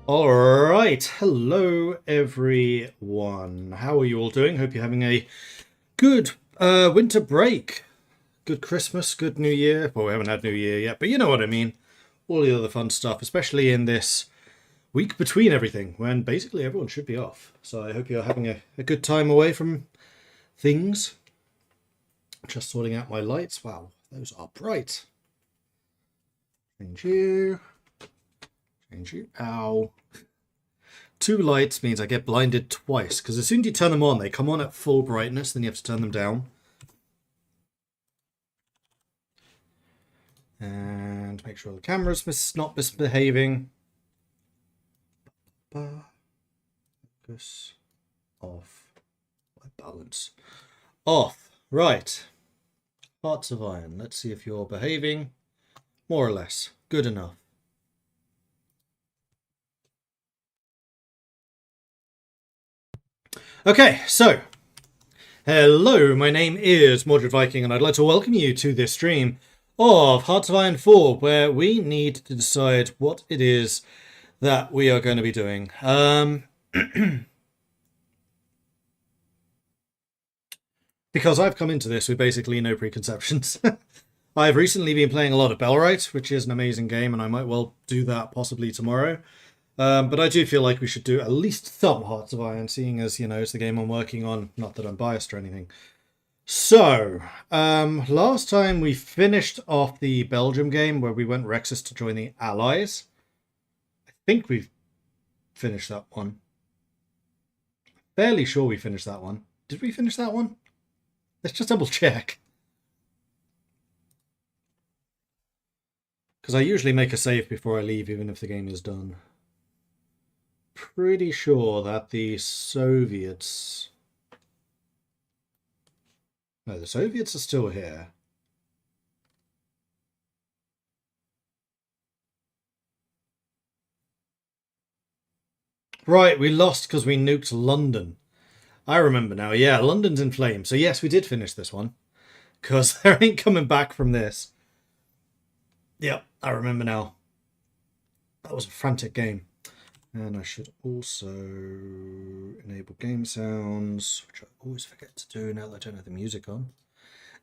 Alright, hello everyone. How are you all doing? Hope you're having a good winter break. Good Christmas, good New Year. Well, we haven't had New Year yet, but you know what I mean. All the other fun stuff, especially in this week between everything, when basically everyone should be off. So I hope you're having a good time away from things. Just sorting out my lights. Wow, those are bright. Change you. Change you. Ow. Two lights means I get blinded twice, because as soon as you turn them on, they come on at full brightness, then you have to turn them down. And make sure the camera's not misbehaving. Focus. Off. Balance. Off. Right. Hearts of Iron. Let's see if you're behaving. More or less. Good enough. Okay, so hello, my name is Mordred Viking, and I'd like to welcome you to this stream of Hearts of Iron 4, where we need to decide what it is that we are going to be doing. Because I've come into this with basically no preconceptions. I've recently been playing a lot of Bellwright, which is an amazing game, and I might well do that possibly tomorrow. But I do feel like we should do at least some Hearts of Iron, seeing as, you know, it's the game I'm working on. Not that I'm biased or anything. So, last time we finished off the Belgium game where we went Rexus to join the Allies. I think we've finished that one. Fairly sure we finished that one. Did we finish that one? Let's just double check. Because I usually make a save before I leave, even if the game is done. Pretty sure that the Soviets... No, the Soviets are still here. Right, we lost because we nuked London. I remember now. Yeah, London's in flames. So yes, we did finish this one. Because there ain't coming back from this. Yep, I remember now. That was a frantic game. And I should also enable game sounds, which I always forget to do now that I don't have the music on.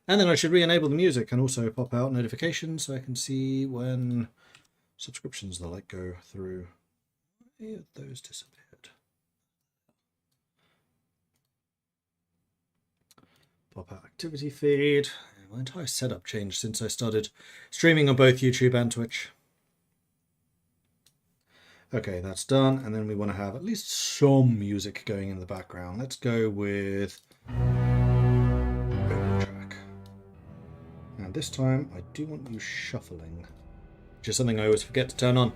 And then I should re-enable the music and also pop out notifications so I can see when subscriptions and the like go through. Yeah, those disappeared. Pop out activity feed. My entire setup changed since I started streaming on both YouTube and Twitch. Okay, that's done, and then we want to have at least some music going in the background. Let's go with track. And this time, I do want you shuffling, which is something I always forget to turn on.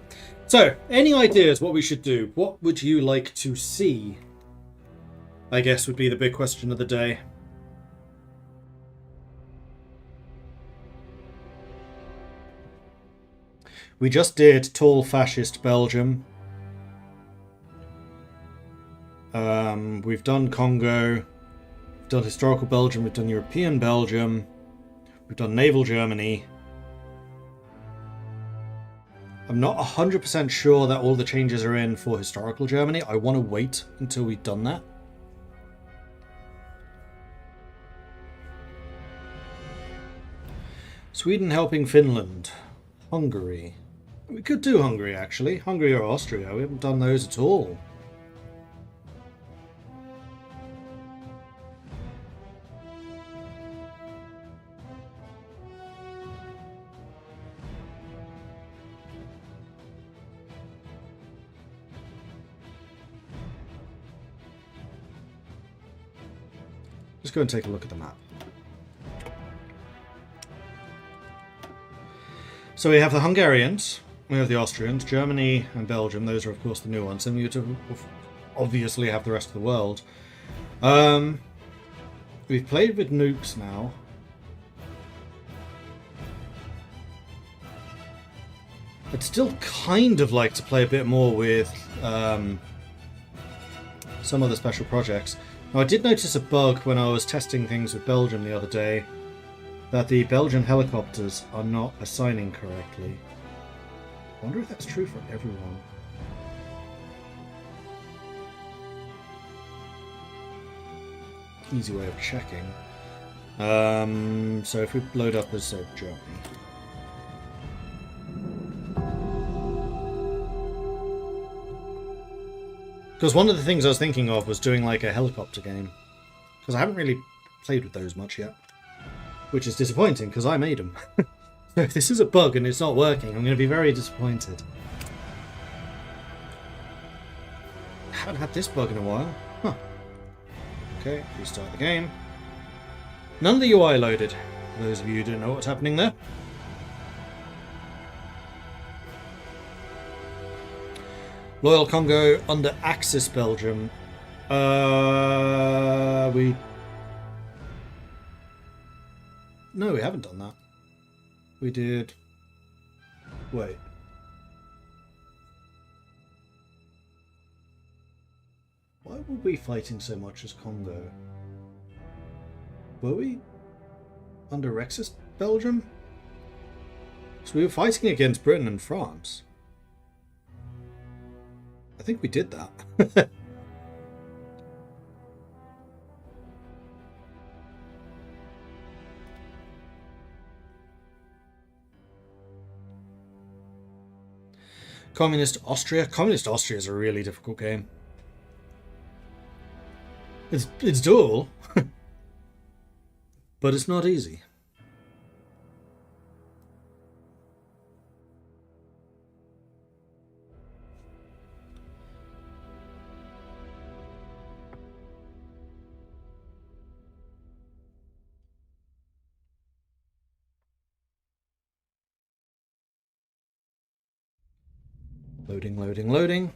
So, any ideas what we should do? What would you like to see? I guess would be the big question of the day. We just did Tall Fascist Belgium. We've done Congo. We've done Historical Belgium. We've done European Belgium. We've done Naval Germany. I'm not 100% sure that all the changes are in for Historical Germany. I want to wait until we've done that. Sweden helping Finland. Hungary. We could do Hungary, actually. Hungary or Austria. We haven't done those at all. Let's go and take a look at the map. So we have the Hungarians, we have the Austrians, Germany and Belgium. Those are, of course, the new ones. And we obviously have the rest of the world. We've played with nukes now. I'd still kind of like to play a bit more with some of the special projects. Now, I did notice a bug when I was testing things with Belgium the other day, that the Belgian helicopters are not assigning correctly. I wonder if that's true for everyone. easy way of checking. So if we load up as Germany. Because one of the things I was thinking of was doing like a helicopter game. Because I haven't really played with those much yet. Which is disappointing, because I made them. So if this is a bug and it's not working, I'm going to be very disappointed. I haven't had this bug in a while. Huh. Okay, restart the game. None of the UI loaded. For those of you who don't know what's happening there. Loyal Congo under Axis Belgium. No, we haven't done that. We did... Wait. Why were we fighting so much as Congo? Were we? Under Axis Belgium? So we were fighting against Britain and France. I think we did that. Communist Austria? Communist Austria is a really difficult game. It's doable. But it's not easy. Loading, loading, loading.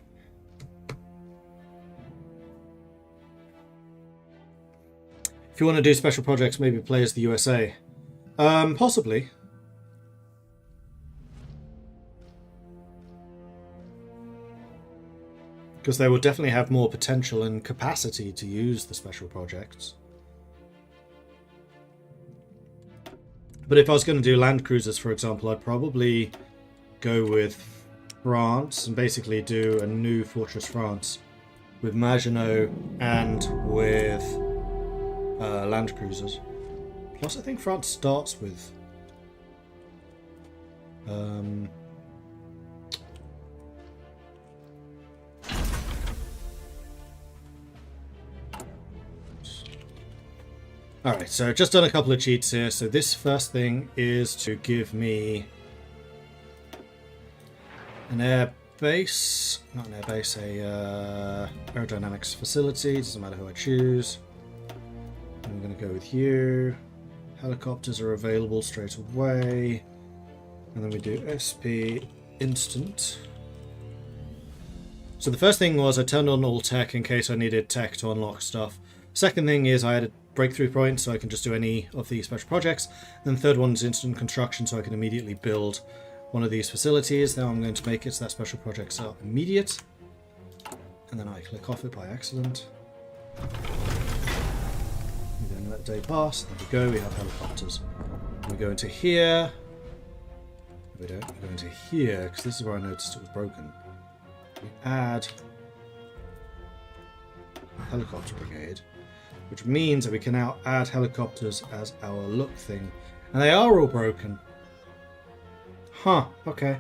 If you want to do special projects, maybe play as the USA. Possibly. Because they will definitely have more potential and capacity to use the special projects. But if I was going to do land cruisers, for example, I'd probably go with France and basically do a new Fortress France with Maginot and with land cruisers. Plus, I think France starts with Alright, so I've just done a couple of cheats here. So this first thing is to give me an air base, not an air base, a aerodynamics facility. Doesn't matter who I choose. I'm going to go with you. Helicopters are available straight away. And then we do SP instant. So the first thing was I turned on all tech in case I needed tech to unlock stuff. Second thing is I had a breakthrough point so I can just do any of the special projects. And the third one is instant construction so I can immediately build one of these facilities. Now I'm going to make it so that special projects are immediate. And then I click off it by accident. We then let day pass. There we go, we have helicopters. We go into here. We don't. We go into here because this is where I noticed it was broken. We add helicopter brigade, which means that we can now add helicopters as our look thing. And they are all broken. Huh, okay.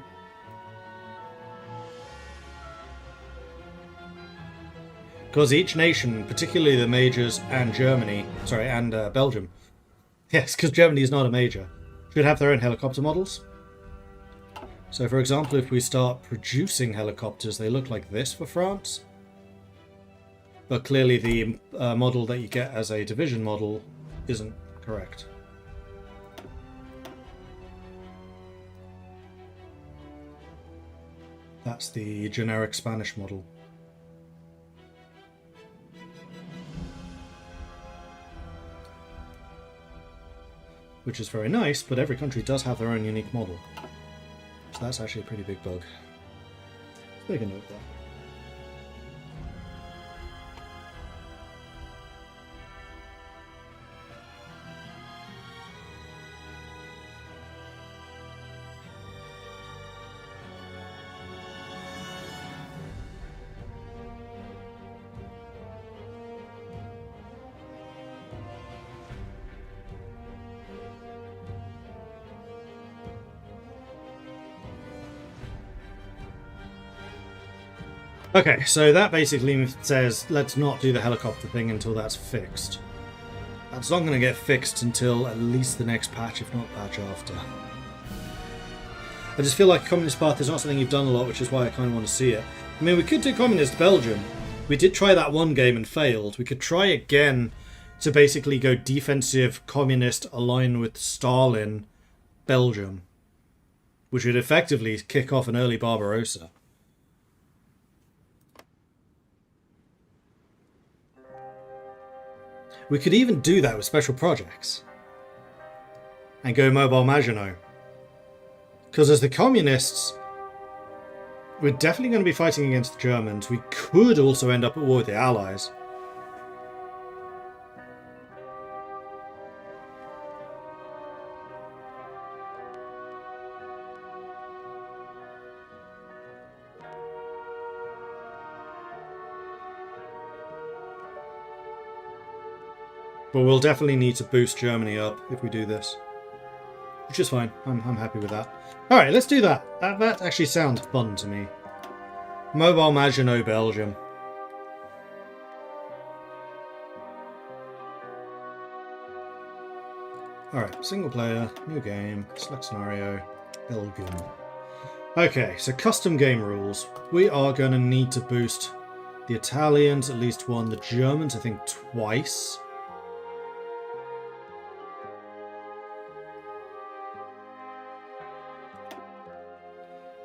Because each nation, particularly the majors and Germany, sorry, and Belgium, yes, because Germany is not a major, should have their own helicopter models. So for example, if we start producing helicopters, they look like this for France. But clearly the model that you get as a division model isn't correct. That's the generic Spanish model. Which is very nice, but every country does have their own unique model. So that's actually a pretty big bug. Let's make a note of that. Okay, so that basically says let's not do the helicopter thing until that's fixed. That's not going to get fixed until at least the next patch, if not patch after. I just feel like Communist Path is not something you've done a lot, which is why I kind of want to see it. I mean, we could do Communist Belgium. We did try that one game and failed. We could try again to basically go defensive Communist align with Stalin Belgium, which would effectively kick off an early Barbarossa. We could even do that with special projects and go mobile Maginot. Because as the communists, we're definitely going to be fighting against the Germans. We could also end up at war with the Allies. But we'll definitely need to boost Germany up if we do this. Which is fine. I'm happy with that. Alright, let's do that. That actually sounds fun to me. Mobile Maginot Belgium. Alright, single player, new game, select scenario, Belgium. Okay, so custom game rules. We are going to need to boost the Italians at least one, the Germans I think twice.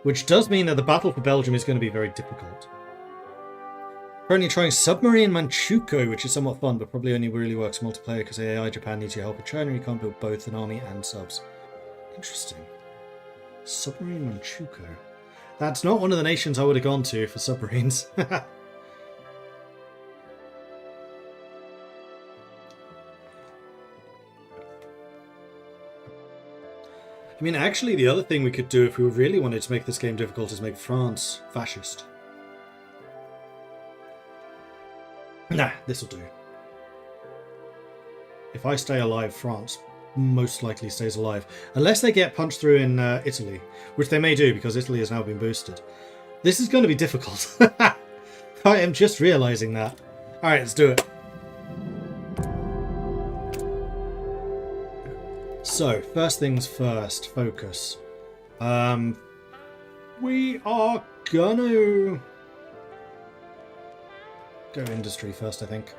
Which does mean that the battle for Belgium is going to be very difficult. Currently trying Submarine Manchukuo, which is somewhat fun, but probably only really works multiplayer because AI Japan needs your help with China. You can't build both an army and subs. Interesting. Submarine Manchukuo. That's not one of the nations I would have gone to for submarines. I mean, actually, the other thing we could do if we really wanted to make this game difficult is make France fascist. Nah, this'll do. If I stay alive, France most likely stays alive. Unless they get punched through in Italy, which they may do because Italy has now been boosted. This is going to be difficult. I am just realising that. Alright, let's do it. So, first things first, focus. We are gonna go industry first, I think.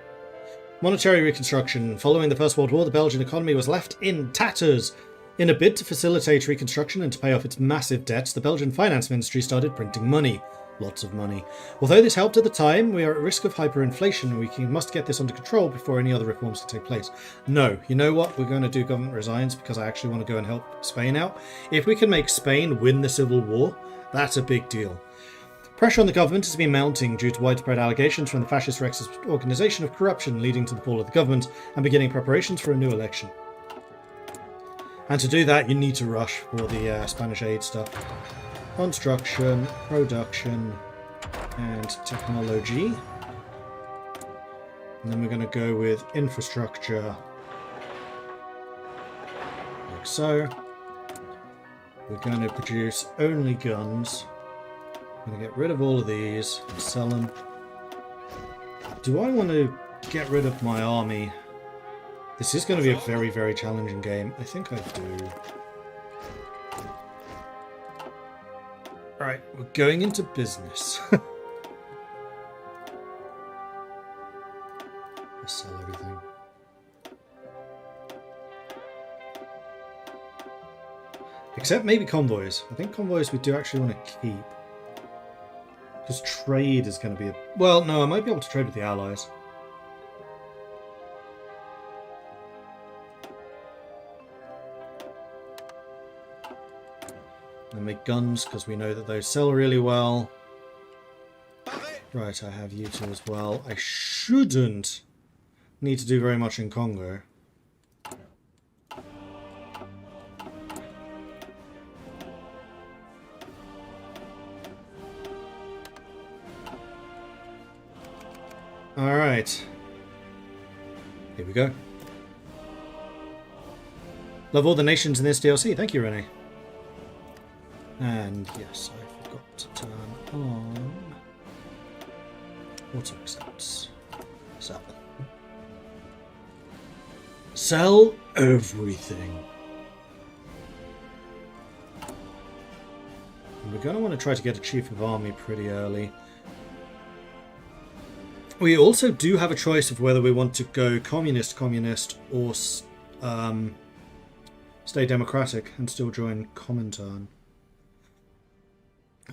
Monetary reconstruction. Following the First World War, the Belgian economy was left in tatters. In a bid to facilitate reconstruction and to pay off its massive debts, the Belgian finance ministry started printing money. Lots of money. Although this helped at the time, we are at risk of hyperinflation and we must get this under control before any other reforms can take place. No, you know what? We're going to do government resigns because I actually want to go and help Spain out. If we can make Spain win the civil war, that's a big deal. Pressure on the government has been mounting due to widespread allegations from the fascist Rex's organisation of corruption, leading to the fall of the government and beginning preparations for a new election. And to do that, you need to rush for the Spanish aid stuff. Construction, production, and technology. And then we're going to go with infrastructure. Like so. We're going to produce only guns. I'm going to get rid of all of these and sell them. Do I want to get rid of my army? This is going to be a very, very challenging game. I think I do. Alright, we're going into business. Let's sell everything. Except maybe convoys. I think convoys we do actually want to keep. Because trade is going to be a... Well, no, I might be able to trade with the Allies. And make guns, because we know that those sell really well. Right, I have you two as well. I shouldn't need to do very much in Congo. Alright. Here we go. Love all the nations in this DLC. Thank you, Renee. And yes, I forgot to turn on Auto accepts. Sell. Sell everything. And we're going to want to try to get a chief of army pretty early. We also do have a choice of whether we want to go communist, or stay democratic and still join Comintern.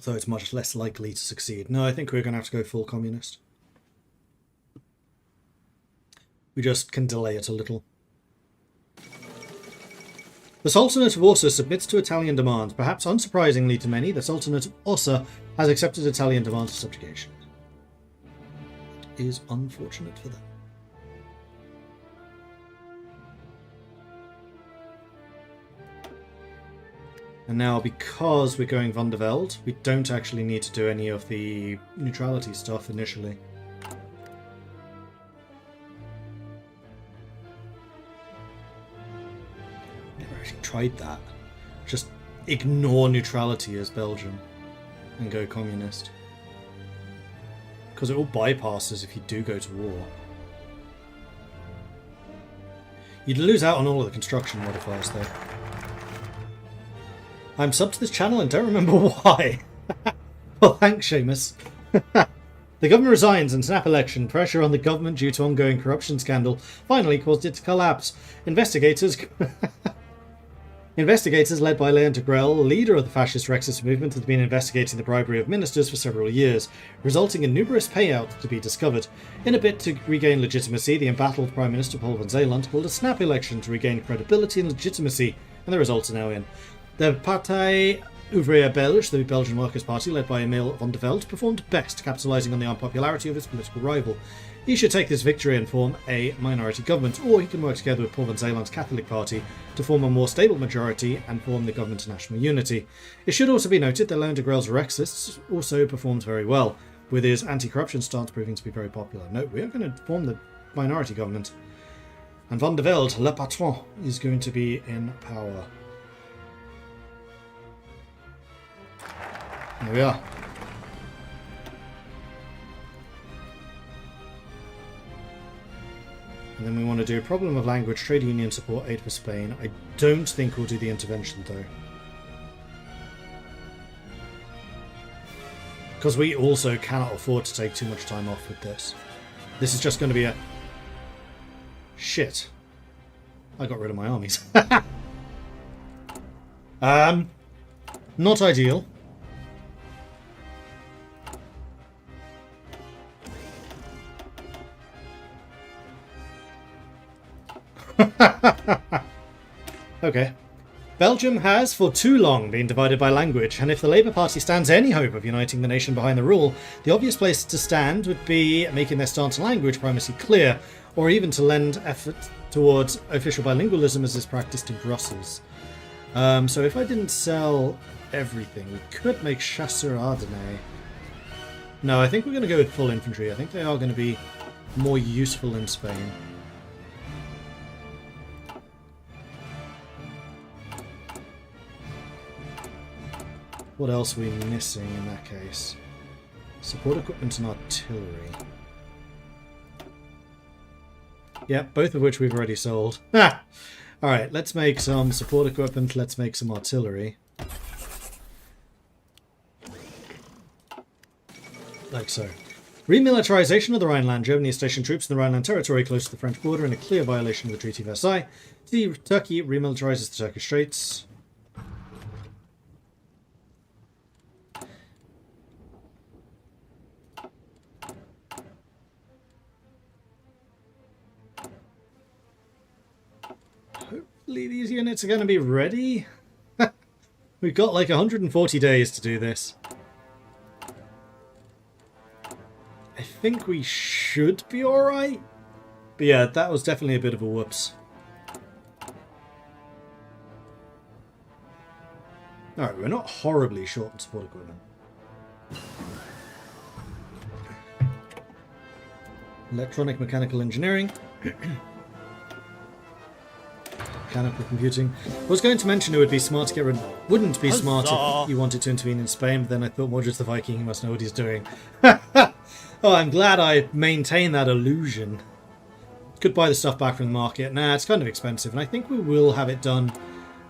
Though it's much less likely to succeed. No, I think we're going to have to go full communist. We just can delay it a little. The Sultanate of Orsa submits to Italian demands. Perhaps unsurprisingly to many, the Sultanate of Orsa has accepted Italian demands for subjugation. It is unfortunate for them. And now, because we're going von der Velde, we don't actually need to do any of the neutrality stuff initially. Never actually tried that. Just ignore neutrality as Belgium and go communist. Because it all bypasses if you do go to war. You'd lose out on all of the construction modifiers though. I'm subbed to this channel and don't remember why. Well, thanks, Seamus. The government resigns and snap election. Pressure on the government due to ongoing corruption scandal finally caused it to collapse. Investigators led by Leon Grell, leader of the fascist Rexist movement, have been investigating the bribery of ministers for several years, resulting in numerous payouts to be discovered. In a bid to regain legitimacy, the embattled Prime Minister Paul van Zeeland held a snap election to regain credibility and legitimacy, and the results are now in. The Partij Ouvrière Belge, the Belgian Workers' Party, led by Emile van der Velde, performed best, capitalising on the unpopularity of his political rival. He should take this victory and form a minority government, or he can work together with Paul van Zeeland's Catholic Party to form a more stable majority and form the government of national unity. It should also be noted that Leon de Grel's Rexists also performed very well, with his anti-corruption stance proving to be very popular. No, we are going to form the minority government. And van der Velde, le patron, is going to be in power. There we are. And then we want to do problem of language, trade union support, aid for Spain. I don't think we'll do the intervention though. Because we also cannot afford to take too much time off with this. This is just going to be a... Shit. I got rid of my armies. Not ideal. Okay. Belgium has for too long been divided by language, and if the Labour Party stands any hope of uniting the nation behind the rule, the obvious place to stand would be making their stance on language primacy clear, or even to lend effort towards official bilingualism as is practiced in Brussels. So if I didn't sell everything, we could make Chasseur Ardennais. No, I think we're going to go with full infantry. I think they are going to be more useful in Spain. What else are we missing in that case? Support equipment and artillery. Yeah, both of which we've already sold. Ah! Alright, let's make some support equipment, let's make some artillery. Like so. Remilitarization of the Rhineland. Germany has stationed troops in the Rhineland territory close to the French border in a clear violation of the Treaty of Versailles. Turkey remilitarizes the Turkish Straits. These units are going to be ready. We've got like 140 days to do this. I think we should be alright. But yeah, that was definitely a bit of a whoops. Alright, we're not horribly short on support equipment. Electronic mechanical engineering. Mechanical computing. I was going to mention it would be smart to get rid... Wouldn't be smart if you wanted to intervene in Spain, but then I thought Modric the Viking, he must know what he's doing. Oh, I'm glad I maintained that illusion. Could buy the stuff back from the market. Nah, it's kind of expensive, and I think we will have it done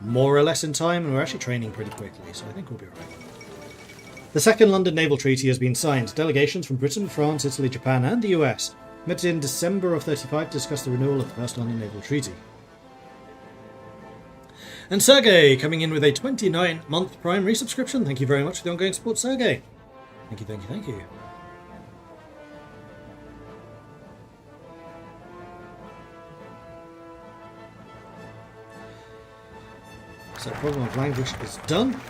more or less in time, and we're actually training pretty quickly, so I think we'll be alright. The Second London Naval Treaty has been signed. Delegations from Britain, France, Italy, Japan, and the US met in December of 35 to discuss the renewal of the First London Naval Treaty. And Sergey, coming in with a 29-month Prime resubscription. Thank you very much for the ongoing support, Sergey. Thank you, thank you, thank you. So the problem of language is done.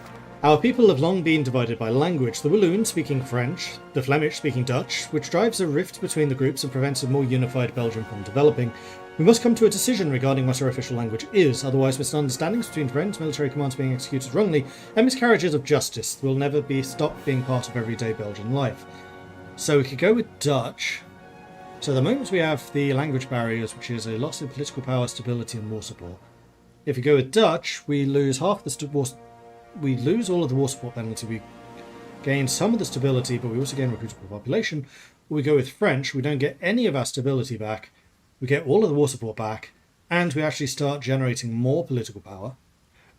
Our people have long been divided by language, the Walloon speaking French, the Flemish speaking Dutch, which drives a rift between the groups and prevents a more unified Belgium from developing. We must come to a decision regarding what our official language is, otherwise misunderstandings between friends, military commands being executed wrongly, and miscarriages of justice will never be stopped being part of everyday Belgian life. So we could go with Dutch. So the moment we have the language barriers, which is a loss in political power, stability and war support. If we go with Dutch, we lose half the we lose all of the war support penalty, we gain some of the stability, but we also gain recruitable population. Or we go with French, we don't get any of our stability back, we get all of the war support back, and we actually start generating more political power.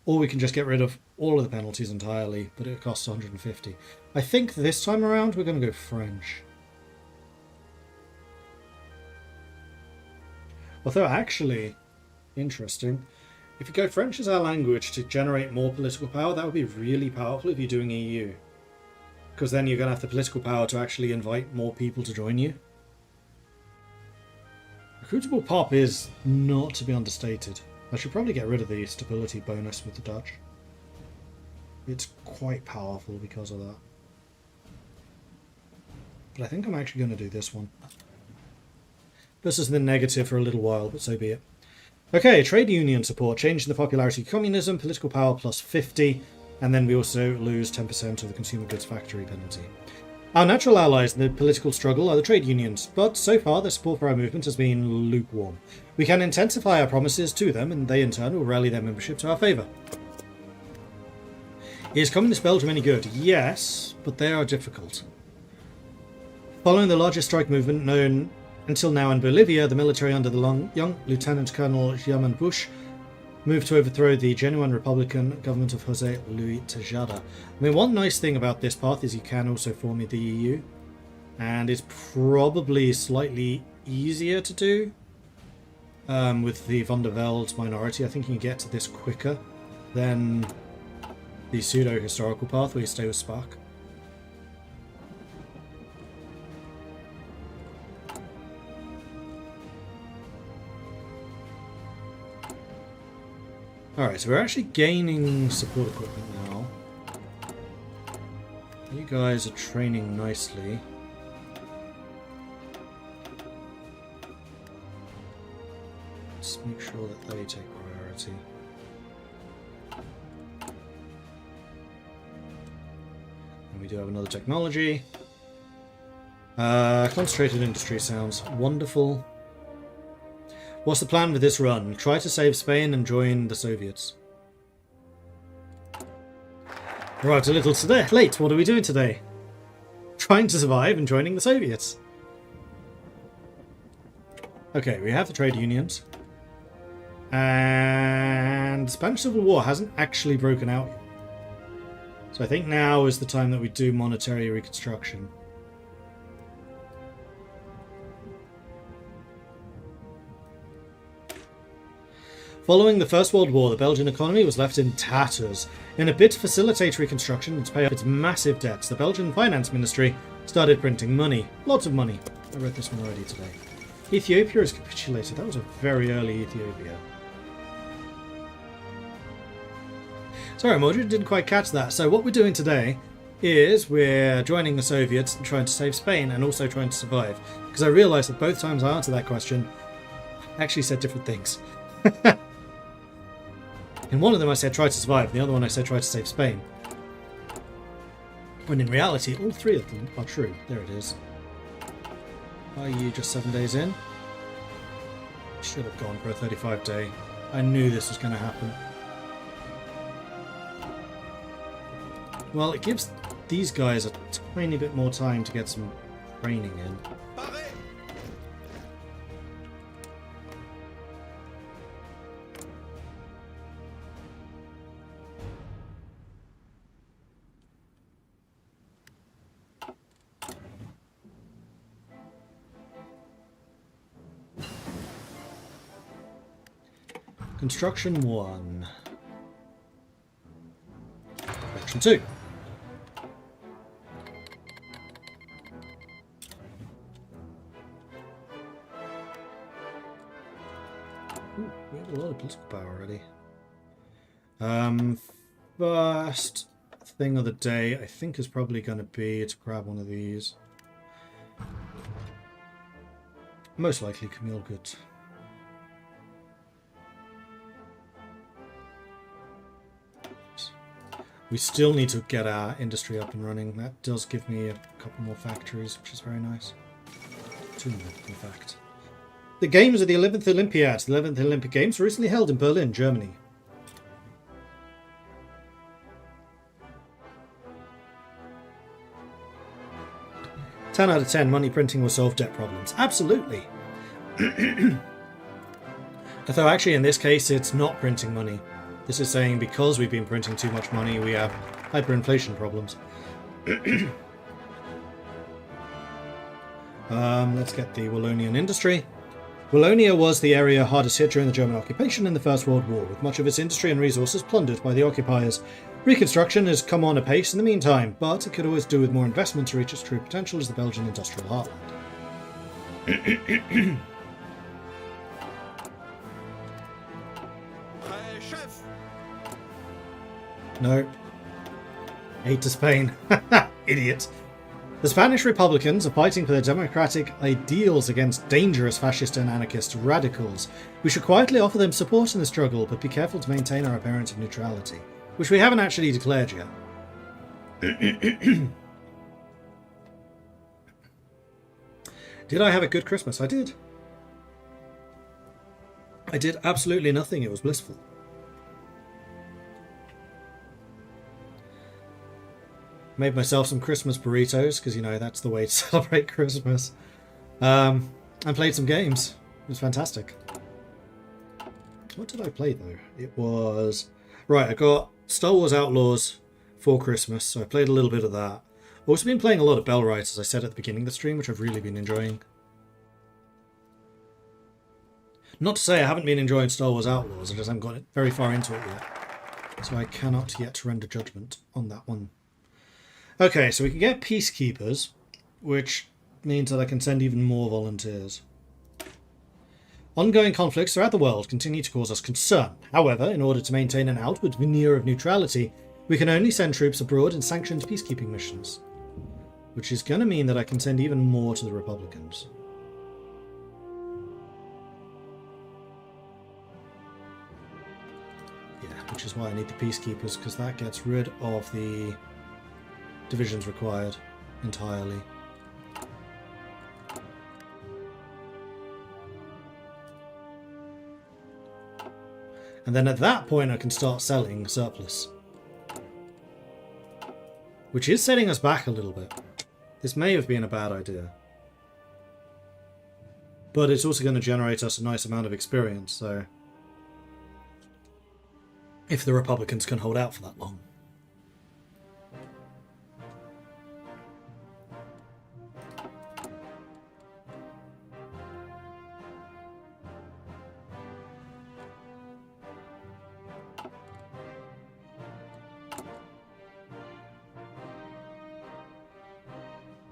Or we can just get rid of all of the penalties entirely, but it costs 150. I think this time around we're going to go French. Although actually, interesting. If you go French as our language to generate more political power, that would be really powerful if you're doing EU. Because then you're going to have the political power to actually invite more people to join you. Recruitable pop is not to be understated. I should probably get rid of the stability bonus with the Dutch. It's quite powerful because of that. But I think I'm actually going to do this one. This is the negative for a little while, but so be it. Okay, trade union support, changing the popularity of communism, political power plus 50, and then we also lose 10% of the consumer goods factory penalty. Our natural allies in the political struggle are the trade unions, but so far their support for our movement has been lukewarm. We can intensify our promises to them, and they in turn will rally their membership to our favour. Is Communist Belgium any good? Yes, but they are difficult. Following the largest strike movement known until now in Bolivia, the military under the young Lieutenant Colonel German Bush moved to overthrow the genuine Republican government of José Luis Tejada. I mean, one nice thing about this path is you can also form the EU, and it's probably slightly easier to do with the Van der Velde minority. I think you can get to this quicker than the pseudo-historical path where you stay with Spark. Alright, so we're actually gaining support equipment now. You guys are training nicely. Let's make sure that they take priority. And we do have another technology. Concentrated industry sounds wonderful. What's the plan with this run? Try to save Spain and join the Soviets. Arrived a little late. What are we doing today? Trying to survive and joining the Soviets. Okay, we have the trade unions. And the Spanish Civil War hasn't actually broken out yet. So I think now is the time that we do monetary reconstruction. Following the First World War, the Belgian economy was left in tatters. In a bid to facilitate reconstruction and to pay off its massive debts, the Belgian Finance Ministry started printing money. Lots of money. I read this one already today. Ethiopia has capitulated. That was a very early Ethiopia. Sorry, Mordred, didn't quite catch that. So what we're doing today is we're joining the Soviets and trying to save Spain and also trying to survive. Because I realised that both times I answered that question, I actually said different things. In one of them I said try to survive, in the other one I said try to save Spain. When in reality, all three of them are true. There it is. Are you just 7 days in? Should have gone for a 35 day. I knew this was going to happen. Well, it gives these guys a tiny bit more time to get some training in. Construction 1. Construction 2. Ooh, we have a lot of political power already. First thing of the day, I think, is probably going to be to grab one of these. Most likely Camille goods. We still need to get our industry up and running. That does give me a couple more factories, which is very nice. 2 more, in fact. The games of the 11th Olympiad. The 11th Olympic Games were recently held in Berlin, Germany. "10 out of 10, money printing will solve debt problems." Absolutely. Although actually in this case it's not printing money. This is saying because we've been printing too much money, we have hyperinflation problems. Let's get the Wallonian industry. Wallonia was the area hardest hit during the German occupation in the First World War, with much of its industry and resources plundered by the occupiers. Reconstruction has come on apace in the meantime, but it could always do with more investment to reach its true potential as the Belgian industrial heartland. No. Aid to Spain. Idiot. The Spanish Republicans are fighting for their democratic ideals against dangerous fascist and anarchist radicals. We should quietly offer them support in the struggle, but be careful to maintain our appearance of neutrality, which we haven't actually declared yet. Did I have a good Christmas? I did. I did absolutely nothing. It was blissful. Made myself some Christmas burritos, because, you know, that's the way to celebrate Christmas. And played some games. It was fantastic. What did I play, though? It was... Right, I got Star Wars Outlaws for Christmas, so I played a little bit of that. I've also been playing a lot of Bellwright, as I said at the beginning of the stream, which I've really been enjoying. Not to say I haven't been enjoying Star Wars Outlaws, I just haven't got it very far into it yet. So I cannot yet render judgment on that one. Okay, so we can get peacekeepers, which means that I can send even more volunteers. Ongoing conflicts throughout the world continue to cause us concern. However, in order to maintain an outward veneer of neutrality, we can only send troops abroad in sanctioned peacekeeping missions. Which is going to mean that I can send even more to the Republicans. Yeah, which is why I need the peacekeepers, because that gets rid of the divisions required entirely. And then at that point I can start selling surplus. Which is setting us back a little bit. This may have been a bad idea. But it's also going to generate us a nice amount of experience, so... if the Republicans can hold out for that long.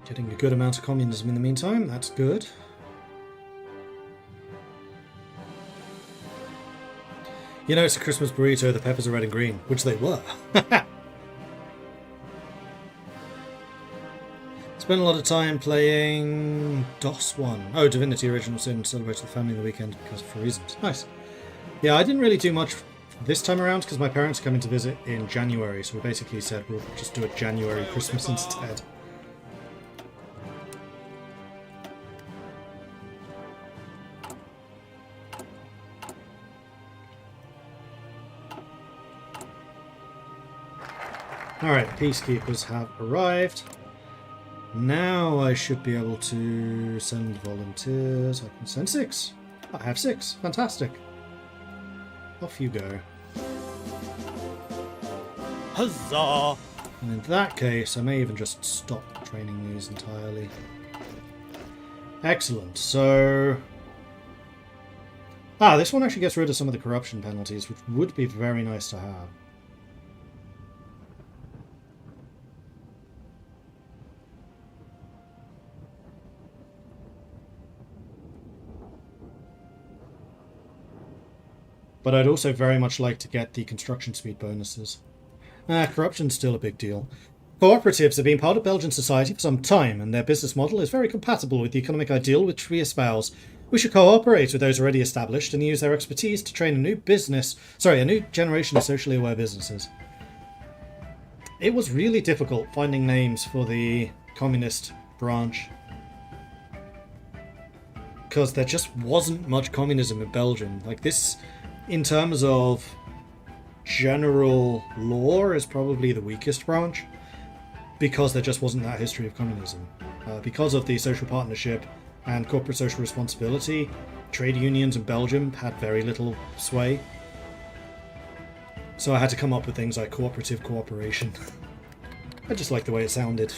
Getting a good amount of communism in the meantime, that's good. You know, it's a Christmas burrito, the peppers are red and green, which they were. Spent a lot of time playing DOS 1. Oh, Divinity Original Sin, celebrated the family on the weekend because for reasons. Nice. Yeah, I didn't really do much this time around because my parents are coming to visit in January, so we basically said we'll just do a January Christmas instead. Alright, peacekeepers have arrived. Now I should be able to send volunteers. I can send 6. I have 6. Fantastic. Off you go. Huzzah! And in that case, I may even just stop training these entirely. Excellent. So... this one actually gets rid of some of the corruption penalties, which would be very nice to have. But I'd also very much like to get the construction speed bonuses. Corruption's still a big deal. Cooperatives have been part of Belgian society for some time, and their business model is very compatible with the economic ideal which we espouse. We should cooperate with those already established and use their expertise to train a new generation of socially aware businesses. It was really difficult finding names for the communist branch, because there just wasn't much communism in Belgium. Like this, in terms of general lore, is probably the weakest branch, because there just wasn't that history of communism. Because of the social partnership and corporate social responsibility, trade unions in Belgium had very little sway. So I had to come up with things like cooperative cooperation. I just like the way it sounded.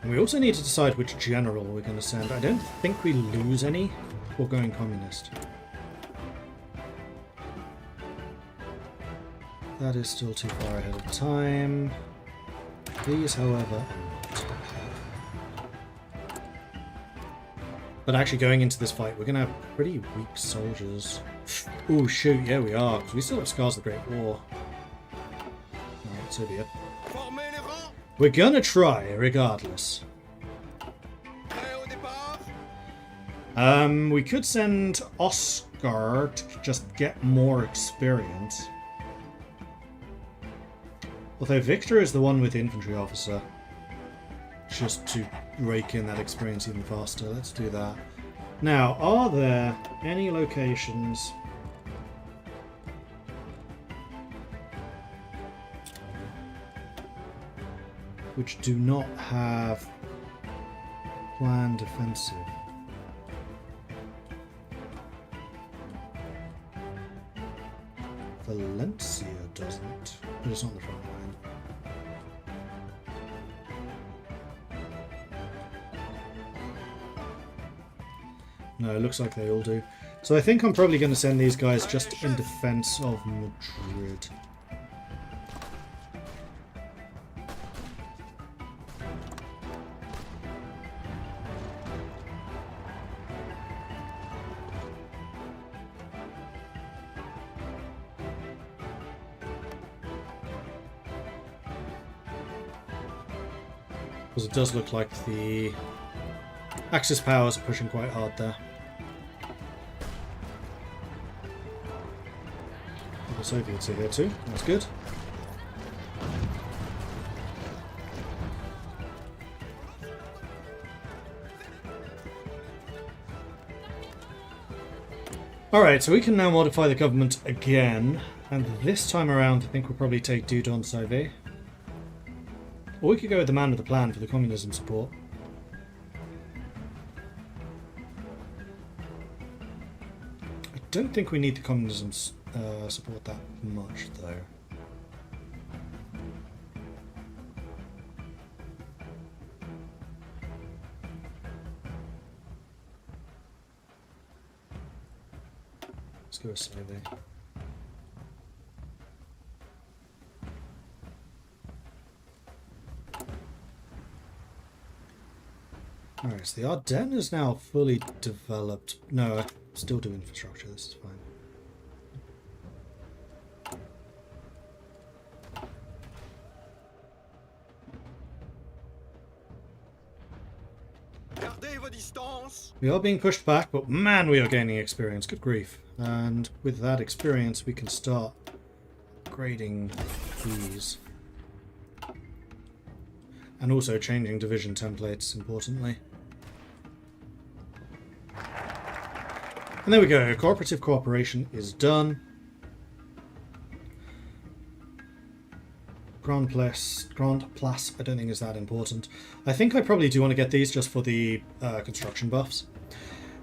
And we also need to decide which general we're going to send. I don't think we lose any for going communist. That is still too far ahead of time. These, however, are not. But actually going into this fight, we're going to have pretty weak soldiers. Oh shoot, yeah we are, because we still have Scars of the Great War. Alright, so be it. We're going to try, regardless. We could send Oscar to just get more experience. Although Victor is the one with the infantry officer. Just to rake in that experience even faster. Let's do that. Now, are there any locations which do not have planned offensive? Valencia doesn't, but it's on the front line. No, it looks like they all do. So I think I'm probably going to send these guys just in defense of Madrid. Because it does look like the Axis powers are pushing quite hard there. The Soviets are here too, that's good. Alright, so we can now modify the government again, and this time around I think we'll probably take Dudon Sauvé. Or we could go with the man with the plan for the communism support. I don't think we need the communism support that much, though. Let's go with Sauvé. Alright, so the Ardennes is now fully developed. No, I still do infrastructure, this is fine. We are being pushed back, but man, we are gaining experience. Good grief. And with that experience, we can start upgrading these. And also changing division templates, importantly. And there we go. Cooperative cooperation is done. Grand Place, I don't think is that important. I think I probably do want to get these just for the construction buffs.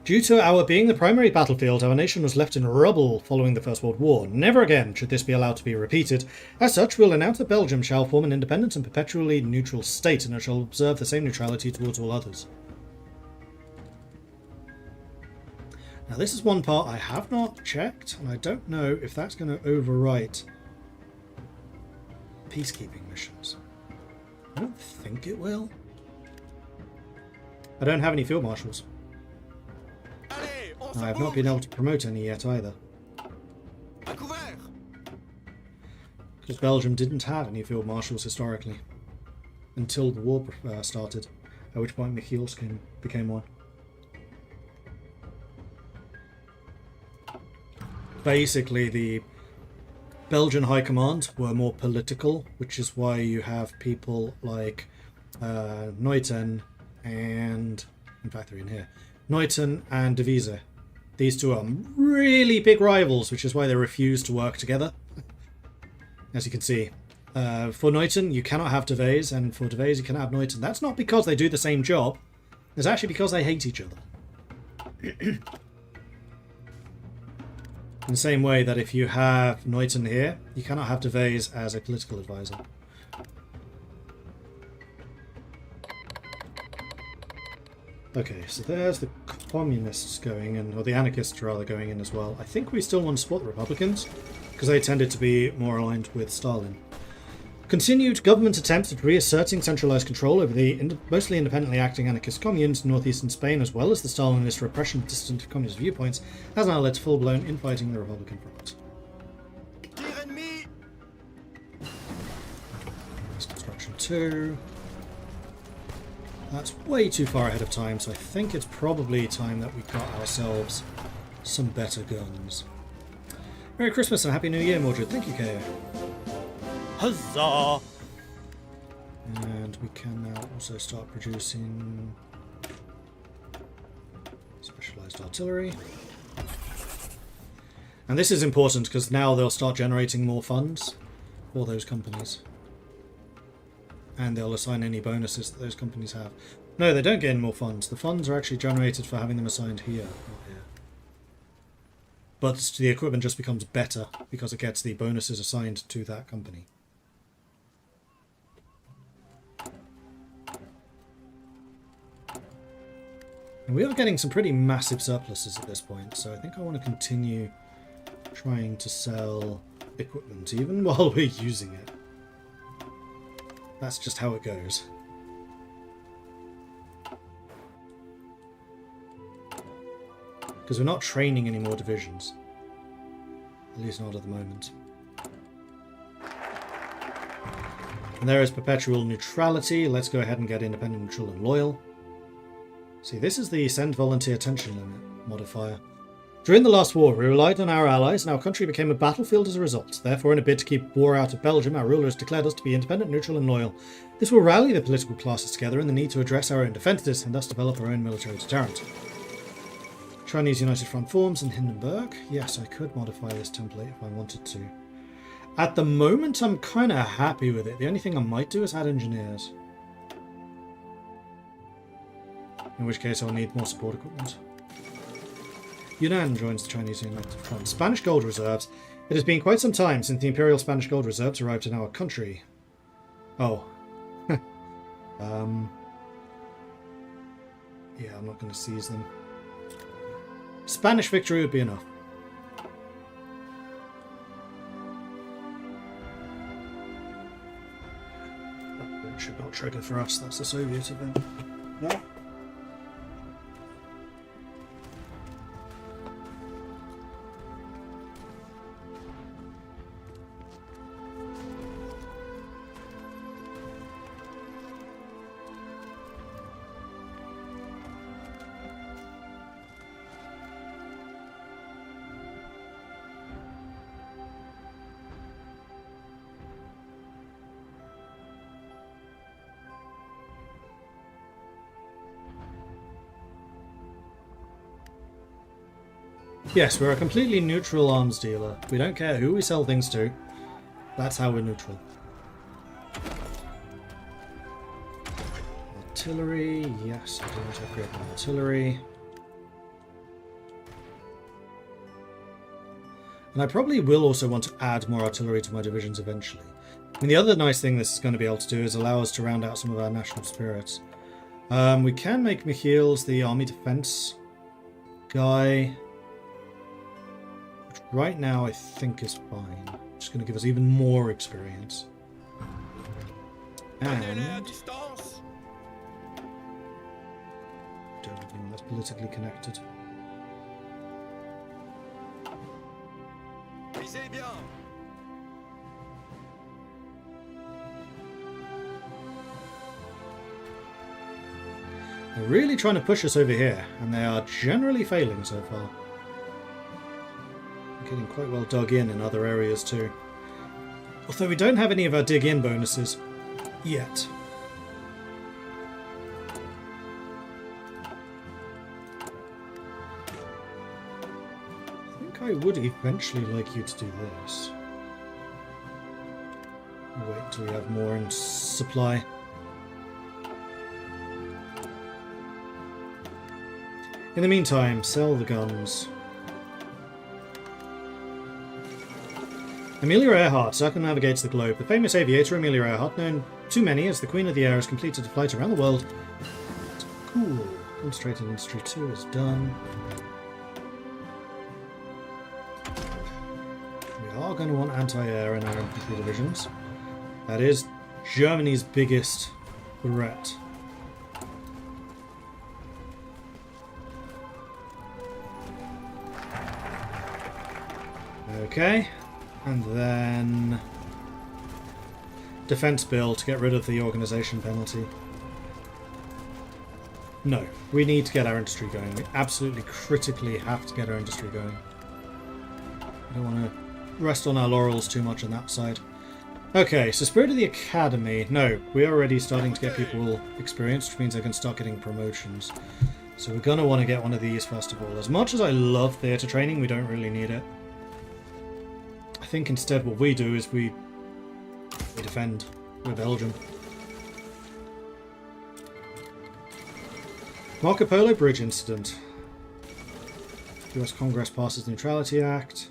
Due to our being the primary battlefield, our nation was left in rubble following the First World War. Never again should this be allowed to be repeated. As such, we'll announce that Belgium shall form an independent and perpetually neutral state, and it shall observe the same neutrality towards all others. Now this is one part I have not checked, and I don't know if that's going to overwrite peacekeeping missions. I don't think it will. I don't have any field marshals. I have not been able to promote any yet either. Because Belgium didn't have any field marshals historically. Until the war started, at which point Michiels became one. Basically, the Belgian High Command were more political, which is why you have people like Neuten and, in fact they're in here, Neuten and De Wiese. These two are really big rivals, which is why they refuse to work together. As you can see, for Neuten you cannot have De Wiese, and for De Wiese you cannot have Neuten. That's not because they do the same job, it's actually because they hate each other. In the same way that if you have Neuten here, you cannot have De Wiese as a political advisor. Okay, so there's the communists going in, or the anarchists rather, going in as well. I think we still want to support the Republicans, because they tended to be more aligned with Stalin. Continued government attempts at reasserting centralized control over the mostly independently acting anarchist communes in northeastern Spain, as well as the Stalinist repression of dissident communist viewpoints, has now led to full-blown infighting in the Republican front. There's construction 2. That's way too far ahead of time, so I think it's probably time that we got ourselves some better guns. Merry Christmas and Happy New Year, Mordred. Thank you, Kaya. Huzzah! And we can now also start producing specialized artillery. And this is important because now they'll start generating more funds for those companies. And they'll assign any bonuses that those companies have. No, they don't get any more funds. The funds are actually generated for having them assigned here, not here. But the equipment just becomes better because it gets the bonuses assigned to that company. And we are getting some pretty massive surpluses at this point, so I think I want to continue trying to sell equipment even while we're using it. That's just how it goes. Because we're not training any more divisions. At least not at the moment. And there is perpetual neutrality. Let's go ahead and get independent, neutral, and loyal. See, this is the send volunteer tension limit modifier. During the last war, we relied on our allies, and our country became a battlefield as a result. Therefore, in a bid to keep war out of Belgium, our rulers declared us to be independent, neutral, and loyal. This will rally the political classes together in the need to address our own defences, and thus develop our own military deterrent. Chinese United Front forms in Hindenburg. Yes, I could modify this template if I wanted to. At the moment, I'm kind of happy with it. The only thing I might do is add engineers. In which case, I'll need more support equipment. Yunnan joins the Chinese United Front. Spanish gold reserves. It has been quite some time since the Imperial Spanish gold reserves arrived in our country. Oh. Yeah, I'm not going to seize them. Spanish victory would be enough. That should not trigger for us. That's the Soviet event. No? Yes, we're a completely neutral arms dealer. We don't care who we sell things to. That's how we're neutral. Artillery, yes, I do want to upgrade my artillery. And I probably will also want to add more artillery to my divisions eventually. I mean, the other nice thing this is going to be able to do is allow us to round out some of our national spirits. We can make Michiels the army defense guy, which right now I think is fine. Just going to give us even more experience. And don't have anyone that's politically connected. They're really trying to push us over here, and they are generally failing so far. Getting quite well dug in other areas too. Although we don't have any of our dig in bonuses yet. I think I would eventually like you to do this. Wait until we have more in supply. In the meantime, sell the guns. Amelia Earhart circumnavigates the globe. The famous aviator Amelia Earhart, known to many as the Queen of the Air, has completed a flight around the world. Cool. Concentrated Industry 2 is done. We are going to want anti-air in our infantry divisions. That is Germany's biggest threat. Okay, and then defense bill to get rid of the organisation penalty. No, we need to get our industry going. We absolutely critically have to get our industry going. I don't want to rest on our laurels too much on that side. Okay, so Spirit of the Academy. No, we're already starting to get people experienced, which means they can start getting promotions. So we're going to want to get one of these first of all. As much as I love theatre training, we don't really need it. I think instead what we do is we defend with Belgium. Marco Polo Bridge incident. US Congress passes the Neutrality Act.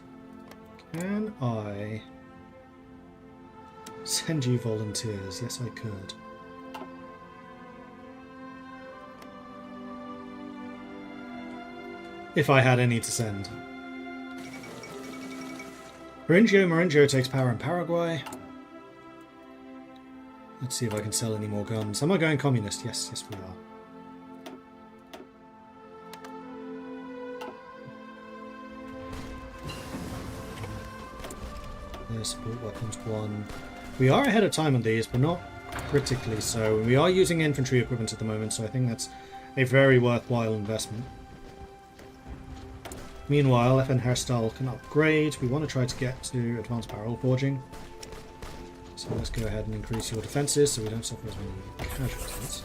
Can I send you volunteers? Yes, I could. If I had any to send. Maringio takes power in Paraguay. Let's see if I can sell any more guns. Am I going communist? Yes, yes we are. There's support weapons 1. We are ahead of time on these, but not critically so. We are using infantry equipment at the moment, so I think that's a very worthwhile investment. Meanwhile, FN Hairstyle can upgrade. We want to try to get to advanced barrel forging. So let's go ahead and increase your defences so we don't suffer as many casualties.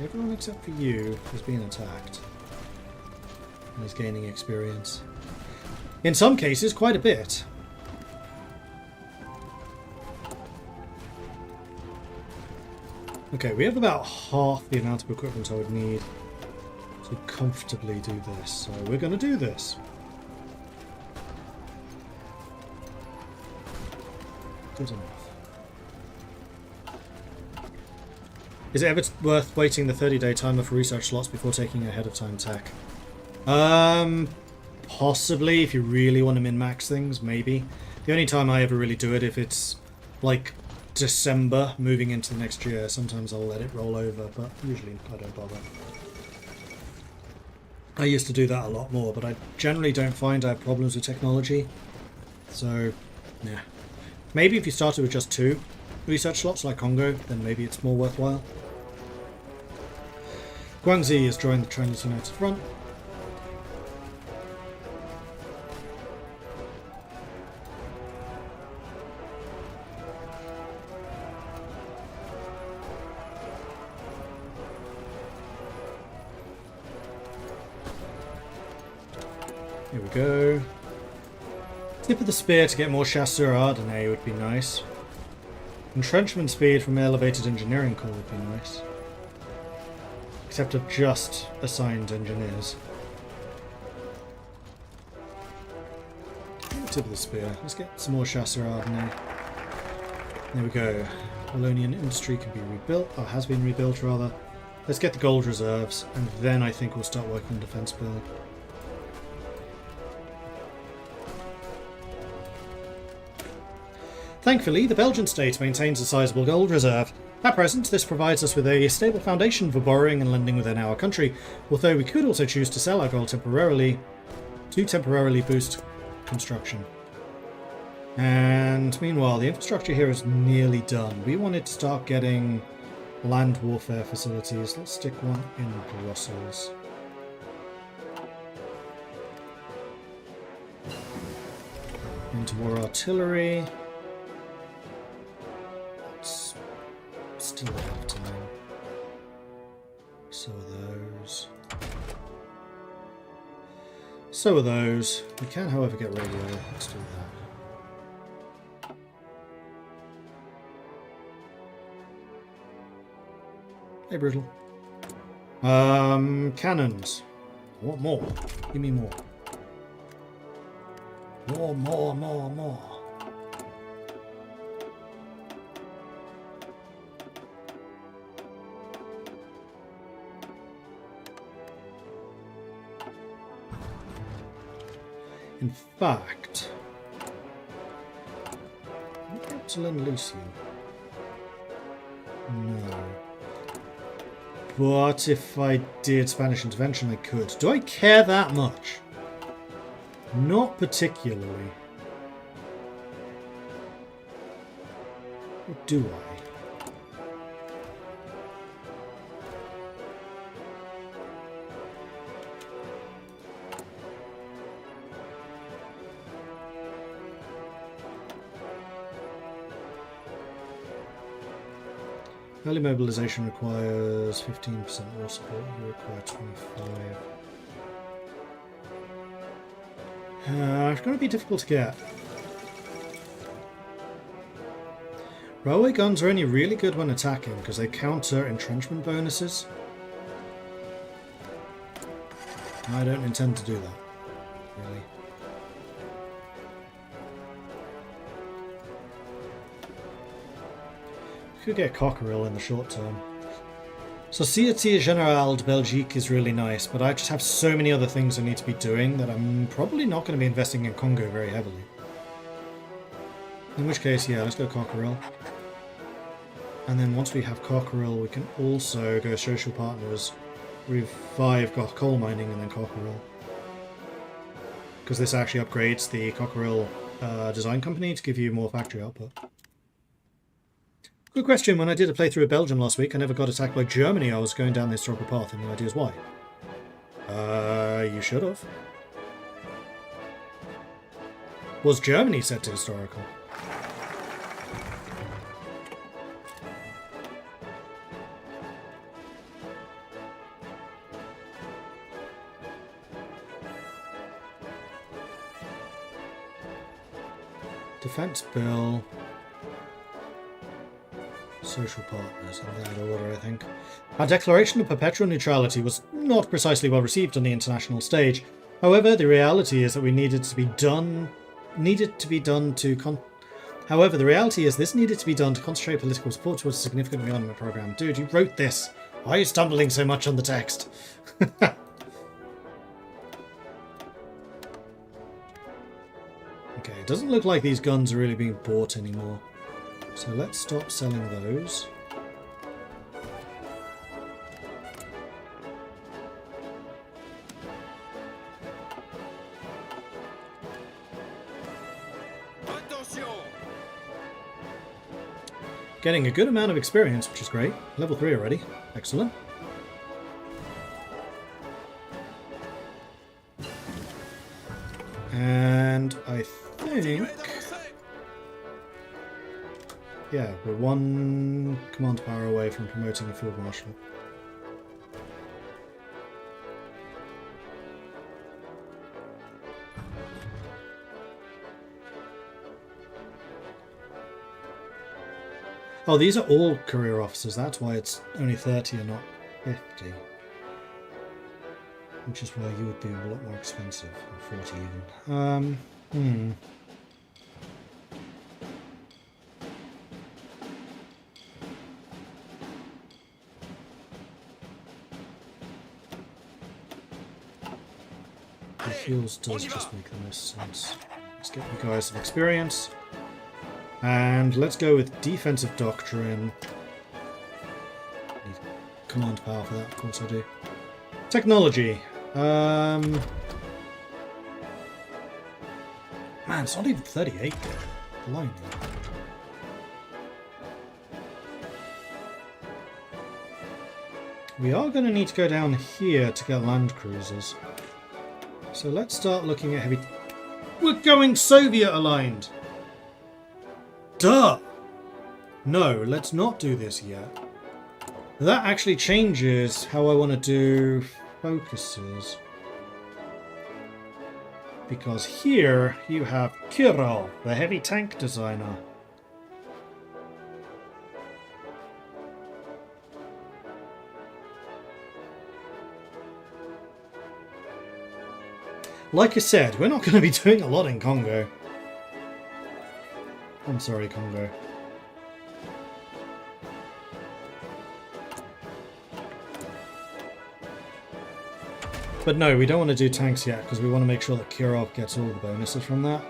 Everyone except for you is being attacked and is gaining experience. In some cases, quite a bit. Okay, we have about half the amount of equipment I would need to comfortably do this, so we're going to do this. Good enough. Is it ever worth waiting the 30-day timer for research slots before taking ahead of time tech? Possibly, if you really want to min-max things, maybe. The only time I ever really do it if it's like December moving into the next year. Sometimes I'll let it roll over, but usually I don't bother. I used to do that a lot more, but I generally don't find I have problems with technology. So, yeah. Maybe if you started with just 2 research slots like Congo, then maybe it's more worthwhile. Guangxi has joined the Chinese United Front. Here we go. Tip of the spear to get more chasseur ardenne would be nice. Entrenchment speed from elevated engineering corps would be nice. Except I've just assigned engineers. Tip of the spear. Let's get some more chasseur ardenne. There we go. Polonian industry can be rebuilt, or has been rebuilt rather. Let's get the gold reserves, and then I think we'll start working on defense build. Thankfully, the Belgian state maintains a sizable gold reserve. At present, this provides us with a stable foundation for borrowing and lending within our country, although we could also choose to sell our gold temporarily to boost construction. And meanwhile, the infrastructure here is nearly done. We wanted to start getting land warfare facilities. Let's stick one in Brussels. Into war artillery. That's still a bit of time. So are those. So are those. We can, however, get radio. Let's do that. Hey, Brutal. Cannons. I want more. Give me more. More. In fact, to lend Lucian. No. But if I did Spanish intervention, I could. Do I care that much? Not particularly. Or do I? Early mobilization requires 15% more support. You require 25. It's going to be difficult to get. Railway guns are only really good when attacking because they counter entrenchment bonuses. I don't intend to do that, really. Could get Cockerill in the short term. Société Générale de Belgique is really nice, but I just have so many other things I need to be doing that I'm probably not going to be investing in Congo very heavily. In which case, yeah, let's go Cockerill. And then once we have Cockerill, we can also go social partners, revive coal mining, and then Cockerill. Because this actually upgrades the Cockerill design company to give you more factory output. Good question. When I did a playthrough of Belgium last week, I never got attacked by Germany. I was going down the historical path, and the idea is why. You should have. Was Germany set to historical? Defense bill. Social partners in that order, I think. Our declaration of perpetual neutrality was not precisely well received on the international stage. However, the reality is that this needed to be done to concentrate political support towards a significant rearmament program. Dude, you wrote this. Why are you stumbling so much on the text? Okay, it doesn't look like these guns are really being bought anymore. So let's stop selling those. Getting a good amount of experience, which is great. Level 3 already. Excellent. And I think... yeah, we're one command power away from promoting a field marshal. Oh, these are all career officers. That's why it's only 30 and not 50. Which is why you would be a lot more expensive. Or 40 even. The fuels does just make the most sense. Let's get you guys some experience. And let's go with defensive doctrine. Need command power for that, of course I do. Technology. Man, it's not even 38 yet. Blimey. We are going to need to go down here to get land cruisers. So let's start looking at heavy... We're going Soviet aligned! Duh! No, let's not do this yet. That actually changes how I want to do focuses. Because here you have Kirov, the heavy tank designer. Like I said, we're not going to be doing a lot in Congo. I'm sorry, Congo. But no, we don't want to do tanks yet, because we want to make sure that Kirov gets all the bonuses from that.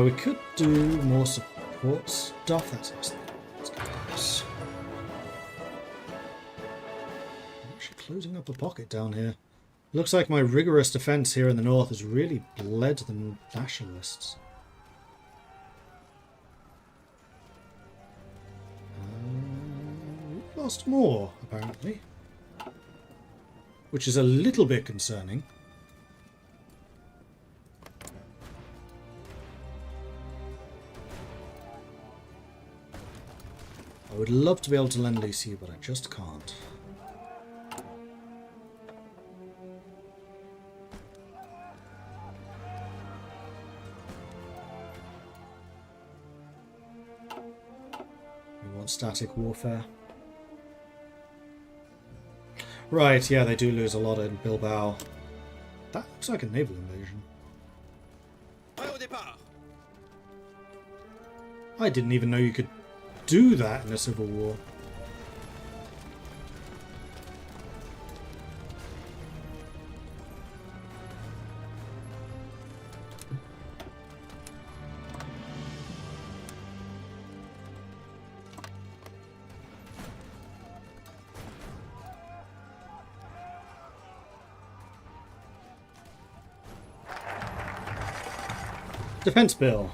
We could do more support stuff. That's excellent. Let's go with this. I'm actually closing up a pocket down here. Looks like my rigorous defense here in the north has really bled the nationalists. We've lost more, apparently. Which is a little bit concerning. I would love to be able to lend Lucy, but I just can't. We want static warfare. Right, yeah, they do lose a lot in Bilbao. That looks like a naval invasion. I didn't even know you could do that in a civil war. Defense bill.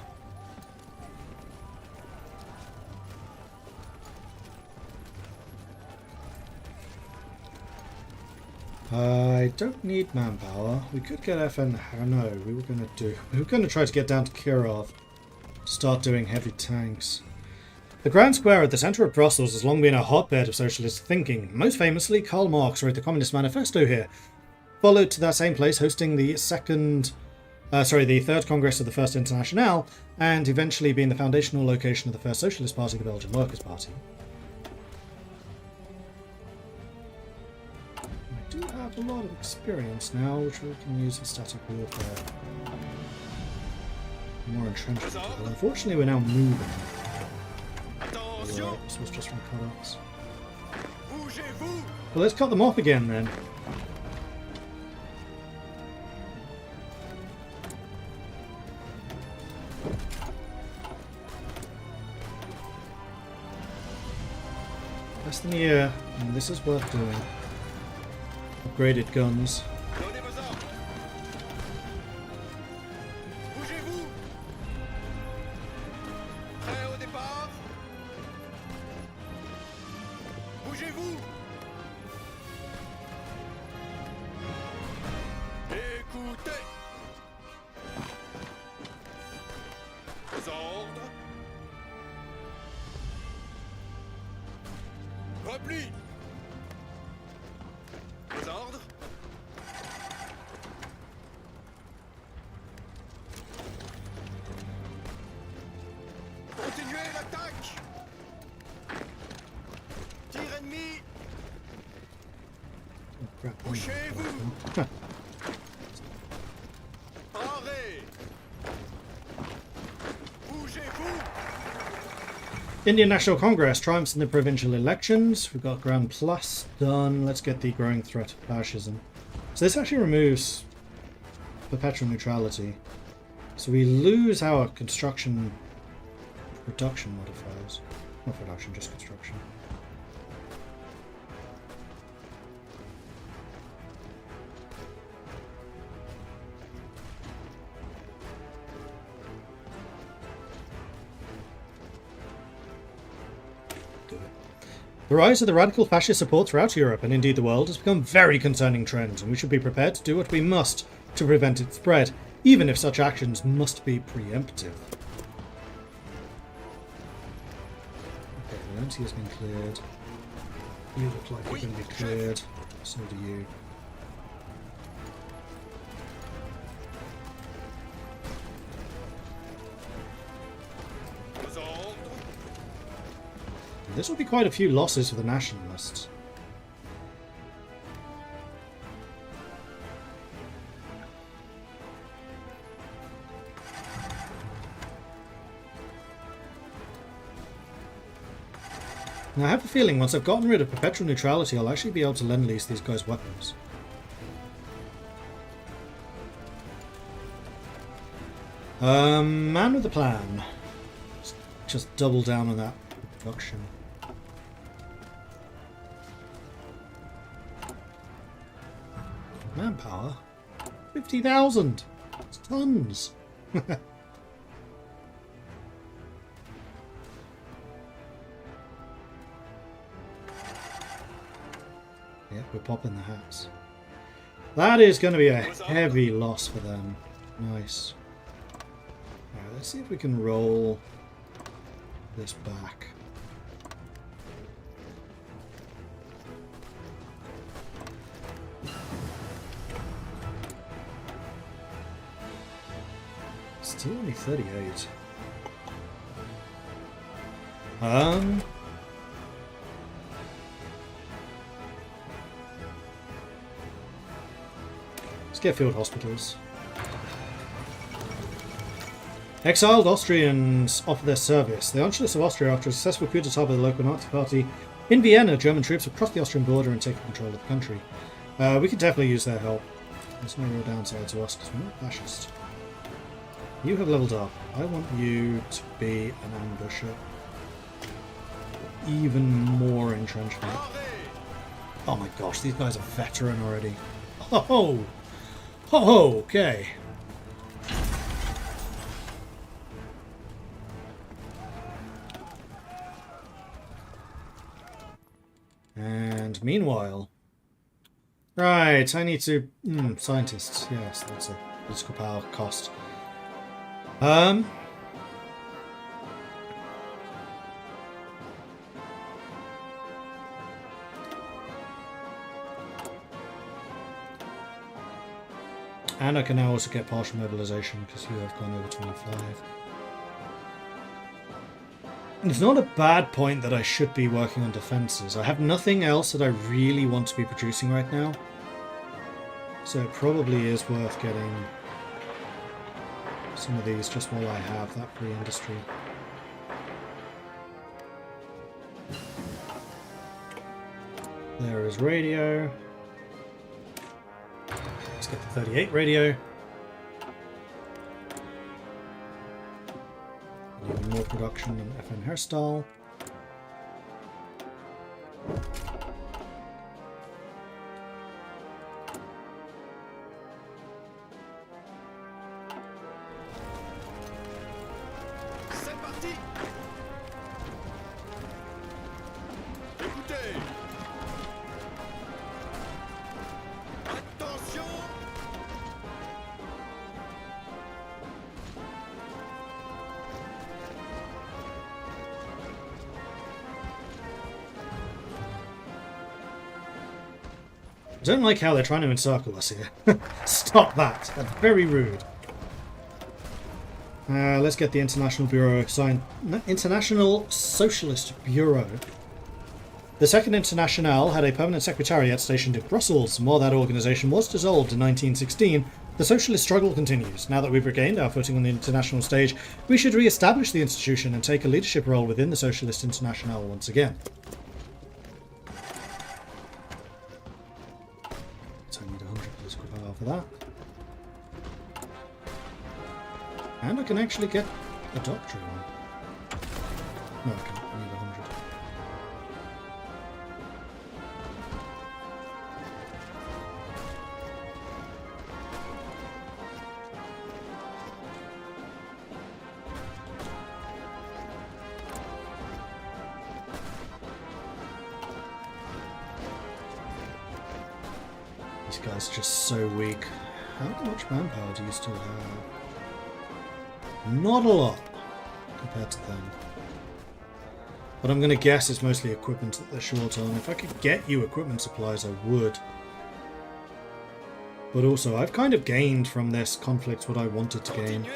I don't need manpower. We could get FN. No, we were going to try to get down to Kirov. Start doing heavy tanks. The Grand Square at the centre of Brussels has long been a hotbed of socialist thinking. Most famously, Karl Marx wrote the Communist Manifesto here. Followed to that same place, hosting the Third Congress of the First Internationale, and eventually being the foundational location of the First Socialist Party, the Belgian Workers' Party. I do have a lot of experience now, which we can use for static warfare. More entrenchment. Well, unfortunately, we're now moving. Right, this was just from cut-offs. Well, let's cut them off again then. Less than a year, and this is worth doing. Upgraded guns. ennemi. Oh, crap. Couchez-vous. Parez. Bougez-vous. Indian National Congress triumphs in the provincial elections. We've got Grand Plus done. Let's get the growing threat of fascism. So this actually removes perpetual neutrality. So we lose our construction production modifiers. Not production, just construction. The rise of the radical fascist support throughout Europe and indeed the world has become a very concerning trend, and we should be prepared to do what we must to prevent its spread, even if such actions must be preemptive. Okay, the empty has been cleared. You look like you're going to be cleared. So do you. This will be quite a few losses for the nationalists. Now I have a feeling once I've gotten rid of perpetual neutrality, I'll actually be able to lend-lease these guys weapons. Man with a plan. Just double down on that production. Manpower? 50,000! It's tons! Yeah, we're popping the hats. That is going to be a heavy loss for them. Nice. Alright, let's see if we can roll this back. Still only 38. Let's get field hospitals. Exiled Austrians offer their service. The Anschluss of Austria after a successful coup d'etat by the local Nazi party in Vienna, German troops have crossed the Austrian border and taken control of the country. We could definitely use their help. There's no real downside to us because we're not fascist. You have leveled up. I want you to be an ambusher. Even more entrenchment. Oh my gosh, these guys are veteran already. Oh, oh, okay. And meanwhile, right, I need to scientists. Yes, that's a political power cost. And I can now also get partial mobilization because you have gone over 25. And it's not a bad point that I should be working on defenses. I have nothing else that I really want to be producing right now. So it probably is worth getting some of these just while I have that free industry. There is radio. Let's get the 38 radio. Even more production than FM hairstyle. C'est parti. Écoutez. Attention. I don't like how they're trying to encircle us here. Stop that. That's very rude. Let's get the International Bureau signed. International Socialist Bureau. The Second Internationale had a permanent secretariat stationed in Brussels. While that organisation was dissolved in 1916, the socialist struggle continues. Now that we've regained our footing on the international stage, we should re-establish the institution and take a leadership role within the Socialist Internationale once again. So I need 100 political power for that. And I can actually get a doctrine. No, I can't. I need 100. These guys are just so weak. How much manpower do you still have? Not a lot compared to them. But I'm going to guess it's mostly equipment that they're short on. If I could get you equipment supplies, I would. But also, I've kind of gained from this conflict what I wanted to gain,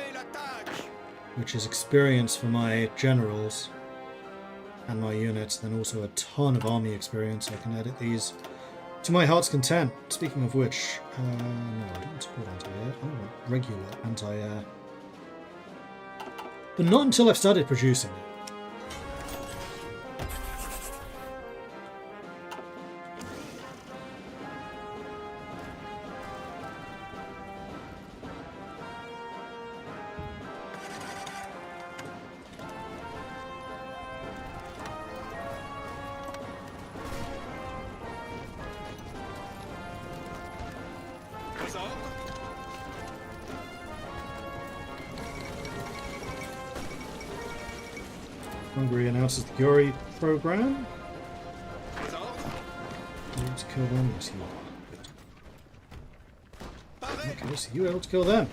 which is experience for my generals and my units, then also a ton of army experience. I can edit these to my heart's content. Speaking of which, no, I don't support anti-air. I want regular anti-air. But not until I've started producing it. Hungary announces the Yuri program. Able to kill them? Yes, you are. Good. Okay, so you able to kill them?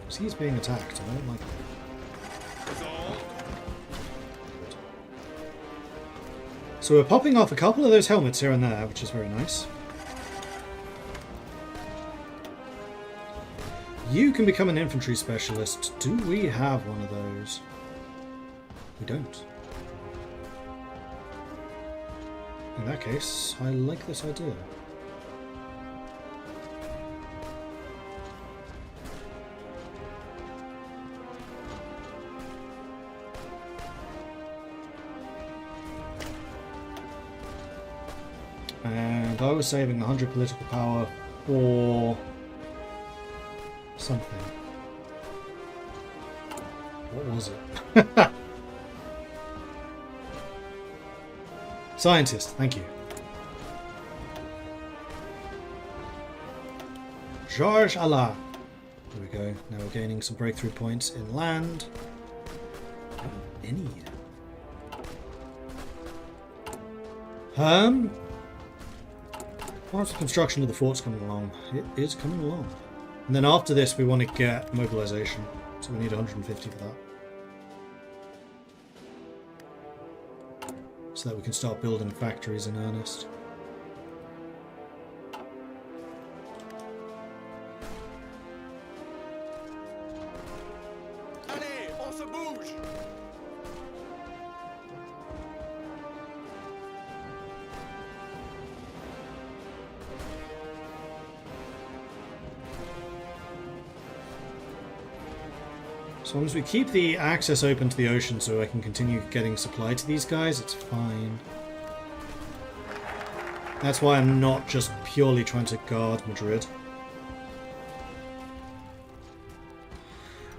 So he's being attacked. I don't like that. Good. So we're popping off a couple of those helmets here and there, which is very nice. You can become an infantry specialist. Do we have one of those? We don't. In that case, I like this idea. And I was saving 100 political power for something. What was it? Scientist, thank you. Georges Allah. There we go. Now we're gaining some breakthrough points in land. Any. How's the construction of the forts coming along? It is coming along. And then after this we want to get mobilization. So we need 150 for that. So that we can start building factories in earnest. Allez, on se bouge. As long as we keep the access open to the ocean so I can continue getting supply to these guys, it's fine. That's why I'm not just purely trying to guard Madrid.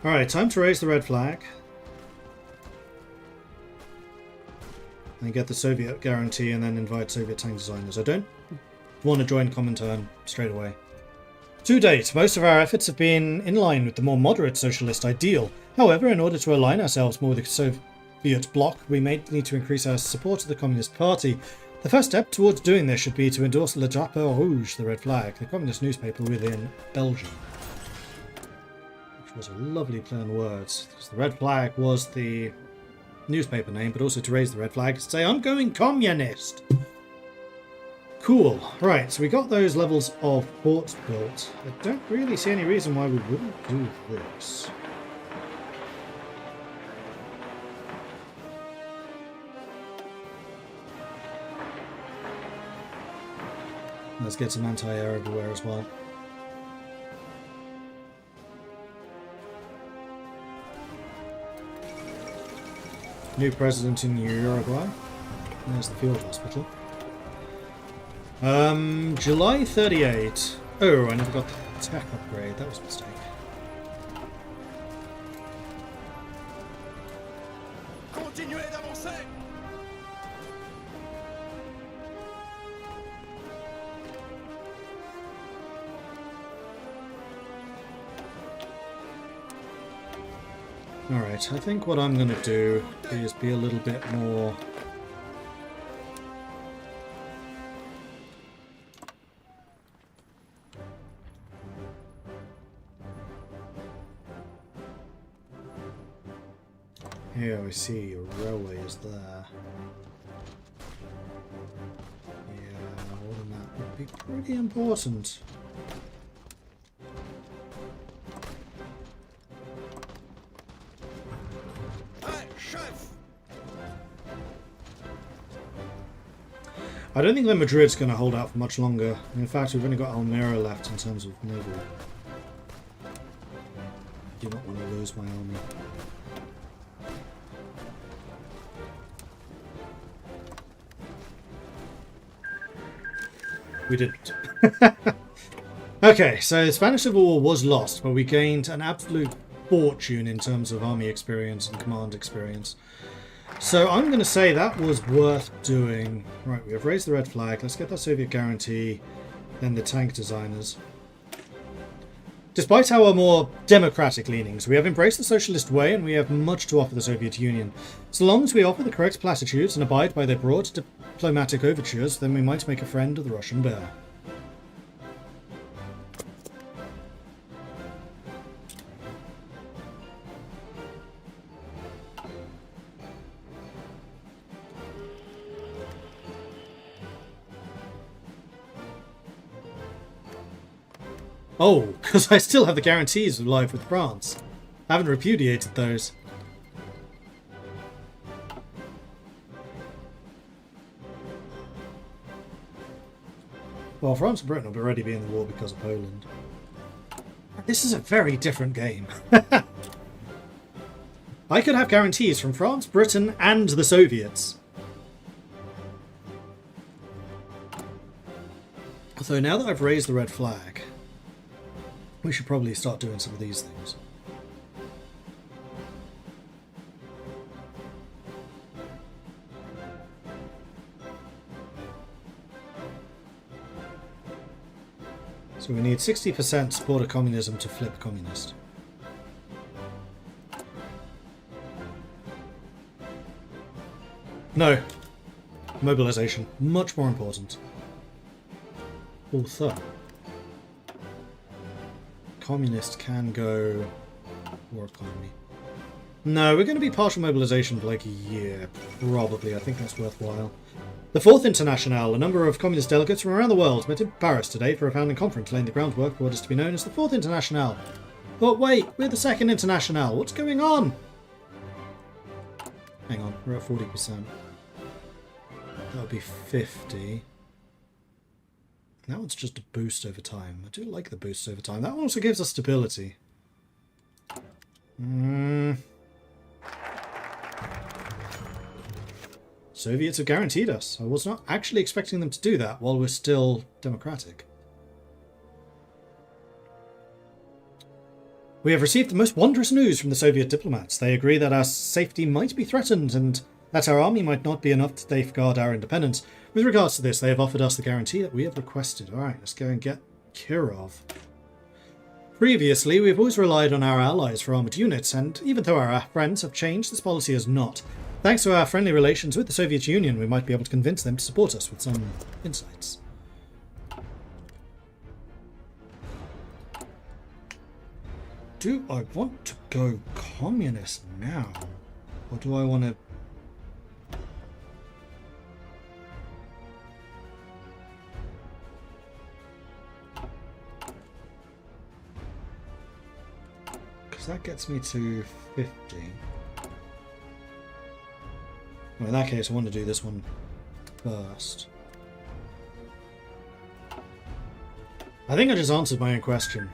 Alright, time to raise the red flag. And get the Soviet guarantee and then invite Soviet tank designers. I don't want to join Comintern straight away. To date, most of our efforts have been in line with the more moderate socialist ideal. However, in order to align ourselves more with the Soviet bloc, we may need to increase our support of the Communist Party. The first step towards doing this should be to endorse Le Drapeau Rouge, the red flag, the communist newspaper within Belgium. Which was a lovely play on words, because the red flag was the newspaper name, but also to raise the red flag, say, I'm going communist! Cool. Right, so we got those levels of ports built. I don't really see any reason why we wouldn't do this. Let's get some anti-air everywhere as well. New president in Uruguay. There's the field hospital. July 38. Oh, I never got the tech upgrade. That was a mistake. Continuez d'avancer. Alright, I think what I'm going to do is be a little bit more... Here we see your railway is there. Yeah, all of that would be pretty important. Hey, chef. I don't think that Madrid's going to hold out for much longer. In fact, we've only got Almira left in terms of naval. I do not want to lose my army. We didn't. Okay, so the Spanish Civil War was lost, but we gained an absolute fortune in terms of army experience and command experience. So I'm going to say that was worth doing. Right, we have raised the red flag. Let's get that Soviet guarantee, then the tank designers. Despite our more democratic leanings, we have embraced the socialist way and we have much to offer the Soviet Union. So long as we offer the correct platitudes and abide by their broad diplomatic overtures, then we might make a friend of the Russian bear. Oh, because I still have the guarantees live with France. I haven't repudiated those. Well, France and Britain will already be in the war because of Poland. This is a very different game. I could have guarantees from France, Britain, and the Soviets. So now that I've raised the red flag, we should probably start doing some of these things. So we need 60% support of communism to flip communist. No. Mobilization. Much more important. Although communist can go war economy. No, we're going to be partial mobilization for like a year, probably. I think that's worthwhile. The Fourth Internationale, a number of communist delegates from around the world, met in Paris today for a founding conference laying the groundwork for what is to be known as the Fourth Internationale. But wait, we're the Second Internationale. What's going on? Hang on, we're at 40%. That'll be 50. That one's just a boost over time. I do like the boost over time. That one also gives us stability. Soviets have guaranteed us. I was not actually expecting them to do that while we're still democratic. We have received the most wondrous news from the Soviet diplomats. They agree that our safety might be threatened and that our army might not be enough to safeguard our independence. With regards to this, they have offered us the guarantee that we have requested. Alright, let's go and get Kirov. Previously, we've always relied on our allies for armoured units, and even though our friends have changed, this policy has not. Thanks to our friendly relations with the Soviet Union, we might be able to convince them to support us with some insights. Do I want to go communist now? Or do I want to... Because that gets me to 50. Well, in that case, I want to do this one first. I think I just answered my own question.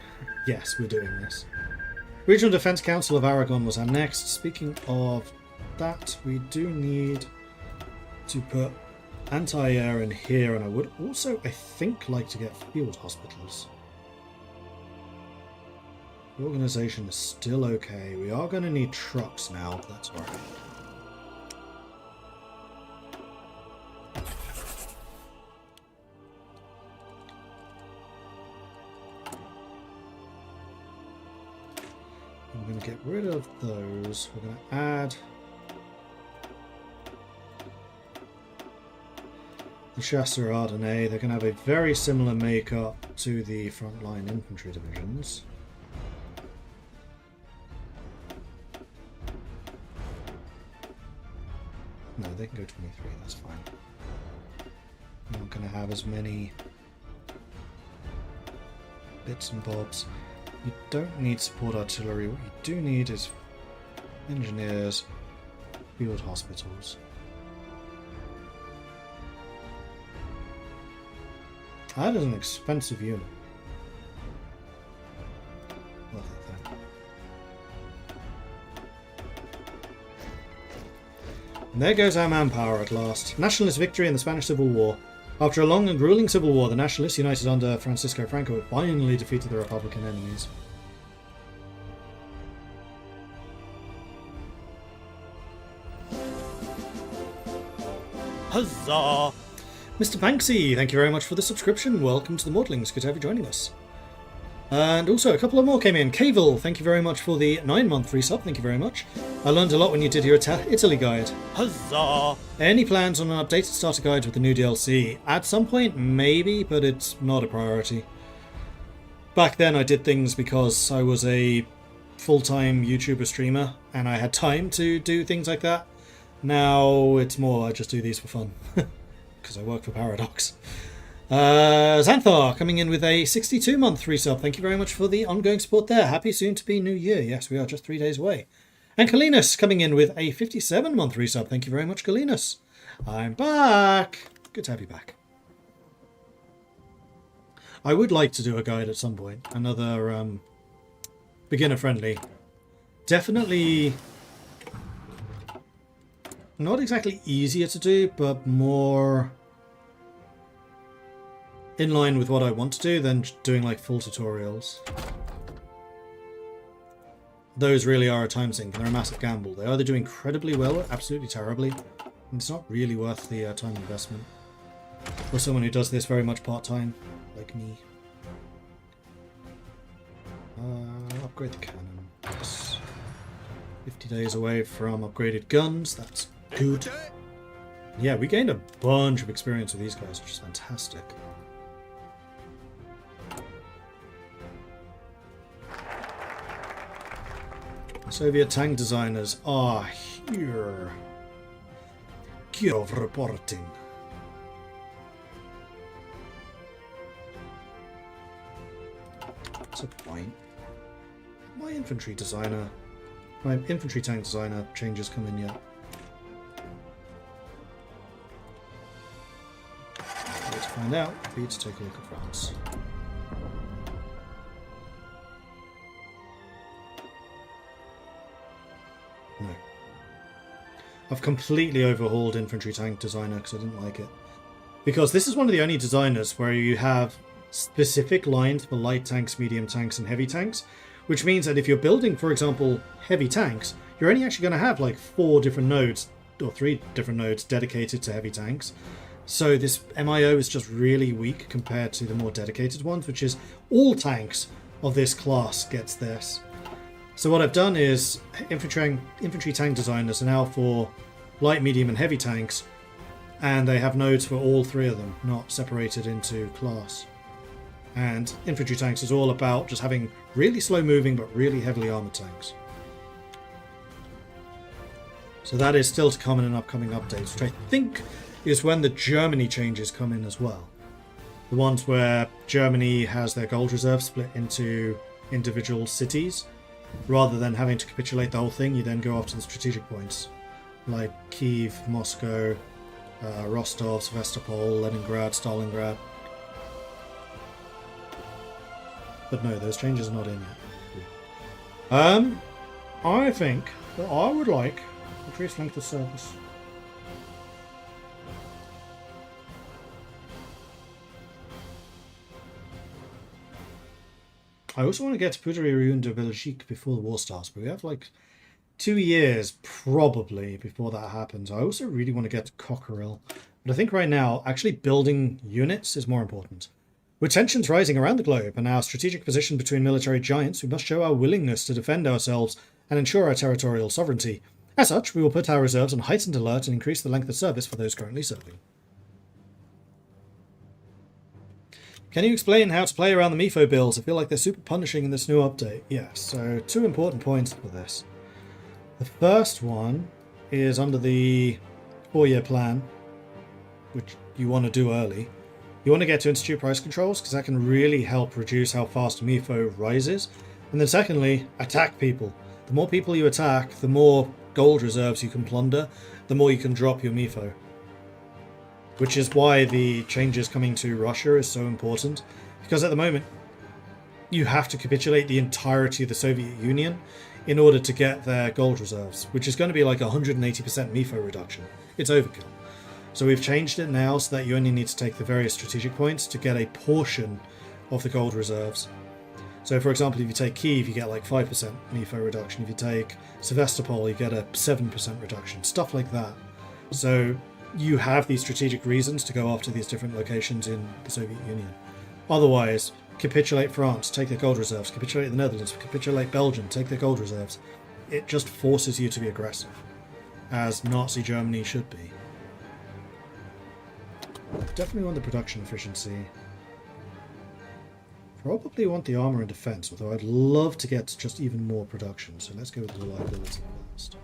Yes, we're doing this. Regional Defence Council of Aragon was our next. Speaking of that, we do need to put anti-air in here, and I would also, I think, like to get field hospitals. The organisation is still okay. We are going to need trucks now, but that's alright. I'm going to get rid of those. We're going to add the Chasseurs Ardennais. They're going to have a very similar makeup to the frontline infantry divisions. No, they can go 23, that's fine. I'm not going to have as many bits and bobs. You don't need support artillery. What you do need is engineers, field hospitals. That is an expensive unit. Worth it though. And there goes our manpower at last. Nationalist victory in the Spanish Civil War. After a long and grueling civil war, the Nationalists, united under Francisco Franco, finally defeated the Republican enemies. Huzzah! Mr. Banksy, thank you very much for the subscription. Welcome to the Mortlings. Good to have you joining us. And also, a couple of more came in. Cavil, thank you very much for the 9-month resub. Thank you very much. I learned a lot when you did your Italy guide. Huzzah! Any plans on an updated starter guide with the new DLC? At some point, maybe, but it's not a priority. Back then, I did things because I was a full-time YouTuber streamer, and I had time to do things like that. Now, it's more I just do these for fun, because I work for Paradox. Xanthar coming in with a 62-month resub. Thank you very much for the ongoing support there. Happy soon to be New Year. Yes, we are just 3 days away. And Kalinus coming in with a 57-month resub. Thank you very much, Kalinus. I'm back. Good to have you back. I would like to do a guide at some point. Another beginner-friendly. Definitely not exactly easier to do, but more in line with what I want to do than doing like full tutorials. Those really are a time sink. They're a massive gamble. They either do incredibly well or absolutely terribly. And it's not really worth the time investment for someone who does this very much part-time, like me. Upgrade the cannon. Yes. 50 days away from upgraded guns. That's good. Yeah, we gained a bunch of experience with these guys, which is fantastic. Soviet tank designers are here. Kiev reporting. That's a point. My infantry tank designer changes come in yet? Let's find out. We need to take a look at France. No. I've completely overhauled infantry tank designer because I didn't like it. Because this is one of the only designers where you have specific lines for light tanks, medium tanks, and heavy tanks, which means that if you're building, for example, heavy tanks, you're only actually going to have like 4 different nodes, or 3 different nodes dedicated to heavy tanks. So this MIO is just really weak compared to the more dedicated ones, which is all tanks of this class gets this. So what I've done is infantry tank designers are now for light, medium, and heavy tanks, and they have nodes for all 3 of them, not separated into class. And infantry tanks is all about just having really slow moving but really heavily armored tanks. So that is still to come in an upcoming update, which I think is when the Germany changes come in as well. The ones where Germany has their gold reserve split into individual cities. Rather than having to capitulate the whole thing, you then go off to the strategic points, like Kiev, Moscow, Rostov, Sevastopol, Leningrad, Stalingrad. But no, those changes are not in yet. I think that I would like increased length of service. I also want to get to Poudre de Belgique before the war starts, but we have like 2 years probably before that happens. I also really want to get to Cockerill. But I think right now, actually building units is more important. With tensions rising around the globe and our strategic position between military giants, we must show our willingness to defend ourselves and ensure our territorial sovereignty. As such, we will put our reserves on heightened alert and increase the length of service for those currently serving. Can you explain how to play around the MIFO bills? I feel like they're super punishing in this new update. Yes, so 2 important points for this. The first one is under the 4-year plan, which you want to do early. You want to get to institute price controls because that can really help reduce how fast MIFO rises. And then secondly, attack people. The more people you attack, the more gold reserves you can plunder, the more you can drop your MIFO. Which is why the changes coming to Russia is so important. Because at the moment, you have to capitulate the entirety of the Soviet Union in order to get their gold reserves, which is going to be like 180% MIFO reduction. It's overkill. So we've changed it now so that you only need to take the various strategic points to get a portion of the gold reserves. So for example, if you take Kyiv, you get like 5% MIFO reduction. If you take Sevastopol, you get a 7% reduction. Stuff like that. So you have these strategic reasons to go after these different locations in the Soviet Union. Otherwise, capitulate France, take their gold reserves. Capitulate the Netherlands, capitulate Belgium, take their gold reserves. It just forces you to be aggressive, as Nazi Germany should be. Definitely want the production efficiency. Probably want the armor and defense, although I'd love to get just even more production. So let's go with reliability first.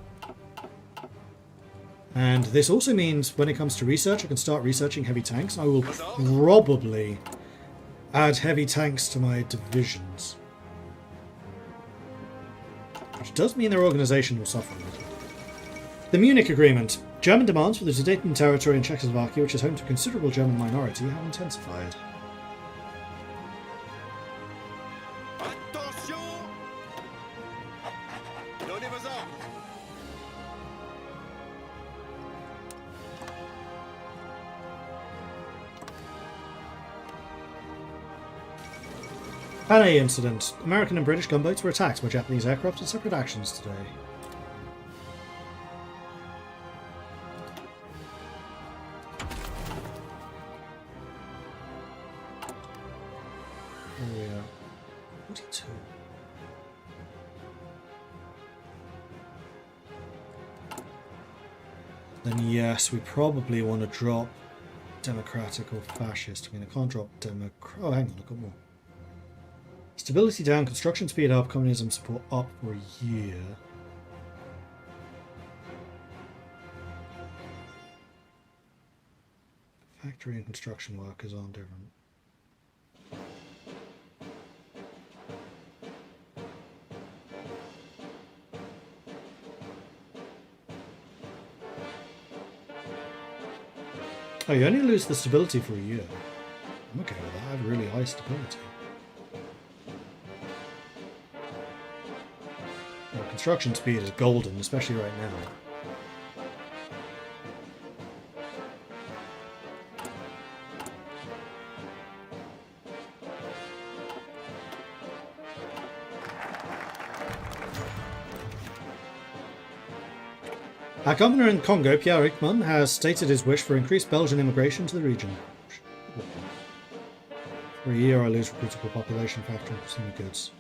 And this also means when it comes to research, I can start researching heavy tanks. I will probably add heavy tanks to my divisions. Which does mean their organization will suffer a little. The Munich Agreement. German demands for the Sudeten territory in Czechoslovakia, which is home to a considerable German minority, have intensified. Panay incident. American and British gunboats were attacked by Japanese aircraft in separate actions today. Where are we at? 42. Then yes, we probably want to drop democratic or fascist. I mean, I can't drop democratic. Oh, hang on, I've got more. Stability down, construction speed up, communism support up for a year. Factory and construction workers aren't different. Oh, you only lose the stability for a year. I'm okay with that. I have really high stability. Well, construction speed is golden, especially right now. Our governor in Congo, Pierre Hickman, has stated his wish for increased Belgian immigration to the region. For a year I lose recruitable population factor in consumer goods.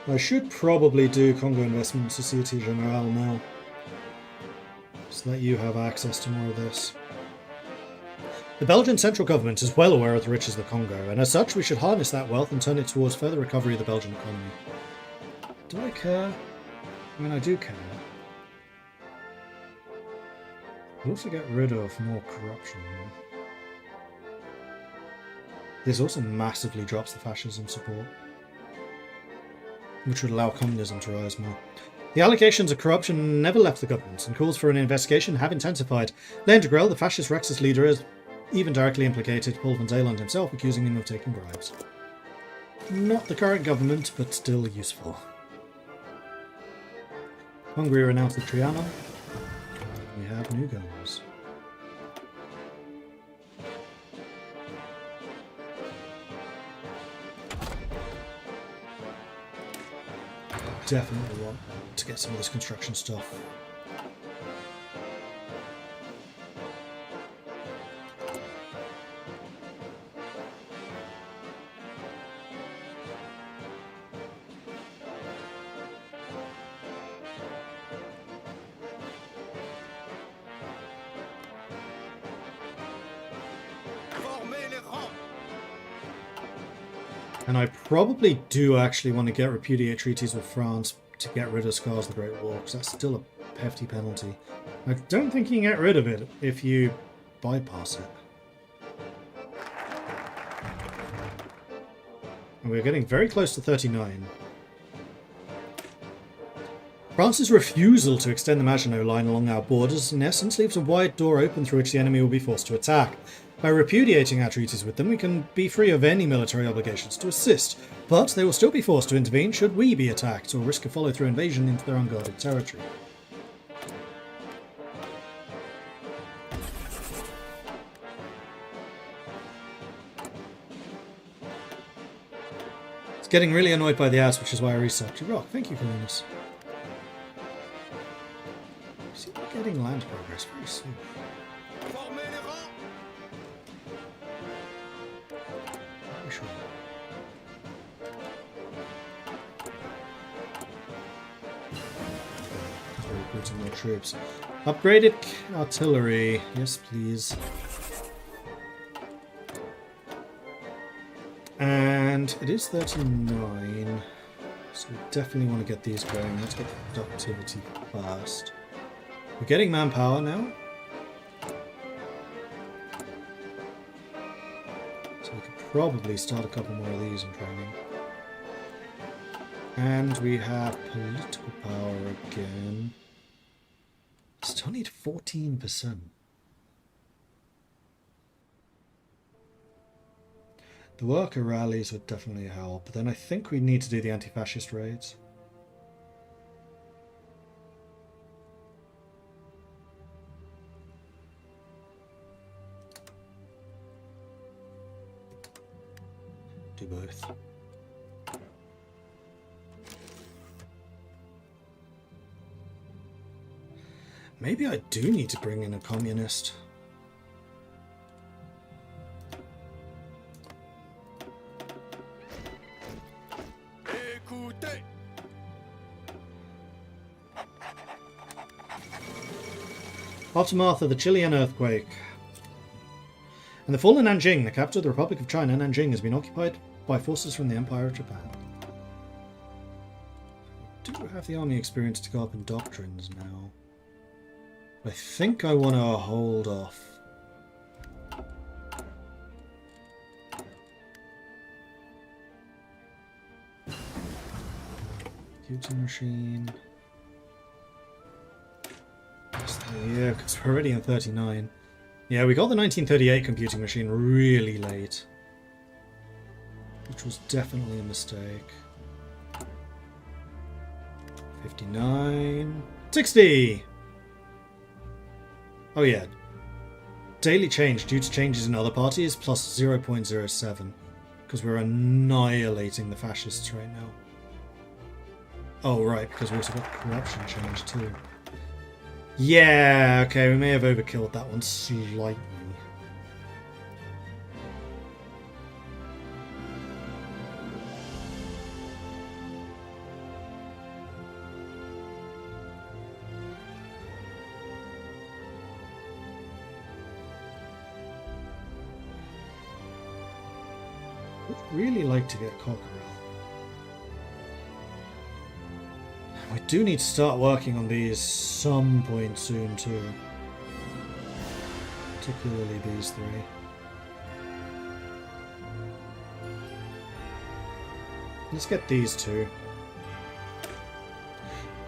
I should probably do Congo Investment Société Générale now, so that you have access to more of this. The Belgian central government is well aware of the riches of the Congo, and as such we should harness that wealth and turn it towards further recovery of the Belgian economy. Do I care? I mean, I do care. We also get rid of more corruption. This also massively drops the fascism support, which would allow communism to rise more. The allegations of corruption never left the government, and calls for an investigation have intensified. Lendegrel, the fascist Rexist leader, is even directly implicated Paul van Zeeland himself, accusing him of taking bribes. Not the current government, but still useful. Hungary renounced the Trianon. We have new guns. Definitely want to get some of this construction stuff. And I probably do actually want to get repudiate treaties with France to get rid of Scars the Great War, because that's still a hefty penalty. I don't think you can get rid of it if you bypass it. And we're getting very close to 39. France's refusal to extend the Maginot Line along our borders in essence leaves a wide door open through which the enemy will be forced to attack. By repudiating our treaties with them, we can be free of any military obligations to assist, but they will still be forced to intervene should we be attacked or risk a follow-through invasion into their unguarded territory. It's getting really annoyed by the ass, which is why I researched your rock. Thank you, Colonus. See, we're getting land progress very soon. Recruiting more troops. Upgraded artillery. Yes, please. And it is 39. So we definitely want to get these going. Let's get productivity first. We're getting manpower now. So we could probably start a couple more of these in training. And we have political power again. Still need 14%. The worker rallies would definitely help, but then I think we need to do the anti-fascist raids. Do both. Maybe I do need to bring in a communist. Aftermath of the Chilean earthquake. In the fall of Nanjing, the capital of the Republic of China, Nanjing has been occupied by forces from the Empire of Japan. I do have the army experience to go up in doctrines now. I think I want to hold off. Computing machine. Yeah, because we're already in 39. Yeah, we got the 1938 computing machine really late. Which was definitely a mistake. 59. 60! Oh yeah. Daily change due to changes in other parties plus 0.07. Because we're annihilating the fascists right now. Oh right, because we also got corruption change too. Yeah, okay, we may have overkilled that one slightly. Would really like to get Cockerel. We do need to start working on these some point soon too. Particularly these three. Let's get these two.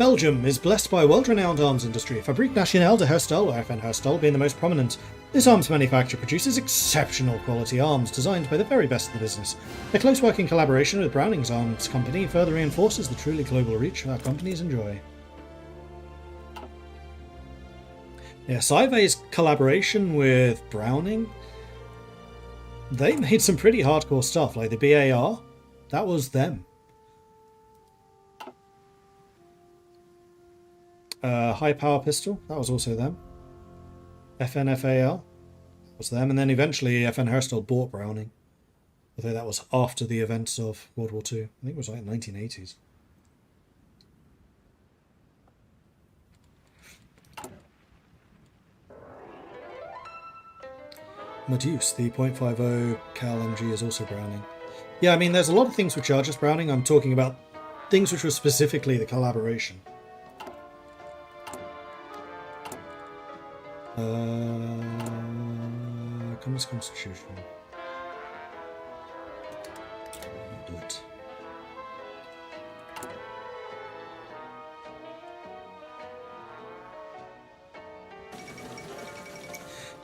Belgium is blessed by a world-renowned arms industry, Fabrique Nationale de Herstal, or FN Herstal, being the most prominent. This arms manufacturer produces exceptional quality arms designed by the very best in the business. Their close working collaboration with Browning's arms company further reinforces the truly global reach our companies enjoy. Yeah, Saive's collaboration with Browning, they made some pretty hardcore stuff, like the BAR, that was them. High power pistol, that was also them. FNFAL, that was them, and then eventually FN Herstal bought Browning. Although that was after the events of World War II. I think it was like 1980s. Medusa, the .50 Cal MG is also Browning. Yeah, I mean, there's a lot of things which are just Browning. I'm talking about things which were specifically the collaboration. Communist Constitution. Do it.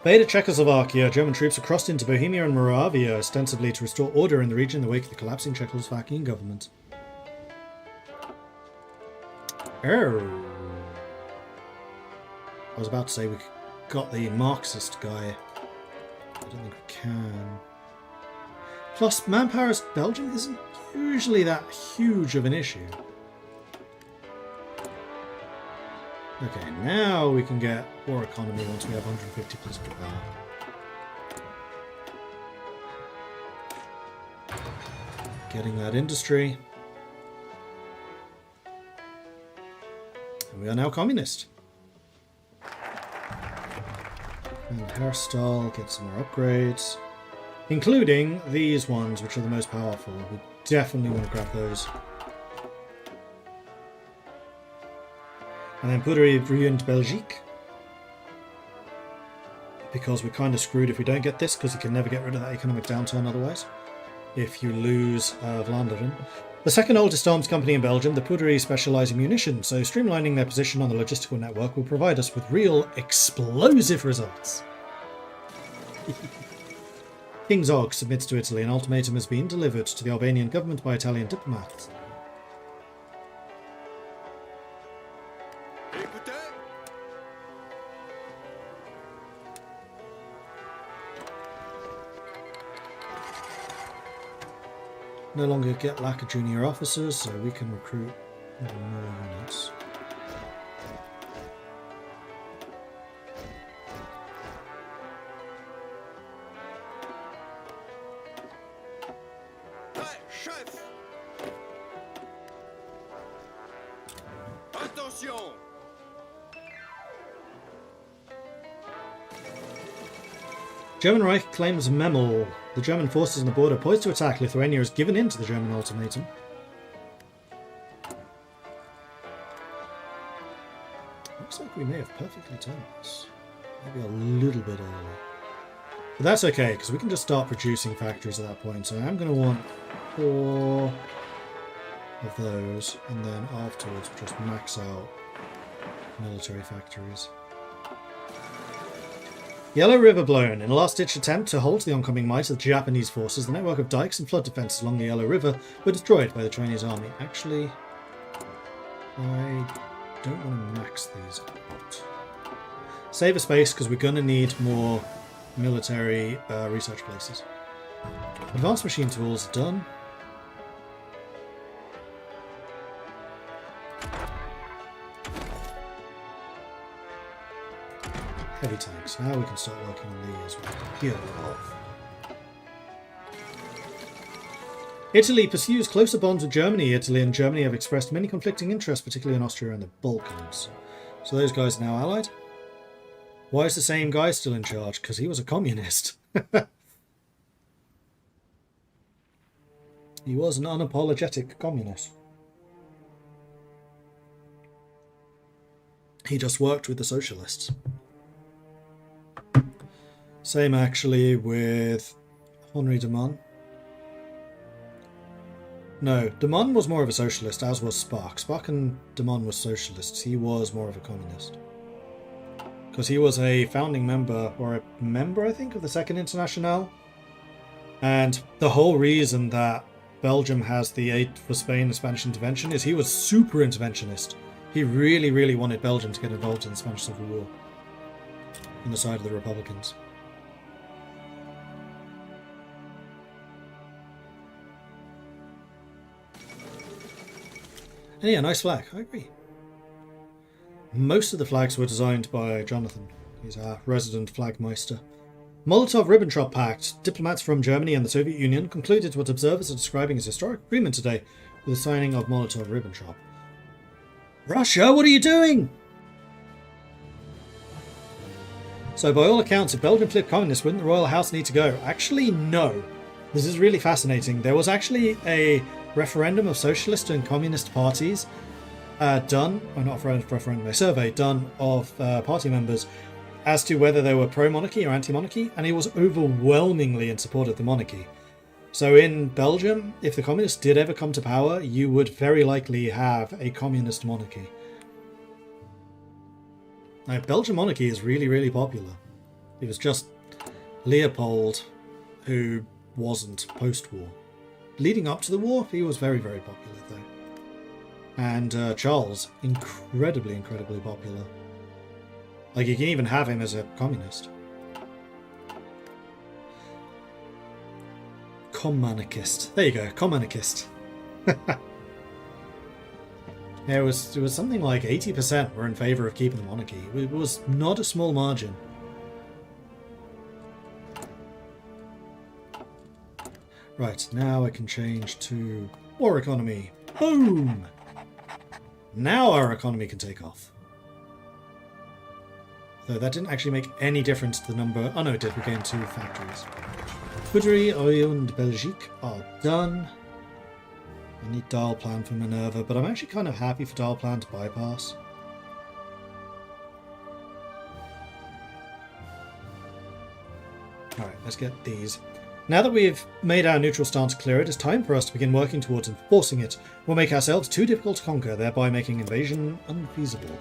Beta Czechoslovakia. German troops have crossed into Bohemia and Moravia, ostensibly to restore order in the region in the wake of the collapsing Czechoslovakian government. Oh. I was about to say we got the Marxist guy. I don't think we can. Plus, manpower as Belgium isn't usually that huge of an issue. Okay, now we can get war economy once we have 150 political power. Getting that industry. And we are now communist. And Herstal, get some more upgrades. Including these ones, which are the most powerful. We definitely want to grab those. And then Poudre Bruyant Belgique. Because we're kind of screwed if we don't get this, because you can never get rid of that economic downturn otherwise. If you lose Vlaanderen. The second oldest arms company in Belgium, the Poudre specialise in munitions, so streamlining their position on the logistical network will provide us with real explosive results. King Zog submits to Italy. An ultimatum has been delivered to the Albanian government by Italian diplomats. No longer get lack of junior officers, so we can recruit more units. German Reich claims Memel. The German forces on the border poised to attack Lithuania has given in to the German ultimatum. Looks like we may have perfectly timed this. Maybe a little bit early. But that's okay, because we can just start producing factories at that point. So I'm going to want 4 of those, and then afterwards just max out military factories. Yellow River blown. In a last-ditch attempt to halt the oncoming might of the Japanese forces, the network of dikes and flood defences along the Yellow River were destroyed by the Chinese army. Actually, I don't want to max these out. Save a space, because we're going to need more military research places. Advanced machine tools done. Heavy tanks. Now we can start working on these with here. Italy pursues closer bonds with Germany. Italy and Germany have expressed many conflicting interests, particularly in Austria and the Balkans. So those guys are now allied. Why is the same guy still in charge? Because he was a communist. He was an unapologetic communist. He just worked with the socialists. Same actually with Henri de Man. No, Damon was more of a socialist, as was Spark. Spark and Damon were socialists. He was more of a communist. Because he was a founding member, or a member, I think, of the Second Internationale. And the whole reason that Belgium has the aid for Spain and Spanish intervention is he was super interventionist. He really, really wanted Belgium to get involved in the Spanish Civil War. On the side of the Republicans. And yeah, nice flag. I agree. Most of the flags were designed by Jonathan. He's our resident flagmeister. Molotov-Ribbentrop Pact. Diplomats from Germany and the Soviet Union concluded what observers are describing as historic agreement today with the signing of Molotov-Ribbentrop. Russia, what are you doing? So by all accounts, if Belgium flipped communist, wouldn't the royal house need to go? Actually, no. This is really fascinating. There was actually a referendum of socialist and communist parties done, or not a referendum, a survey done of party members as to whether they were pro-monarchy or anti-monarchy, and it was overwhelmingly in support of the monarchy. So in Belgium, if the communists did ever come to power, you would very likely have a communist monarchy. Now, Belgian monarchy is really, really popular. It was just Leopold who wasn't post-war. Leading up to the war, he was very, very popular, though. And Charles, incredibly, incredibly popular. Like, you can even have him as a communist. Commonarchist. There you go, commonarchist. Yeah, it was something like 80% were in favour of keeping the monarchy. It was not a small margin. Right, now I can change to war economy. Boom! Now our economy can take off. Though that didn't actually make any difference to the number. Oh no, it did. We gained 2 factories. Foudry, Oyo, and Belgique are done. I need dial plan for Minerva, but I'm actually kind of happy for dial plan to bypass. Alright, let's get these. Now that we've made our neutral stance clear, it is time for us to begin working towards enforcing it. We'll make ourselves too difficult to conquer, thereby making invasion unfeasible.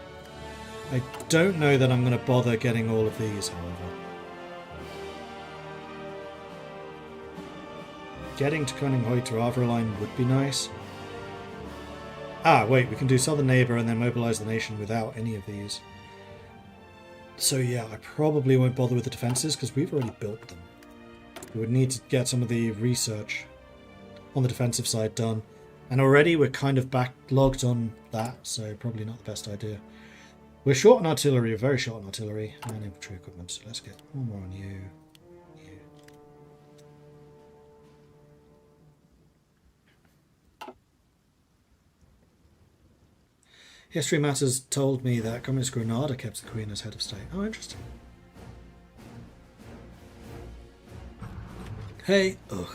I don't know that I'm going to bother getting all of these, however. Getting to Koninghoi to Averline would be nice. Ah, wait, we can do Southern Neighbour and then mobilise the nation without any of these. So yeah, I probably won't bother with the defences because we've already built them. We would need to get some of the research on the defensive side done. And already we're kind of backlogged on that, so probably not the best idea. We're short on artillery, we're very short on artillery and infantry equipment, so let's get one more on you. History Matters told me that Communist Grenada kept the Queen as head of state. Oh, interesting. Hey, ugh.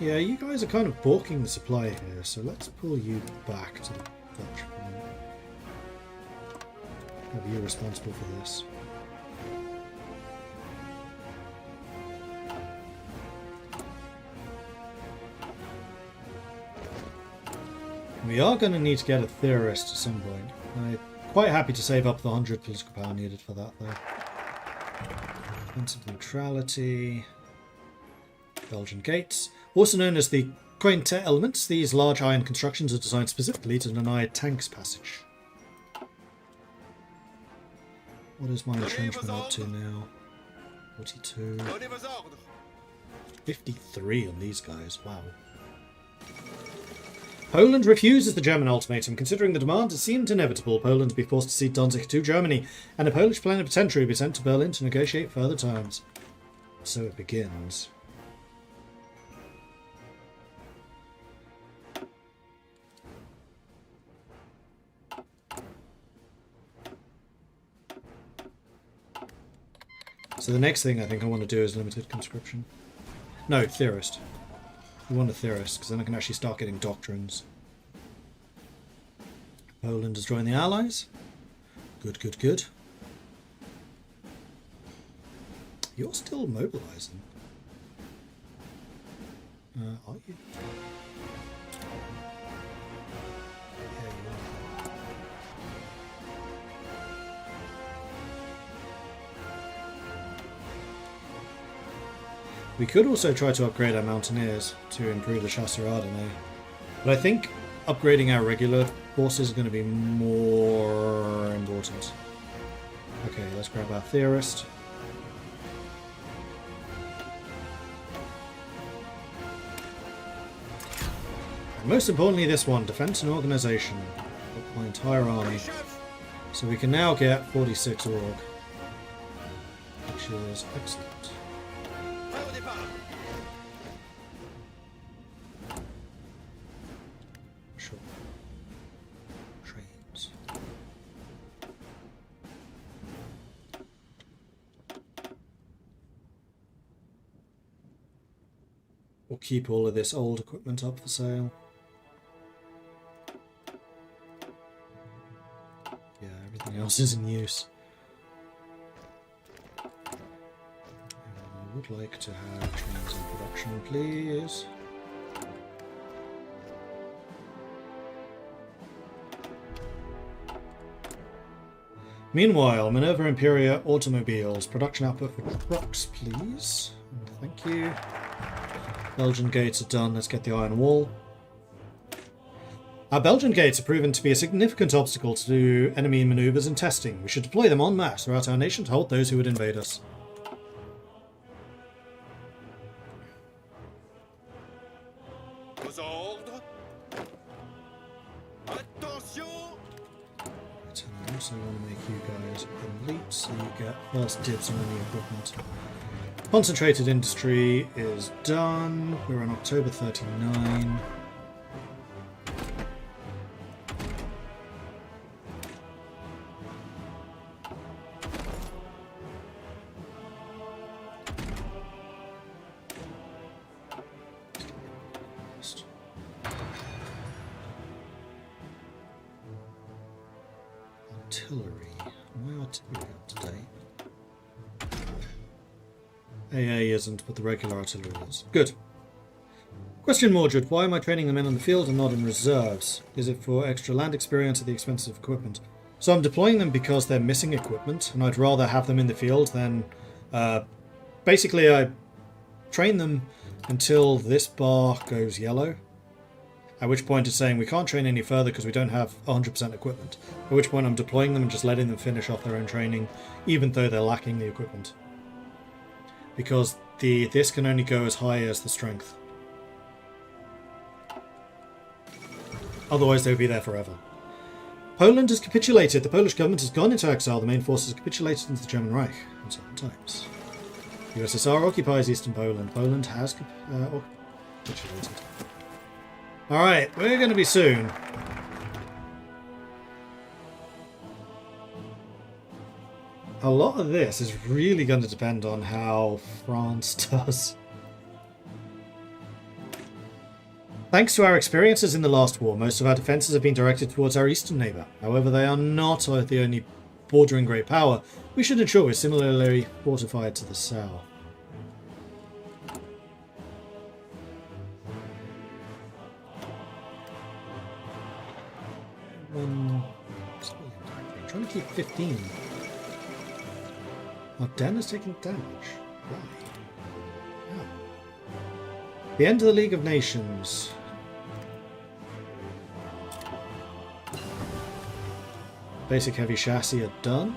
Yeah, you guys are kind of balking the supply here, so let's pull you back to the Dutch point. Have you responsible for this? We are going to need to get a theorist at some point. I'm quite happy to save up the 100 political power needed for that, though. Defensive neutrality. Belgian gates. Also known as the Cointe elements, these large iron constructions are designed specifically to deny tanks passage. What is my entrenchment up to now? 42. 53 on these guys, wow. Poland refuses the German ultimatum. Considering the demand, it seemed inevitable Poland to be forced to cede Danzig to Germany, and a Polish plenipotentiary be sent to Berlin to negotiate further terms. So it begins. So the next thing I think I want to do is limited conscription. No, theorist. We want a theorist, because then I can actually start getting doctrines. Poland has joined the Allies. Good, good, good. You're still mobilizing. Are you? Yeah, you are. We could also try to upgrade our mountaineers to improve the chasseurs, but I think upgrading our regular forces is going to be more important. Okay, let's grab our theorist. And most importantly, this one, defense and organization. My entire army. So we can now get 46 org, which is excellent. Sure. Trains. We'll keep all of this old equipment up for sale. Yeah, everything else is in use. I would like to have trains in production, please. Meanwhile, Minerva Imperia automobiles. Production output for trucks, please. Thank you. Belgian gates are done. Let's get the iron wall. Our Belgian gates are proven to be a significant obstacle to enemy maneuvers and testing. We should deploy them en masse throughout our nation to halt those who would invade us. I also want to make you guys elite, so you get first dibs on any equipment. Concentrated industry is done. We're on October 39. Artillery. My artillery up to date. AA isn't, but the regular artillery is. Good. Question, Mordred. Why am I training the men on the field and not in reserves? Is it for extra land experience at the expense of equipment? So I'm deploying them because they're missing equipment, and I'd rather have them in the field than... basically, I train them until this bar goes yellow. At which point it's saying we can't train any further because we don't have 100% equipment. At which point I'm deploying them and just letting them finish off their own training, even though they're lacking the equipment. Because this can only go as high as the strength. Otherwise they would be there forever. Poland has capitulated. The Polish government has gone into exile. The main forces have capitulated into the German Reich. Uncertain times. USSR occupies eastern Poland. Poland has capitulated. Alright, we're going to be soon. A lot of this is really going to depend on how France does. Thanks to our experiences in the last war, most of our defences have been directed towards our eastern neighbour. However, they are not the only bordering great power. We should ensure we're similarly fortified to the south. I'm trying to keep 15. Oh, Dan is taking damage. Why? Yeah. The end of the League of Nations. Basic heavy chassis are done.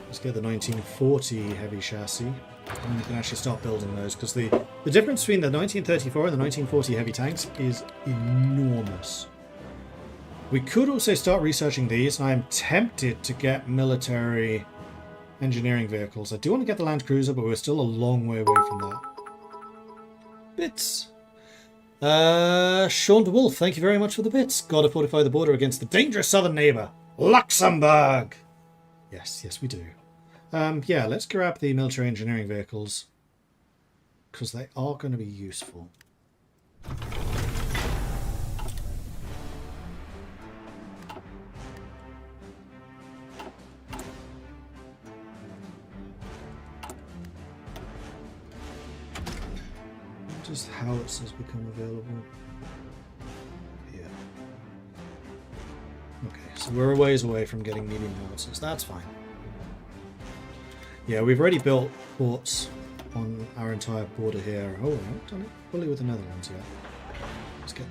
Let's get the 1940 heavy chassis. And we can actually start building those, because the difference between the 1934 and the 1940 heavy tanks is enormous. We could also start researching these, and I am tempted to get military engineering vehicles. I do want to get the Land Cruiser, but we're still a long way away from that. Bits. Sean de Wolf, thank you very much for the bits. Gotta fortify the border against the dangerous southern neighbour, Luxembourg. Yes, yes we do. Yeah, let's grab the military engineering vehicles, because they are going to be useful. Just howitzers become available. Yeah. Okay, so we're a ways away from getting medium howitzers. That's fine. Yeah, we've already built forts on our entire border here. Oh, I haven't done it fully with the Netherlands yet. Let's get...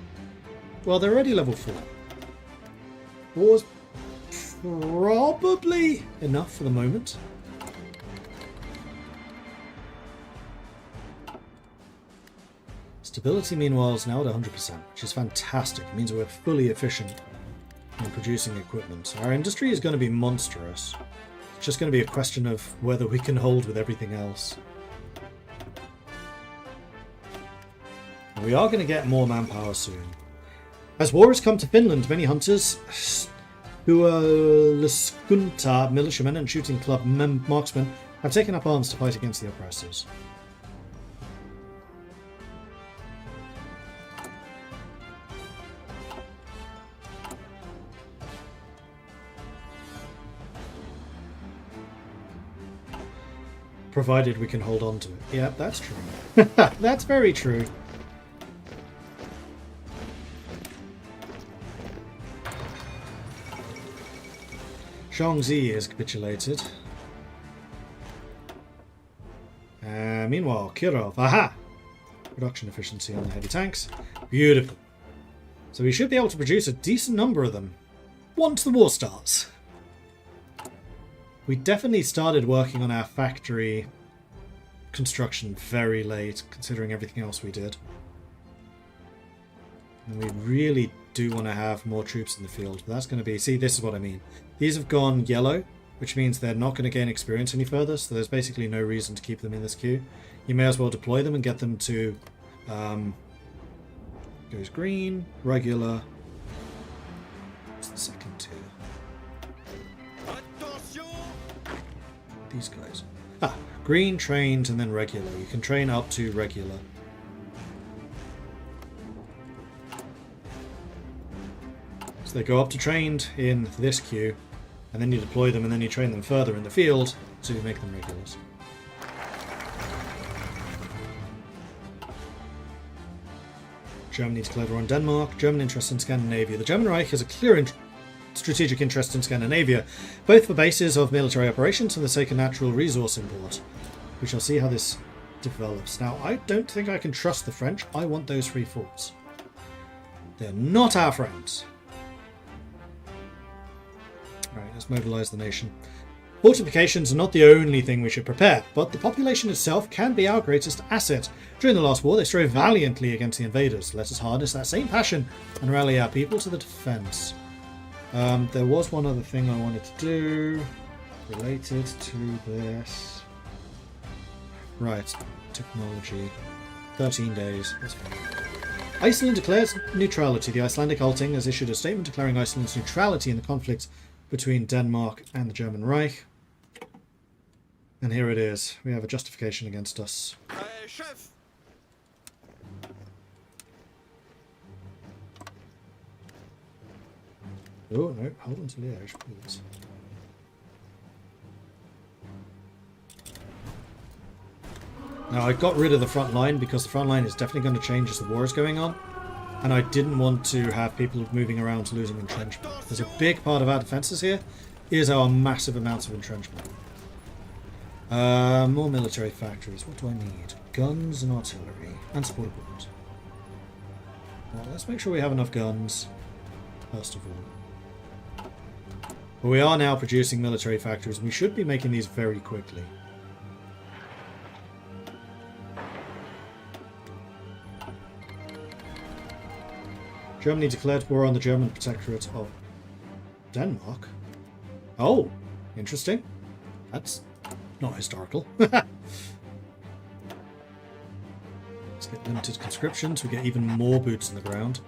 Well, they're already level 4. War's probably enough for the moment. Stability, meanwhile, is now at 100%, which is fantastic. It means we're fully efficient in producing equipment. Our industry is going to be monstrous. It's just going to be a question of whether we can hold with everything else. And we are going to get more manpower soon. As war has come to Finland, many hunters, Huoliskunta militiamen and shooting club marksmen have taken up arms to fight against the oppressors. Provided we can hold on to it. Yeah, that's true. That's very true. Shaanxi has capitulated. Meanwhile, Kirov. Aha! Production efficiency on the heavy tanks. Beautiful. So we should be able to produce a decent number of them once the war starts. We definitely started working on our factory construction very late, considering everything else we did. And we really do want to have more troops in the field. But that's going to be... See, this is what I mean. These have gone yellow, which means they're not going to gain experience any further, so there's basically no reason to keep them in this queue. You may as well deploy them and get them to... goes green, regular... What's the second tier? These guys. Ah, green, trained, and then regular. You can train up to regular. So they go up to trained in this queue, and then you deploy them, and then you train them further in the field to make them regulars. Germany declared war on Denmark. German interest in Scandinavia. The German Reich has a clear strategic interest in Scandinavia, both for bases of military operations and the sake of natural resource import. We shall see how this develops. Now, I don't think I can trust the French. I want those free forts. They're not our friends. Alright, let's mobilize the nation. Fortifications are not the only thing we should prepare, but the population itself can be our greatest asset. During the last war, they strove valiantly against the invaders. Let us harness that same passion and rally our people to the defense. There was one other thing I wanted to do related to this. Right, technology. 13 days. That's fine. Iceland declares neutrality. The Icelandic Althing has issued a statement declaring Iceland's neutrality in the conflict between Denmark and the German Reich. And here it is. We have a justification against us. Chef. Oh, no. Hold on to Liège, please. Now, I got rid of the front line because the front line is definitely going to change as the war is going on. And I didn't want to have people moving around losing entrenchment. There's a big part of our defences here is our massive amounts of entrenchment. More military factories. What do I need? Guns and artillery. And support equipment. Well, let's make sure we have enough guns, first of all. But we are now producing military factories, and we should be making these very quickly. Germany declared war on the German protectorate of Denmark. Oh, interesting. That's not historical. Let's get limited conscriptions. We get even more boots in the ground.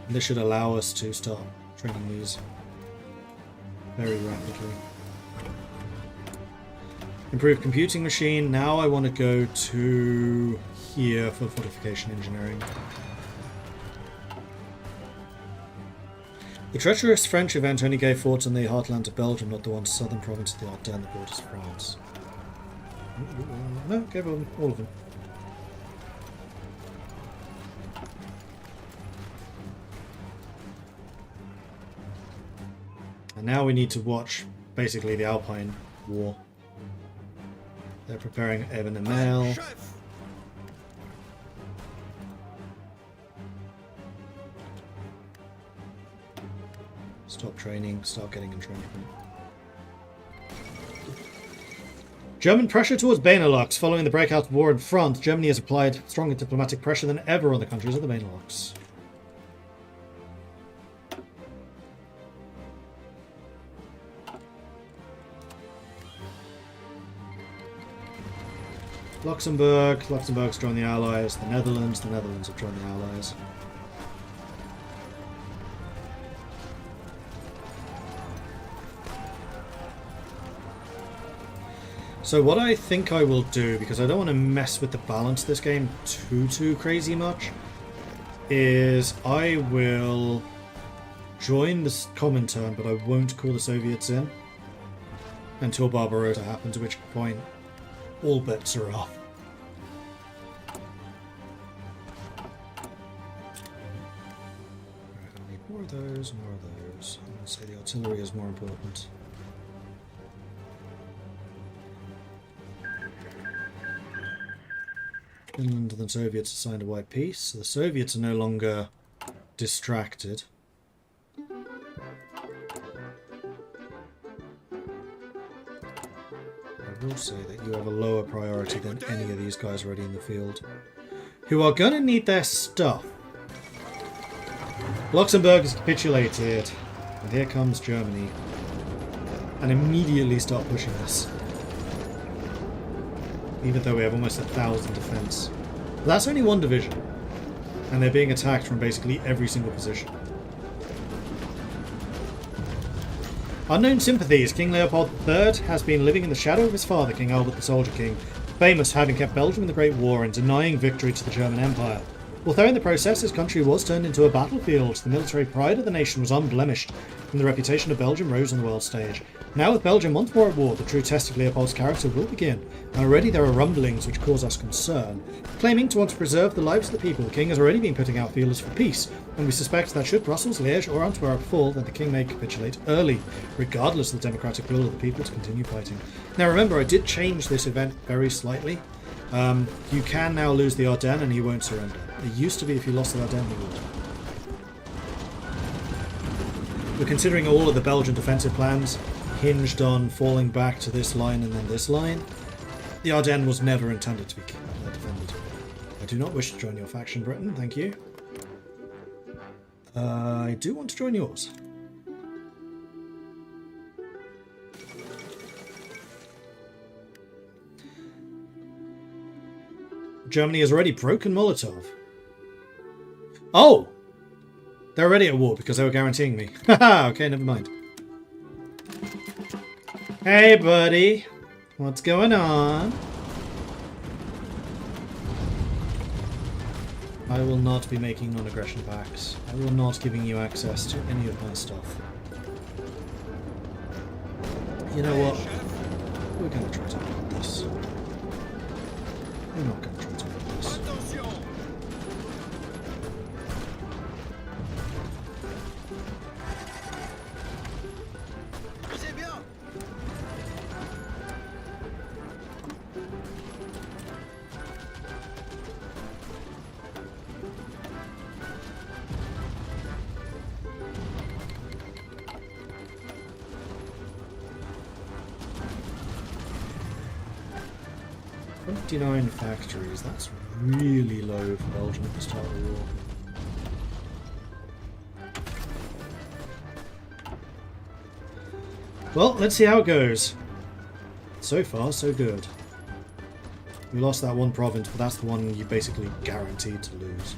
And this should allow us to start training these very rapidly. Improved computing machine. Now I want to go to here for fortification engineering. The treacherous French event only gave forts in the heartland of Belgium, not the one southern province of the Ardennes that borders France. No, gave them all of them. And now we need to watch basically the Alpine War. They're preparing Evan and Mail. Stop training, start getting entrenchment. German pressure towards Benelux. Following the breakout war in France, Germany has applied stronger diplomatic pressure than ever on the countries of the Benelux. Luxembourg's joined the Allies. The Netherlands have joined the Allies. So what I think I will do, because I don't want to mess with the balance of this game too crazy much, is I will join this Comintern, but I won't call the Soviets in until Barbarossa happens, at which point all bets are off. Right, I need more of those, more of those. I'm going to say the artillery is more important. Finland and the Soviets have signed a white peace, so the Soviets are no longer distracted. I will say that you have a lower priority than any of these guys already in the field, who are going to need their stuff. Luxembourg has capitulated, and here comes Germany, and immediately start pushing this. Even though we have almost 1,000 defense. But that's only one division. And they're being attacked from basically every single position. Unknown sympathies. King Leopold III has been living in the shadow of his father, King Albert the Soldier King, famous for having kept Belgium in the Great War and denying victory to the German Empire. Although in the process his country was turned into a battlefield, the military pride of the nation was unblemished, and the reputation of Belgium rose on the world stage. Now with Belgium once more at war, the true test of Leopold's character will begin, and already there are rumblings which cause us concern. Claiming to want to preserve the lives of the people, the King has already been putting out feelers for peace, and we suspect that should Brussels, Liège or Antwerp fall, then the King may capitulate early, regardless of the democratic will of the people to continue fighting. Now remember, I did change this event very slightly. You can now lose the Ardennes and he won't surrender. It used to be if you lost the Ardennes, he would. But considering all of the Belgian defensive plans hinged on falling back to this line and then this line, the Ardennes was never intended to be defended. I do not wish to join your faction, Britain, thank you. I do want to join yours. Germany has already broken Molotov. Oh! They're already at war because they were guaranteeing me. Haha, okay, never mind. Hey, buddy. What's going on? I will not be making non-aggression pacts. I will not giving you access to any of my stuff. You know what? We're going to try to avoid this. We're not going to try to avoid this. "29 factories, that's really low for Belgium at the start of the war. Well, let's see how it goes. So far, so good. We lost that one province, but that's the one you basically guaranteed to lose.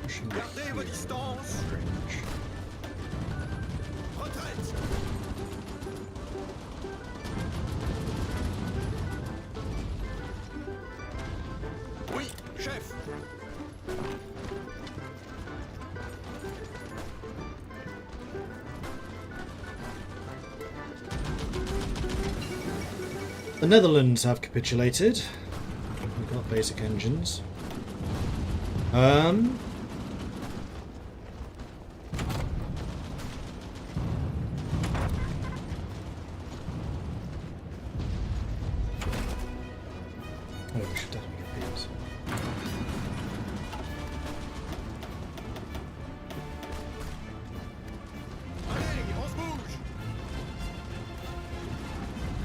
Pushing it here, very much. Chef. The Netherlands have capitulated. We've got basic engines. Oh, we should definitely get these. Allez, on se bouge.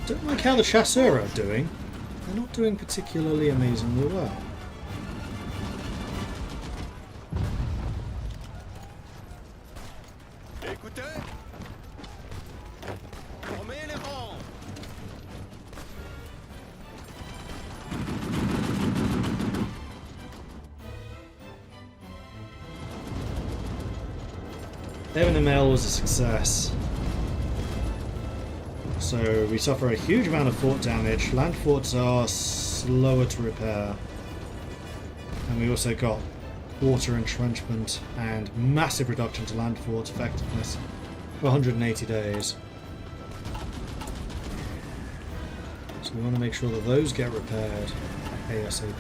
Don't like how the chasseurs are doing. They're not doing particularly amazingly well. Écoutez. On met les rangs. Devon was a success. So we suffer a huge amount of fort damage. Land forts are slower to repair. And we also got water entrenchment and massive reduction to land fort effectiveness for 180 days. So we want to make sure that those get repaired ASAP.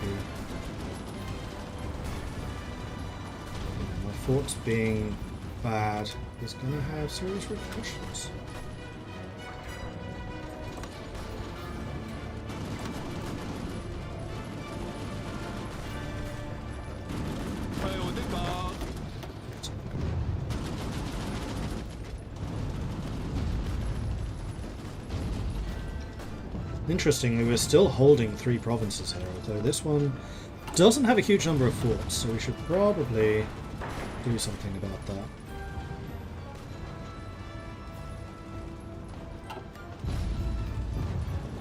My forts being bad is going to have serious repercussions. Prêt au départ. Interestingly, we're still holding 3 provinces here, although this one doesn't have a huge number of forts, so we should probably do something about that.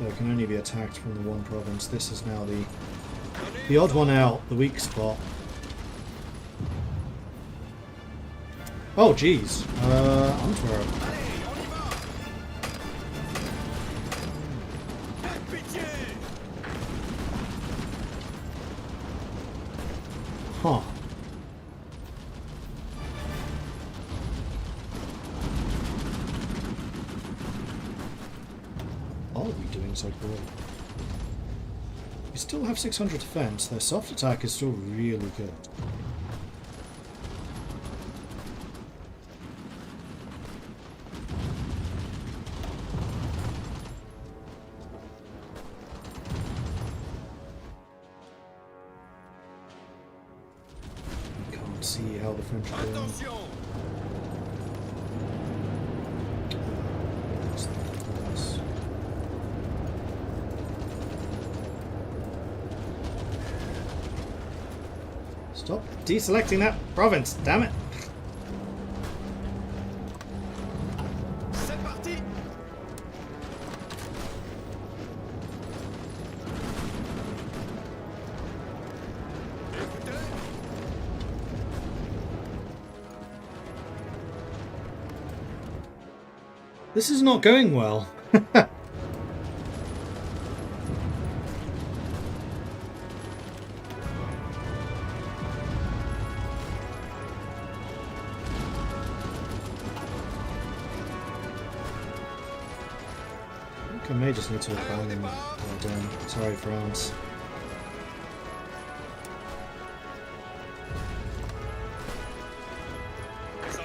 It can only be attacked from the one province. This is now the odd one out, the weak spot. Oh, geez. Antwerp. Allez, on y va. Pas de pitié. Huh. Are we doing so poorly? We still have 600 defense. Their soft attack is still really good. Can't see how the French are doing. Attention. Stop deselecting that province, damn it! C'est parti. Écoutez. This is not going well. I may just need to abandon them. Sorry, France. Ça.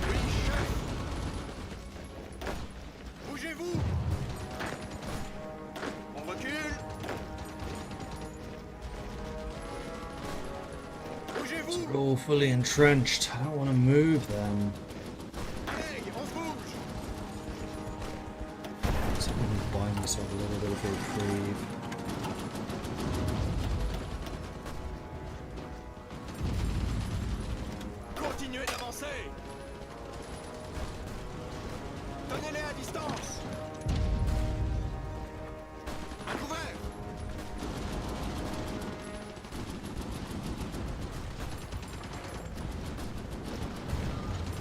Oui, chef. Bougez-vous. On recule. Bougez-vous. They're all fully entrenched. I don't want to move them. Allez, on se bouge. So I'm going to buy myself a little bit of a reprieve. Continuez d'avancer. Tenez-les à distance. À couvert.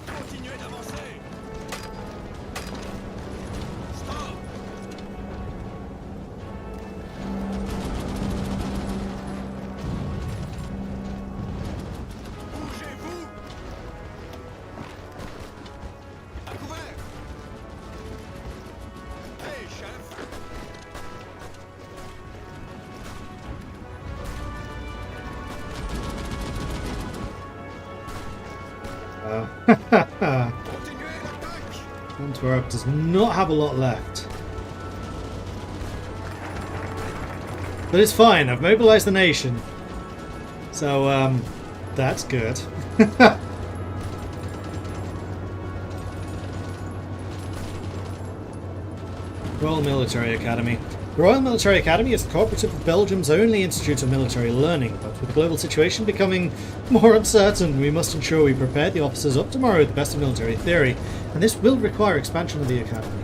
Continuez d'avancer. Stop. Continuez l'attaque. Antwerp does not have a lot left. But it's fine, I've mobilized the nation. So, that's good. Royal Military Academy. The Royal Military Academy is the cooperative of Belgium's only institute of military learning, but with the global situation becoming more uncertain, we must ensure we prepare the officers up tomorrow with the best of military theory, and this will require expansion of the academy.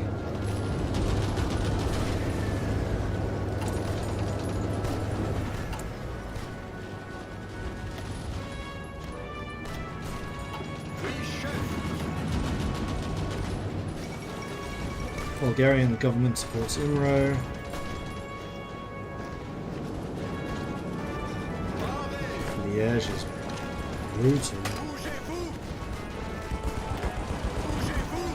Bulgarian government supports IMRO. Liège is brutal. Bougez-vous. Bougez-vous.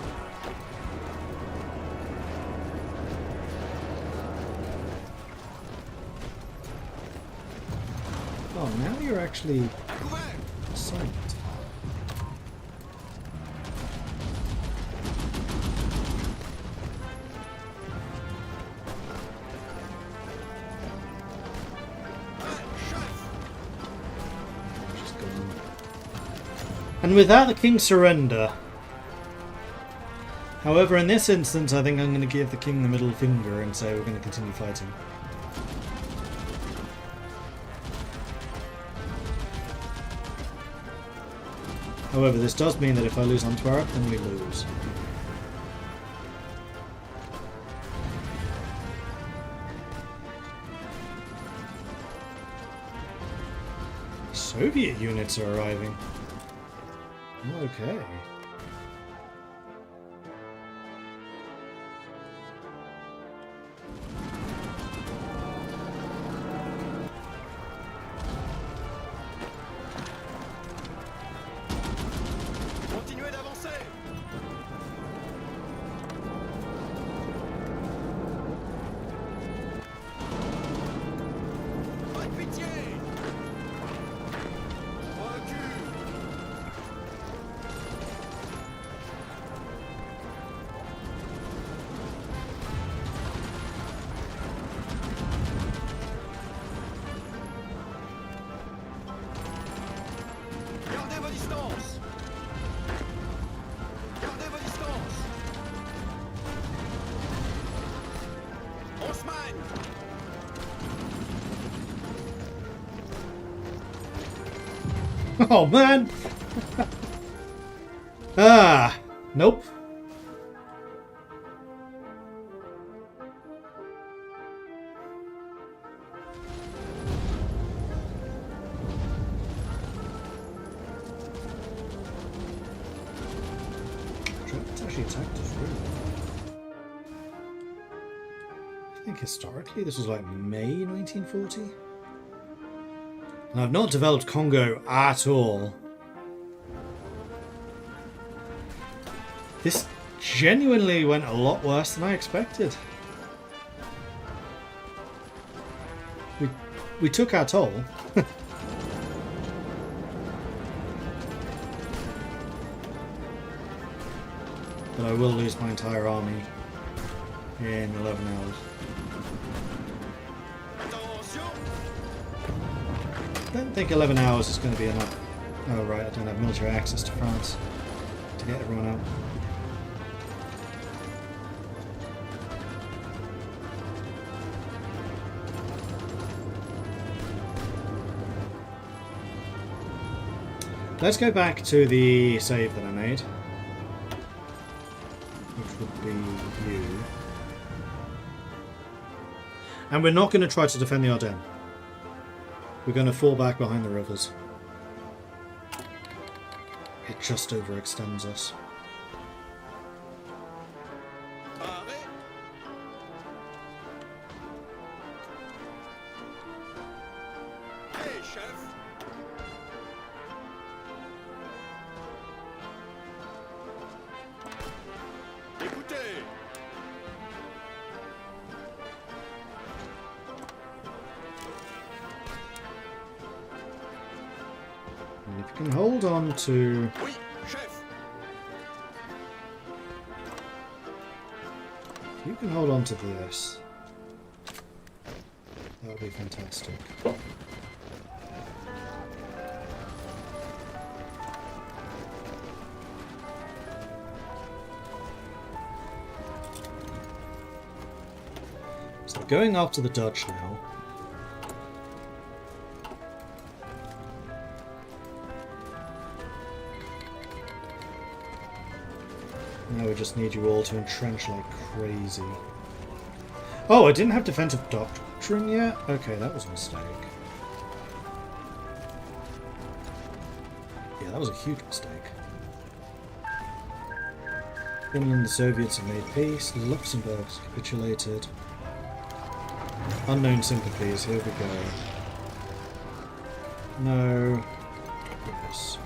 Oh, now you're actually À couvert. signed. And with that, the king surrender. However, in this instance, I think I'm going to give the king the middle finger and say we're going to continue fighting. However, this does mean that if I lose Antwerp, then we lose. Soviet units are arriving. Okay. Continuez d'avancer. Pas de pitié. Recule. Gardez vos distances. Gardez vos distances. On se mène. Oh man! Ah! Nope. Germans actually attacked us really well. I think historically this was like May 1940. And I've not developed Congo at all. This genuinely went a lot worse than I expected. We took our toll. But I will lose my entire army in 11 hours. Attention. I don't think 11 hours is going to be enough. Oh right, I don't have military access to France to get everyone out. Let's go back to the save that I made, which would be you. And we're not going to try to defend the Ardennes. We're going to fall back behind the rivers. It just overextends us. Arrêt. Hey, chef. Écoutez. And if you can hold on to Oui, chef. you can hold on to this, that would be fantastic. So going after the Dutch now. Now we just need you all to entrench like crazy. Oh, I didn't have defensive doctrine yet? Okay, that was a mistake. Yeah, that was a huge mistake. Finland and the Soviets have made peace. Luxembourg's capitulated. Unknown sympathies, here we go. No. Yes.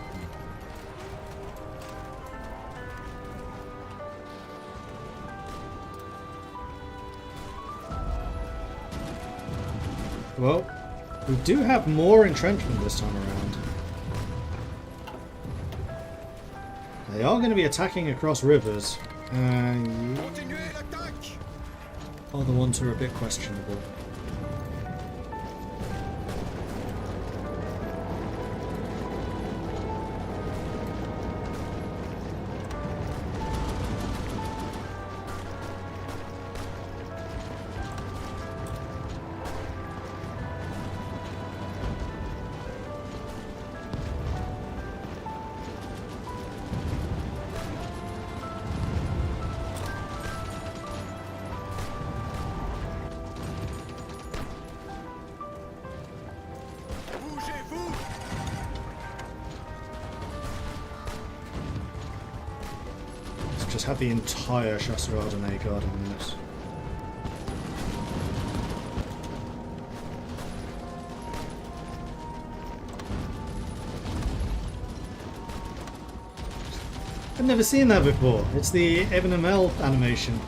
Well, we do have more entrenchment this time around. They are going to be attacking across rivers. Continuez l'attaque. Are the ones who are a bit questionable. Bougez-vous. Let's just have the entire Chasseur-Ardennais guarding this. I've never seen that before. It's the Evan ML animation.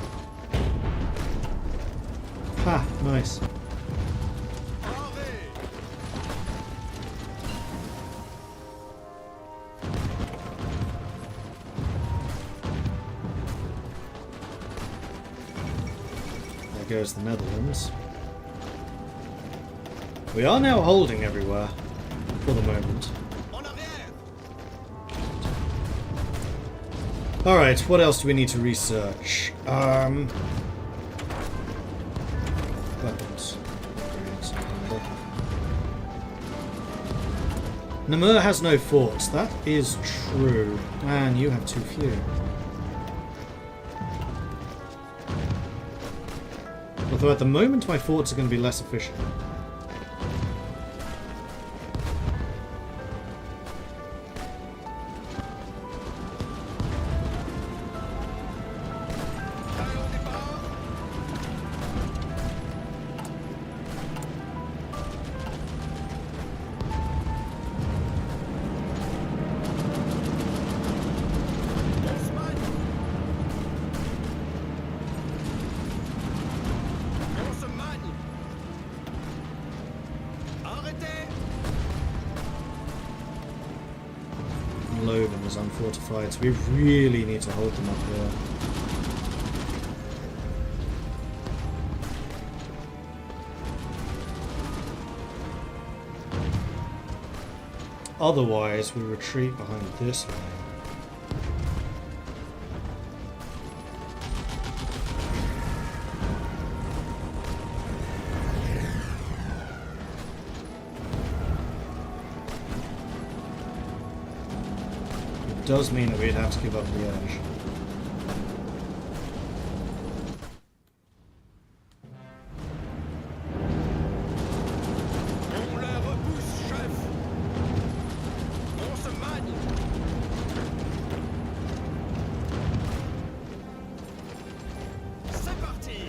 Ha, nice. Parez. There goes the Netherlands. We are now holding everywhere for the moment. En arrière. Alright, what else do we need to research? Weapons. Namur has no forts. That is true. Man, you have too few. Although at the moment my forts are going to be less efficient. Prêt au départ. On se manie. On se manie. Arrêtez. Logan is unfortified, so we really need to hold them up here. Otherwise, we retreat behind this line. It does mean that we'd have to give up the edge. On les repousse, chef. On se manie. C'est parti.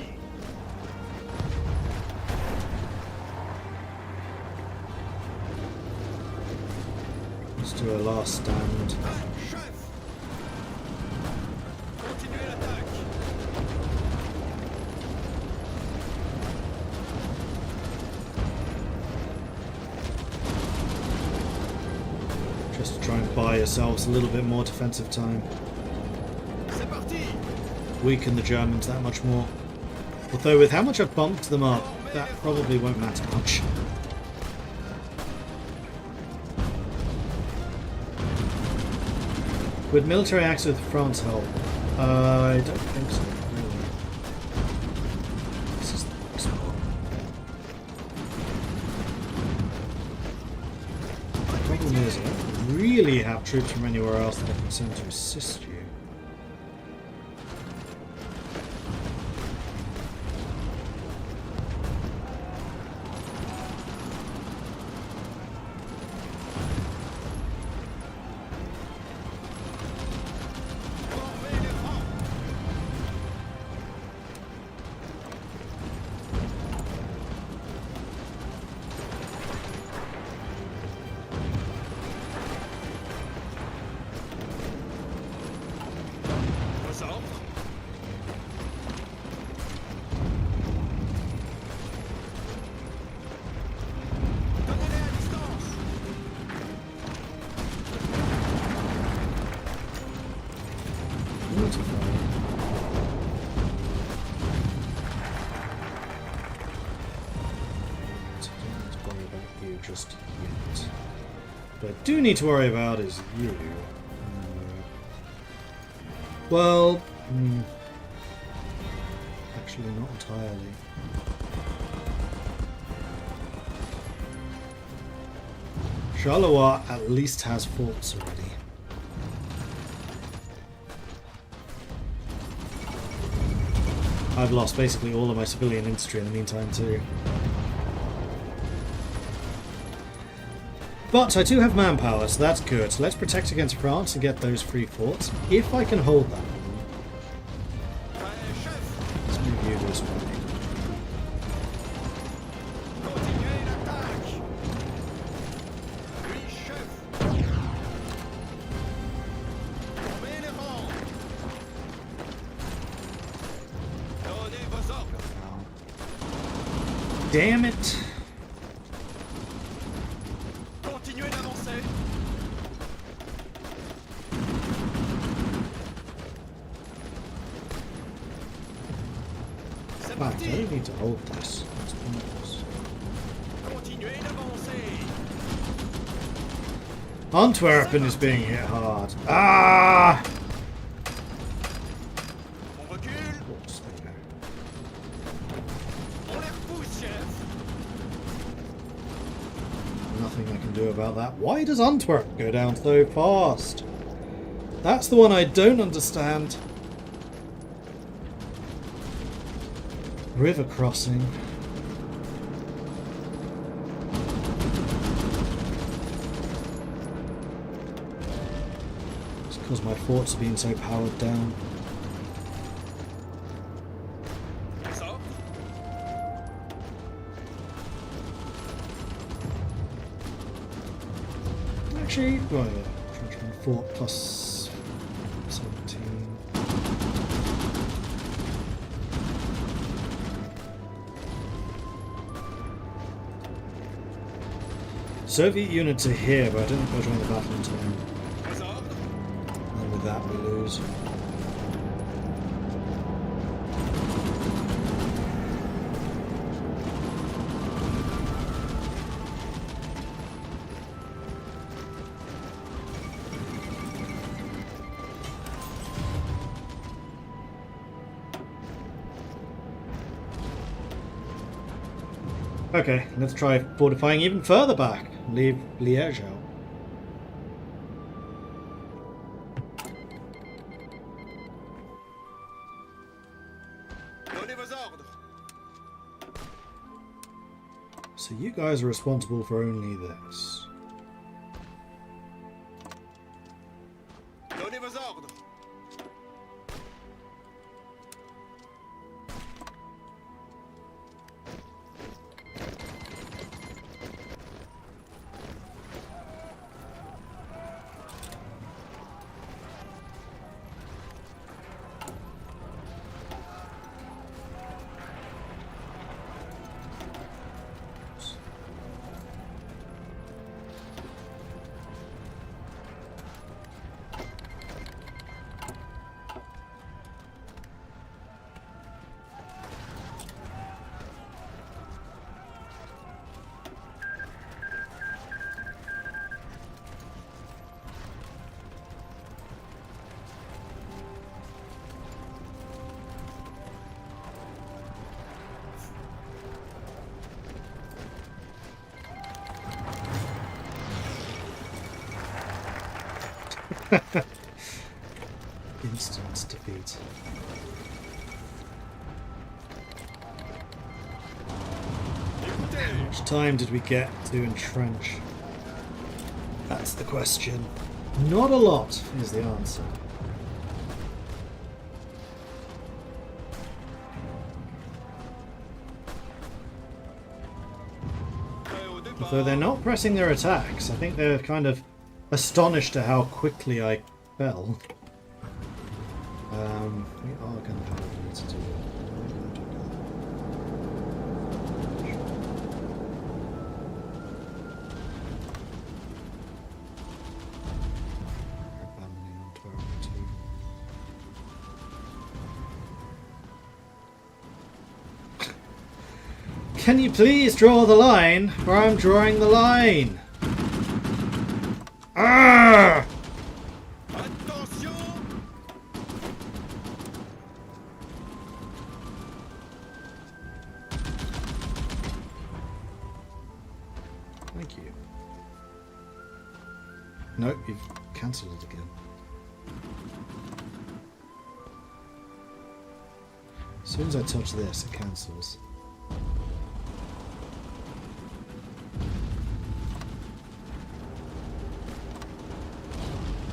Let's do a last stand. Hein, chef. Continuez l'attaque. Just to try and buy yourselves a little bit more defensive time. C'est parti. Weaken the Germans that much more. Although with how much I've bumped them up, that probably won't matter much. Would military acts with France help? I don't think so, really. This is the next one. The problem is, I don't really have troops from anywhere else that I can send to assist you. Just yet. What I do need to worry about is you. Well, actually not entirely. Charleroi at least has forts already. I've lost basically all of my civilian infantry in the meantime too. But I do have manpower, so that's good. So let's protect against France and get those free forts. If I can hold that. Let's move you this way. Damn it! I don't need to hold this. It's pointless. Antwerpen is being hit hard. Ah! Nothing I can do about that. Why does Antwerp go down so fast? That's the one I don't understand. River crossing. It's because my forts are being so powered down. Actually, well, yeah, fort plus 17. Soviet units are here, but I don't think they'll join the battle in time. And with that, we lose. Okay, let's try fortifying even further back. Leave Liège out. So you guys are responsible for only this. Instant defeat. How much time did we get to entrench? That's the question. Not a lot is the answer. Although they're not pressing their attacks, I think they're kind of astonished at how quickly I fell. We are going to probably need to do it. Can you please draw the line, or I'm drawing the line? Ah! Attention! Thank you. Nope, you've cancelled it again. As soon as I touch this, it cancels.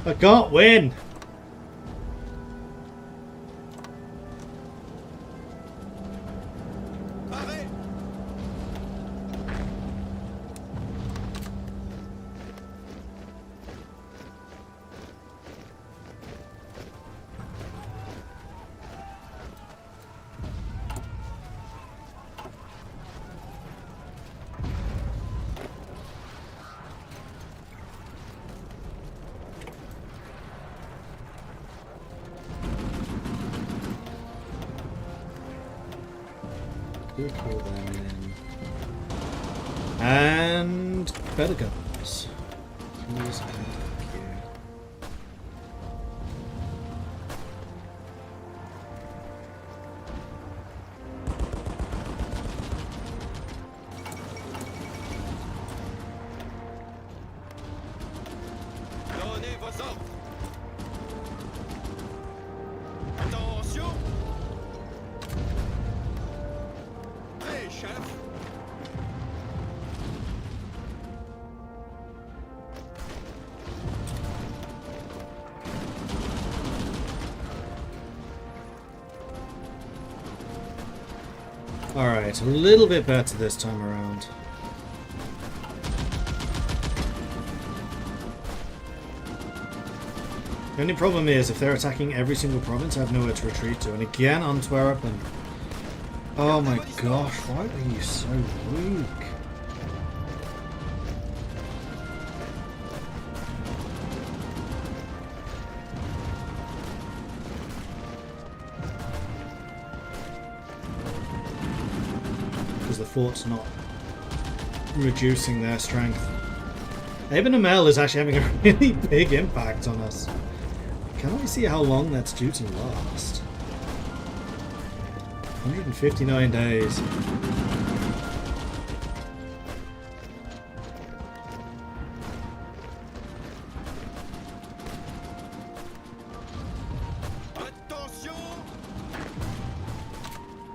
I can't win! Arrête! We'll call them in. And better guns. Please and thank you. Donnez vos ordres! Attention! Prêt, chef! Alright, a little bit better this time around. The only problem is, if they're attacking every single province, I have nowhere to retreat to. And again, Antwerp and... Oh my gosh, why are you so weak? Because the fort's not reducing their strength. Eben Amel is actually having a really big impact on us. Can I see how long that's due to last? 159 days. Attention!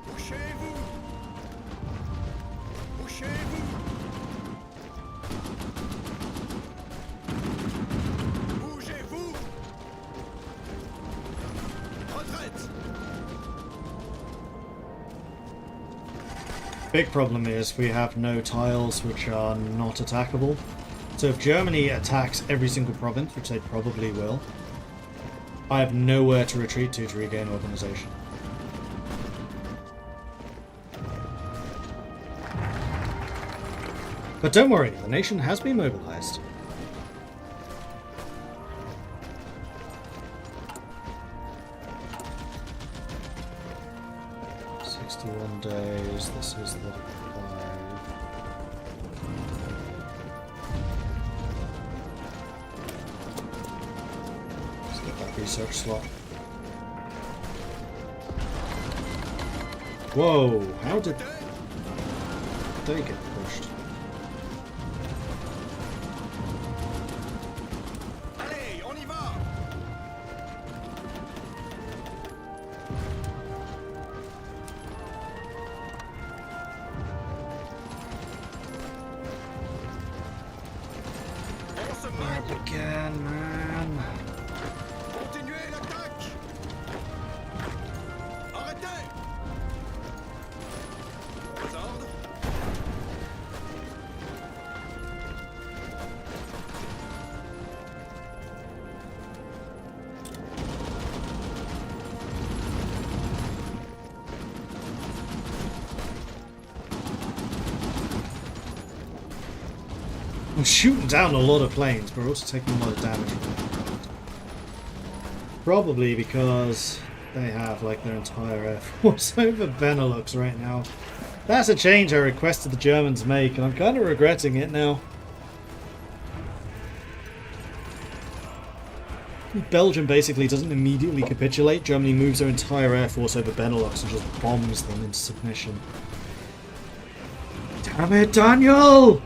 Bouchez-vous! Bouchez-vous! Bougez-vous! Retraite! Big problem is we have no tiles which are not attackable. So if Germany attacks every single province, which they probably will, I have nowhere to retreat to regain organization. But don't worry, the nation has been mobilized. Days. This is the 5. Let's get that research slot. Whoa! How did they get pushed? Allez, on y va! Again, man. Continuez l'attaque. Arrêtez. Vos ordres. I'm shooting down a lot of planes, but we're also taking a lot of damage from them. Probably because they have like their entire air force over Benelux right now. That's a change I requested the Germans make, and I'm kind of regretting it now. Belgium basically doesn't immediately capitulate. Germany moves their entire air force over Benelux and just bombs them into submission. Damn it, Daniel!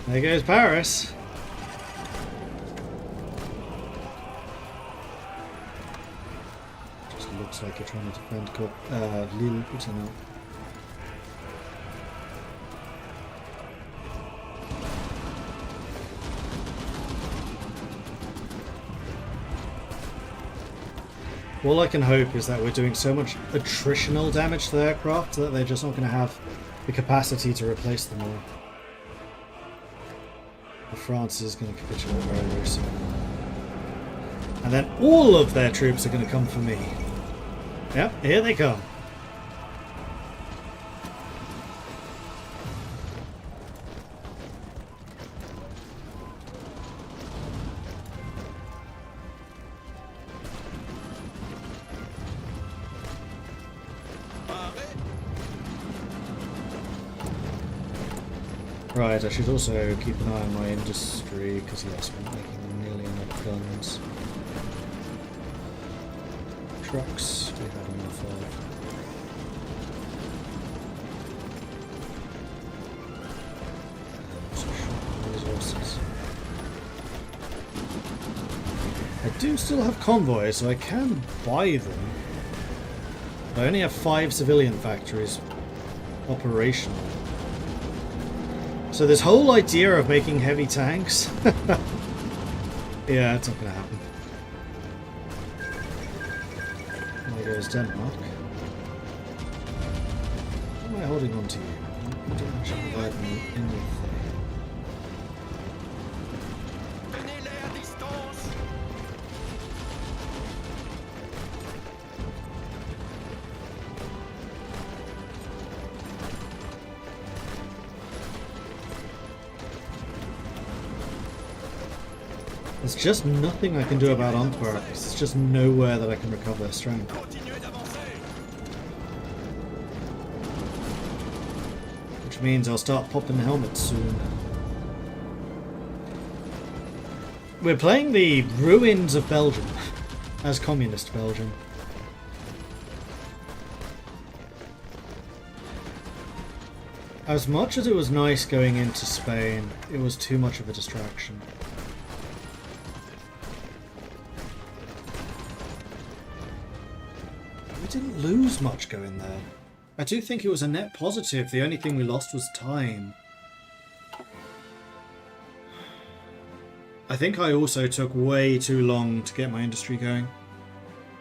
There goes Paris. Just looks like you're trying to defend Lille, but you're not. All I can hope is that we're doing so much attritional damage to the aircraft that they're just not going to have the capacity to replace them all. France is going to capitulate very, very soon. And then all of their troops are going to come for me. Yep, here they come. Right, I should also keep an eye on my industry, because yes, we're not making nearly enough guns. Trucks, we have enough of. Resources. I do still have convoys, so I can buy them. I only have 5 civilian factories operational. So this whole idea of making heavy tanks, yeah, it's not going to happen. There goes Denmark. Why am I holding on to you? You don't actually provide me anything. Tenez-les à distance. There's just nothing I can do about Antwerp. There's just nowhere that I can recover their strength. Continuez d'avancer. Which means I'll start popping helmets soon. We're playing the ruins of Belgium as communist Belgium. As much as it was nice going into Spain, it was too much of a distraction. We didn't lose much going there. I do think it was a net positive. The only thing we lost was time. I think I also took way too long to get my industry going.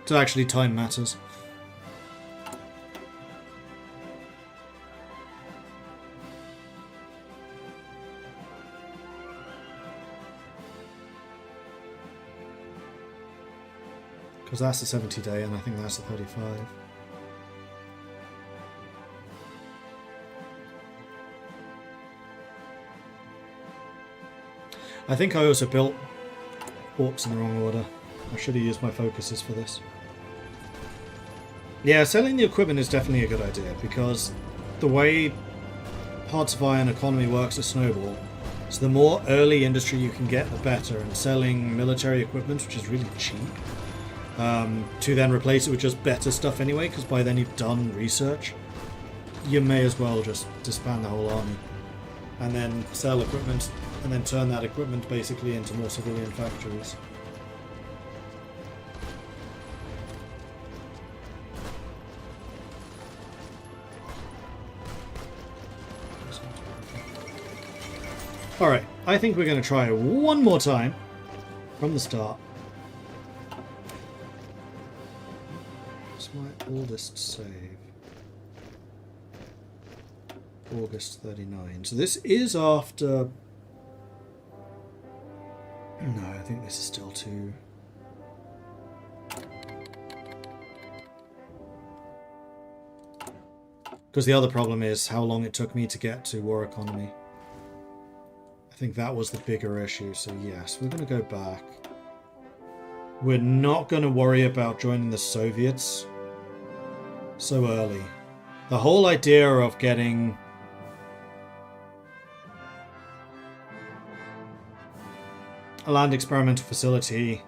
So actually time matters. Because that's the 70 day and I think that's the 35. I think I also built orcs in the wrong order. I should have used my focuses for this. Yeah, selling the equipment is definitely a good idea, because the way Hard Supply and economy works at Snowball, so the more early industry you can get, the better, and selling military equipment, which is really cheap, to then replace it with just better stuff anyway, because by then you've done research, you may as well just disband the whole army, and then sell equipment, and then turn that equipment basically into more civilian factories. Alright, I think we're going to try one more time from the start. What's my oldest save? August 39. So this is after... No, I think this is still too... Because the other problem is how long it took me to get to war economy. I think that was the bigger issue, so yes, we're going to go back. We're not going to worry about joining the Soviets so early. The whole idea of getting a land experimental facility,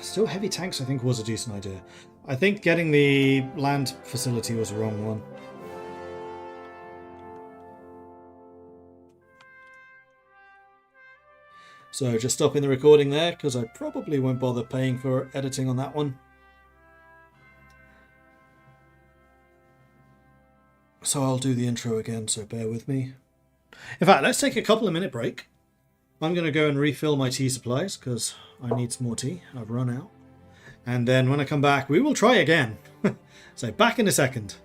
still heavy tanks I think was a decent idea. I think getting the land facility was the wrong one. So just stopping the recording there, because I probably won't bother paying for editing on that one. So I'll do the intro again, so bear with me. In fact, let's take a couple of minute break. I'm going to go and refill my tea supplies, because I need some more tea. I've run out. And then when I come back, we will try again. So back in a second.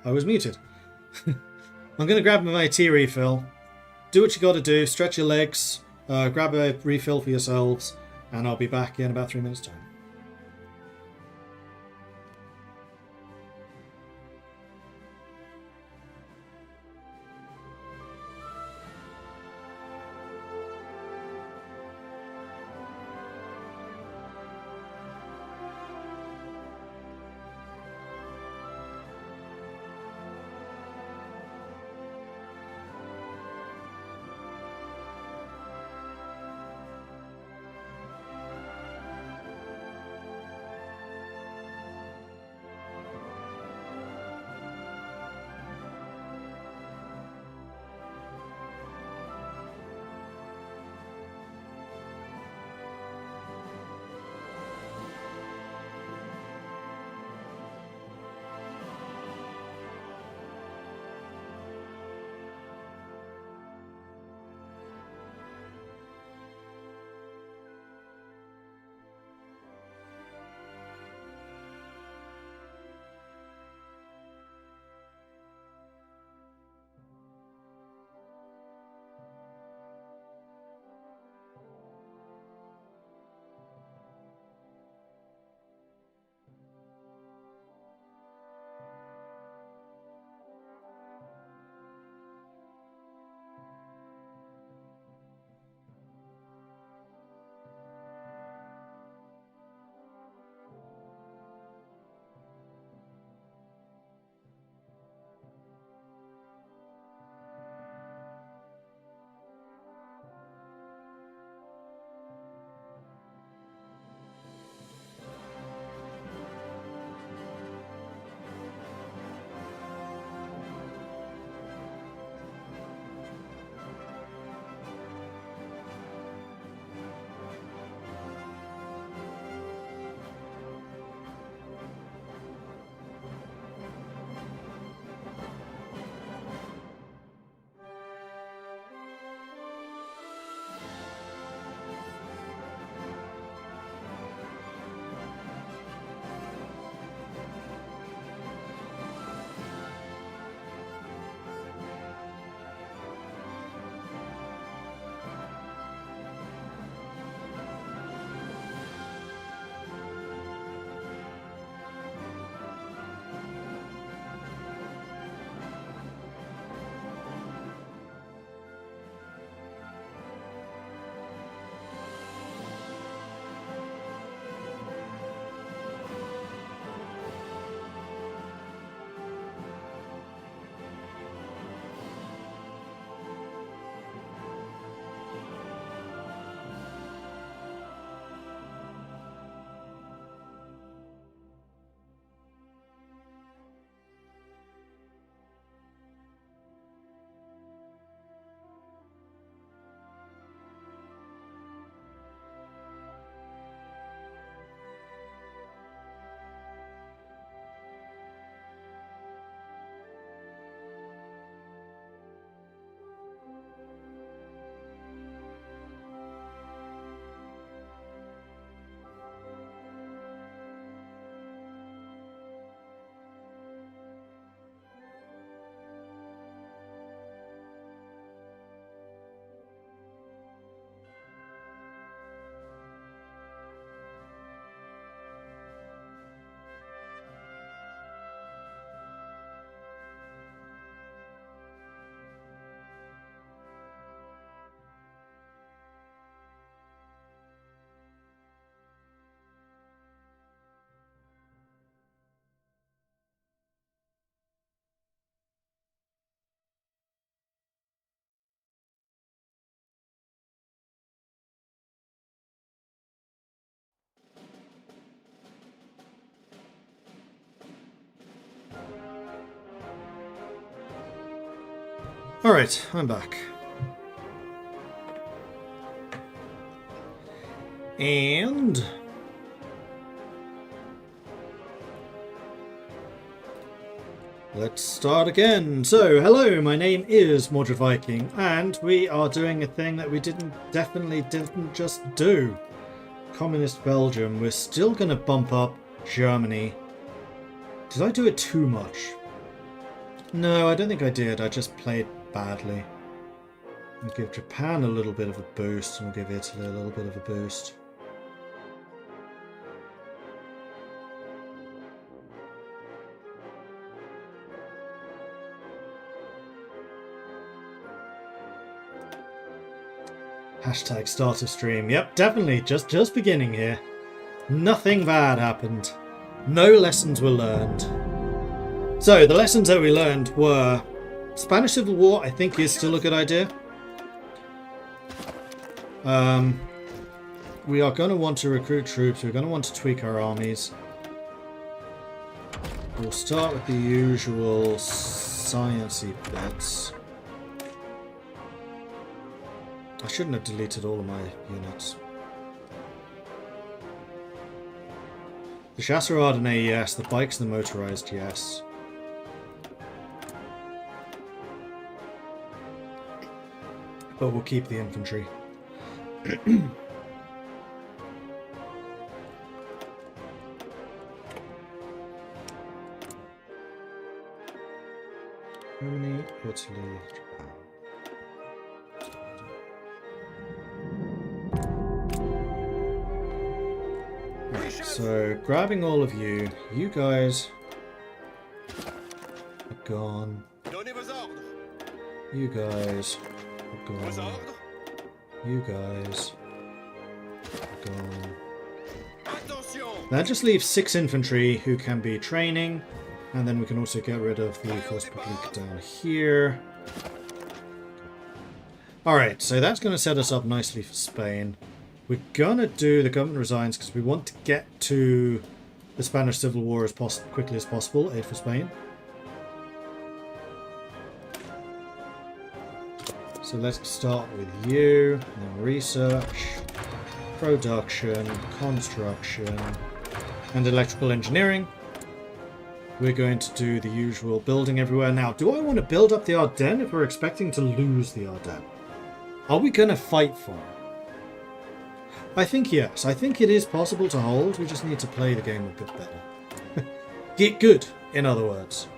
I was muted. I'm going to grab my tea refill. Do what you got to do. Stretch your legs. Grab a refill for yourselves. And I'll be back in about 3 minutes' time. Alright, I'm back. And let's start again. So, hello, my name is Mordred Viking, and we are doing a thing that we definitely didn't just do. Communist Belgium. We're still going to bump up Germany. Did I do it too much? No, I don't think I did. I just played badly. We'll give Japan a little bit of a boost, and we'll give Italy a little bit of a boost. Hashtag start of stream. Yep, definitely. Just beginning here. Nothing bad happened. No lessons were learned. So, the lessons that we learned were Spanish Civil War, I think, is still a good idea. We are going to want to recruit troops. We're going to want to tweak our armies. We'll start with the usual sciencey bits. I shouldn't have deleted all of my units. The Chasseur-Ardennais, yes. The bikes and the motorized, yes. But we'll keep the infantry. Germany, Italy, Japan. Right, so grabbing all of you, you guys are gone. You guys are gone. You guys are gone. That just leaves 6 infantry who can be training, and then we can also get rid of the Force Publique down here. Alright, so that's going to set us up nicely for Spain. We're going to do the government resigns because we want to get to the Spanish Civil War as quickly as possible. Aid for Spain. So let's start with you, then research, production, construction, and electrical engineering. We're going to do the usual building everywhere. Now, do I want to build up the Ardennes if we're expecting to lose the Ardennes? Are we going to fight for it? I think yes. I think it is possible to hold. We just need to play the game a bit better. Get good, in other words.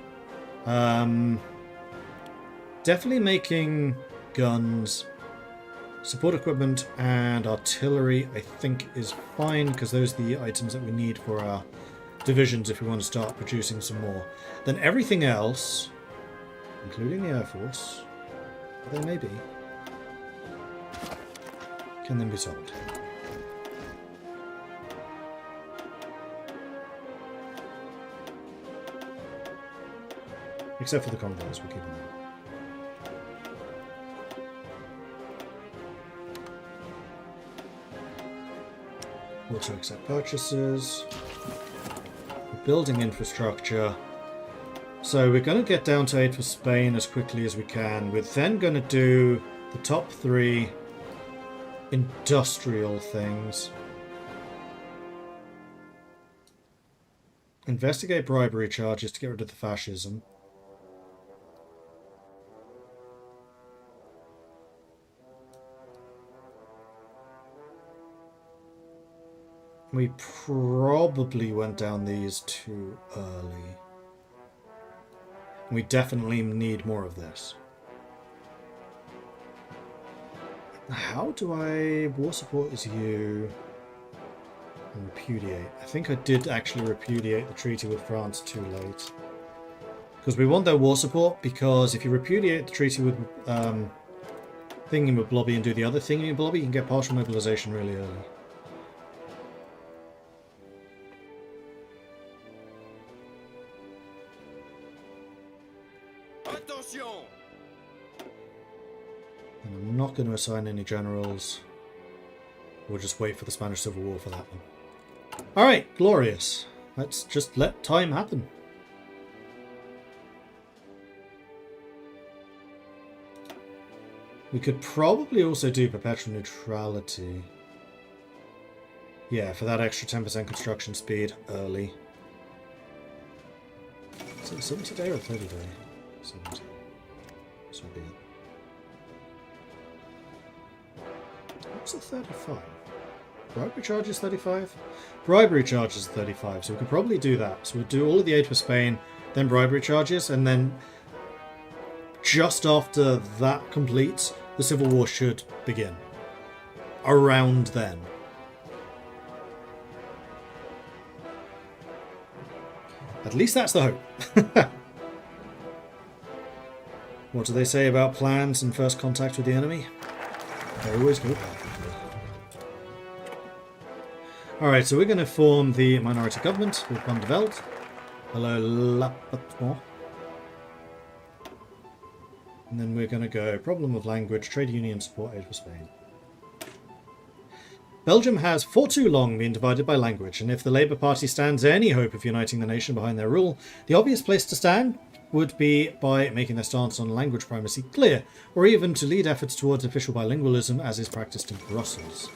Definitely making guns, support equipment, and artillery, I think, is fine, because those are the items that we need for our divisions if we want to start producing some more. Then everything else, including the Air Force, there may be, can then be sold. Except for the convoys, we're keeping them. Also accept purchases. We're building infrastructure. So we're going to get down to 8 for Spain as quickly as we can. We're then going to do the top 3 industrial things. Investigate bribery charges to get rid of the fascism. We probably went down these too early. We definitely need more of this. How do I... War support is you. And repudiate. I think I did actually repudiate the treaty with France too late. Because we want their war support, because if you repudiate the treaty with thingy with Blobby and do the other thingy with Blobby, you can get partial mobilization really early. And I'm not going to assign any generals. We'll just wait for the Spanish Civil War for that one. Alright, glorious. Let's just let time happen. We could probably also do perpetual neutrality. Yeah, for that extra 10% construction speed early. Is it a 70 day or a 30 day? 70. So be it. What's the 35? Bribery charge is 35? Bribery charge is 35, so we could probably do that. So we'll do all of the aid for Spain, then bribery charges, and then just after that completes, the Civil War should begin. Around then. At least that's the hope. What do they say about plans and first contact with the enemy? They always go perfectly. Alright, so we're going to form the minority government with Van der Veld. Hello, Lapatmore. And then we're going to go problem of language, trade union support, aid for Spain. Belgium has for too long been divided by language, and if the Labour Party stands any hope of uniting the nation behind their rule, the obvious place to stand would be by making their stance on language primacy clear, or even to lead efforts towards official bilingualism as is practiced in Brussels.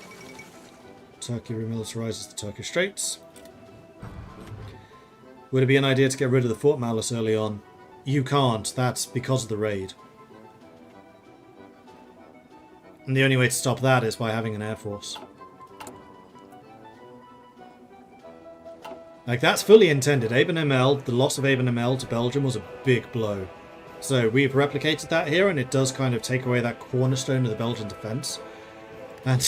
Turkey remilitarizes the Turkish Straits. Would it be an idea to get rid of the Fort Malice early on? You can't, that's because of the raid. And the only way to stop that is by having an air force. Like, that's fully intended. Aben Emel, the loss of Aben Emel to Belgium was a big blow. So we've replicated that here, and it does kind of take away that cornerstone of the Belgian defence. And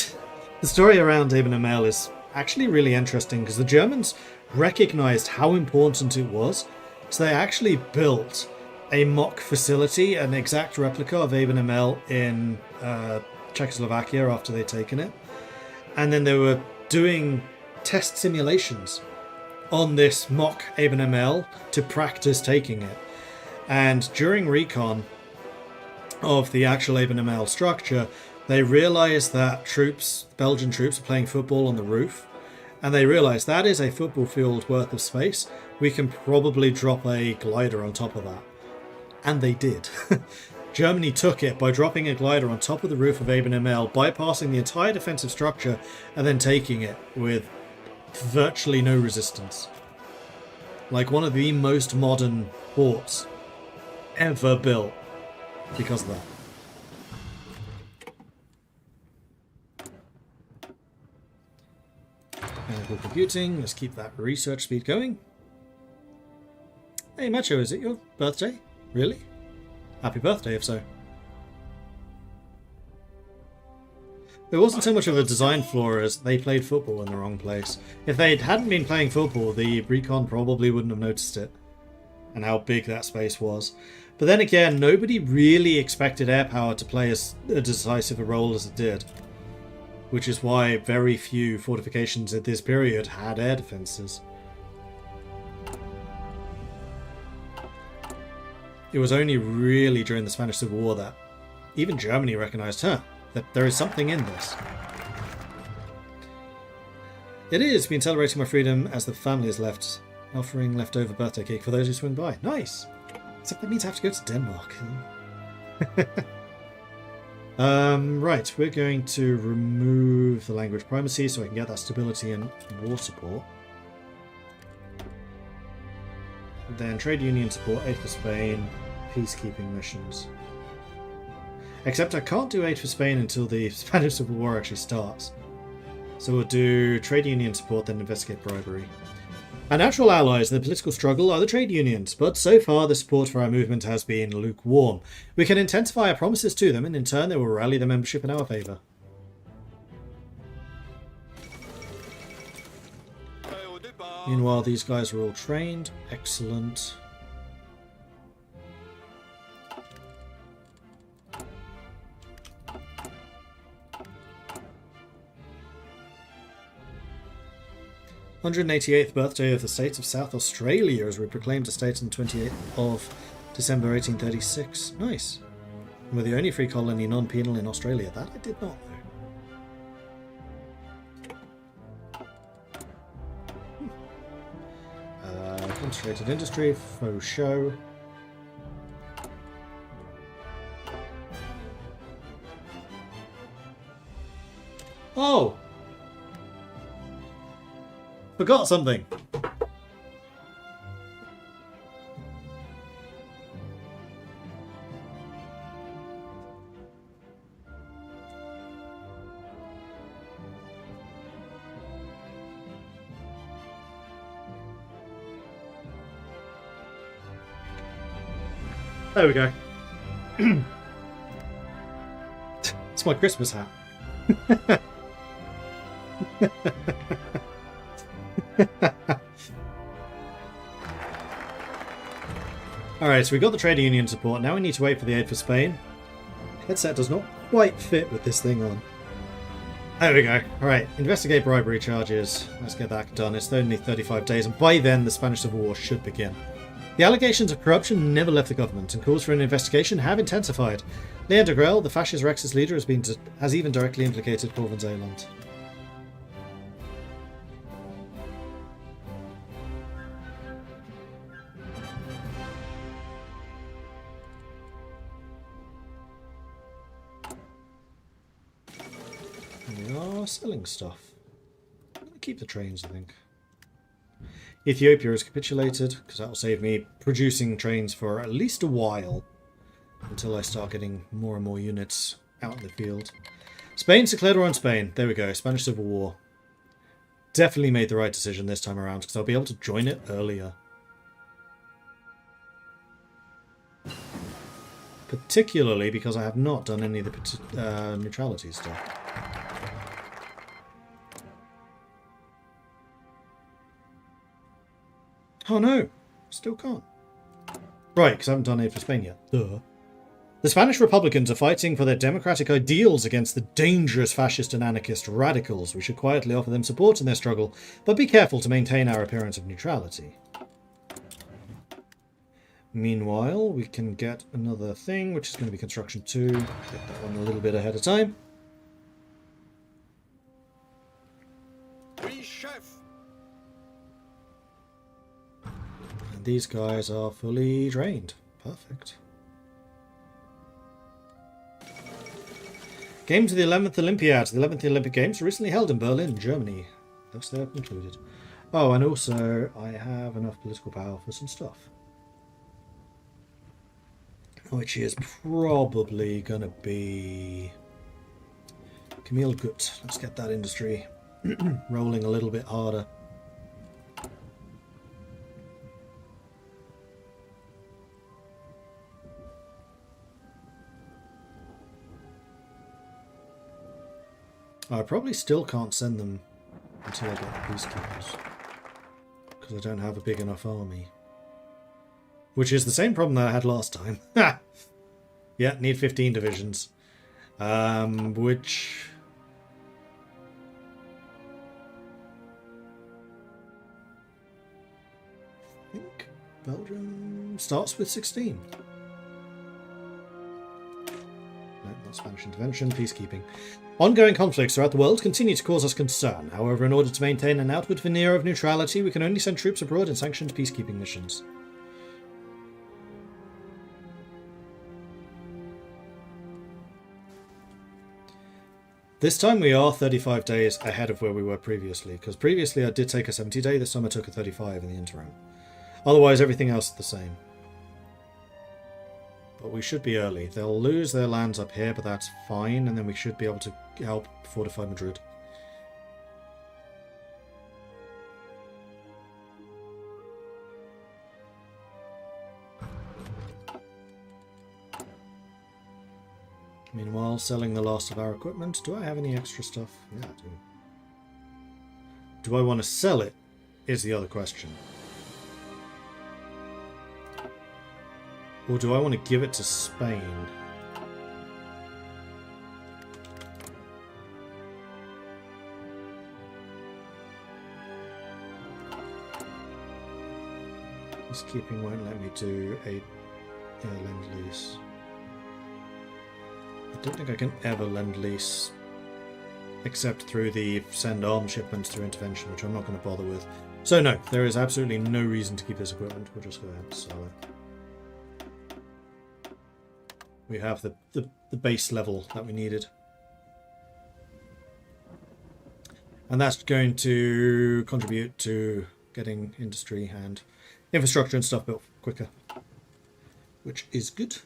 the story around Aben Emel is actually really interesting, because the Germans recognised how important it was. So they actually built a mock facility, an exact replica of Aben Emel in Czechoslovakia after they'd taken it. And then they were doing test simulations on this mock Aben Emel to practice taking it. And during recon of the actual Aben Emel structure, they realised that Belgian troops are playing football on the roof, and they realised that is a football field worth of space. We can probably drop a glider on top of that. And they did. Germany took it by dropping a glider on top of the roof of Aben Emel, bypassing the entire defensive structure, and then taking it with virtually no resistance. Like one of the most modern forts ever built because of that. Mechanical computing, let's keep that research speed going. Hey Macho, is it your birthday? Really? Happy birthday if so. It wasn't so much of a design flaw as they played football in the wrong place. If they hadn't been playing football, the recon probably wouldn't have noticed it. And how big that space was. But then again, nobody really expected air power to play as decisive a role as it did. Which is why very few fortifications at this period had air defences. It was only really during the Spanish Civil War that even Germany recognised, that there is something in this. It is been celebrating my freedom as the family is left, offering leftover birthday cake for those who swing by. Nice! Except that means I have to go to Denmark. Right, we're going to remove the language primacy so I can get that stability and war support. Then trade union support, aid for Spain, peacekeeping missions. Except I can't do aid for Spain until the Spanish Civil War actually starts. So we'll do trade union support, then investigate bribery. Our natural allies in the political struggle are the trade unions, but so far the support for our movement has been lukewarm. We can intensify our promises to them, and in turn they will rally the membership in our favour. Meanwhile, these guys are all trained. Excellent. "188th birthday of the state of South Australia as we proclaimed a state on 28th of December 1836. Nice. We're the only free colony non-penal in Australia. That I did not know. Concentrated industry, faux show. Oh! Forgot something. There we go. It's my Christmas hat. Alright, so we got the trade union support. Now we need to wait for the aid for Spain. Headset does not quite fit with this thing on. There we go. Alright, investigate bribery charges. Let's get that done. It's only 35 days, and by then the Spanish Civil War should begin. The allegations of corruption never left the government, and calls for an investigation have intensified. Leon de Grelle, the fascist Rexist leader, has even directly implicated Paul van Zeeland. We are selling stuff. I'm going to keep the trains, I think. Ethiopia has capitulated, because that will save me producing trains for at least a while, until I start getting more and more units out in the field. Spain's declared war on Spain. There we go, Spanish Civil War. Definitely made the right decision this time around, because I'll be able to join it earlier. Particularly because I have not done any of the neutrality stuff. Oh no, still can't. Right, because I haven't done it for Spain yet. Duh. The Spanish Republicans are fighting for their democratic ideals against the dangerous fascist and anarchist radicals. We should quietly offer them support in their struggle, but be careful to maintain our appearance of neutrality. Meanwhile, we can get another thing, which is going to be construction 2. Get that one a little bit ahead of time. Oui, chef. And these guys are fully trained. Perfect. Games of the 11th Olympiad. The 11th Olympic Games were recently held in Berlin, Germany. Thus they are concluded. Oh, and also I have enough political power for some stuff. Which is probably going to be Camille Gut. Let's get that industry rolling a little bit harder. I probably still can't send them until I get the peacekeepers, because I don't have a big enough army. Which is the same problem that I had last time. Yeah, need 15 divisions. Which... I think Belgium starts with 16. No, not Spanish intervention, peacekeeping. Ongoing conflicts throughout the world continue to cause us concern. However, in order to maintain an outward veneer of neutrality, we can only send troops abroad in sanctioned peacekeeping missions. This time we are 35 days ahead of where we were previously, because previously I did take a 70 day, this time I took a 35 in the interim. Otherwise everything else is the same. But we should be early. They'll lose their lands up here, but that's fine, and then we should be able to help fortify Madrid. Meanwhile, selling the last of our equipment. Do I have any extra stuff? Yeah, I do. Do I want to sell it? Is the other question. Or do I want to give it to Spain? Peacekeeping won't let me do a lend-lease. I don't think I can ever lend-lease except through the send arms shipments through intervention, which I'm not going to bother with. So no, there is absolutely no reason to keep this equipment. We'll just go ahead and sell it. We have the base level that we needed. And that's going to contribute to getting industry and infrastructure and stuff built quicker, which is good.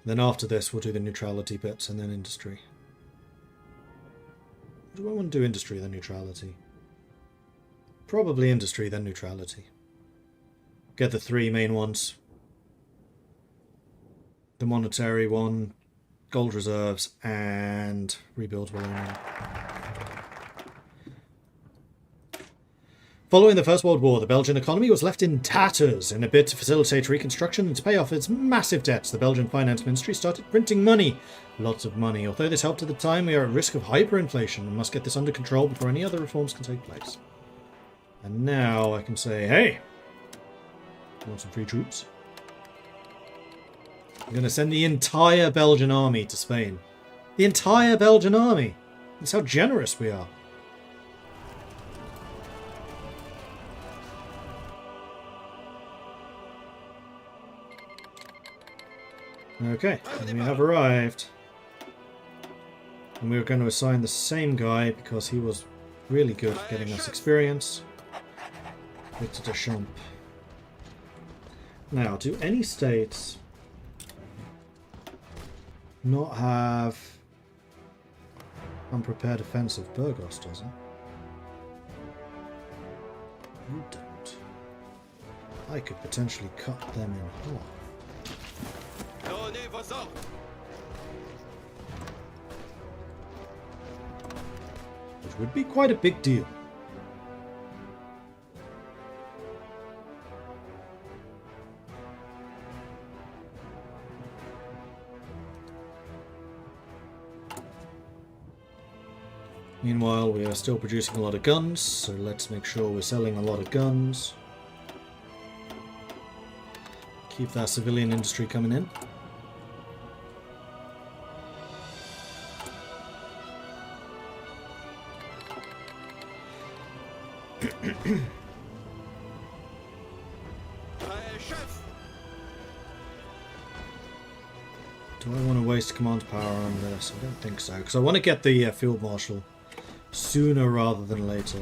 Then after this, we'll do the neutrality bits and then industry. Do I want to do industry, then neutrality? Probably industry, then neutrality. Get the three main ones. The monetary one, gold reserves, and rebuild Wallonia. Following the First World War, the Belgian economy was left in tatters. In a bid to facilitate reconstruction and to pay off its massive debts, the Belgian finance ministry started printing money. Lots of money. Although this helped at the time, we are at risk of hyperinflation and must get this under control before any other reforms can take place. And now I can say, hey, you want some free troops? I'm going to send the entire Belgian army to Spain. The entire Belgian army. That's how generous we are. Okay, and we have arrived. And we were going to assign the same guy because he was really good at getting us experience. Victor Deschamps. Now, do any states not have unprepared offensive? Burgos doesn't. You don't. I could potentially cut them in half. Which would be quite a big deal. Meanwhile, we are still producing a lot of guns, so let's make sure we're selling a lot of guns. Keep that civilian industry coming in. Do I want to waste command power on this? I don't think so, because I want to get the field marshal sooner rather than later.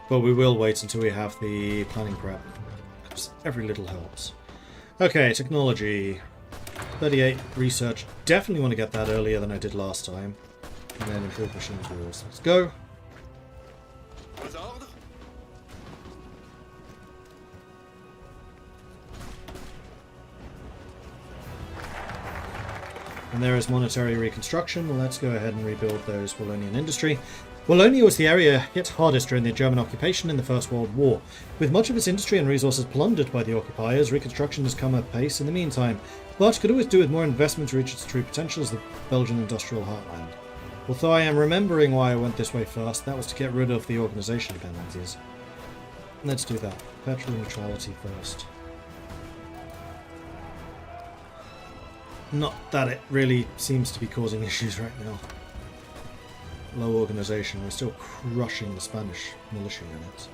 But we will wait until we have the planning prep, because every little helps. Okay, technology. 38 research. Definitely want to get that earlier than I did last time. And then improve machine tools. Let's go. And there is monetary reconstruction. Let's go ahead and rebuild those Wallonian industry. Wallonia was the area hit hardest during the German occupation in the First World War. With much of its industry and resources plundered by the occupiers, reconstruction has come at pace in the meantime, but could always do with more investment to reach its true potential as the Belgian industrial heartland. Although I am remembering why I went this way first, that was to get rid of the organisation dependencies. Let's do that. Perpetual neutrality first. Not that it really seems to be causing issues right now. Low organisation, we're still crushing the Spanish militia units.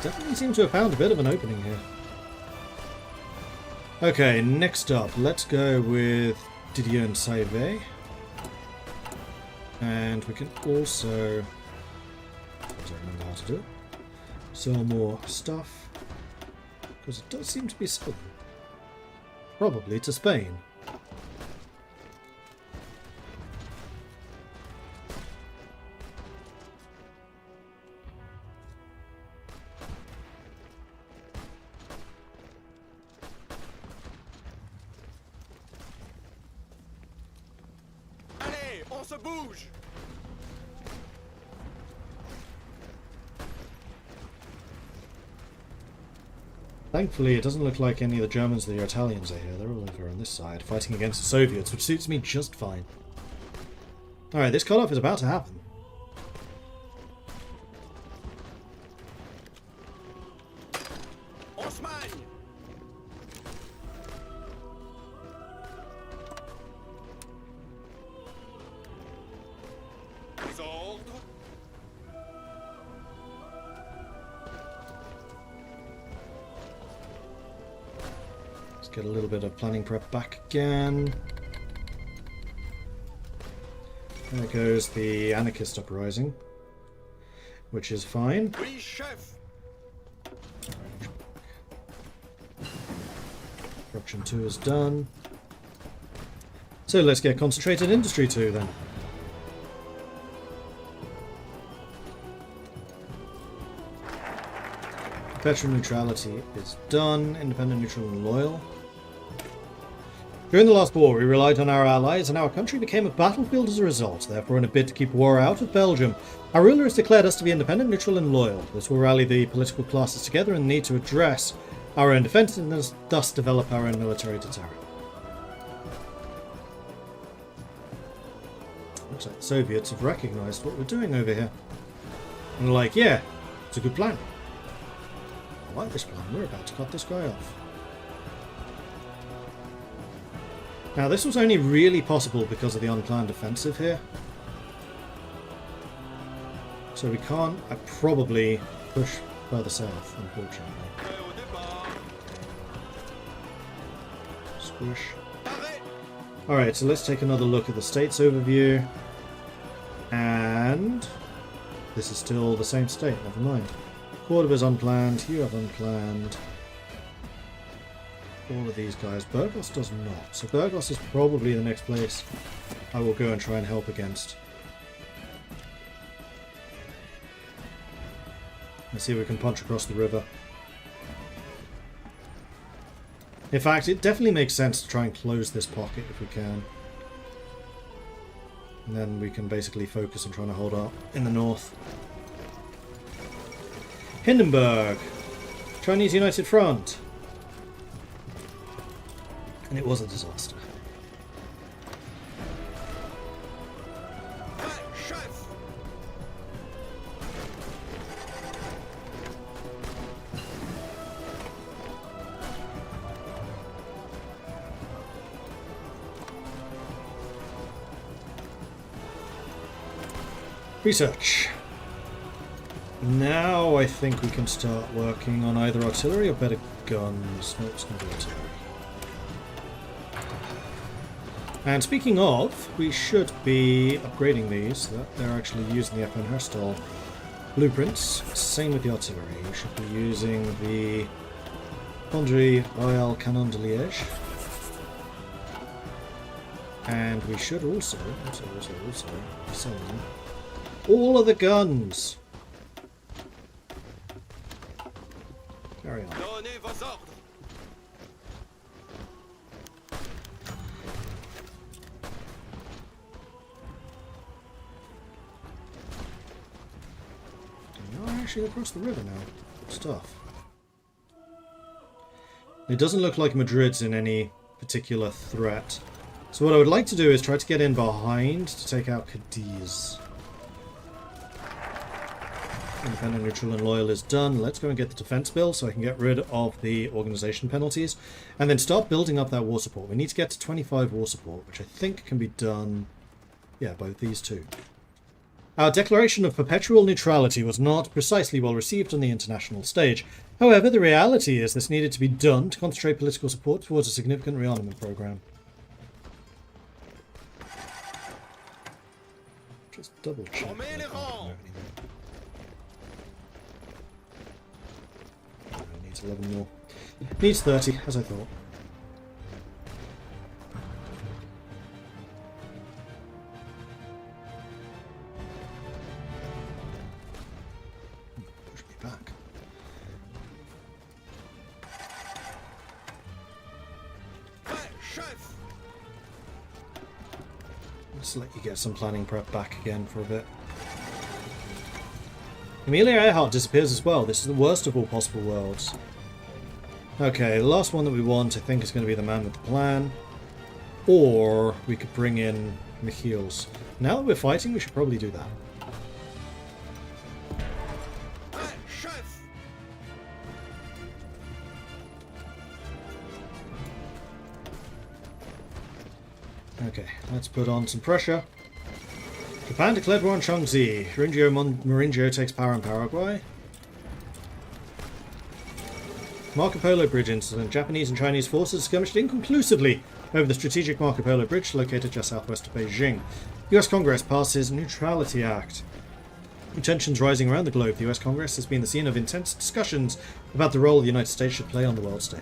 Definitely seem to have found a bit of an opening here. Okay, next up, let's go with Didier and Saivet. And we can also... I don't remember how to do it. Sell more stuff. Because it does seem to be selling. Probably to Spain. Allez, on se bouge. Thankfully, it doesn't look like any of the Germans or the Italians are here. They're all over on this side, fighting against the Soviets, which suits me just fine. Alright, this cut-off is about to happen. Let's get a little bit of planning prep back again. There goes the anarchist uprising, which is fine. Oui, chef. Production 2 is done. So let's get concentrated industry 2 then. Perpetual neutrality is done. Independent, neutral and loyal. During the last war we relied on our allies and our country became a battlefield as a result. Therefore, in a bid to keep war out of Belgium, our ruler has declared us to be independent, neutral and loyal. This will rally the political classes together and need to address our own defence and thus develop our own military deterrent. Looks like the Soviets have recognised what we're doing over here. And they're like, yeah, it's a good plan. I like this plan. We're about to cut this guy off. Now, this was only really possible because of the unplanned offensive here. So we can't probably push further south, unfortunately. Squish. Alright, so let's take another look at the states overview. And this is still the same state, never mind. Cordoba's unplanned, you have unplanned. All of these guys. Burgos does not. So Burgos is probably the next place I will go and try and help against. Let's see if we can punch across the river. In fact, it definitely makes sense to try and close this pocket if we can. And then we can basically focus on trying to hold up in the north. Hindenburg. Chinese United Front. And it was a disaster. Research. Now I think we can start working on either artillery or better guns. No, it's going to be artillery. And speaking of, we should be upgrading these. They're actually using the FN Herstal blueprints. Same with the artillery. We should be using the Fonderie Royale Canon de Liège. And we should also sell them all of the guns. Carry on. Actually across the river now. Stuff. It doesn't look like Madrid's in any particular threat. So what I would like to do is try to get in behind to take out Cadiz. Independent, neutral and loyal is done. Let's go and get the defense bill so I can get rid of the organization penalties. And then start building up that war support. We need to get to 25 war support, which I think can be done, yeah, by these two. Our declaration of perpetual neutrality was not precisely well received on the international stage. However, the reality is this needed to be done to concentrate political support towards a significant rearmament program. Just double check. Needs 11 more. Needs 30, as I thought. Back. Let's let you get some planning prep back again for a bit. Amelia Earhart disappears as well. This is the worst of all possible worlds. Okay, the last one that we want I think is going to be the man with the plan. Or we could bring in Michiels. Now that we're fighting, we should probably do that. Okay, let's put on some pressure. Japan declared war on Shaanxi. Maringio takes power in Paraguay. Marco Polo Bridge incident. Japanese and Chinese forces skirmished inconclusively over the strategic Marco Polo Bridge located just southwest of Beijing. US Congress passes Neutrality Act. With tensions rising around the globe, the US Congress has been the scene of intense discussions about the role the United States should play on the world stage.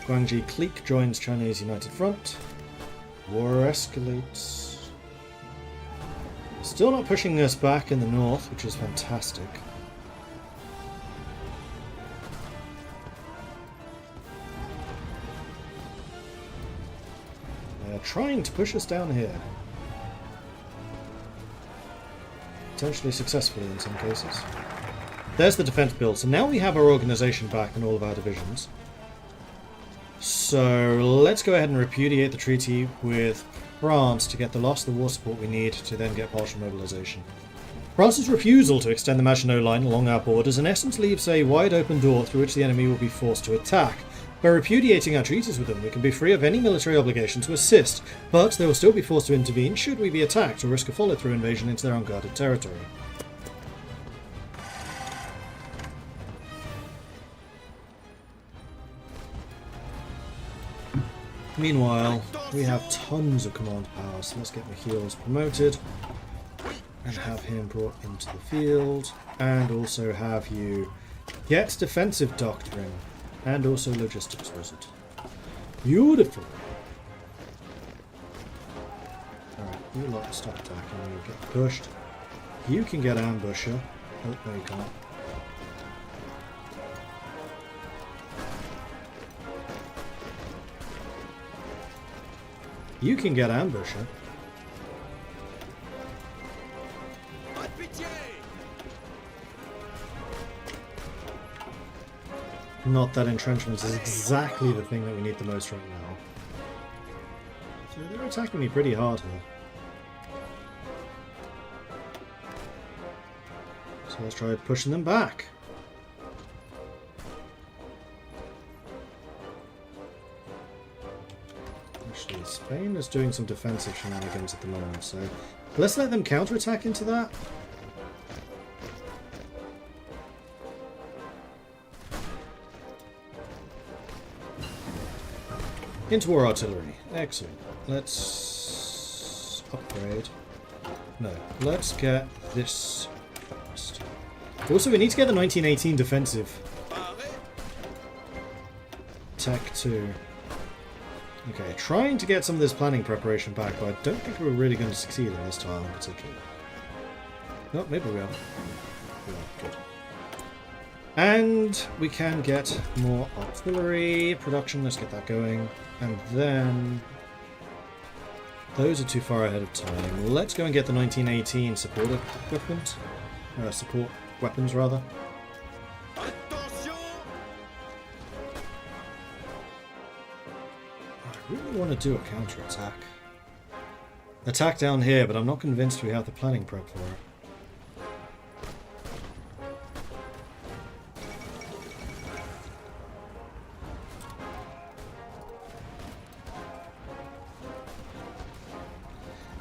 Guangxi clique joins Chinese United Front. War escalates. Still not pushing us back in the north, which is fantastic. They're trying to push us down here. Potentially successfully in some cases. There's the defense build. So now we have our organization back in all of our divisions. So let's go ahead and repudiate the treaty with France to get the loss of the war support we need to then get partial mobilization. France's refusal to extend the Maginot Line along our borders in essence leaves a wide open door through which the enemy will be forced to attack. By repudiating our treaties with them, we can be free of any military obligation to assist, but they will still be forced to intervene should we be attacked or risk a follow-through invasion into their unguarded territory. Meanwhile, we have tons of command power, so let's get Michiel's promoted and have him brought into the field, and also have you get defensive doctrine and also logistics wizard. Beautiful! Alright, you lot stop attacking, you get pushed. You can get ambusher. Oh, no you can't. You can get ambusher. Not that entrenchment is exactly the thing that we need the most right now. So they're attacking me pretty hard here. So let's try pushing them back. Actually, Spain is doing some defensive shenanigans at the moment, so let's let them counterattack into that. Into war artillery. Excellent. Let's upgrade. No, let's get this first. Also, we need to get the 1918 defensive Tech 2. Okay, trying to get some of this planning preparation back, but I don't think we're really going to succeed in this tile in particular. No, maybe we are. We are, good. And we can get more artillery production. Let's get that going. And then those are too far ahead of time. Let's go and get the 1918 support equipment. Support weapons, rather. I really want to do a counter-attack. Attack down here, but I'm not convinced we have the planning prep for it.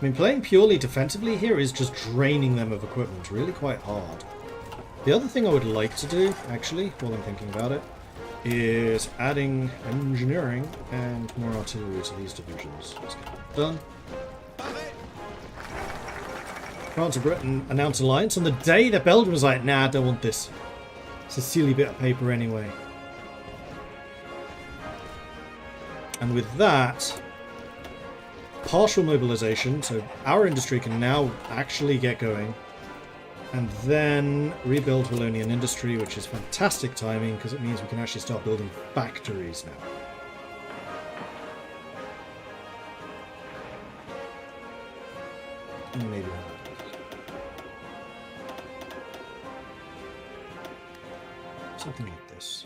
I mean, playing purely defensively here is just draining them of equipment really quite hard. The other thing I would like to do, actually, while I'm thinking about it, is adding engineering and more artillery to these divisions. Let's get that done. France and Britain announced alliance on the day that Belgium was like, nah, I don't want this. It's a silly bit of paper anyway. And with that, partial mobilization, so our industry can now actually get going, and then rebuild Wallonian industry, which is fantastic timing because it means we can actually start building factories now. And maybe not. Something like this.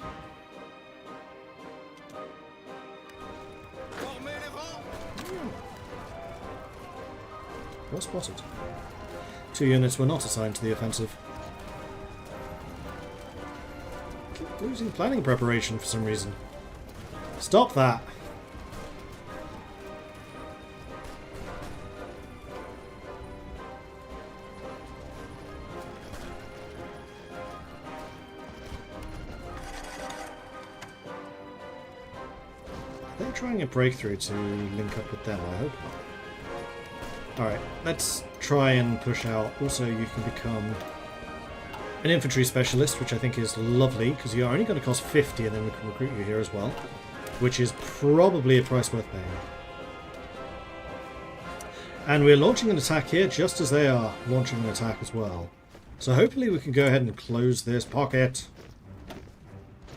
Well spotted. 2 units were not assigned to the offensive. Keep losing planning preparation for some reason. Stop that. They're trying a breakthrough to link up with them, I hope. Alright, let's try and push out. Also, you can become an infantry specialist, which I think is lovely, because you're only going to cost 50 and then we can recruit you here as well, which is probably a price worth paying. And we're launching an attack here just as they are launching an attack as well. So hopefully we can go ahead and close this pocket.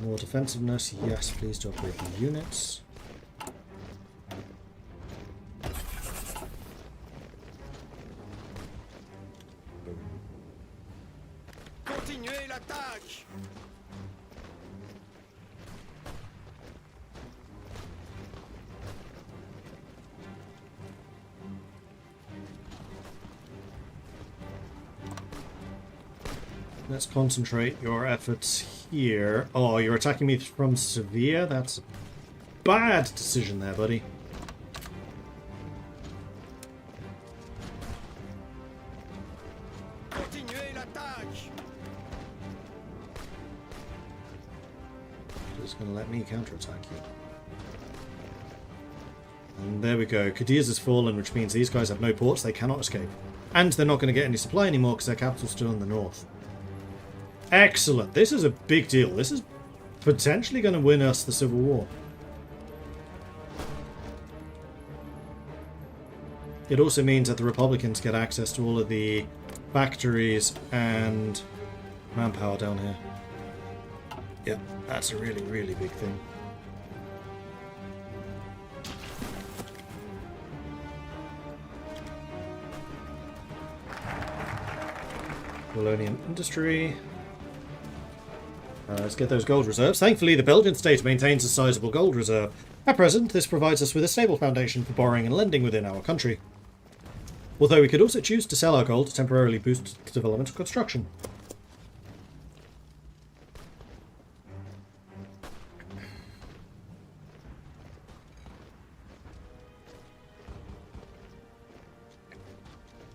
More defensiveness. Yes, please do upgrade the units. Continuez l'attaque. Let's concentrate your efforts here. Oh, you're attacking me from Sevilla? That's a bad decision there, buddy. Continuez l'attaque. Just going to let me counterattack you. And there we go. Cadiz has fallen, which means these guys have no ports. They cannot escape. And they're not going to get any supply anymore because their capital's still in the north. Excellent. This is a big deal. This is potentially going to win us the Civil War. It also means that the Republicans get access to all of the factories and manpower down here. Yep, that's a really, really big thing. Colonial industry. Let's get those gold reserves. Thankfully, the Belgian state maintains a sizable gold reserve. At present, this provides us with a stable foundation for borrowing and lending within our country. Although we could also choose to sell our gold to temporarily boost the development of construction.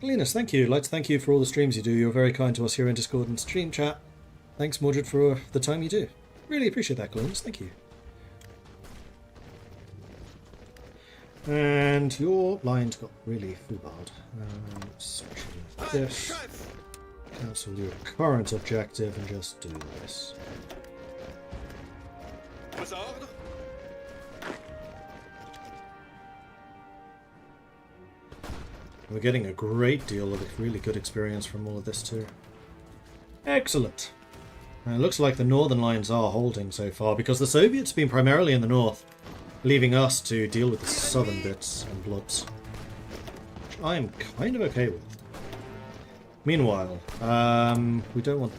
Linus, thank you. I'd like to thank you for all the streams you do. You're very kind to us here in Discord and stream chat. Thanks, Mordred, for the time you do. Really appreciate that, Linus. Thank you. And your lines got really foobarred. Switching this. Cancel your current objective and just do this. Aux ordres. We're getting a great deal of really good experience from all of this too. Excellent. Now, it looks like the northern lines are holding so far because the Soviets have been primarily in the north, leaving us to deal with the southern bits and bloods, which I am kind of okay with. Meanwhile, we don't want...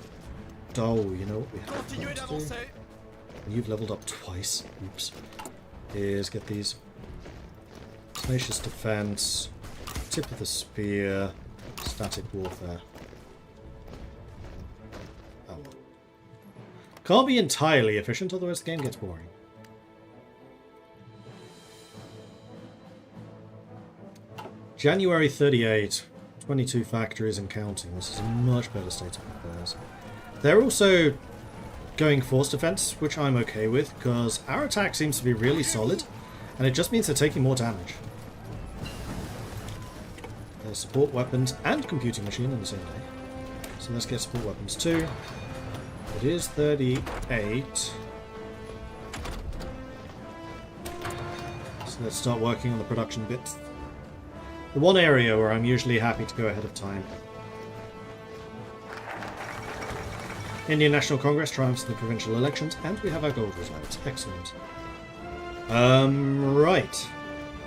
Oh, you know what we have to do? You've leveled up twice. Oops. Is get these tenacious defense, tip of the spear, static warfare. Oh well. Can't be entirely efficient, otherwise the game gets boring. January 38, 22 factories and counting. This is a much better state of affairs. They're also going force defense, which I'm okay with, because our attack seems to be really solid, and it just means they're taking more damage. There's support weapons and computing machine on the same day. So let's get support weapons too. It is 38. So let's start working on the production bits. The one area where I'm usually happy to go ahead of time. Indian National Congress triumphs in the provincial elections, and we have our gold reserves. Excellent. Right.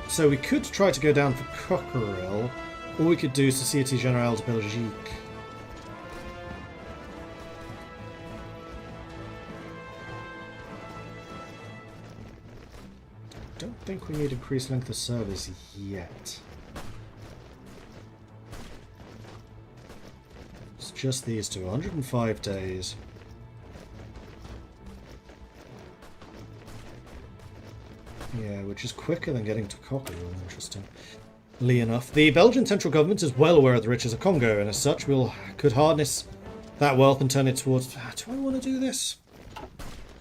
So we could try to go down for Cockerill, or we could do Société Générale de Belgique. Don't think we need increased length of service yet. It's just these two, 105 days. which is quicker than getting to Cockerel, interestingly enough. The Belgian central government is well aware of the riches of Congo, and as such could harness that wealth and turn it towards... Do I want to do this?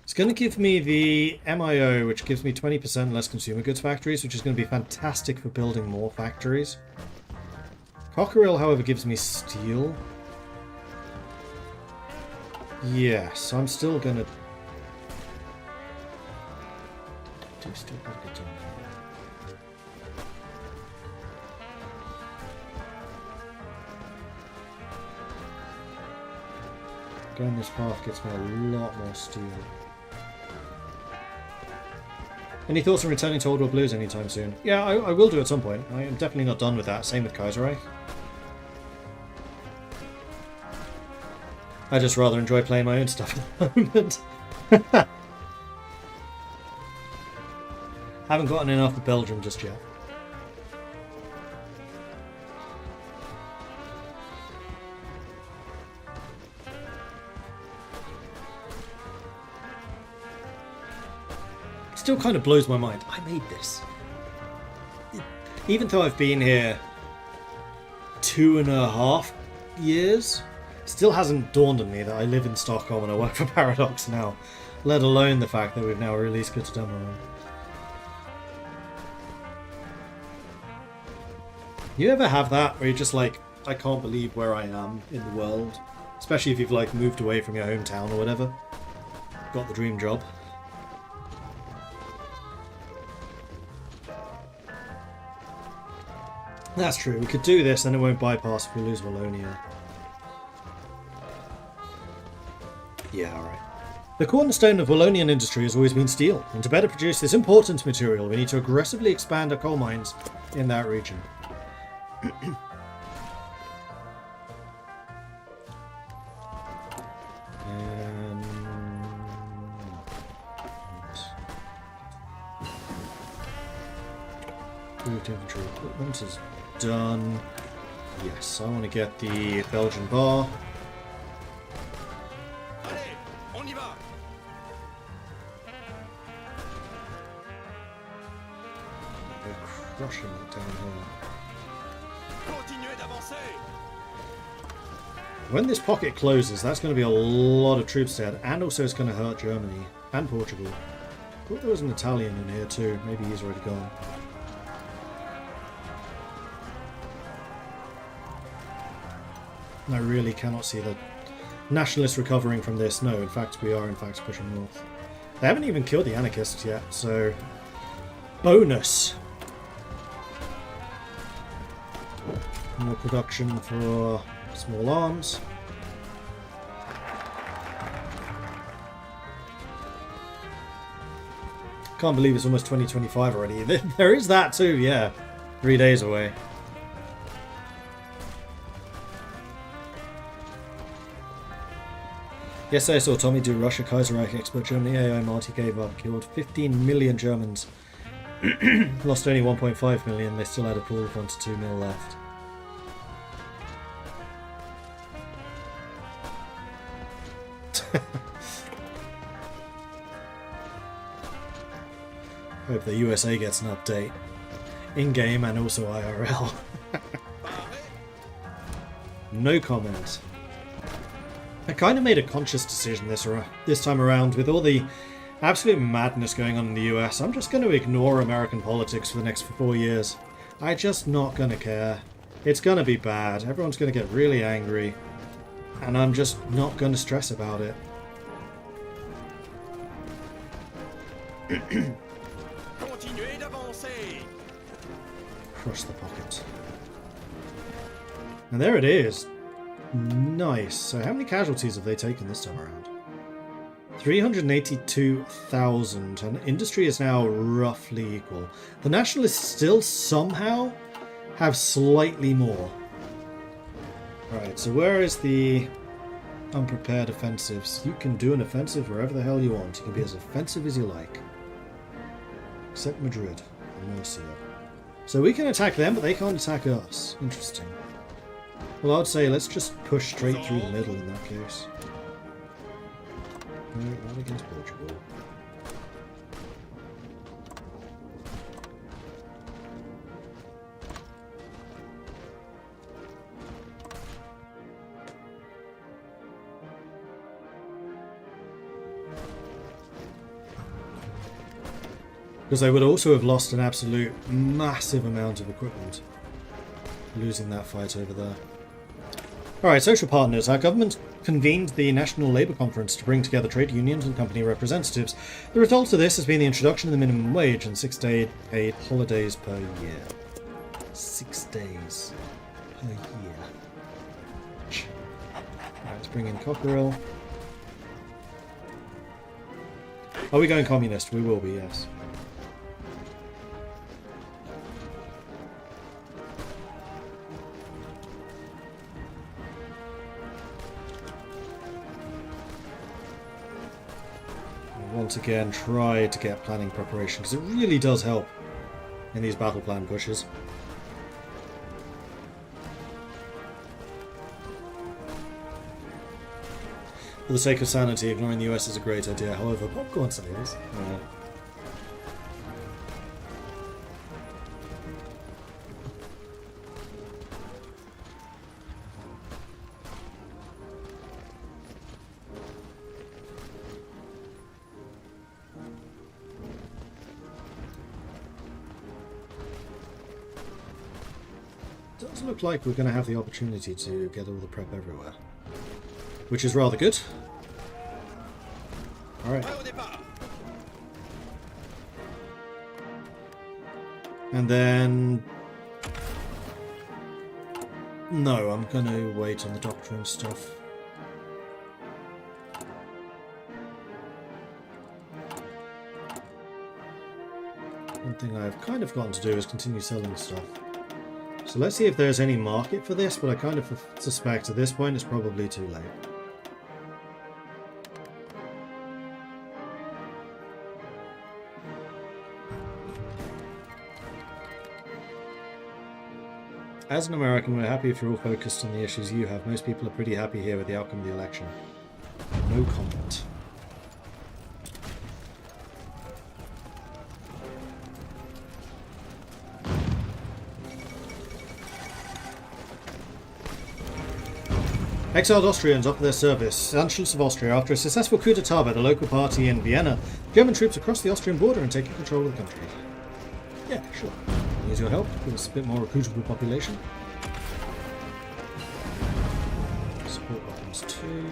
It's going to give me the MIO, which gives me 20% less consumer goods factories, which is going to be fantastic for building more factories. Cockerel, however, gives me steel. Yes, I'm still going to... Still got to get done. Going this path gets me a lot more steel. Any thoughts on returning to Old World Blues anytime soon? Yeah, I will do at some point. I am definitely not done with that. Same with Kaiserreich. I just rather enjoy playing my own stuff at the moment. Haven't gotten enough of Belgium just yet. It still kind of blows my mind. I made this. Even though I've been here 2.5 years, still hasn't dawned on me that I live in Stockholm and I work for Paradox now, let alone the fact that we've now released Götterdämmerung. You ever have that where you're just like, I can't believe where I am in the world? Especially if you've like moved away from your hometown or whatever. Got the dream job. That's true, we could do this and it won't bypass if we lose Wallonia. Yeah, alright. The cornerstone of Wallonian industry has always been steel, and to better produce this important material we need to aggressively expand our coal mines in that region. Infantry equipment is done. Yes, I want to get the Belgian bar. Allez, on y va. They're crushing it down here. Continuez d'avancer. When this pocket closes, that's going to be a lot of troops dead, and also it's going to hurt Germany and Portugal. I thought there was an Italian in here too. Maybe he's already gone. I really cannot see the nationalists recovering from this. No, in fact, we are in fact pushing north. They haven't even killed the anarchists yet, so bonus. More production for small arms. Can't believe it's almost 2025 already. There is that too, yeah. 3 days away. Yesterday I saw Tommy do Russia Kaiserreich export Germany AI Marty gave up, killed 15 million Germans. Lost only 1.5 million, they still had a pool of 1 to 2 mil left. Hope the USA gets an update. In-game and also IRL. No comment. I kind of made a conscious decision this time around with all the absolute madness going on in the US. I'm just going to ignore American politics for the next 4 years. I'm just not going to care. It's going to be bad. Everyone's going to get really angry. And I'm just not going to stress about it. Continuez d'avancer. Crush the pocket. And there it is. Nice. So how many casualties have they taken this time around? 382,000, and industry is now roughly equal. The nationalists still somehow have slightly more. Right, so where is the unprepared offensives? You can do an offensive wherever the hell you want. You can be as offensive as you like. Except Madrid and Murcia. So we can attack them, but they can't attack us. Interesting. Well, I'd say let's just push straight through the middle in that case. No, not against Portugal. Because they would also have lost an absolute massive amount of equipment. Losing that fight over there. Alright, social partners. Our government convened the National Labour Conference to bring together trade unions and company representatives. The result of this has been the introduction of the minimum wage and 6-day paid holidays per year. 6 days per year. Alright, let's bring in Cockerill. Are we going communist? We will be, yes. Once again, try to get planning preparation, because it really does help in these battle plan pushes. For the sake of sanity, ignoring the US is a great idea. However, popcorn sales. Does look like we're going to have the opportunity to get all the prep everywhere, which is rather good. Alright. And then... no, I'm going to wait on the doctrine stuff. One thing I've kind of gotten to do is continue selling stuff. So let's see if there's any market for this, but I kind of suspect at this point it's probably too late. As an American, we're happy if you're all focused on the issues you have. Most people are pretty happy here with the outcome of the election. No comment. Exiled Austrians offer their service. Anschluss of Austria. After a successful coup d'etat by the local party in Vienna, German troops across the Austrian border and taking control of the country. Yeah, sure. Here's your help. Give us a bit more recruitable population. Support weapons too.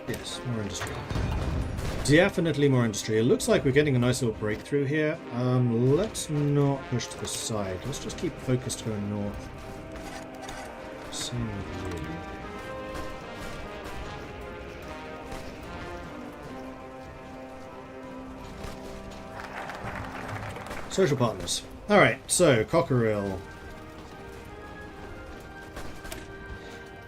Yes, more industry. Definitely more industry. It looks like we're getting a nice little breakthrough here. Let's not push to the side. Let's just keep focused going north. Same with you. Social partners. Alright, so Cockerill.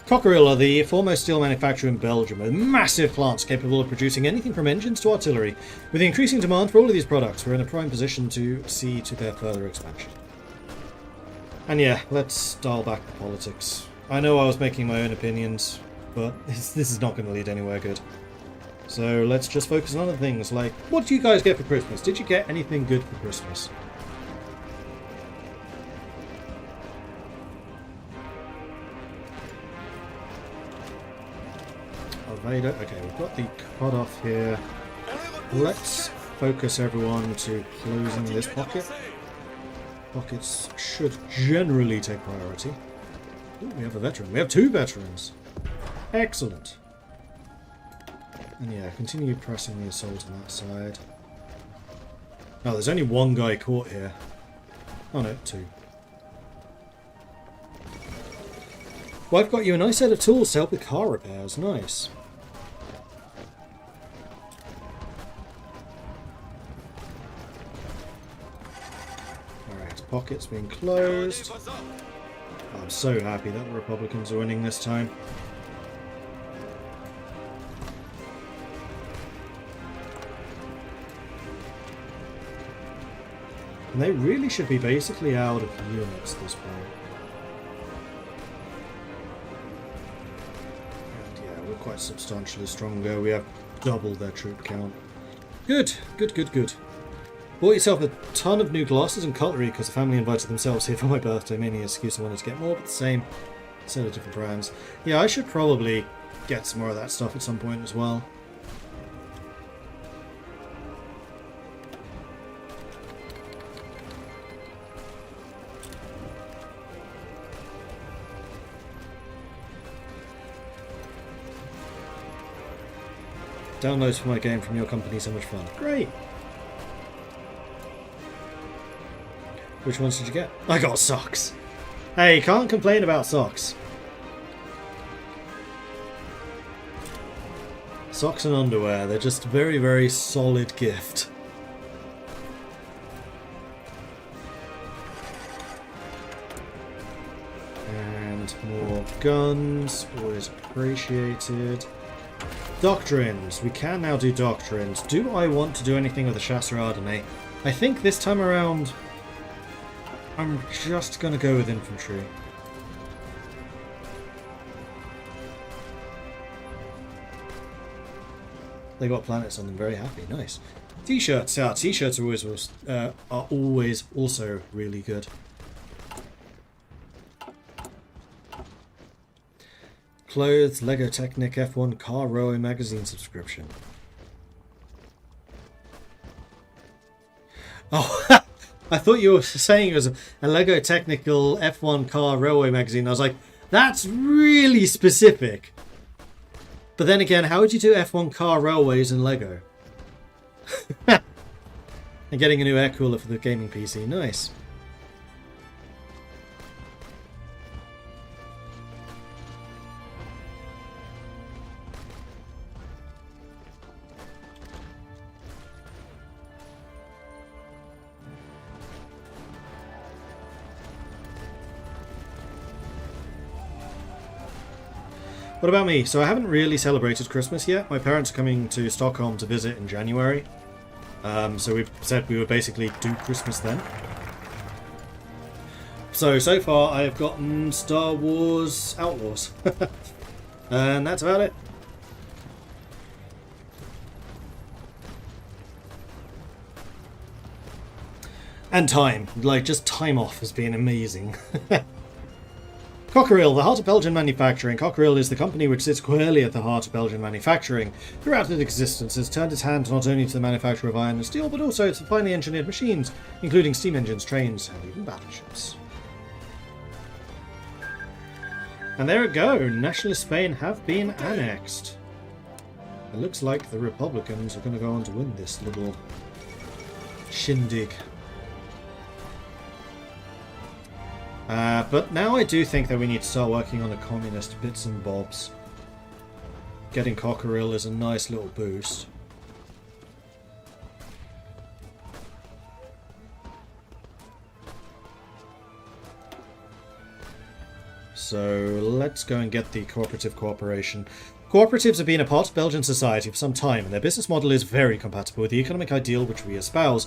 Cockerill are the foremost steel manufacturer in Belgium, with massive plants capable of producing anything from engines to artillery. With the increasing demand for all of these products, we're in a prime position to see to their further expansion. And yeah, let's dial back the politics. I know I was making my own opinions, but this is not going to lead anywhere good. So let's just focus on other things, like, what do you guys get for Christmas? Did you get anything good for Christmas? Okay, we've got the cut-off here. Let's focus everyone to closing this pocket. Pockets should generally take priority. Ooh, we have a veteran. We have 2 veterans. Excellent. And yeah, continue pressing the assault on that side. Oh, there's only 1 guy caught here. Oh no, 2. Well, I've got you a nice set of tools to help with car repairs. Nice. Pockets being closed. I'm so happy that the Republicans are winning this time. And they really should be basically out of units at this point. And yeah, we're quite substantially stronger. We have double their troop count. Good, good, good, good. Bought yourself a ton of new glasses and cutlery because the family invited themselves here for my birthday. Mainly an excuse I wanted to get more, but the same set of different brands. Yeah, I should probably get some more of that stuff at some point as well. Downloads for my game from your company, so much fun. Great! Which ones did you get? I got socks! Hey, can't complain about socks. Socks and underwear, they're just a very, very solid gift. And more guns, always appreciated. Doctrines. We can now do doctrines. Do I want to do anything with the Chasseur Ardennais? I think this time around I'm just going to go with infantry. They got planets on them, very happy. Nice. T-shirts. Yeah, t-shirts are always also really good. Clothes, Lego Technic F1 Car Rowing magazine subscription. Oh, I thought you were saying it was a Lego Technical F1 Car Railway magazine. I was like, that's really specific. But then again, how would you do F1 car railways in Lego? And getting a new air cooler for the gaming PC. Nice. What about me? So I haven't really celebrated Christmas yet. My parents are coming to Stockholm to visit in January. So we've said we would basically do Christmas then. So far I have gotten Star Wars Outlaws. And that's about it. And time. Like, just time off has been amazing. Cockerill, the heart of Belgian manufacturing. Cockerill is the company which sits squarely at the heart of Belgian manufacturing. Throughout its existence, has turned its hand not only to the manufacture of iron and steel, but also to finely engineered machines, including steam engines, trains, and even battleships. And there we go. Nationalist Spain have been annexed. It looks like the Republicans are going to go on to win this little shindig. But now I do think that we need to start working on the communist bits and bobs. Getting Cockerill is a nice little boost. So let's go and get the cooperative cooperation. Cooperatives have been a part of Belgian society for some time, and their business model is very compatible with the economic ideal which we espouse.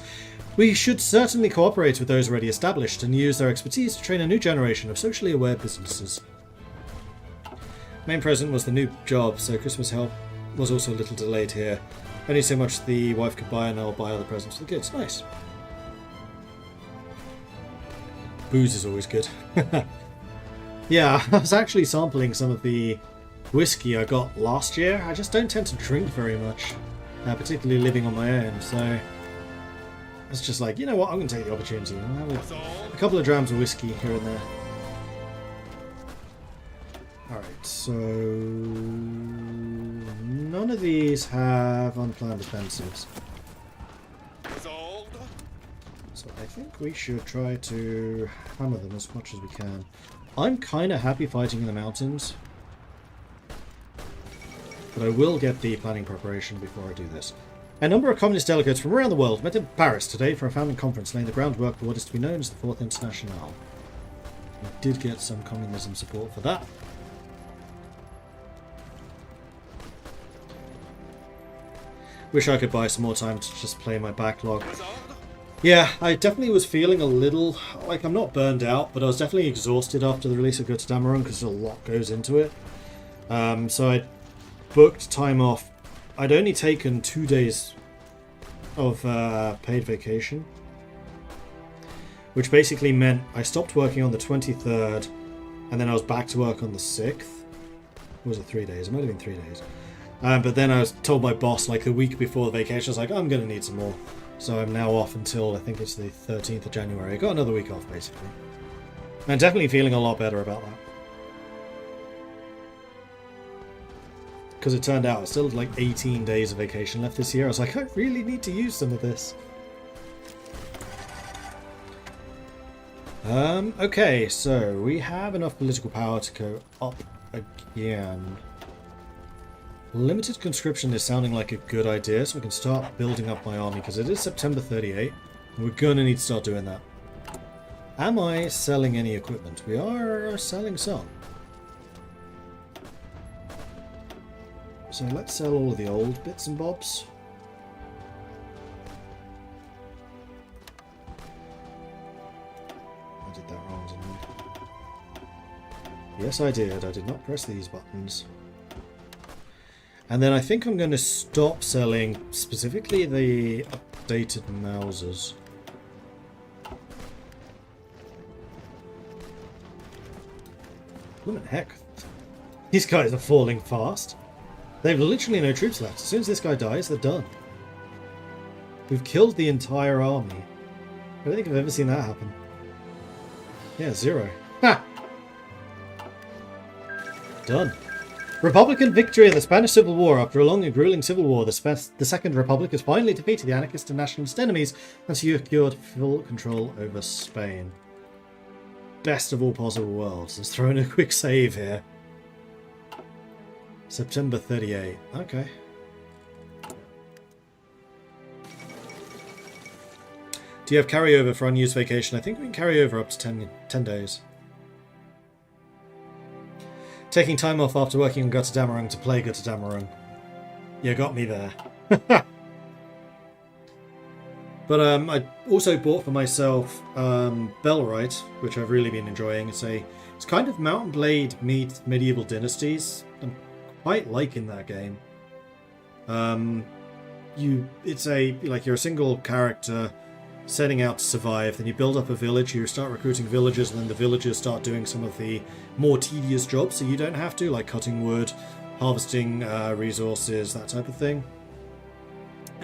We should certainly cooperate with those already established and use their expertise to train a new generation of socially aware businesses. Main present was the new job, so Christmas help was also a little delayed here. Only so much the wife could buy, and I'll buy other presents for the kids. Nice. Booze is always good. Yeah, I was actually sampling some of the whiskey I got last year. I just don't tend to drink very much, particularly living on my own, so it's just like, you know what, I'm going to take the opportunity and have a couple of drams of whiskey here and there. Alright, so none of these have unplanned offensives. So I think we should try to hammer them as much as we can. I'm kind of happy fighting in the mountains, but I will get the planning preparation before I do this. A number of communist delegates from around the world met in Paris today for a founding conference laying the groundwork for what is to be known as the Fourth Internationale. We did get some communism support for that. Wish I could buy some more time to just play my backlog. Yeah, I definitely was feeling a little, like, I'm not burned out, but I was definitely exhausted after the release of Götterdämmerung because a lot goes into it. So I booked time off. I'd only taken 2 days of paid vacation, which basically meant I stopped working on the 23rd, and then I was back to work on the 6th. Or was it 3 days? It might have been 3 days. But then I was told my boss, like the week before the vacation, I was like, I'm going to need some more. So I'm now off until, I think it's the 13th of January. I got another week off, basically. And I'm definitely feeling a lot better about that. Because it turned out I still had like 18 days of vacation left this year. I was like, I really need to use some of this. Okay, so we have enough political power to go up again. Limited conscription is sounding like a good idea, so we can start building up my army, because it is September 38, and we're going to need to start doing that. Am I selling any equipment? We are selling some. So let's sell all of the old bits and bobs. I did that wrong, didn't I? Yes, I did. I did not press these buttons. And then I think I'm going to stop selling specifically the updated Mausers. What the heck? These guys are falling fast. They have literally no troops left. As soon as this guy dies, they're done. We've killed the entire army. I don't think I've ever seen that happen. Yeah, 0. Ha! Done. Republican victory in the Spanish Civil War. After a long and grueling civil war, the Second Republic has finally defeated the anarchist and nationalist enemies and secured full control over Spain. Best of all possible worlds. Let's throw in a quick save here. September 38. Okay. Do you have carryover for unused vacation? I think we can carry over up to 10 days. Taking time off after working on Götterdämmerung to play Götterdämmerung. You got me there. But I also bought for myself Bellwright, which I've really been enjoying. It's kind of Mount and Blade meets Medieval Dynasties. I'm quite liking that game. You're a single character setting out to survive, then you build up a village, you start recruiting villagers, and then the villagers start doing some of the more tedious jobs so you don't have to, like cutting wood, harvesting resources, that type of thing.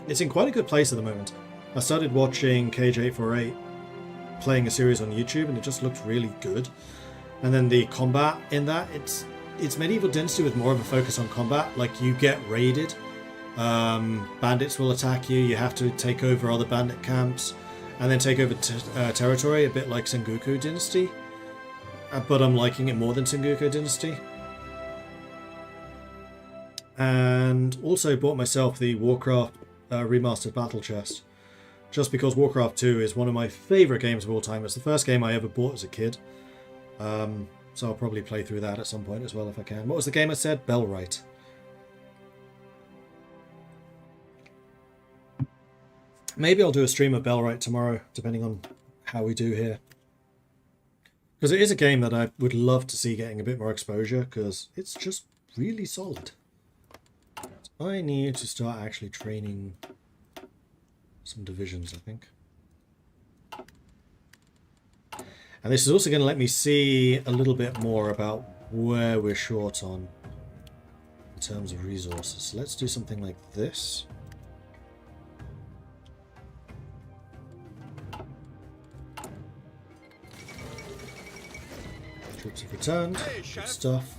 It's in quite a good place at the moment. I started watching Cage848 playing a series on YouTube, and it just looked really good. And then the combat in that, it's Medieval Dynasty with more of a focus on combat. Like, you get raided, bandits will attack you, you have to take over other bandit camps, and then take over territory, a bit like Sengoku Dynasty. But I'm liking it more than Sengoku Dynasty. And also bought myself the Warcraft Remastered Battle Chest. Just because Warcraft 2 is one of my favourite games of all time. It's the first game I ever bought as a kid. So I'll probably play through that at some point as well if I can. What was the game I said? Bellwright. Maybe I'll do a stream of Bellwright tomorrow, depending on how we do here. Because it is a game that I would love to see getting a bit more exposure, because it's just really solid. I need to start actually training some divisions, I think. And this is also going to let me see a little bit more about where we're short on in terms of resources. So let's do something like this. Troops have returned. Good stuff.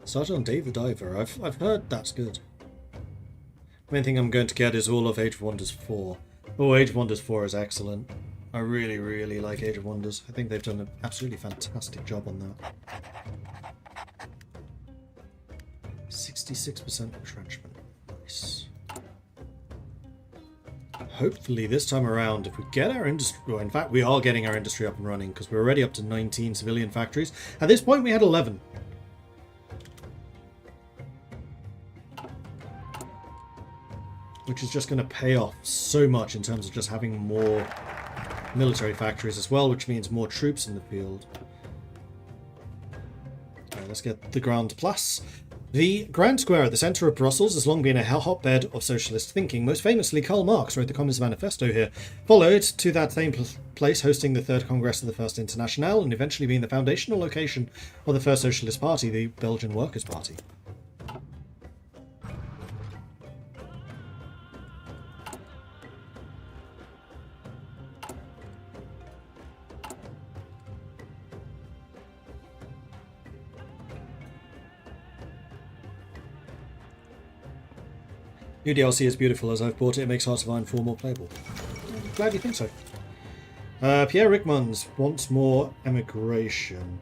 Started on Dave the Diver. I've heard that's good. The main thing I'm going to get is all of Age of Wonders 4. Oh, Age of Wonders 4 is excellent. I really, really like Age of Wonders. I think they've done an absolutely fantastic job on that. 66% entrenchment. Nice. Hopefully this time around, if we get our industry... Well, in fact, we are getting our industry up and running, because we're already up to 19 civilian factories. At this point, we had 11. Which is just going to pay off so much in terms of just having more military factories as well, which means more troops in the field. Alright, let's get the Grand Place. The Grand Square at the centre of Brussels has long been a hotbed of socialist thinking. Most famously, Karl Marx wrote the Communist Manifesto here, followed to that same place hosting the Third Congress of the First Internationale, and eventually being the foundational location of the First Socialist Party, the Belgian Workers' Party. New DLC is beautiful. As I've bought it, it makes Hearts of Iron 4 more playable. I'm glad you think so. Pierre Rickmans wants more emigration.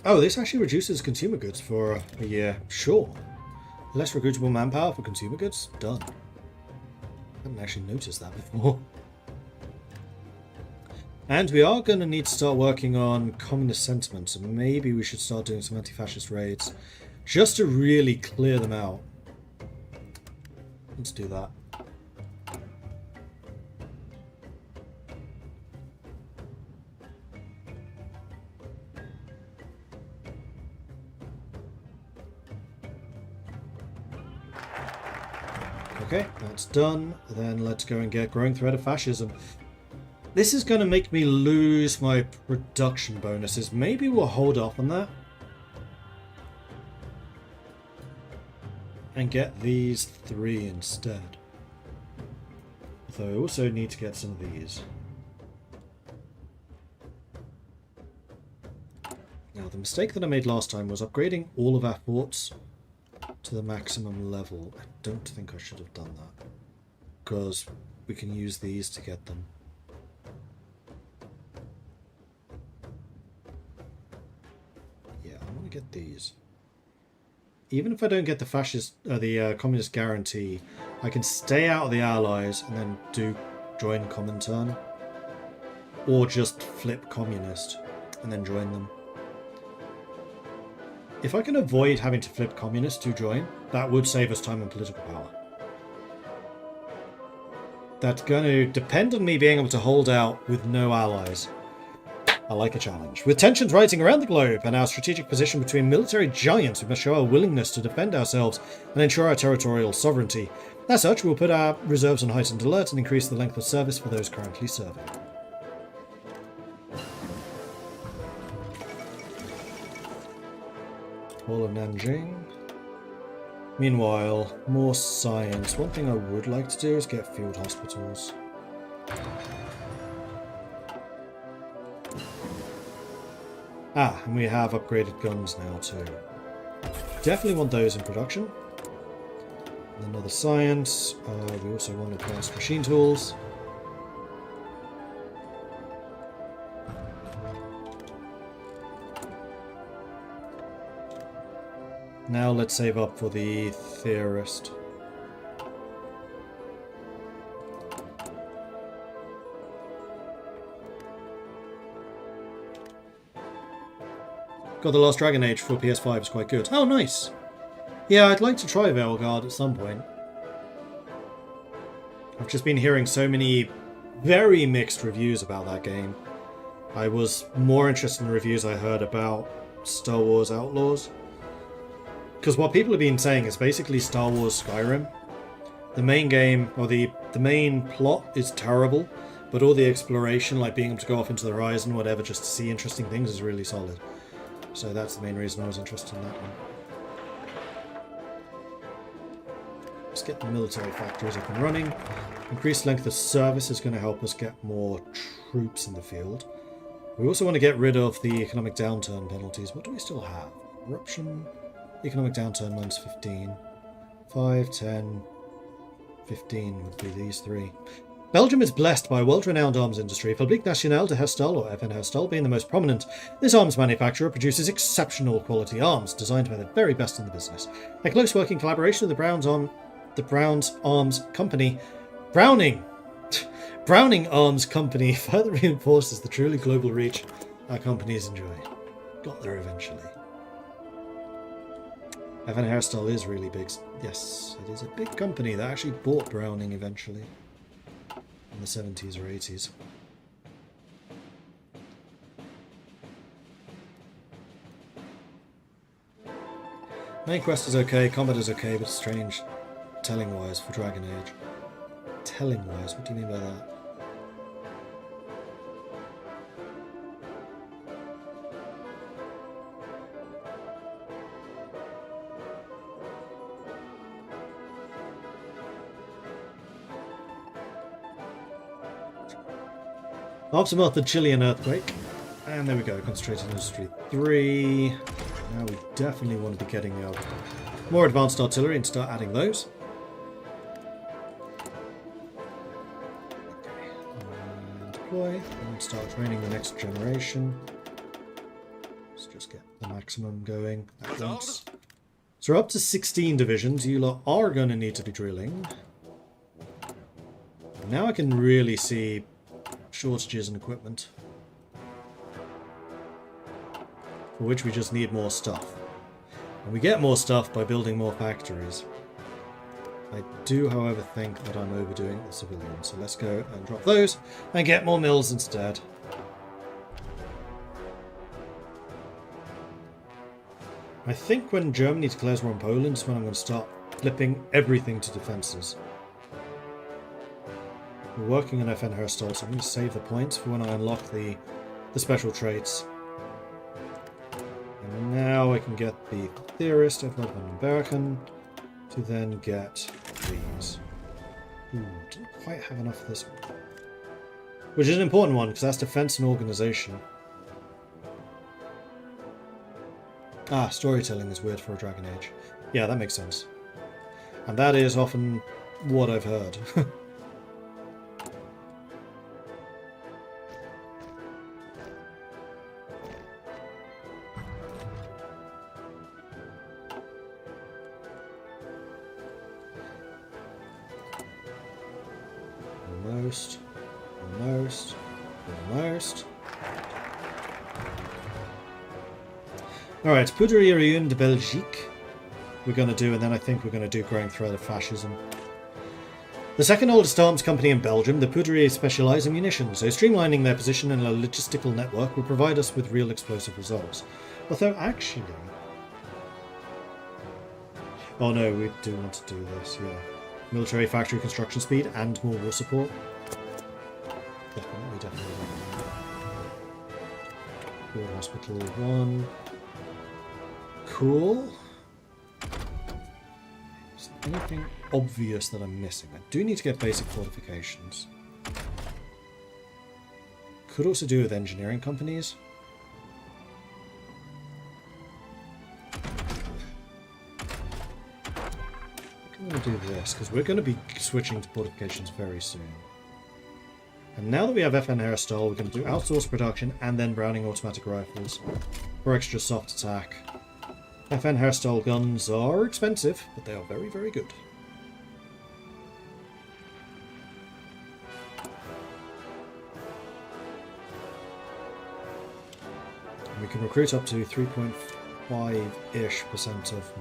Oh, this actually reduces consumer goods for a year. Sure. Less recruitable manpower for consumer goods? Done. I hadn't actually noticed that before. And we are going to need to start working on communist sentiment, so maybe we should start doing some anti-fascist raids. Just to really clear them out. Let's do that. Okay, that's done. Then let's go and get Growing Threat of Fascism. This is going to make me lose my production bonuses. Maybe we'll hold off on that. And get these 3 instead. Though I also need to get some of these. Now, the mistake that I made last time was upgrading all of our forts to the maximum level. I don't think I should have done that, because we can use these to get them. Yeah, I want to get these. Even if I don't get the communist guarantee, I can stay out of the Allies and then join Comintern. Or just flip communist and then join them. If I can avoid having to flip communist to join, that would save us time and political power. That's going to depend on me being able to hold out with no allies. I like a challenge. With tensions rising around the globe and our strategic position between military giants, we must show our willingness to defend ourselves and ensure our territorial sovereignty. As such, we'll put our reserves on heightened alert and increase the length of service for those currently serving. All of Nanjing. Meanwhile, more science. One thing I would like to do is get field hospitals. Ah, and we have upgraded guns now too. Definitely want those in production. And another science. We also want advanced machine tools. Now let's save up for the theorist. Got the Last Dragon Age for PS5, is quite good. Oh, nice! Yeah, I'd like to try Veilguard at some point. I've just been hearing so many very mixed reviews about that game. I was more interested in the reviews I heard about Star Wars Outlaws. Because what people have been saying is basically Star Wars Skyrim. The main game, or the main plot is terrible, but all the exploration, like being able to go off into the horizon, whatever, just to see interesting things is really solid. So that's the main reason I was interested in that one. Let's get the military factories up and running. Increased length of service is going to help us get more troops in the field. We also want to get rid of the economic downturn penalties. What do we still have? Eruption, economic downturn minus 15. 5, 10, 15 would be these 3. Belgium is blessed by a world-renowned arms industry, Fabrique Nationale de Herstal, or FN Herstal, being the most prominent. This arms manufacturer produces exceptional quality arms, designed by the very best in the business. A close working collaboration with the Browns Arms Company, Browning Arms Company, further reinforces the truly global reach our companies enjoy. Got there eventually. FN Hairstyle is really big. Yes, it is a big company that actually bought Browning eventually in the 70s or 80s. Main quest is okay, combat is okay, but it's strange telling-wise for Dragon Age. Telling-wise? What do you mean by that? Aftermath the Chilean earthquake. And there we go, concentrated industry 3. Now we definitely want to be getting more advanced artillery and start adding those. Okay. And deploy and start training the next generation. Let's just get the maximum going at once. So we're up to 16 divisions. You lot are going to need to be drilling. Now I can really see shortages in equipment, for which we just need more stuff. And we get more stuff by building more factories. I do, however, think that I'm overdoing the civilians, so let's go and drop those and get more mills instead. I think when Germany declares war on Poland is when I'm going to start flipping everything to defences. We're working on FN Hairstyle, so I'm going to save the points for when I unlock the special traits. And now I can get the Theorist, F1 American, to then get these. Ooh, didn't quite have enough of this one. Which is an important one, because that's defense and organisation. Ah, storytelling is weird for a Dragon Age. Yeah, that makes sense. And that is often what I've heard. Almost. Alright, Poudrerie de Belgique we're going to do, and then I think we're going to do Growing Threat of Fascism. The second oldest arms company in Belgium, the Poudrerie specialise in munitions, so streamlining their position in a logistical network will provide us with real explosive results. Although actually... Oh no, we do want to do this, yeah. Military factory construction speed and more war support. Definitely. Good Hospital 1. Cool. Is there anything obvious that I'm missing? I do need to get basic fortifications. Could also do with engineering companies. I'm going to do this, because we're going to be switching to fortifications very soon. And now that we have FN Hairstyle, we're going to do outsourced production and then Browning automatic rifles for extra soft attack. FN Hairstyle guns are expensive, but they are very, very good. And we can recruit up to 3.5-ish% of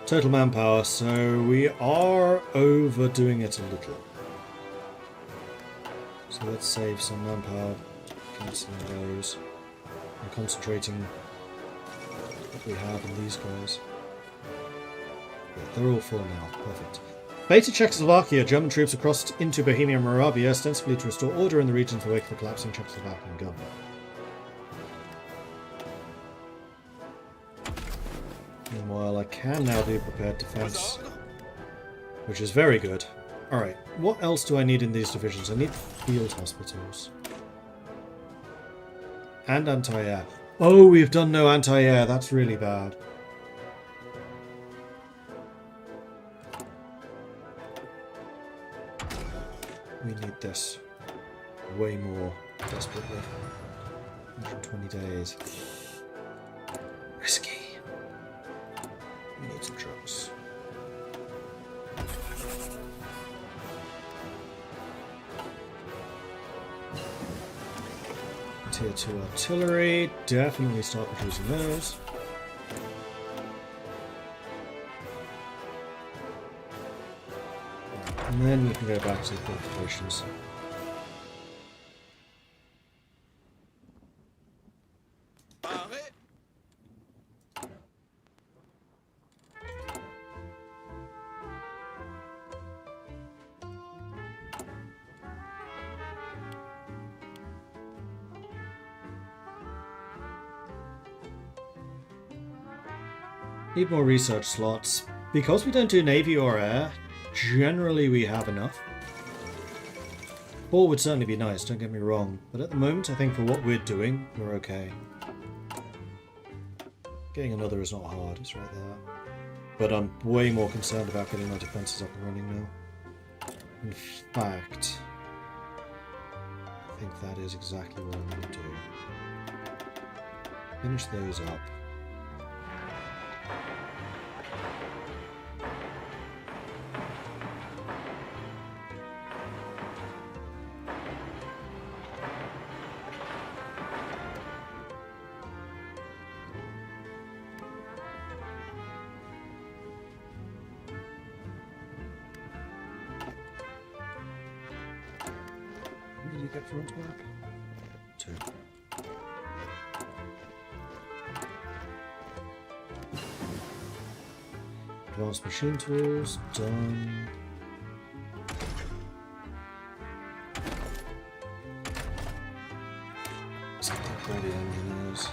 total manpower, so we are overdoing it a little. So let's save some manpower, cancelling those, and concentrating what we have in these guys. Yeah, they're all full now, perfect. Beta Czechoslovakia, German troops have crossed into Bohemia and Moravia, ostensibly to restore order in the region to wake the collapsing Czechoslovakian government. Meanwhile, I can now do prepared defense, which is very good. Alright, what else do I need in these divisions? I need field hospitals. And anti-air. Oh, we've done no anti-air. That's really bad. We need this way more desperately. 120 days. Risky. We need some trucks. Tier 2 artillery. Definitely start producing those. And then we can go back to the fortifications. Paré. Need more research slots. Because we don't do Navy or Air, generally we have enough. 4 would certainly be nice, don't get me wrong. But at the moment, I think for what we're doing, we're okay. Getting another is not hard, it's right there. But I'm way more concerned about getting our defences up and running now. In fact, I think that is exactly what I'm going to do. Finish those up. What did you get for Antwerp? 2. Advanced machine tools, done. All the engineers.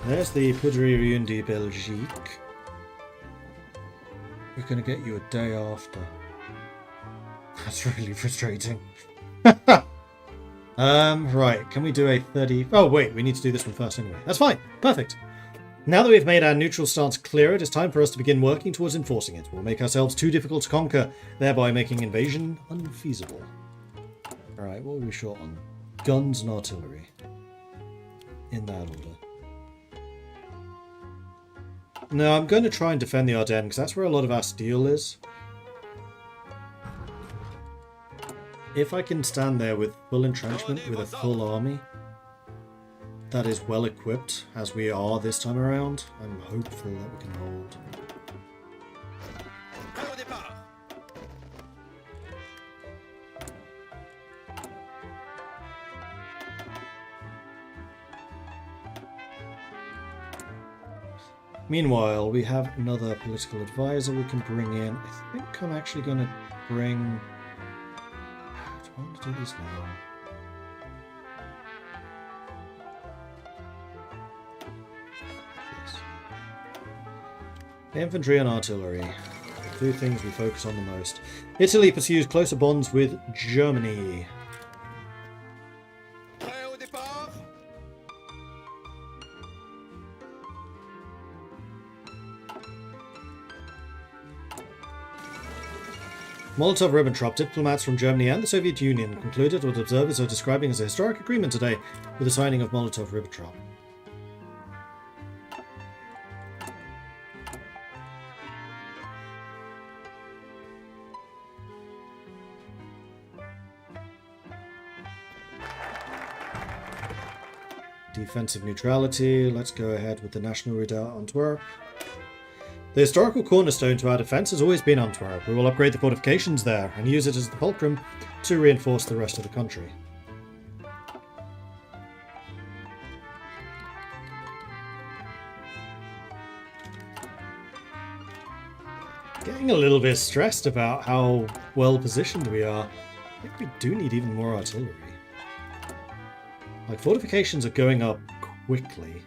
There's the Poudrière de Belgique. We're going to get you a day after. That's really frustrating. Right, can we do a 30... Oh, wait, we need to do this one first anyway. That's fine. Perfect. Now that we've made our neutral stance clear, it is time for us to begin working towards enforcing it. We'll make ourselves too difficult to conquer, thereby making invasion unfeasible. Alright, what were we short on? Guns and artillery. In that order. No, I'm going to try and defend the Ardennes, because that's where a lot of our steel is. If I can stand there with full entrenchment, with a full army that is well equipped, as we are this time around, I'm hopeful that we can hold. Meanwhile, we have another political advisor we can bring in. I think I'm actually going to bring... I want to do this now. Yes. Infantry and artillery. The 2 things we focus on the most. Italy pursues closer bonds with Germany. Molotov-Ribbentrop diplomats from Germany and the Soviet Union concluded what observers are describing as a historic agreement today with the signing of Molotov-Ribbentrop. Defensive neutrality. Let's go ahead with the National Redoubt Antwerp. The historical cornerstone to our defence has always been Antwerp. We will upgrade the fortifications there and use it as the fulcrum to reinforce the rest of the country. Getting a little bit stressed about how well positioned we are. I think we do need even more artillery. Like, fortifications are going up quickly.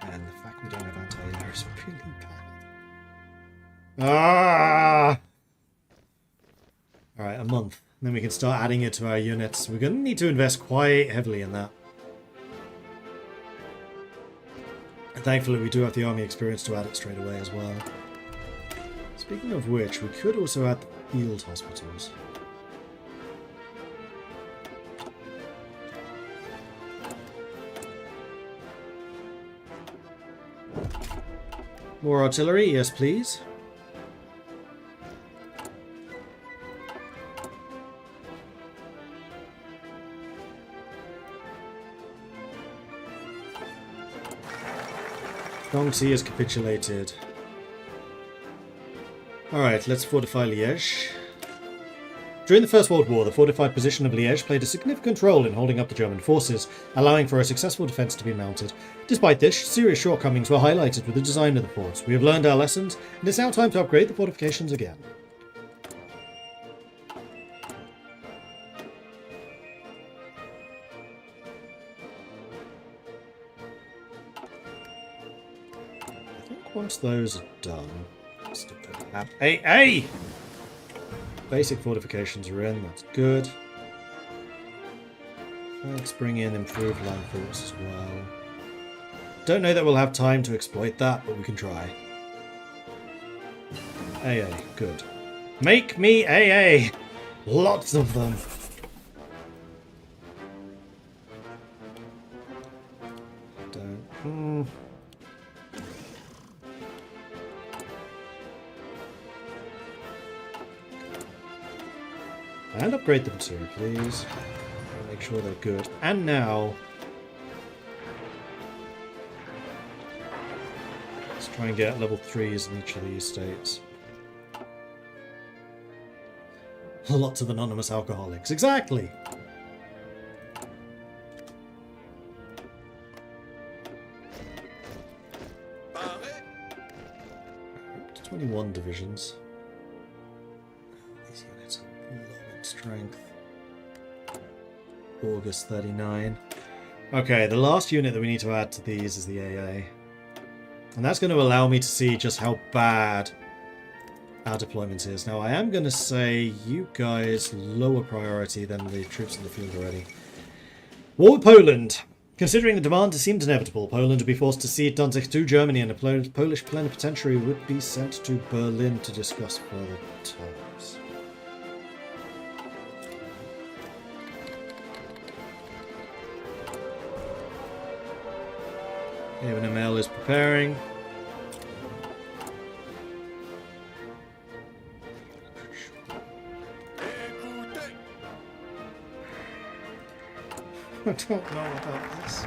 And the fact we don't have anti-air is really bad. Ah! Alright, a month. Then we can start adding it to our units. We're going to need to invest quite heavily in that. And thankfully we do have the army experience to add it straight away as well. Speaking of which, we could also add the field hospitals. More artillery, yes please. Concy has capitulated. Alright, let's fortify Liège. During the First World War, the fortified position of Liège played a significant role in holding up the German forces, allowing for a successful defence to be mounted. Despite this, serious shortcomings were highlighted with the design of the forts. We have learned our lessons, and it's now time to upgrade the fortifications again. I think once those are done... Hey! Basic fortifications are in, that's good. Let's bring in improved land force as well. Don't know that we'll have time to exploit that, but we can try. AA, good. Make me AA! Lots of them! And upgrade them too, please. Make sure they're good. And now... let's try and get level 3s in each of these states. Lots of anonymous alcoholics. Exactly! 21 divisions. These units are low in strength. August 39. Okay, the last unit that we need to add to these is the AA. And that's going to allow me to see just how bad our deployment is. Now, I am going to say you guys lower priority than the troops in the field already. War with Poland. Considering the demand seemed inevitable, Poland would be forced to cede Danzig to Germany, and a Polish plenipotentiary would be sent to Berlin to discuss further terms. Even ML is preparing. I don't know about this.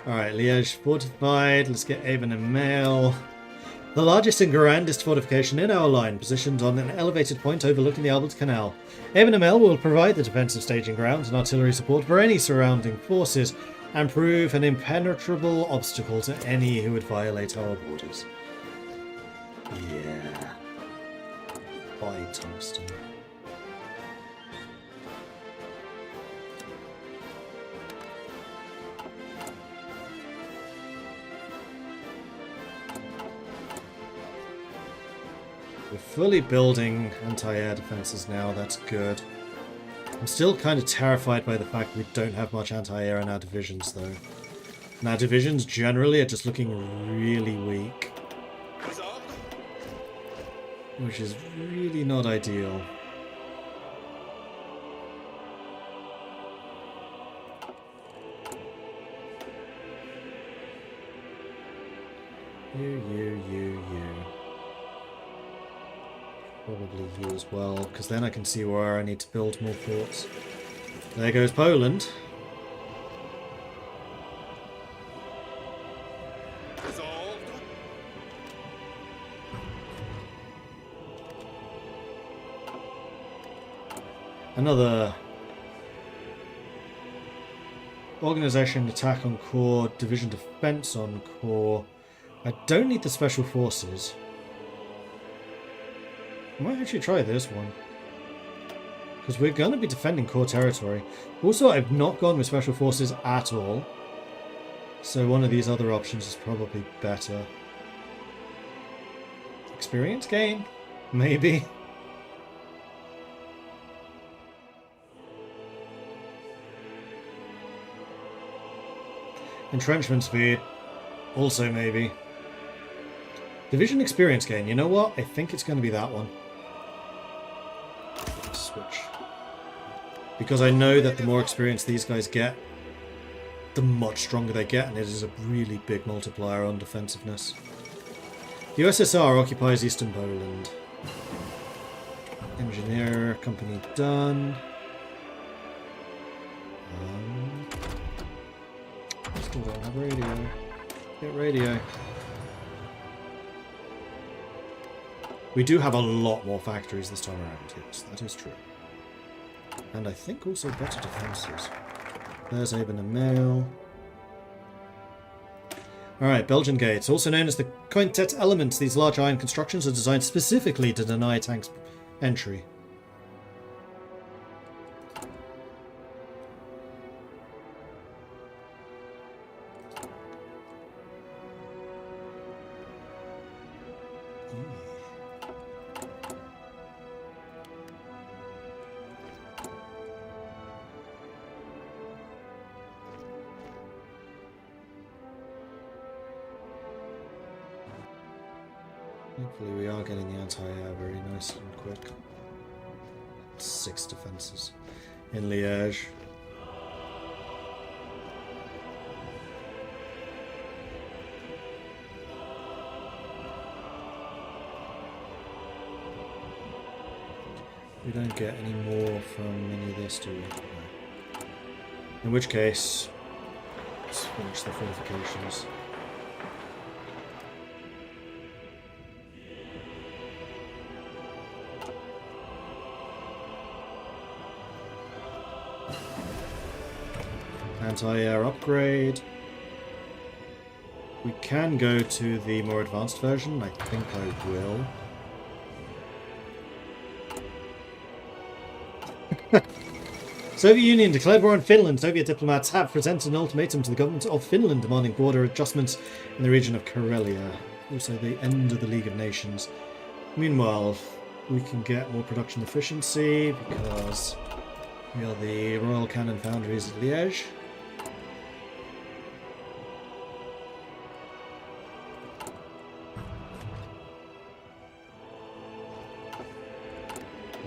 Alright, Liège fortified. Let's get Avon and Mail. The largest and grandest fortification in our line, positioned on an elevated point overlooking the Albert Canal. Avon and Mail will provide the defensive staging ground and artillery support for any surrounding forces, and prove an impenetrable obstacle to any who would violate our borders. Yeah. Buy tungsten. We're fully building anti-air defenses now, that's good. I'm still kind of terrified by the fact we don't have much anti-air in our divisions, though. And our divisions generally are just looking really weak. Which is really not ideal. You. Probably you as well, because then I can see where I need to build more forts. There goes Poland. Another organization attack on core, division defense on core. I don't need the special forces. I might actually try this one. Because we're going to be defending core territory. Also, I've not gone with special forces at all. So one of these other options is probably better. Experience gain? Maybe. Entrenchment speed? Also maybe. Division experience gain. You know what? I think it's going to be that one. Switch. Because I know that the more experience these guys get, the much stronger they get, and it is a really big multiplier on defensiveness. The USSR occupies Eastern Poland. Engineer company done. Still don't have radio. Get radio. We do have a lot more factories this time around, yes, that is true. And I think also better defences. There's Aben and Mail. Alright, Belgian gates, also known as the quintet elements. These large iron constructions are designed specifically to deny tanks entry. Hopefully we are getting the anti-air very nice and quick. 6 defences in Liège. We don't get any more from any of this, do we? No. In which case, let's finish the fortifications. Anti-air upgrade. We can go to the more advanced version. I think I will. Soviet Union declared war on Finland. Soviet diplomats have presented an ultimatum to the government of Finland demanding border adjustments in the region of Karelia. Also the end of the League of Nations. Meanwhile, we can get more production efficiency because we are the Royal Cannon Foundries at Liège.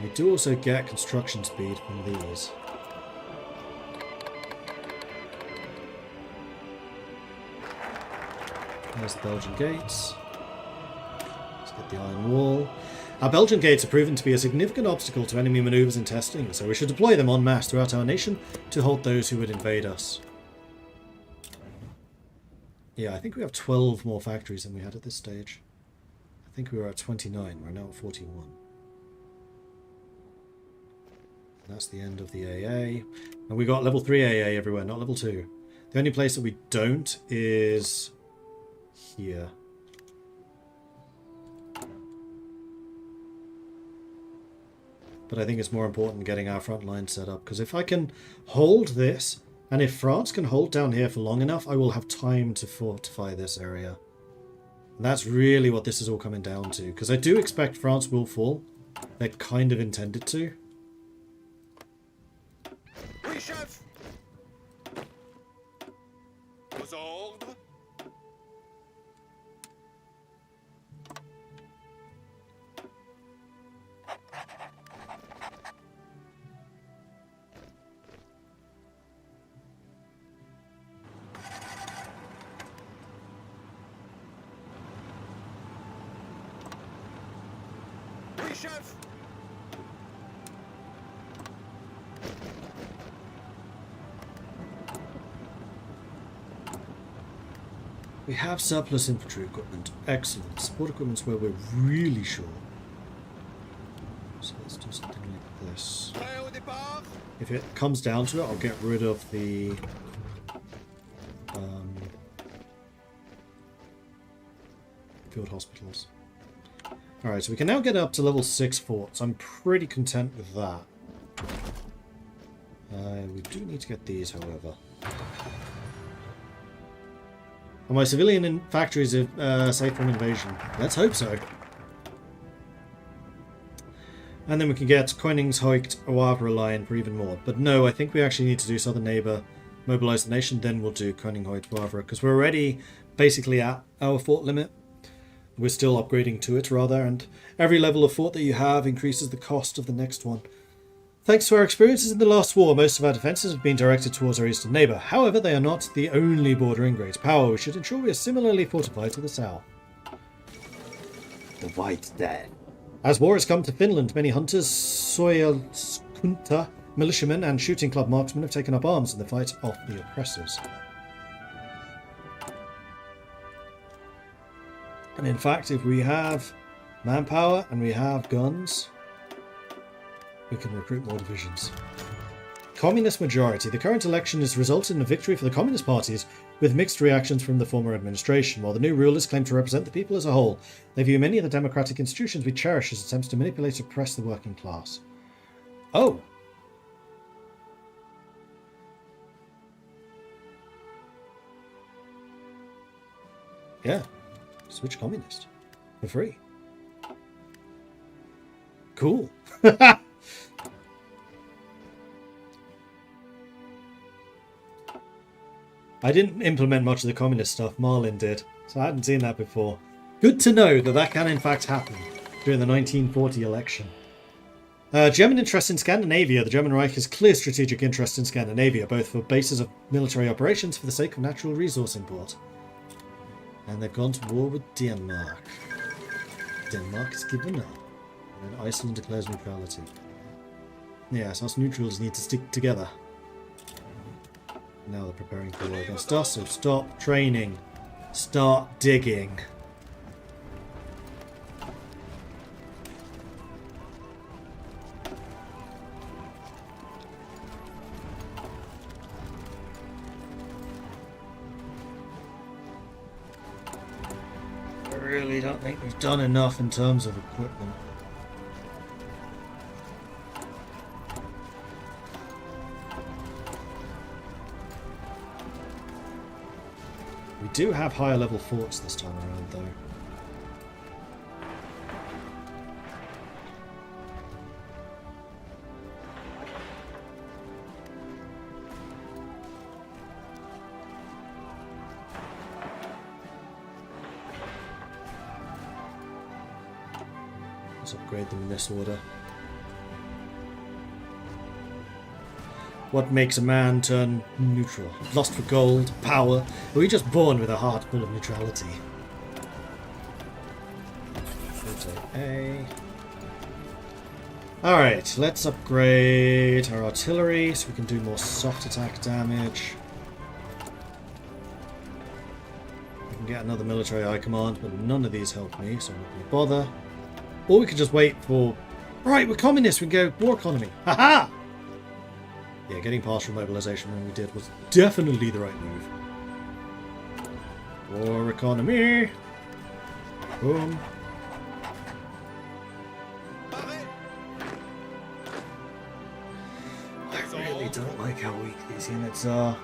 We do also get construction speed from these. There's the Belgian gates. Let's get the iron wall. Our Belgian gates are proven to be a significant obstacle to enemy manoeuvres and testing, so we should deploy them en masse throughout our nation to halt those who would invade us. Yeah, I think we have 12 more factories than we had at this stage. I think we were at 29, we're now at 41. That's the end of the AA. And we got level 3 AA everywhere, not level 2. The only place that we don't is here. But I think it's more important getting our front line set up, because if I can hold this, and if France can hold down here for long enough, I will have time to fortify this area. And that's really what this is all coming down to, because I do expect France will fall. They're kind of intended to. Oui, chef. Aux ordres. Oui, chef. We have surplus infantry equipment. Excellent. Support equipment's where we're really short. So let's do something like this. Prêt au départ. If it comes down to it, I'll get rid of the field hospitals. Alright, so we can now get up to level 6 forts. I'm pretty content with that. We do need to get these, however. Are my civilian factories safe from invasion? Let's hope so. And then we can get Koningshoekt Wavre line for even more. But no, I think we actually need to do Southern Neighbour, mobilise the nation, then we'll do Koningshoekt Wavre, because we're already basically at our fort limit. We're still upgrading to it, rather, and every level of fort that you have increases the cost of the next one. Thanks to our experiences in the last war, most of our defences have been directed towards our eastern neighbour. However, they are not the only border in great power. We should ensure we are similarly fortified to the south. The White Dead. As war has come to Finland, many hunters, soyalskunta, militiamen and shooting club marksmen have taken up arms in the fight off the oppressors. And in fact, if we have manpower and we have guns. We can recruit more divisions. Communist majority. The current election has resulted in a victory for the Communist parties, with mixed reactions from the former administration. While the new rulers claim to represent the people as a whole, they view many of the democratic institutions we cherish as attempts to manipulate and oppress the working class. Oh! Yeah. Switch communist. For free. Cool. I didn't implement much of the communist stuff, Marlin did, so I hadn't seen that before. Good to know that that can in fact happen during the 1940 election. German interest in Scandinavia. The German Reich has clear strategic interest in Scandinavia, both for bases of military operations for the sake of natural resource import. And they've gone to war with Denmark. Denmark is given up. And Iceland declares neutrality. Yes, us neutrals need to stick together. Now they're preparing for war against us, so stop training. Start digging. I really don't think we've done enough in terms of equipment. We do have higher level forts this time around, though. Let's upgrade them in this order. What makes a man turn neutral? Lust for gold, power? Are we just born with a heart full of neutrality? A. Alright, let's upgrade our artillery so we can do more soft attack damage. We can get another military high command, but none of these help me, so I'm not going to bother. Or we could just wait for... Right, we're communists, we can go war economy. Haha! Yeah, getting partial mobilization when we did was definitely the right move. War economy. Boom. I really don't like how weak these units are.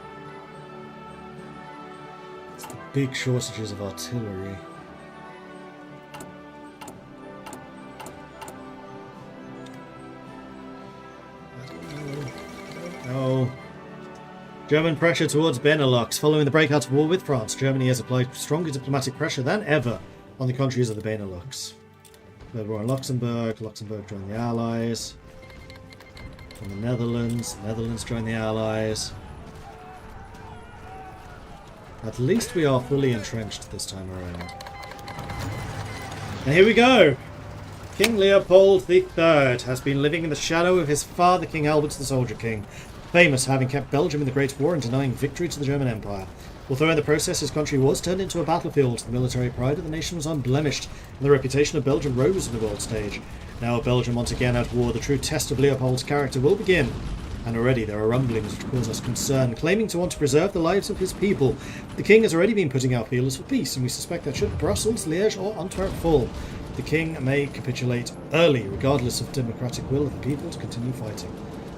It's the big shortages of artillery. No. German pressure towards Benelux. Following the breakout of war with France, Germany has applied stronger diplomatic pressure than ever on the countries of the Benelux. Third war in Luxembourg. Luxembourg joined the Allies. From the Netherlands. Netherlands joined the Allies. At least we are fully entrenched this time around. And here we go! King Leopold III has been living in the shadow of his father, King Albert the Soldier King, famous for having kept Belgium in the Great War and denying victory to the German Empire. Although in the process his country was turned into a battlefield, the military pride of the nation was unblemished, and the reputation of Belgium rose on the world stage. Now Belgium once again at war, the true test of Leopold's character will begin. And already there are rumblings which cause us concern, claiming to want to preserve the lives of his people. The king has already been putting out feelers for peace, and we suspect that should Brussels, Liège or Antwerp fall, the king may capitulate early, regardless of democratic will of the people to continue fighting.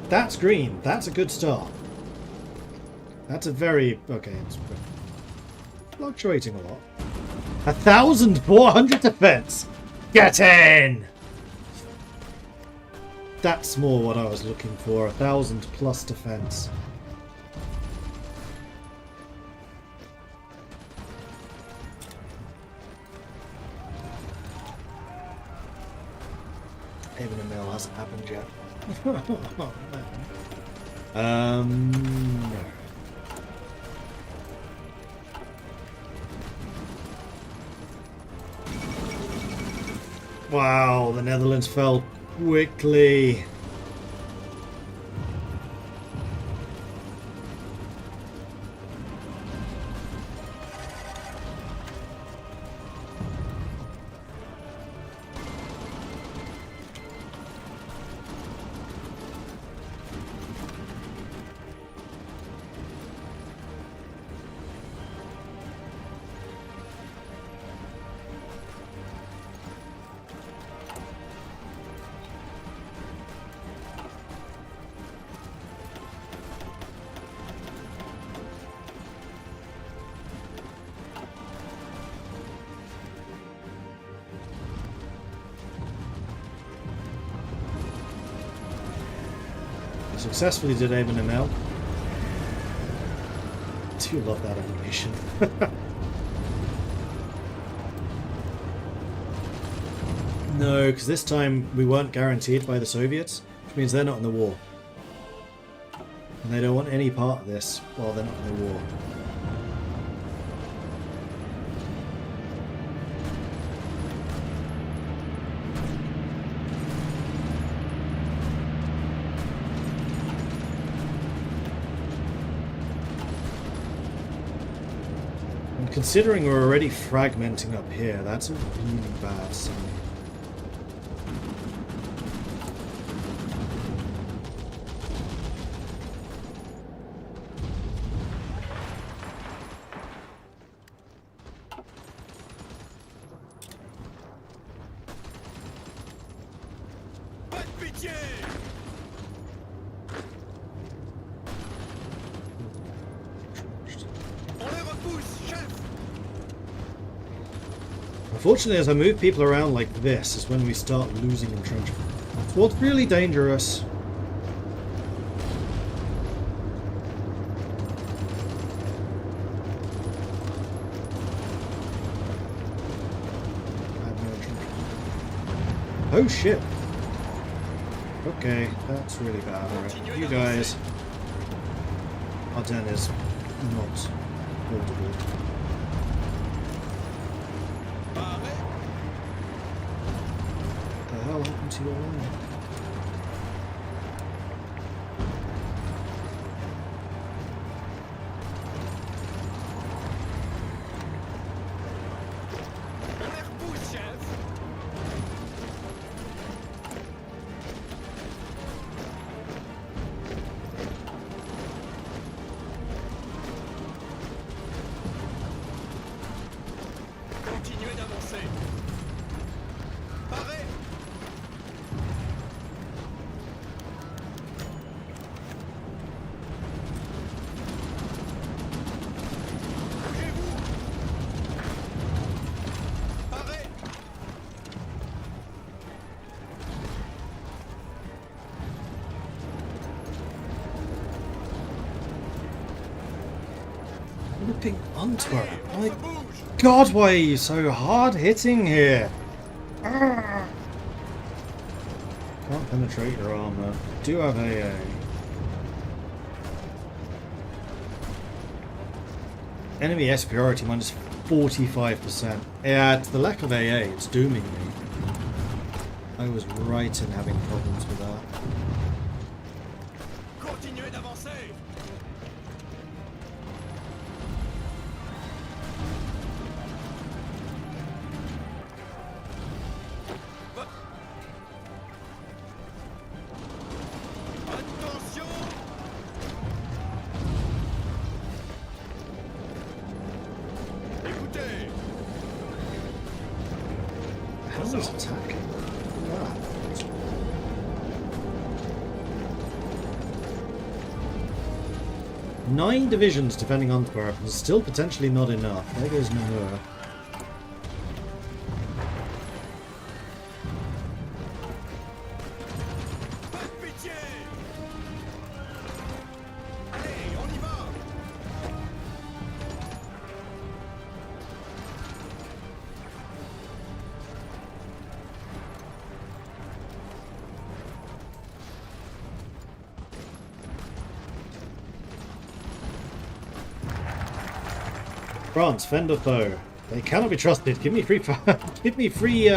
That's green. That's a good start. That's a very... Okay, it's fluctuating a lot. 1,400 defense! Get in! That's more what I was looking for. 1,000 plus defense. Even a mill hasn't happened yet. No. Wow, the Netherlands fell quickly. Successfully did aim an ML. Do love that animation. No, because this time we weren't guaranteed by the Soviets, which means they're not in the war. And they don't want any part of this while they're not in the war. And considering we're already fragmenting up here, that's a really bad sign. Unfortunately, as I move people around like this is when we start losing entrenchment. It's what's really dangerous. Oh shit. Okay, that's really bad. Alright, you guys. Ardennes is not holdable. What the hell happened to your line? Ripping Antwerp. My God, why are you so hard hitting here? Can't penetrate your armor. Do have AA. Enemy superiority minus 45%. Yeah, it's the lack of AA. It's dooming me. I was right in having problems with that. Attacking. Ah. 9 divisions defending Antwerp is still potentially not enough. There goes Namur. France, fend or foe. They cannot be trusted. Give me free give me free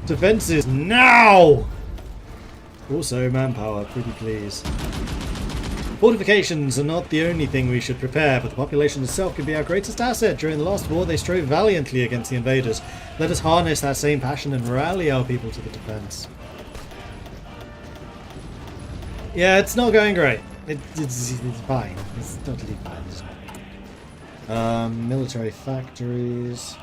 defenses now! Also manpower, pretty please. Fortifications are not the only thing we should prepare, but the population itself could be our greatest asset. During the last war they strove valiantly against the invaders. Let us harness that same passion and rally our people to the defense. Yeah, it's not going great. It's fine. It's totally fine. Military factories.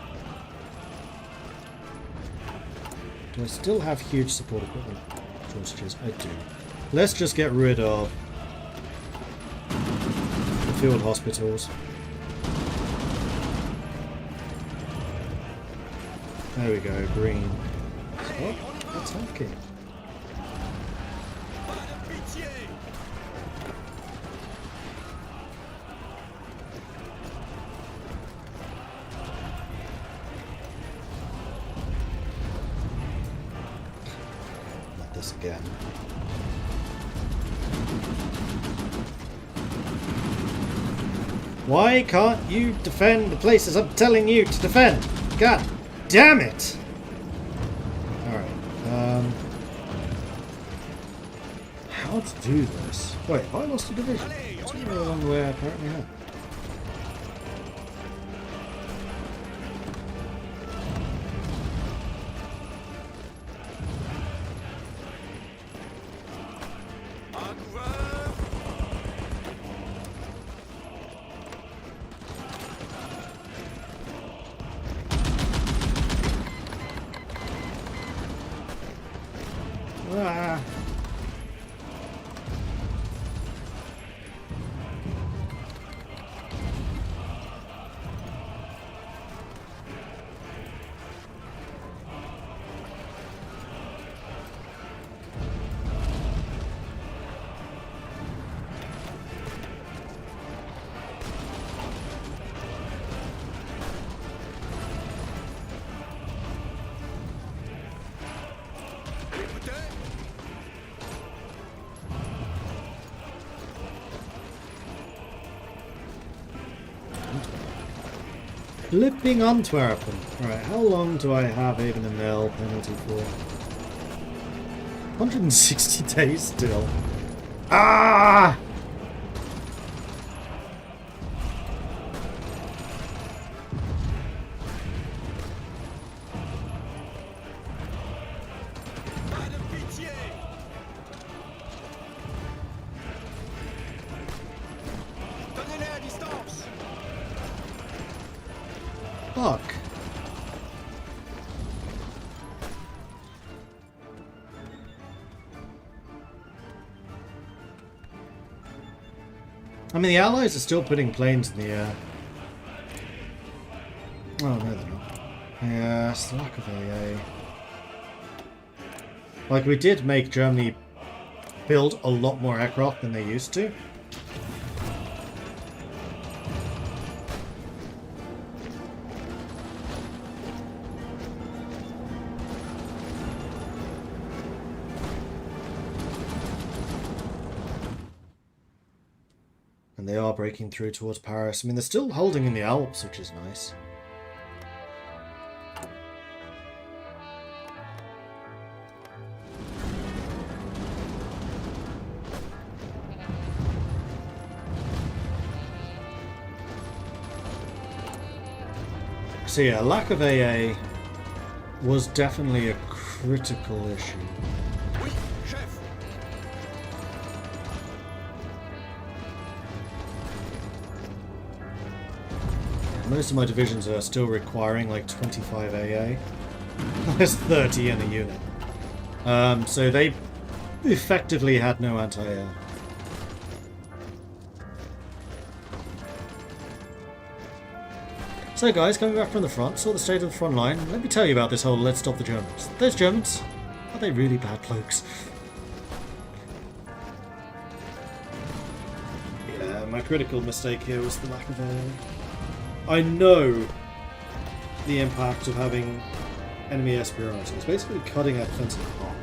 Do I still have huge support equipment shortages? I do. Let's just get rid of the field hospitals. There we go, green. Stop attacking. this again. Why can't you defend the places I'm telling you to defend? God damn it! Alright, how to do this? Wait, have I lost a division? It's not along the way I apparently have. Ah. Flipping Antwerpen. Right, how long do I have even a nil penalty for? 160 days still. Ah! Fuck. I mean, the Allies are still putting planes in the air. Oh, no, they're not. Yes, lack of AA. Like, we did make Germany build a lot more aircraft than they used to. And they are breaking through towards Paris. I mean, they're still holding in the Alps, which is nice. So yeah, lack of AA was definitely a critical issue. Oui, chef. Most of my divisions are still requiring like 25 AA. There's 30 in a unit. So they effectively had no anti-air. So guys, coming back from the front, saw the state of the front line. Let me tell you about this whole let's stop the Germans. Those Germans, are they really bad blokes? Yeah, my critical mistake here was the lack of AA. I know the impact of having enemy espionage. It's basically cutting our defensive arm.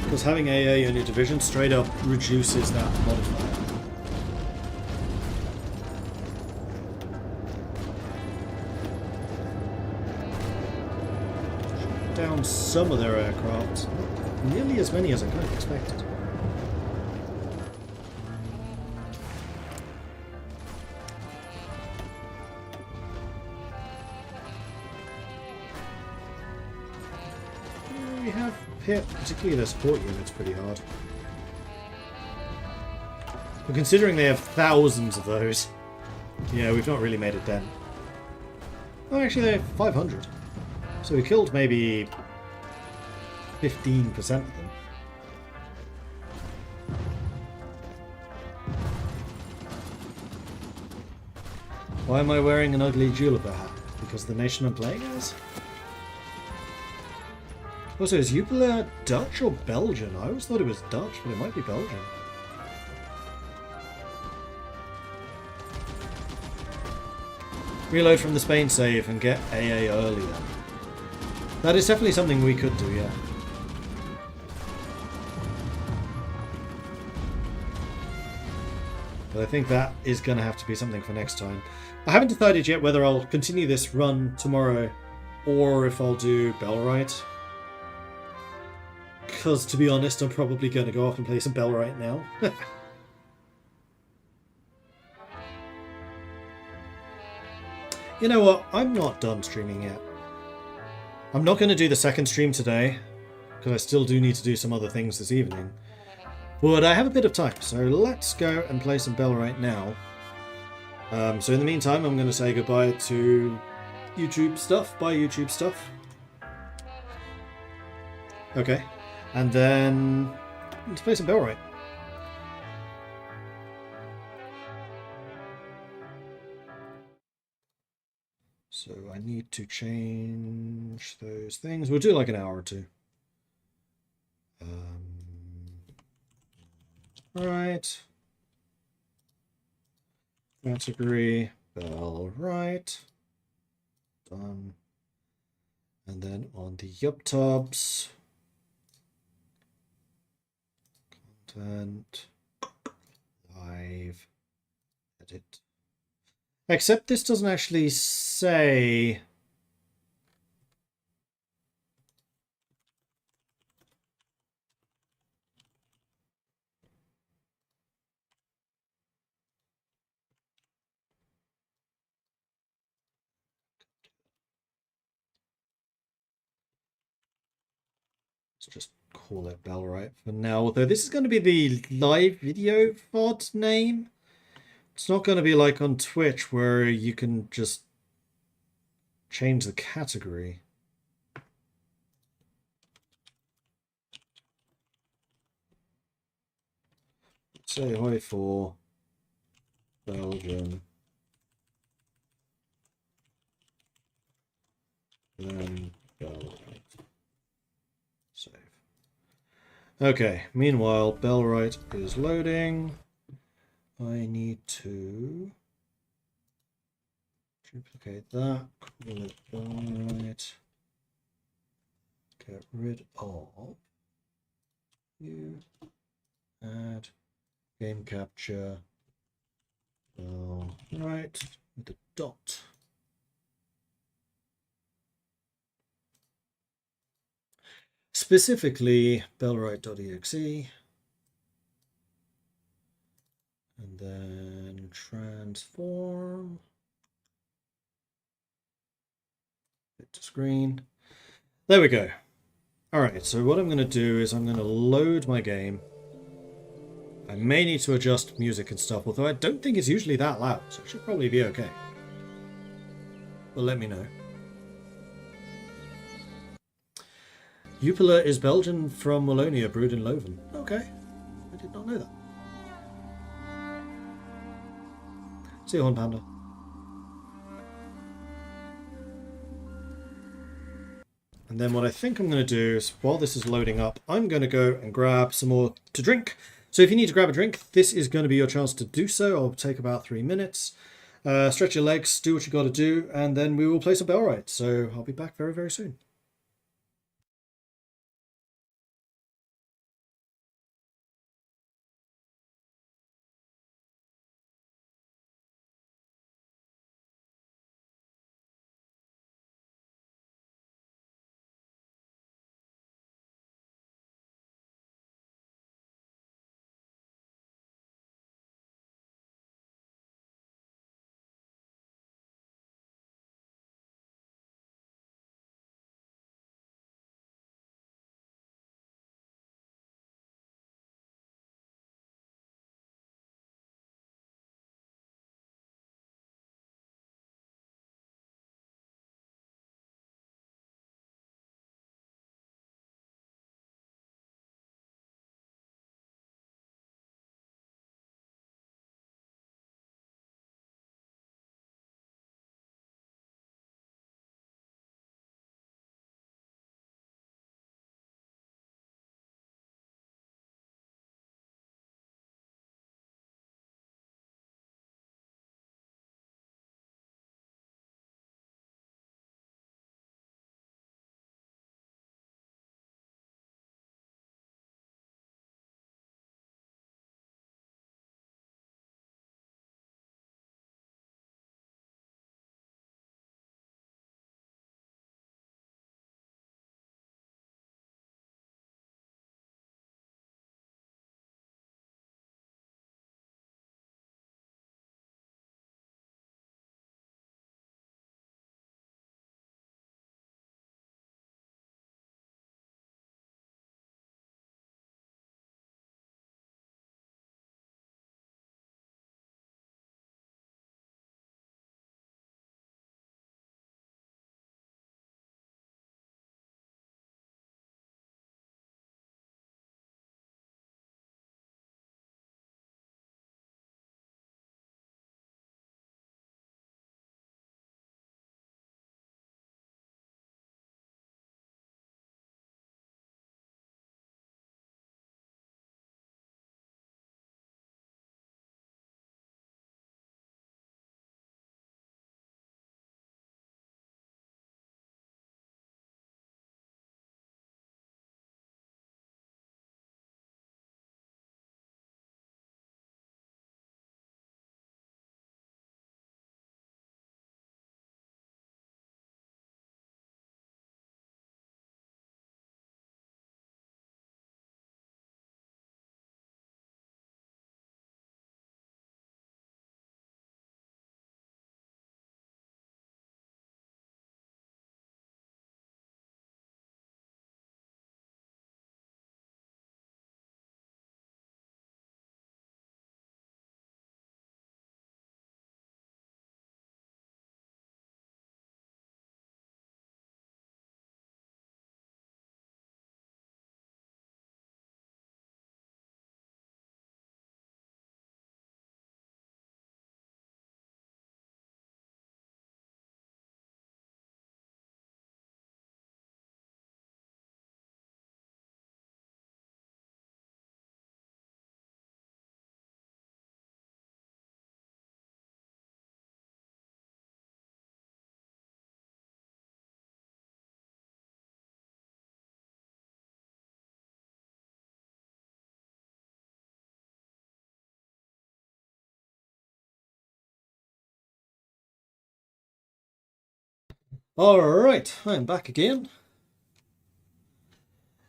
Because having AA in your division straight up reduces that modifier. Down some of their aircraft, not nearly as many as I could have expected. We have hit particularly their support units pretty hard. But considering they have thousands of those, yeah, we've not really made a dent. Oh, actually they have 500. So we killed maybe 15% of them. Why am I wearing an ugly julep hat? Because the nation I'm playing as? Also, is Jupiler Dutch or Belgian? I always thought it was Dutch, but it might be Belgian. Reload from the Spain save and get AA earlier. That is definitely something we could do, yeah. But I think that is going to have to be something for next time. I haven't decided yet whether I'll continue this run tomorrow or if I'll do Bellwright. Because, to be honest, I'm probably going to go off and play some Bellwright now. You know what? I'm not done streaming yet. I'm not going to do the second stream today, because I still do need to do some other things this evening. But I have a bit of time, so let's go and play some Bellwright now. So in the meantime, I'm going to say goodbye to YouTube stuff. Bye, YouTube stuff. Okay. And then let's play some Bellwright. So I need to change those things. We'll do like an hour or two. Right. Category, Bellwright. Done. And then on the YubTubs, content, live, edit. Except this doesn't actually say. Let's just call it Bellwright for now. Although this is going to be the live video VOD name. It's not going to be like on Twitch where you can just change the category. Say HOI4 Belgium. Then Bellwright. Save. Okay, meanwhile, Bellwright is loading. I need to duplicate that, call it Bellwright. Get rid of you. Add game capture. Bellwright with a dot. Specifically Bellwright.exe. And then transform. Fit to screen. There we go. Alright, so what I'm going to do is I'm going to load my game. I may need to adjust music and stuff, although I don't think it's usually that loud, so it should probably be okay. But let me know. Jupiler is Belgian from Wallonia, brewed in Leuven. Okay, I did not know that. See you, Horn Panda. And then what I think I'm going to do is, while this is loading up, I'm going to go and grab some more to drink. So if you need to grab a drink, this is going to be your chance to do so. I'll take about 3 minutes. Stretch your legs, do what you got to do, and then we will play some Bellwright. So I'll be back very, very soon. Alright, I'm back again.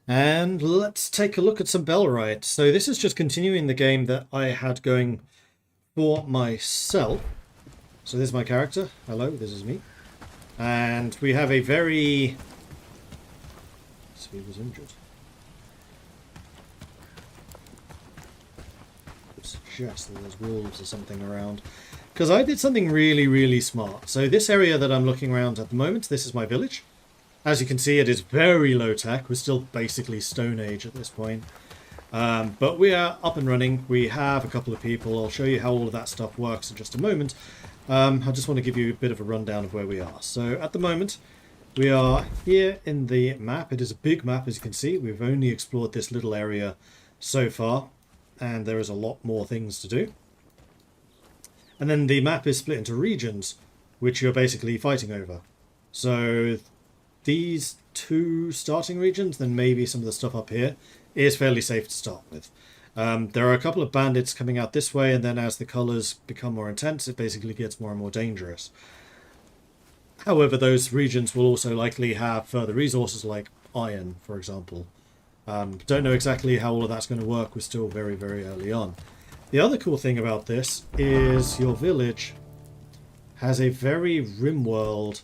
And let's take a look at some Bellwright. So this is just continuing the game that I had going for myself. So this is my character. Hello, this is me. And we have a very... So he was injured. I suggest that there's wolves or something around. Because I did something really, really smart. So this area that I'm looking around at the moment, this is my village. As you can see, it is very low tech. We're still basically Stone Age at this point. But we are up and running. We have a couple of people. I'll show you how all of that stuff works in just a moment. I just want to give you a bit of a rundown of where we are. So at the moment, we are here in the map. It is a big map, as you can see. We've only explored this little area so far, and there is a lot more things to do. And then the map is split into regions, which you're basically fighting over. So these two starting regions, then maybe some of the stuff up here, is fairly safe to start with. There are a couple of bandits coming out this way, and then as the colours become more intense, it basically gets more and more dangerous. However, those regions will also likely have further resources like iron, for example. Don't know exactly how all of that's going to work. We're still very, very early on. The other cool thing about this is your village has a very RimWorld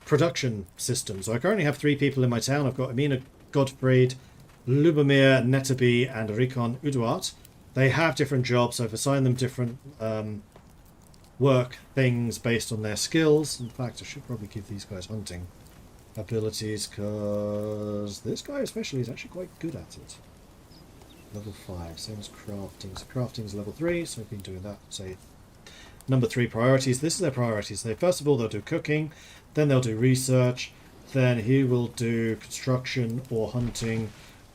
production system. So I currently have 3 people in my town. I've got Amina, Gottfried, Lubomir, Netterby, and Rikon Uduart. They have different jobs, so I've assigned them different work things based on their skills. In fact, I should probably give these guys hunting abilities, because this guy especially is actually quite good at it. Level 5, same as crafting. So crafting is level 3, so we've been doing that. Say number 3 priorities. This is their priorities. They first of all they'll do cooking, then they'll do research, then he will do construction or hunting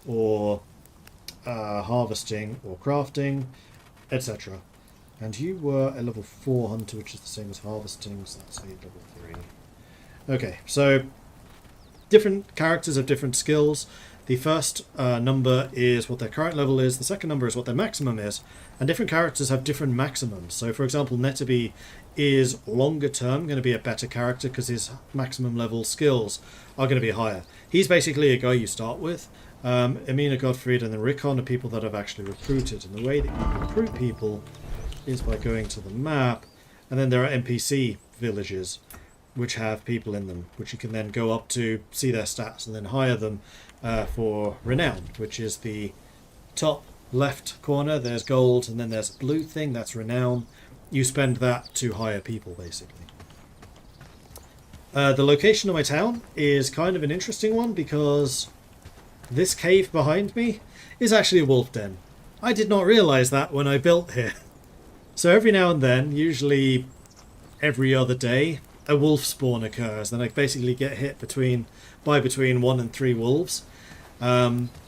or harvesting or crafting, etc. And you were a level 4 hunter, which is the same as harvesting, so that's a level 3. Okay, so different characters have different skills. The first number is what their current level is, the second number is what their maximum is, and different characters have different maximums. So for example, Netterby is longer term going to be a better character because his maximum level skills are going to be higher. He's basically a guy you start with. Amina, Gottfried, and then Rickon are people that I've actually recruited, and the way that you recruit people is by going to the map, and then there are NPC villages which have people in them, which you can then go up to, see their stats, and then hire them for renown, which is the top left corner. There's gold, and then there's a blue thing, that's renown. You spend that to hire people, basically. The location of my town is kind of an interesting one, because this cave behind me is actually a wolf den. I did not realise that when I built here. So every now and then, usually every other day, a wolf spawn occurs. Then I basically get hit by between 1 and 3 wolves,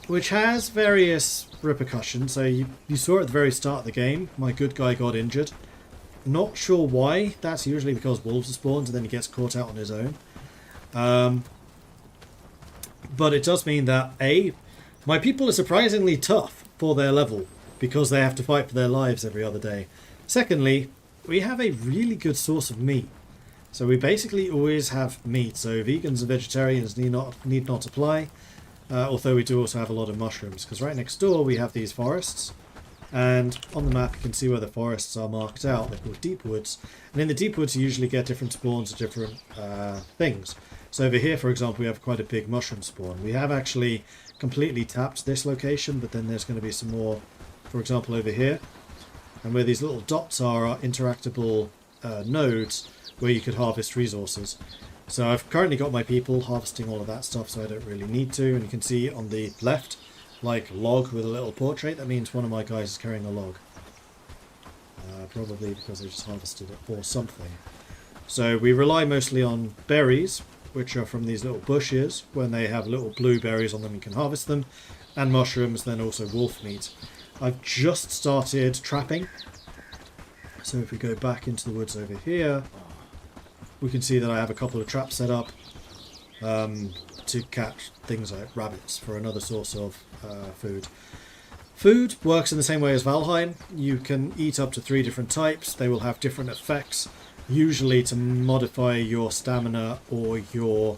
which has various repercussions. So you saw at the very start of the game, my good guy got injured. Not sure why. That's usually because wolves are spawned and then he gets caught out on his own. But it does mean that my people are surprisingly tough for their level, because they have to fight for their lives every other day. Secondly, we have a really good source of meat. So we basically always have meat, so vegans and vegetarians need not apply, although we do also have a lot of mushrooms, because right next door we have these forests, and on the map you can see where the forests are marked out. They're called deep woods, and in the deep woods you usually get different spawns of different things. So over here, for example, we have quite a big mushroom spawn. We have actually completely tapped this location, but then there's going to be some more, for example, over here, and where these little dots are interactable nodes where you could harvest resources. So I've currently got my people harvesting all of that stuff, so I don't really need to. And you can see on the left, like log with a little portrait, that means one of my guys is carrying a log. Probably because they just harvested it or something. So we rely mostly on berries, which are from these little bushes. When they have little blue berries on them, you can harvest them. And mushrooms, then also wolf meat. I've just started trapping. So if we go back into the woods over here, we can see that I have a couple of traps set up to catch things like rabbits for another source of food. Food works in the same way as Valheim. You can eat up to 3 different types. They will have different effects usually to modify your stamina or your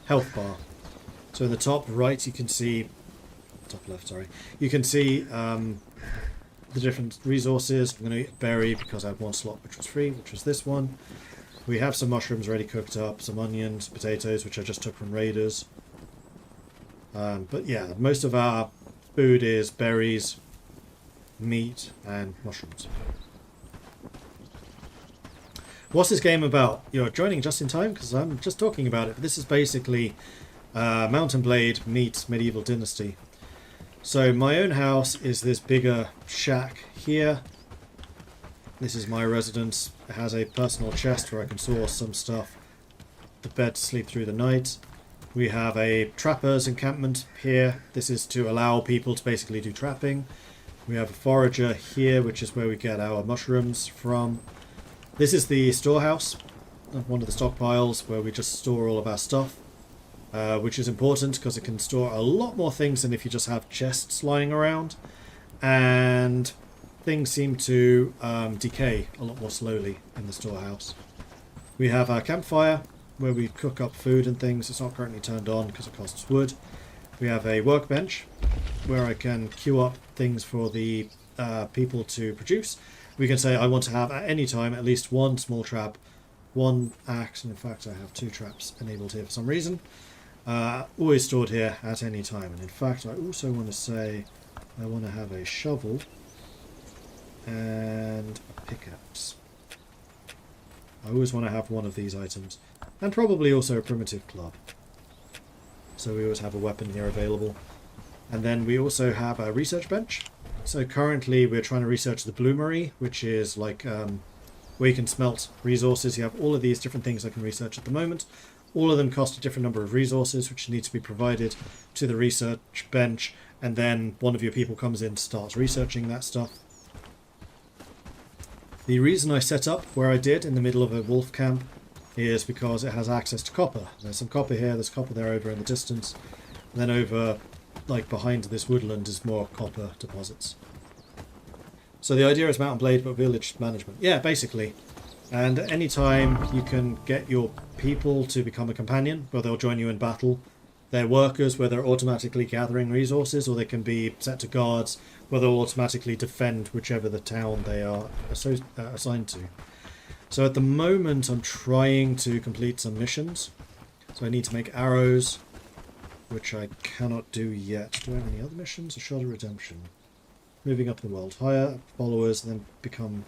health bar. So in the top right you can see, top left, sorry, you can see the different resources. I'm going to eat a berry because I had one slot which was free, which was this one. We have some mushrooms already cooked up, some onions, potatoes, which I just took from raiders. But yeah, most of our food is berries, meat, and mushrooms. What's this game about? You're joining just in time because I'm just talking about it. This is basically Mount and Blade meets Medieval Dynasty. So my own house is this bigger shack here. This is my residence. It has a personal chest where I can store some stuff. The bed to sleep through the night. We have a trapper's encampment here. This is to allow people to basically do trapping. We have a forager here, which is where we get our mushrooms from. This is the storehouse, one of the stockpiles where we just store all of our stuff, which is important because it can store a lot more things than if you just have chests lying around. And things seem to decay a lot more slowly in the storehouse. We have our campfire where we cook up food and things. It's not currently turned on because it costs wood. We have a workbench where I can queue up things for the people to produce. We can say I want to have at any time at least one small trap, one axe, and in fact I have 2 traps enabled here for some reason. Always stored here at any time. And in fact I also want to say I want to have a shovel and a pickaxe. I always want to have one of these items. And probably also a primitive club. So we always have a weapon here available. And then we also have a research bench. So currently we're trying to research the bloomery, which is like where you can smelt resources. You have all of these different things I can research at the moment. All of them cost a different number of resources, which need to be provided to the research bench. And then one of your people comes in and starts researching that stuff. The reason I set up where I did in the middle of a wolf camp is because it has access to copper. There's some copper here, there's copper there over in the distance. And then over, like behind this woodland, is more copper deposits. So the idea is Mount and Blade, but village management. Yeah, basically. And at any time you can get your people to become a companion, where they'll join you in battle. They're workers, where they're automatically gathering resources, or they can be set to guards, where they'll automatically defend whichever the town they are assigned to. So at the moment I'm trying to complete some missions. So I need to make arrows, which I cannot do yet. Do I have any other missions? A Shard of Redemption. Moving up the world. Hire followers and then become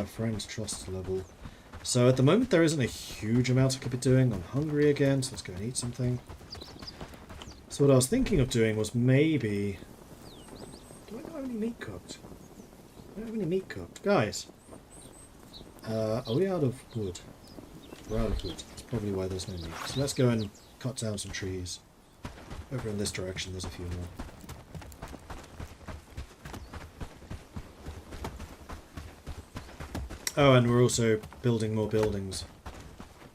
friends trust level. So at the moment there isn't a huge amount I could be doing. I'm hungry again, so let's go and eat something. So what I was thinking of doing was maybe... Do I not have any meat cooked? I don't have any meat cooked. Guys! Are we out of wood? We're out of wood. That's probably why there's no meat. So let's go and cut down some trees. Over in this direction there's a few more. Oh, and we're also building more buildings.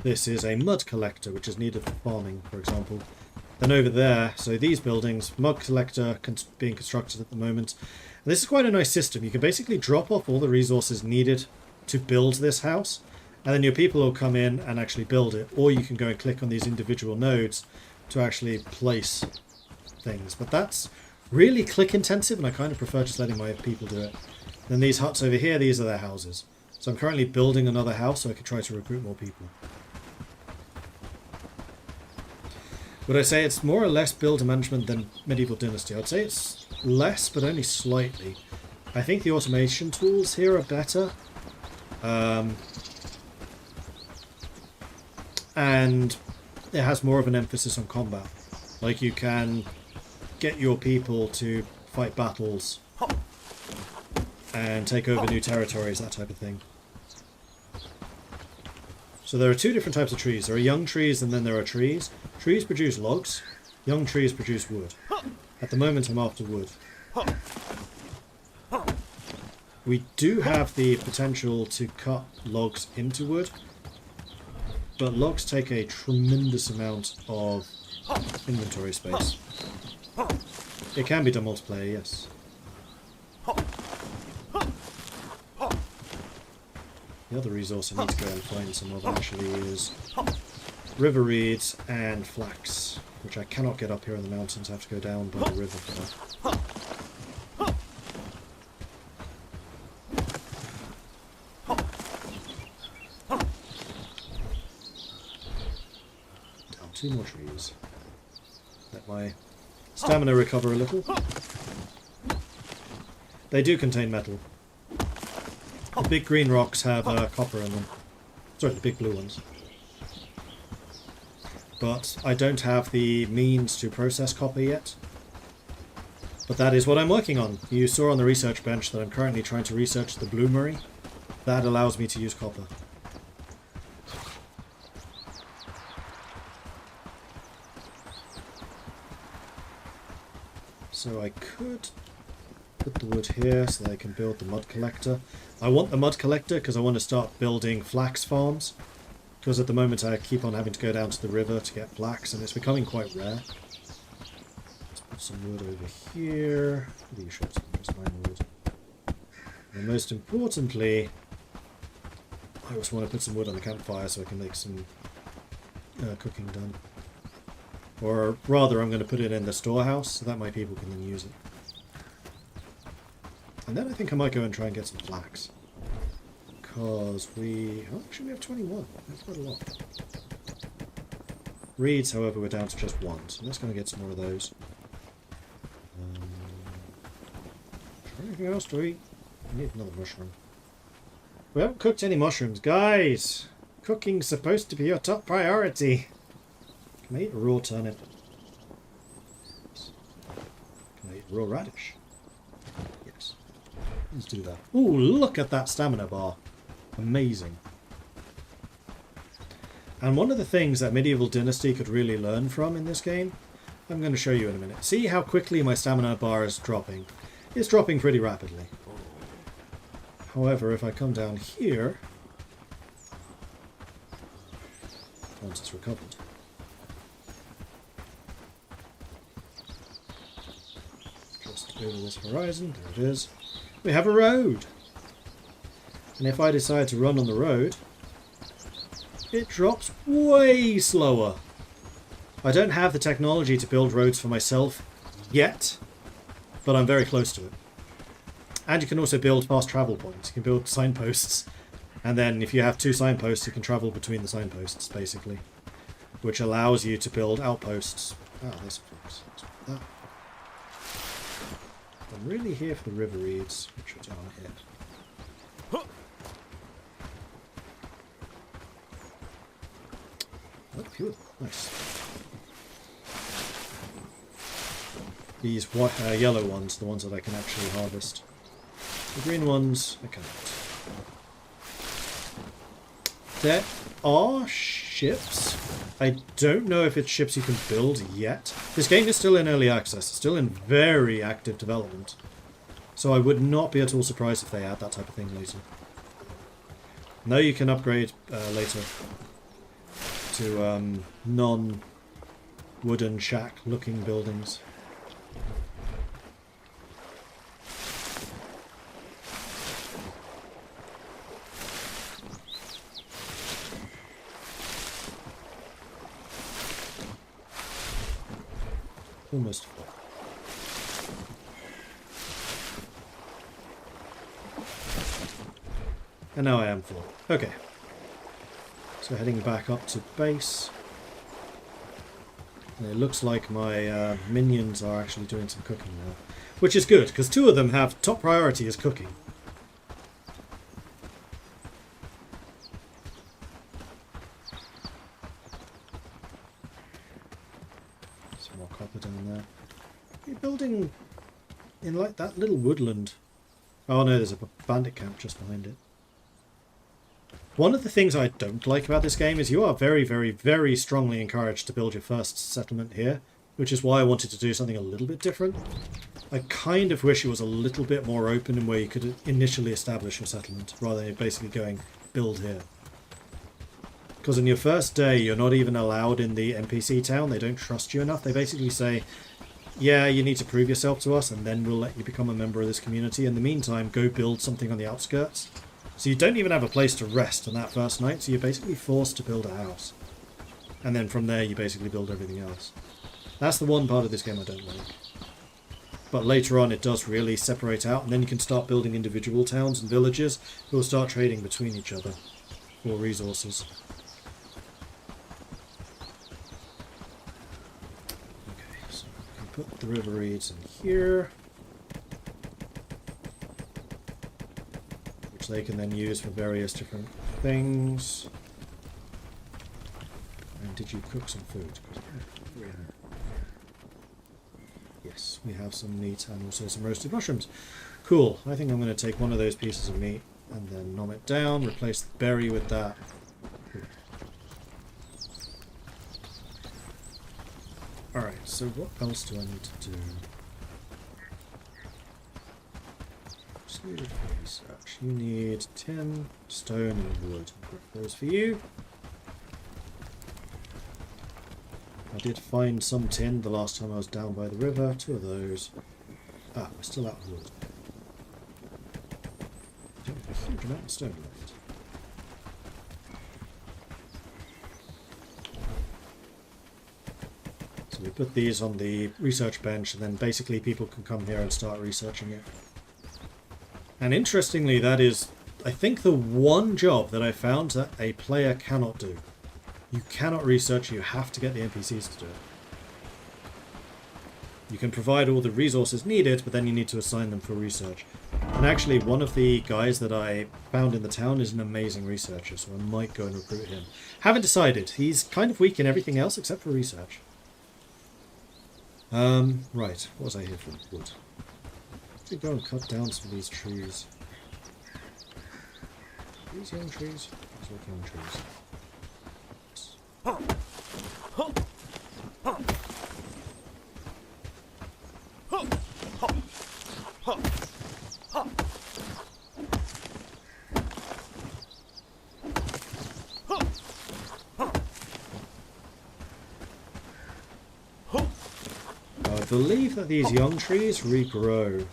This is a mud collector, which is needed for farming, for example. Then over there, so these buildings, mud collector being constructed at the moment. And this is quite a nice system. You can basically drop off all the resources needed to build this house, and then your people will come in and actually build it. Or you can go and click on these individual nodes to actually place things. But that's really click intensive, and I kind of prefer just letting my people do it. Then these huts over here, these are their houses. So I'm currently building another house so I can try to recruit more people. Would I say it's more or less builder management than Medieval Dynasty? I'd say it's less, but only slightly. I think the automation tools here are better. And it has more of an emphasis on combat. Like you can get your people to fight battles and take over new territories, that type of thing. So there are 2 different types of trees. There are young trees and then there are trees. Trees produce logs. Young trees produce wood. At the moment I'm after wood. We do have the potential to cut logs into wood, but logs take a tremendous amount of inventory space. It can be done multiplayer, yes. The other resource I need to go and find some of actually is river reeds and flax, which I cannot get up here in the mountains. I have to go down by the river for that. Down 2 more trees. Let my stamina recover a little. They do contain metal. The big green rocks have copper in them. Sorry, the big blue ones. But I don't have the means to process copper yet. But that is what I'm working on. You saw on the research bench that I'm currently trying to research the bloomery. That allows me to use copper. So I could put the wood here so that I can build the mud collector. I want the mud collector because I want to start building flax farms. Because at the moment I keep on having to go down to the river to get flax and it's becoming quite rare. Let's put some wood over here. What are you sure? Just mine wood. And most importantly, I just want to put some wood on the campfire so I can make some cooking done. Or rather, I'm going to put it in the storehouse so that my people can then use it. And then I think I might go and try and get some flax. Because we... Oh, actually we have 21. That's quite a lot. Reeds, however, we're down to just 1. So let's go and get some more of those. Anything else to eat? I need another mushroom. We haven't cooked any mushrooms. Guys! Cooking's supposed to be your top priority. Can I eat a raw turnip? Can I eat raw radish? Yes. Let's do that. Ooh, look at that stamina bar. Amazing. And one of the things that Medieval Dynasty could really learn from in this game, I'm going to show you in a minute. See how quickly my stamina bar is dropping. It's dropping pretty rapidly. However, if I come down here, once it's recovered, just over this horizon, there it is, we have a road. And if I decide to run on the road, it drops way slower. I don't have the technology to build roads for myself yet, but I'm very close to it. And you can also build fast travel points. You can build signposts, and then if you have 2 signposts, you can travel between the signposts, basically, which allows you to build outposts. Ah, there's flax. That. I'm really here for the river reeds, which are down here. Oh, phew. Nice. These white, yellow ones, the ones that I can actually harvest. The green ones, I cannot. There are ships. I don't know if it's ships you can build yet. This game is still in early access. It's still in very active development. So I would not be at all surprised if they add that type of thing later. No, you can upgrade later to non-wooden shack-looking buildings. Almost full. And now I am full. Okay. So heading back up to base. And it looks like my minions are actually doing some cooking now. Which is good, because 2 of them have top priority as cooking. Some more copper down there. You're building in like that little woodland. Oh no, there's a bandit camp just behind it. One of the things I don't like about this game is you are very, very, very strongly encouraged to build your first settlement here, which is why I wanted to do something a little bit different. I kind of wish it was a little bit more open in where you could initially establish your settlement, rather than basically going, build here. Because on your first day, you're not even allowed in the NPC town. They don't trust you enough. They basically say, yeah, you need to prove yourself to us, and then we'll let you become a member of this community. In the meantime, go build something on the outskirts. So you don't even have a place to rest on that first night, so you're basically forced to build a house. And then from there you basically build everything else. That's the one part of this game I don't like. But later on it does really separate out, and then you can start building individual towns and villages who will start trading between each other for resources. Okay, so we can put the river reeds in here, which they can then use for various different things. And did you cook some food? Yes, we have some meat and also some roasted mushrooms. Cool. I think I'm going to take one of those pieces of meat and then nom it down, replace the berry with that. Alright, so what else do I need to do? Just needed for research. You need tin, stone and wood. I'll put those for you. I did find some tin the last time I was down by the river. 2 of those. Ah, we're still out of wood. I don't have a huge amount of stone left. So we put these on the research bench, and then basically people can come here and start researching it. And interestingly, that is, I think, the one job that I found that a player cannot do. You cannot research, you have to get the NPCs to do it. You can provide all the resources needed, but then you need to assign them for research. And actually, one of the guys that I found in the town is an amazing researcher, so I might go and recruit him. Haven't decided. He's kind of weak in everything else except for research. Right. What was I here for? Wood. Let's go and cut down some of these trees. These young trees? These look young trees. I believe that these young trees regrow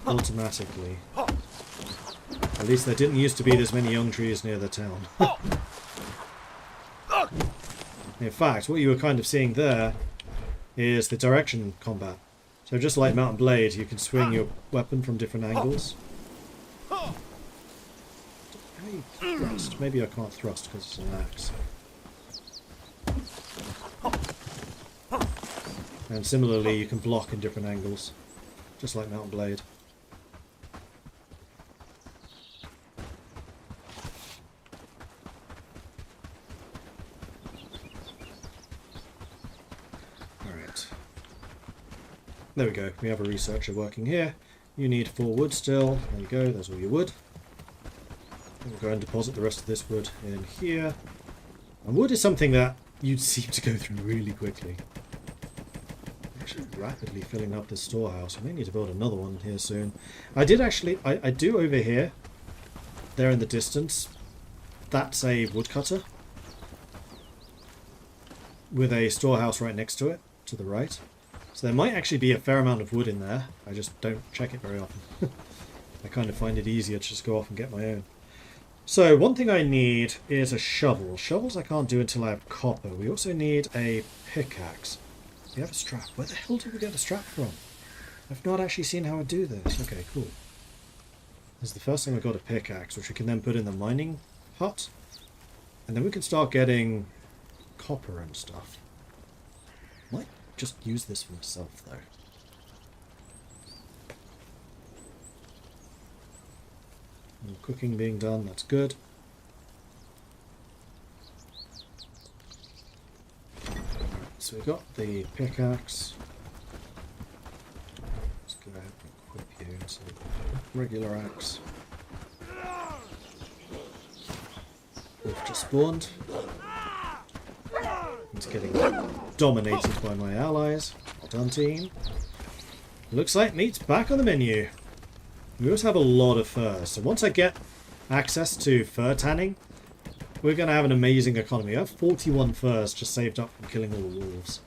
automatically. At least there didn't used to be this many young trees near the town. In fact, what you were kind of seeing there is the direction combat. So just like Mount and Blade, you can swing your weapon from different angles. Thrust. Maybe I can't thrust because it's an axe. And similarly, you can block in different angles, just like Mount and Blade. Alright. There we go. We have a researcher working here. You need 4 wood still. There you go. There's all your wood. We'll go and deposit the rest of this wood in here. And wood is something that you'd seem to go through really quickly. Actually rapidly filling up this storehouse. I may need to build another one here soon. I did actually, I do over here, there in the distance, that's a woodcutter with a storehouse right next to it, to the right. So there might actually be a fair amount of wood in there. I just don't check it very often. I kind of find it easier to just go off and get my own. So one thing I need is a shovel. Shovels I can't do until I have copper. We also need a pickaxe. We have a strap. Where the hell did we get the strap from? I've not actually seen how I do this. Okay, cool. This is the first time I got a pickaxe, which we can then put in the mining hut. And then we can start getting copper and stuff. Might just use this for myself, though. No cooking being done, that's good. So we've got the pickaxe. Let's go ahead and equip you. So regular axe. Wolf just spawned. It's getting dominated by my allies. Well done, team. Looks like meat's back on the menu. We also have a lot of fur. So once I get access to fur tanning, we're going to have an amazing economy. I have 41 furs just saved up from killing all the wolves.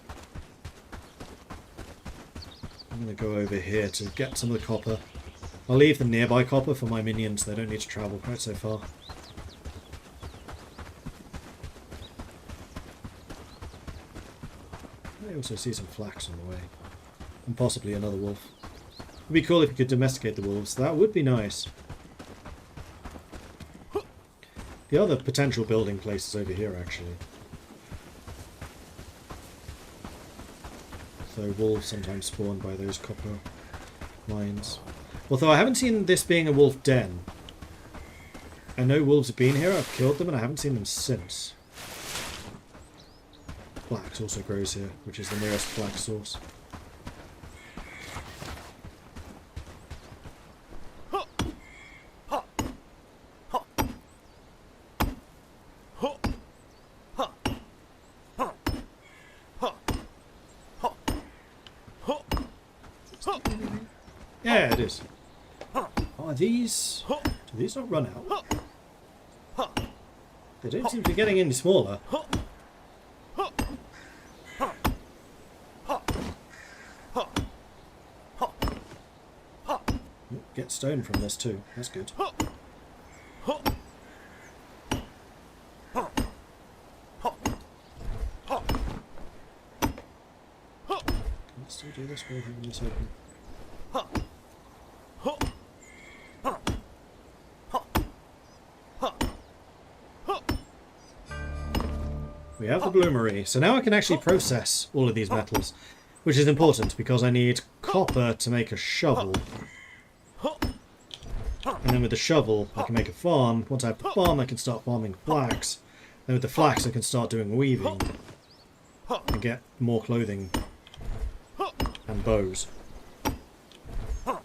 I'm going to go over here to get some of the copper. I'll leave the nearby copper for my minions. They don't need to travel quite so far. I also see some flax on the way. And possibly another wolf. It'd be cool if you could domesticate the wolves. That would be nice. The other potential building place is over here, actually. So wolves sometimes spawn by those copper mines. Although I haven't seen this being a wolf den. I know wolves have been here, I've killed them, and I haven't seen them since. Flax also grows here, which is the nearest flax source. Yeah, it is. Are these... Do these not run out? They don't seem to be getting any smaller. Get stone from this too. That's good. Can I still do this while having this open? We have the bloomery, so now I can actually process all of these metals, which is important because I need copper to make a shovel. And then with the shovel, I can make a farm. Once I have the farm, I can start farming flax. Then with the flax, I can start doing weaving and get more clothing and bows. I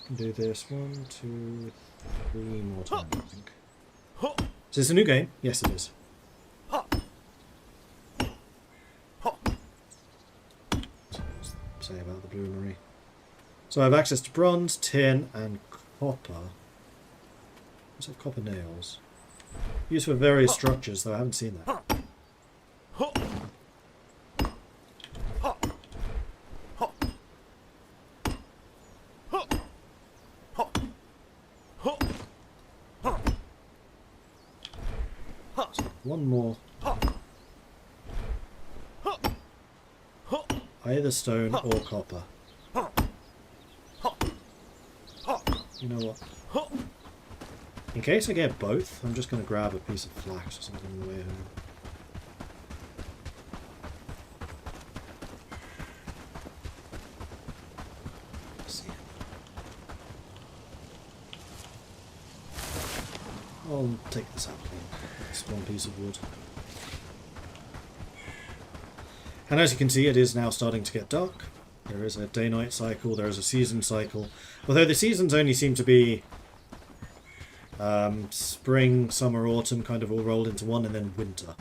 can do this 1, 2, 3 more times, I think. Is this a new game? Yes, it is. Say about the bloomery. So I have access to bronze, tin, and copper. What's that? Copper nails. Used for various structures, though I haven't seen that. So one more. Either stone or copper. You know what? In case I get both, I'm just going to grab a piece of flax or something on the way home. Let's see. I'll take this apple. It's one piece of wood. And as you can see, it is now starting to get dark. There is a day-night cycle, there is a season cycle. Although the seasons only seem to be spring, summer, autumn, kind of all rolled into one, and then winter.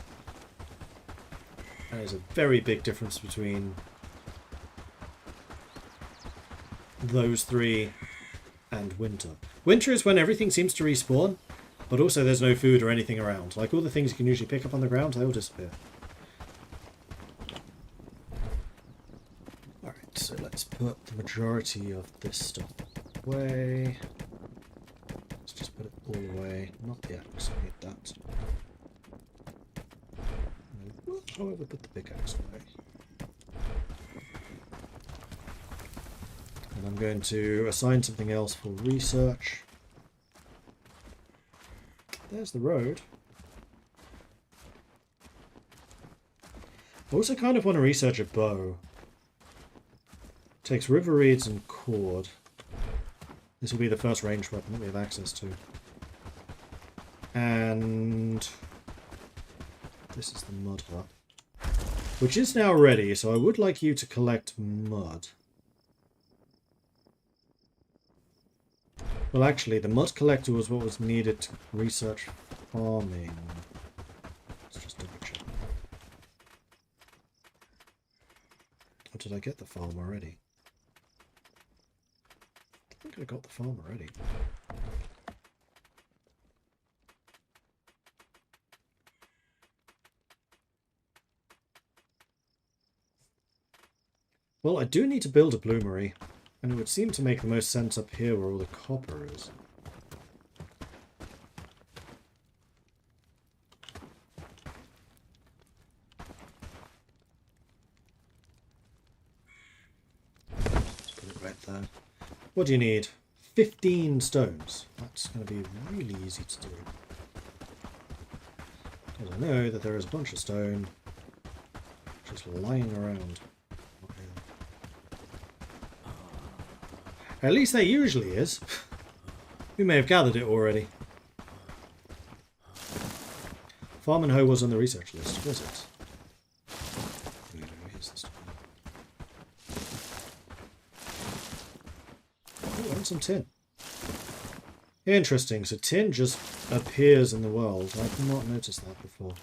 And there's a very big difference between those three and winter. Winter is when everything seems to respawn, but also there's no food or anything around. Like all the things you can usually pick up on the ground, they all disappear. So let's put the majority of this stuff away. Let's just put it all away. Not the axe, I need that. However, put the pickaxe away. And I'm going to assign something else for research. There's the road. I also kind of want to research a bow. Takes river reeds and cord. This will be the first ranged weapon that we have access to. And this is the mud hut, which is now ready, so I would like you to collect mud. Well, actually, the mud collector was what was needed to research farming. Let's just double check. Or did I get the farm already? I think I got the farm already. Well, I do need to build a bloomery. And it would seem to make the most sense up here where all the copper is. Let's put it right there. What do you need? 15 stones. That's going to be really easy to do. Because I know that there is a bunch of stone just lying around. At least there usually is. We may have gathered it already. Farm and hoe was on the research list, was it? No, here's the stuff. Oh, and some tin. Interesting, so tin just appears in the world. I've not noticed that before.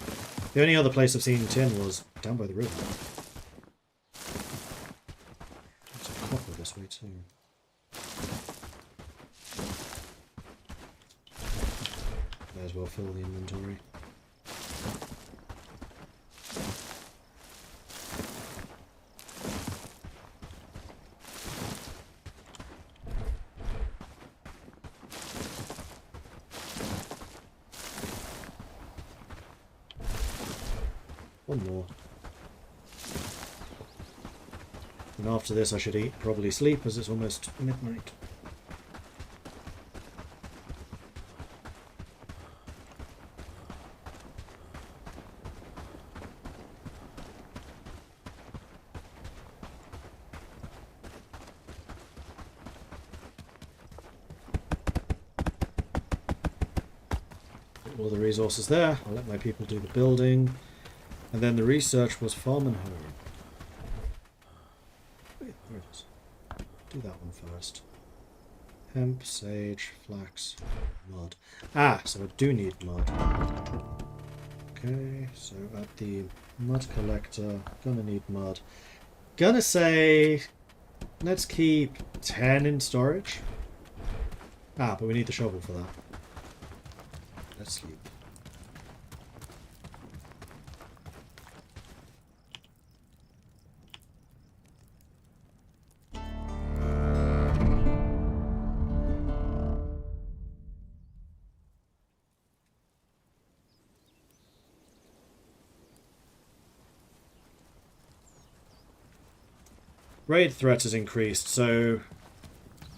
The only other place I've seen tin was down by the river. There's some copper this way too. May as well fill the inventory. One more. And after this I should eat, probably sleep, as it's almost midnight. All the resources there. I'll let my people do the building. And then the research was farm and home. Wait, there it is. Do that one first. Hemp, sage, flax, mud. Ah, so I do need mud. Okay, so at the mud collector, gonna need mud. Gonna say, let's keep 10 in storage. Ah, but we need the shovel for that. Let's sleep. Raid threat has increased, so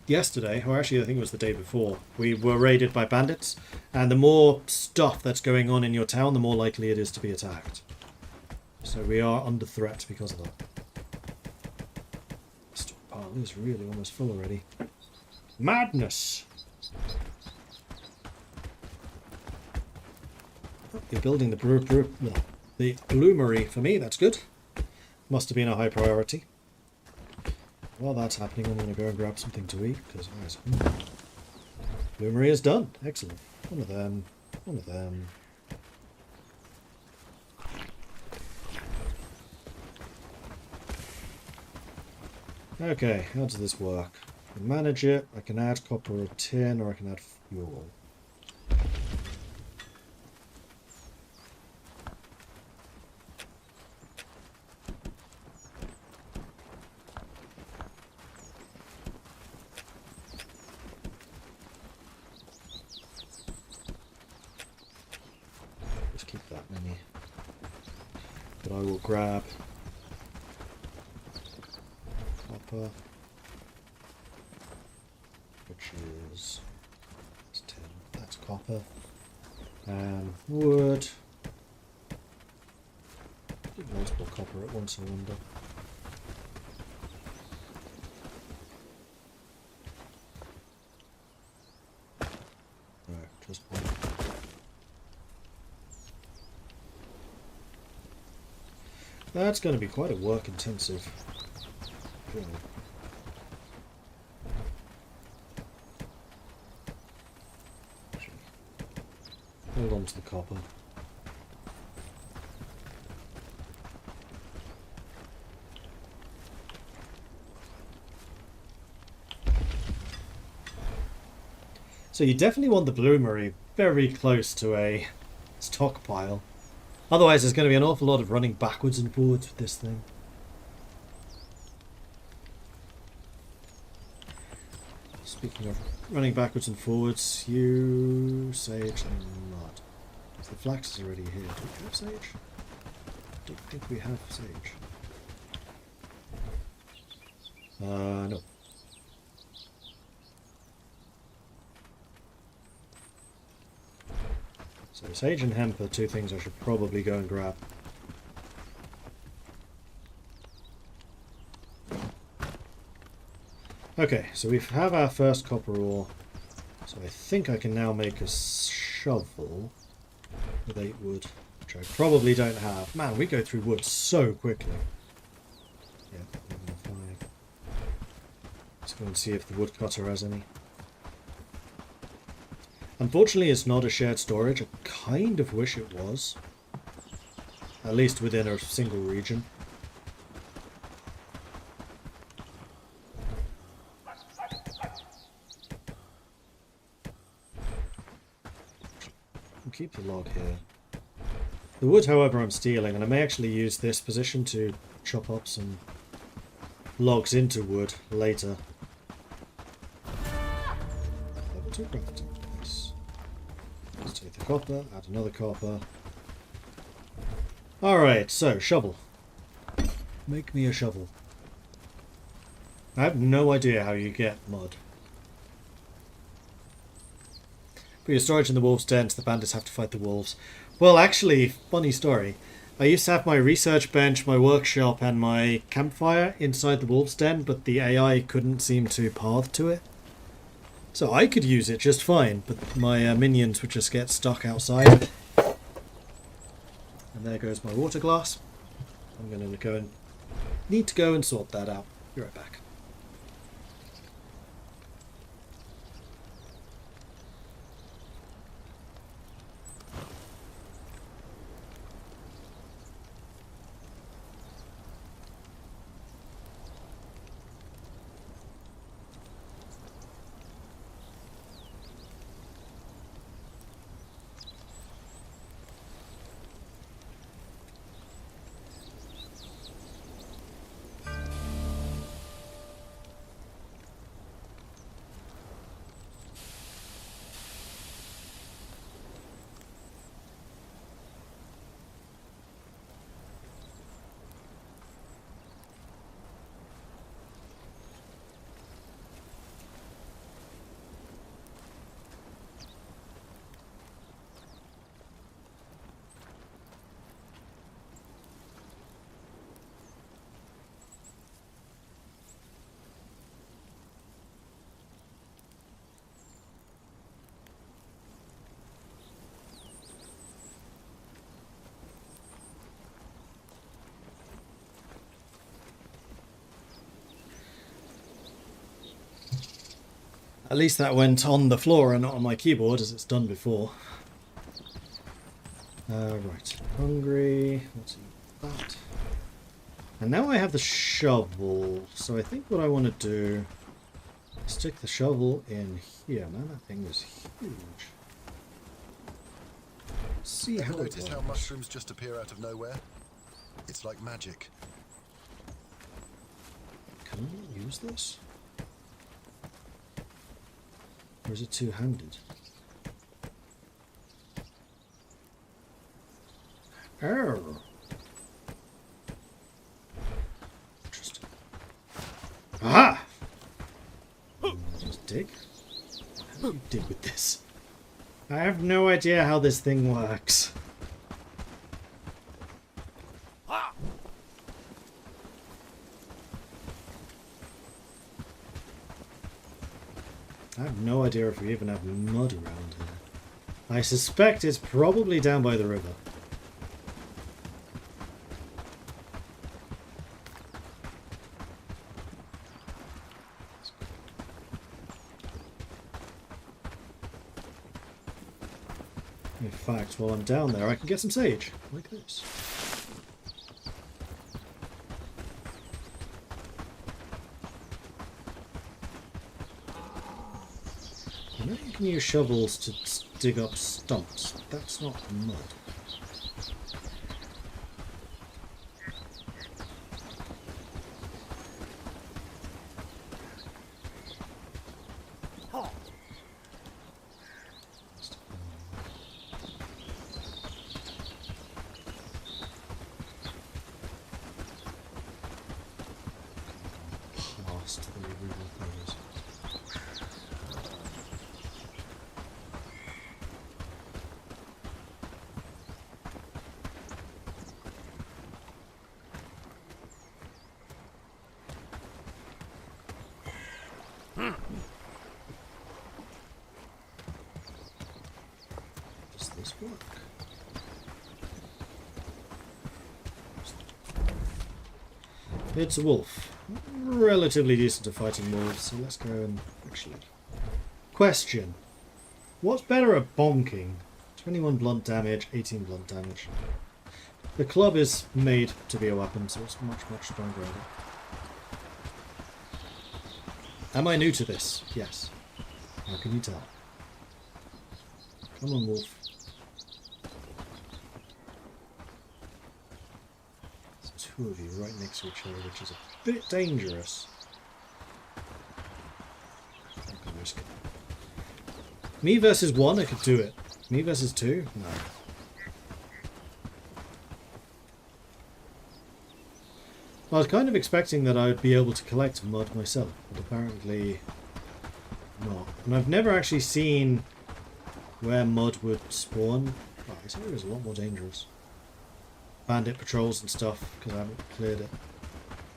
yesterday, or actually I think it was the day before, we were raided by bandits, and the more stuff that's going on in your town, the more likely it is to be attacked. So we are under threat because of that. Stockpile is really almost full already. Madness! Oh, you're building the bloomery for me, that's good. Must have been a high priority. While that's happening, I'm going to go and grab something to eat, because bloomery is done. Excellent. One of them. One of them. Okay, how does this work? I can manage it, I can add copper or tin, or I can add fuel. But I will grab copper, which is tin. That's copper, and wood. Multiple copper at once, I wonder. No, just one. That's going to be quite a work-intensive job. Hold on to the copper. So you definitely want the bloomery very close to a stockpile. Otherwise there's going to be an awful lot of running backwards and forwards with this thing. Speaking of running backwards and forwards, you sage and mud. So the flax is already here. Do we have sage? I don't think we have sage. No. So sage and hemp are two things I should probably go and grab. Okay, so we have our first copper ore. So I think I can now make a shovel with 8 wood, which I probably don't have. Man, we go through wood so quickly. Yeah, level 5. Let's go and see if the woodcutter has any. Unfortunately, it's not a shared storage. I kind of wish it was. At least within a single region. I'll keep the log here. The wood, however, I'm stealing, and I may actually use this position to chop up some logs into wood later. Level 2 crafting. Nice. Let's take the copper, add another copper. Alright, so, shovel. Make me a shovel. I have no idea how you get mud. Put your storage in the wolves' den, so the bandits have to fight the wolves. Well, actually, funny story. I used to have my research bench, my workshop, and my campfire inside the wolves' den, but the AI couldn't seem to path to it. So I could use it just fine, but my minions would just get stuck outside. And there goes my water glass. I'm going to need to go and sort that out. Be right back. At least that went on the floor and not on my keyboard, as it's done before. Right, hungry. Let's eat that. And now I have the shovel, so I think what I want to do is stick the shovel in here. Man, that thing is huge. Let's see how it Notice works. how mushrooms just appear out of nowhere? It's like magic. Can I use this? Or is it two-handed? Oh. Interesting. Ah! Just dig. How do you dig with this? I have no idea how this thing works. I have no idea if we even have mud around here. I suspect it's probably down by the river. In fact, while I'm down there, I can get some sage, like this. I know you can use shovels to dig up stumps. That's not mud. past the removal things. Does this work? It's a wolf. Relatively decent at fighting wolves, so let's go and actually... Question. What's better at bonking? 21 blunt damage, 18 blunt damage. The club is made to be a weapon, so it's much, much stronger at it. Am I new to this? Yes. How can you tell? Come on, wolf. Two of you right next to each other, which is a bit dangerous. I'm gonna risk it. Me versus one, I could do it. Me versus two? No. I was kind of expecting that I would be able to collect mud myself, but apparently not. And I've never actually seen where mud would spawn. Oh, this area is a lot more dangerous. Bandit patrols and stuff, because I haven't cleared it.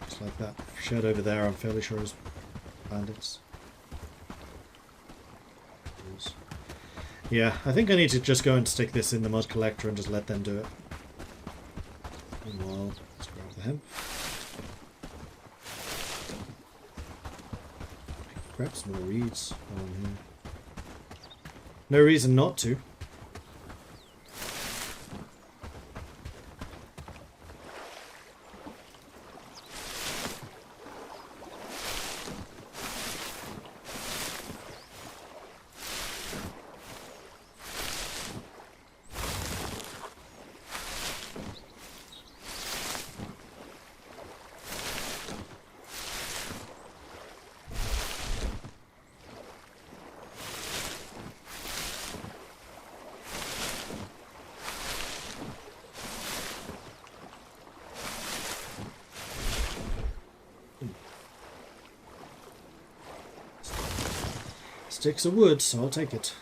Just like that shed over there, I'm fairly sure is bandits. Yeah, I think I need to just go and stick this in the mud collector and just let them do it. Meanwhile, let's grab the hemp. Grab some more reeds on here. No reason not to. Sticks of wood, so I'll take it.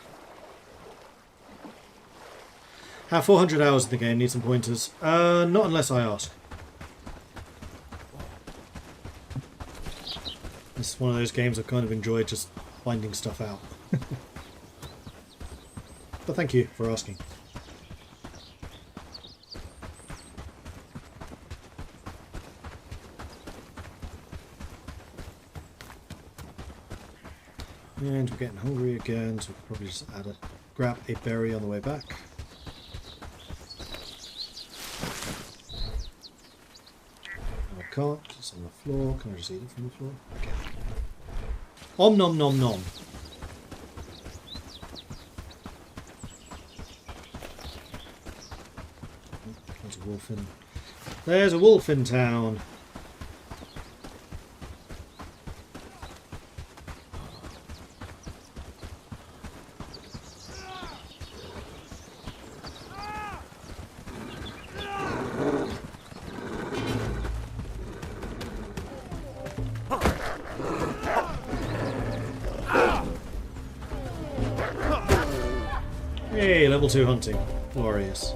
Have 400 hours in the game, need some pointers. Not unless I ask. This is one of those games I've kind of enjoyed just finding stuff out. But thank you for asking. And we're getting hungry again, so we'll probably just grab a berry on the way back. No, I can't, it's on the floor. Can I just eat it from the floor? Okay. Om nom nom nom. There's a wolf in. There's a wolf in town. Hey, level 2 hunting. Glorious.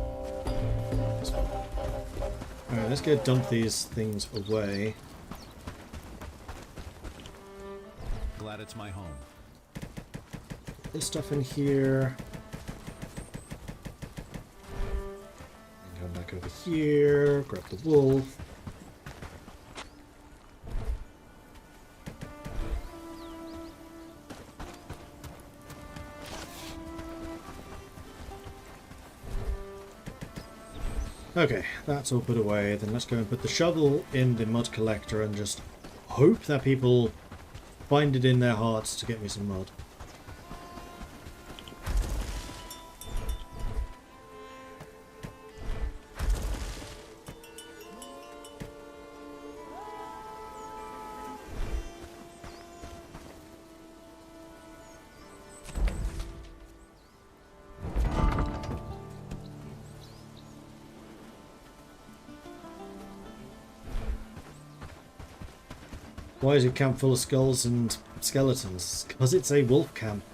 Alright, let's go dump these things away. Glad it's my home. Put this stuff in here. And go back over here, grab the wolf. Okay, that's all put away. Then let's go and put the shovel in the mud collector and just hope that people find it in their hearts to get me some mud. Why is it camp full of skulls and skeletons? Because it's a wolf camp.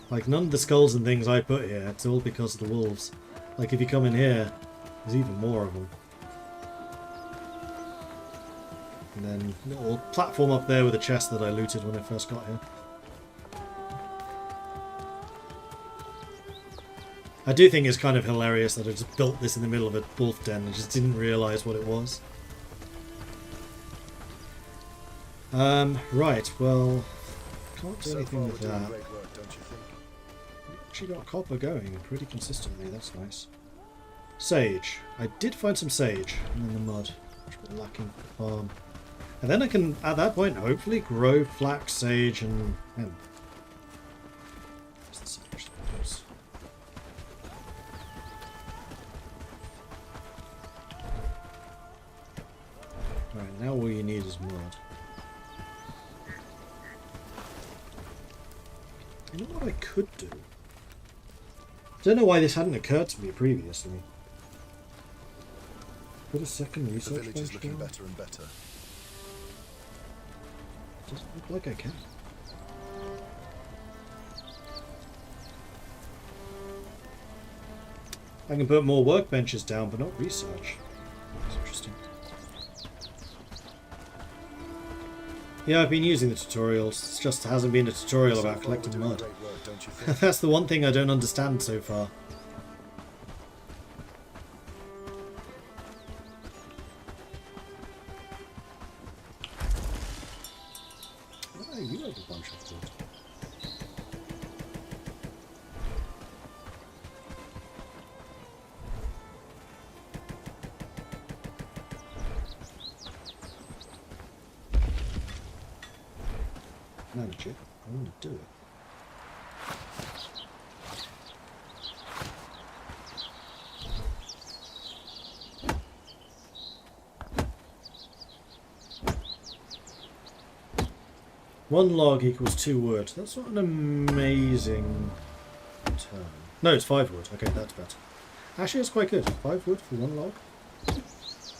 Like, none of the skulls and things I put here, it's all because of the wolves. Like, if you come in here, there's even more of them. And then a little platform up there with a chest that I looted when I first got here. I do think it's kind of hilarious that I just built this in the middle of a wolf den and just didn't realise what it was. Right, well, can't do anything with that. Great work, don't you think? Actually got copper going pretty consistently, that's nice. Sage. I did find some sage in the mud, which we're lacking for the farm. And then I can, at that point, hopefully grow flax, sage, and hemp. Where's the sage? There it is. Right, now all you need is mud. You know what I could do? I don't know why this hadn't occurred to me previously. Put a second The research village is bench looking down. better and better. Doesn't look like I can. I can put more workbenches down, but not research. That's interesting. Yeah, I've been using the tutorials. It just hasn't been a tutorial So about far collecting we're doing mud. great work, don't you think? That's the one thing I don't understand so far. Oh, you have a bunch of wood. Manage it. I want to do it. One log equals 2 wood. That's not an amazing turn. No, it's 5 wood. Okay, that's better. Actually, it's quite good. 5 wood for 1 log. You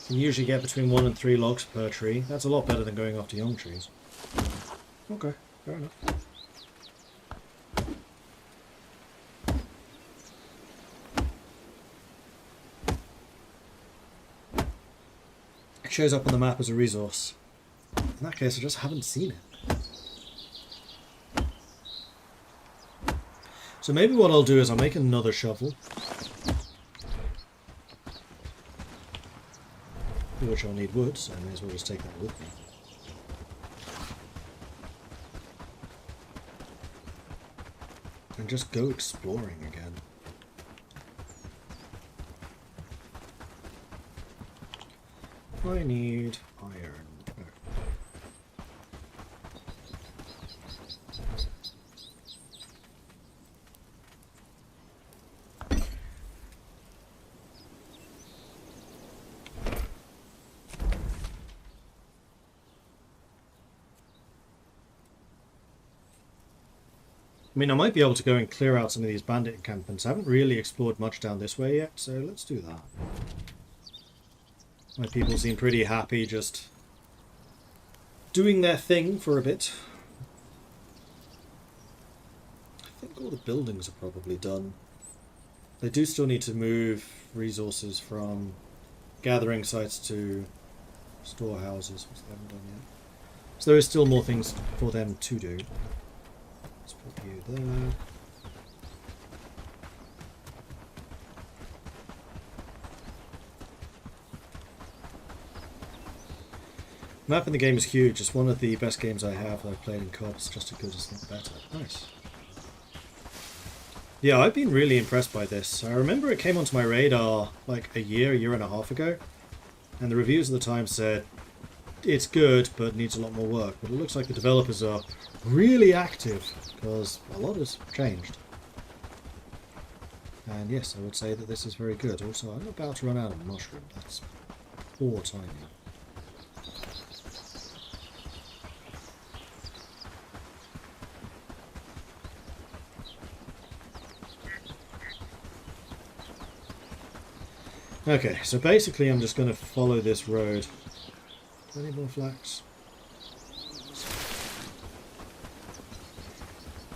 can usually get between 1 and 3 logs per tree. That's a lot better than going after young trees. Okay, fair enough. It shows up on the map as a resource. In that case, I just haven't seen it. So maybe what I'll do is I'll make another shovel. For which I'll need wood, so I may as well just take that with me. And just go exploring again. I need iron. Oh. I mean, I might be able to go and clear out some of these bandit encampments. I haven't really explored much down this way yet, so let's do that. My people seem pretty happy just doing their thing for a bit. I think all the buildings are probably done. They do still need to move resources from gathering sites to storehouses, which they haven't done yet. So there is still more things for them to do. Let's put you there. Map in the game is huge. It's one of the best games I have that I've played in co-op. It's just as good, as not better. Nice. Yeah, I've been really impressed by this. I remember it came onto my radar like a year and a half ago, and the reviews at the time said it's good but needs a lot more work. But it looks like the developers are really active because a lot has changed. And yes, I would say that this is very good. Also, I'm about to run out of mushroom. That's poor timing. Okay, so basically I'm just going to follow this road. Any more flax?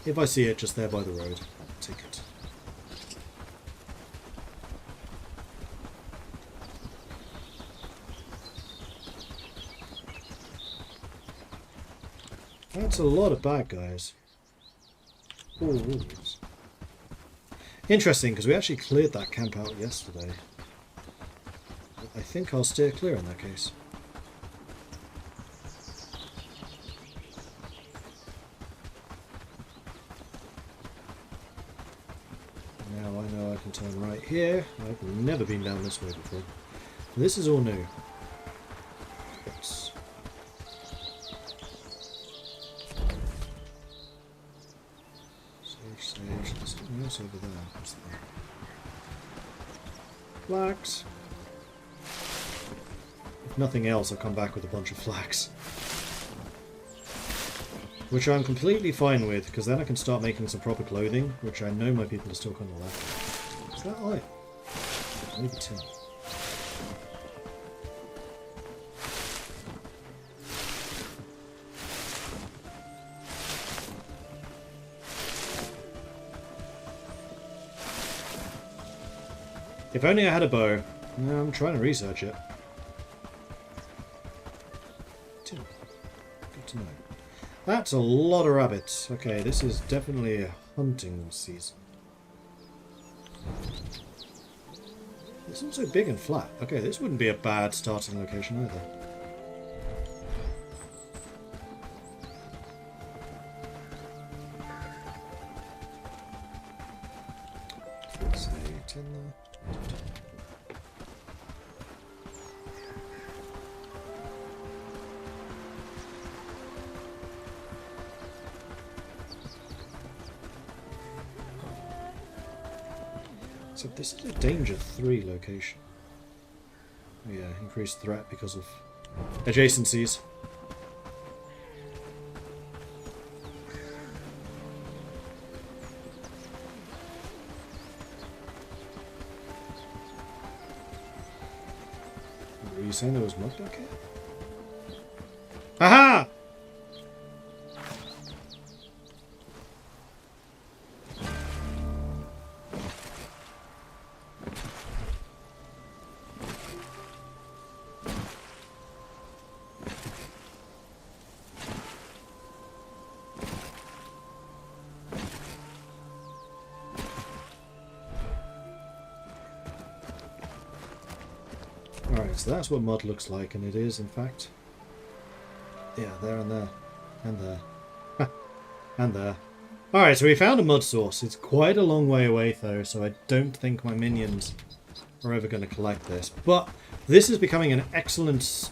If I see it just there by the road, I'll take it. That's a lot of bad guys. All wolves. Interesting, because we actually cleared that camp out yesterday. I think I'll steer clear in that case. Now I know I can turn right here. I've never been down this way before. This is all new. Oops. Sage. There's something else over there. What's that? Flax. If nothing else, I'll come back with a bunch of flax. Which I'm completely fine with, because then I can start making some proper clothing, which I know my people are still kind of lacking. Is that eye? Maybe tin. If only I had a bow. No, I'm trying to research it. Tin. Good to know. That's a lot of rabbits. Okay, this is definitely a hunting season. It's also big and flat. Okay, this wouldn't be a bad starting location either. Let's say tin there. So this is a danger 3 location. Oh yeah, increased threat because of adjacencies. Were you saying there was mud back here? Aha! Alright, so that's what mud looks like, and it is, in fact. Yeah, there and there. And there. And there. Alright, so we found a mud source. It's quite a long way away, though, so I don't think my minions are ever going to collect this. But this is becoming an excellent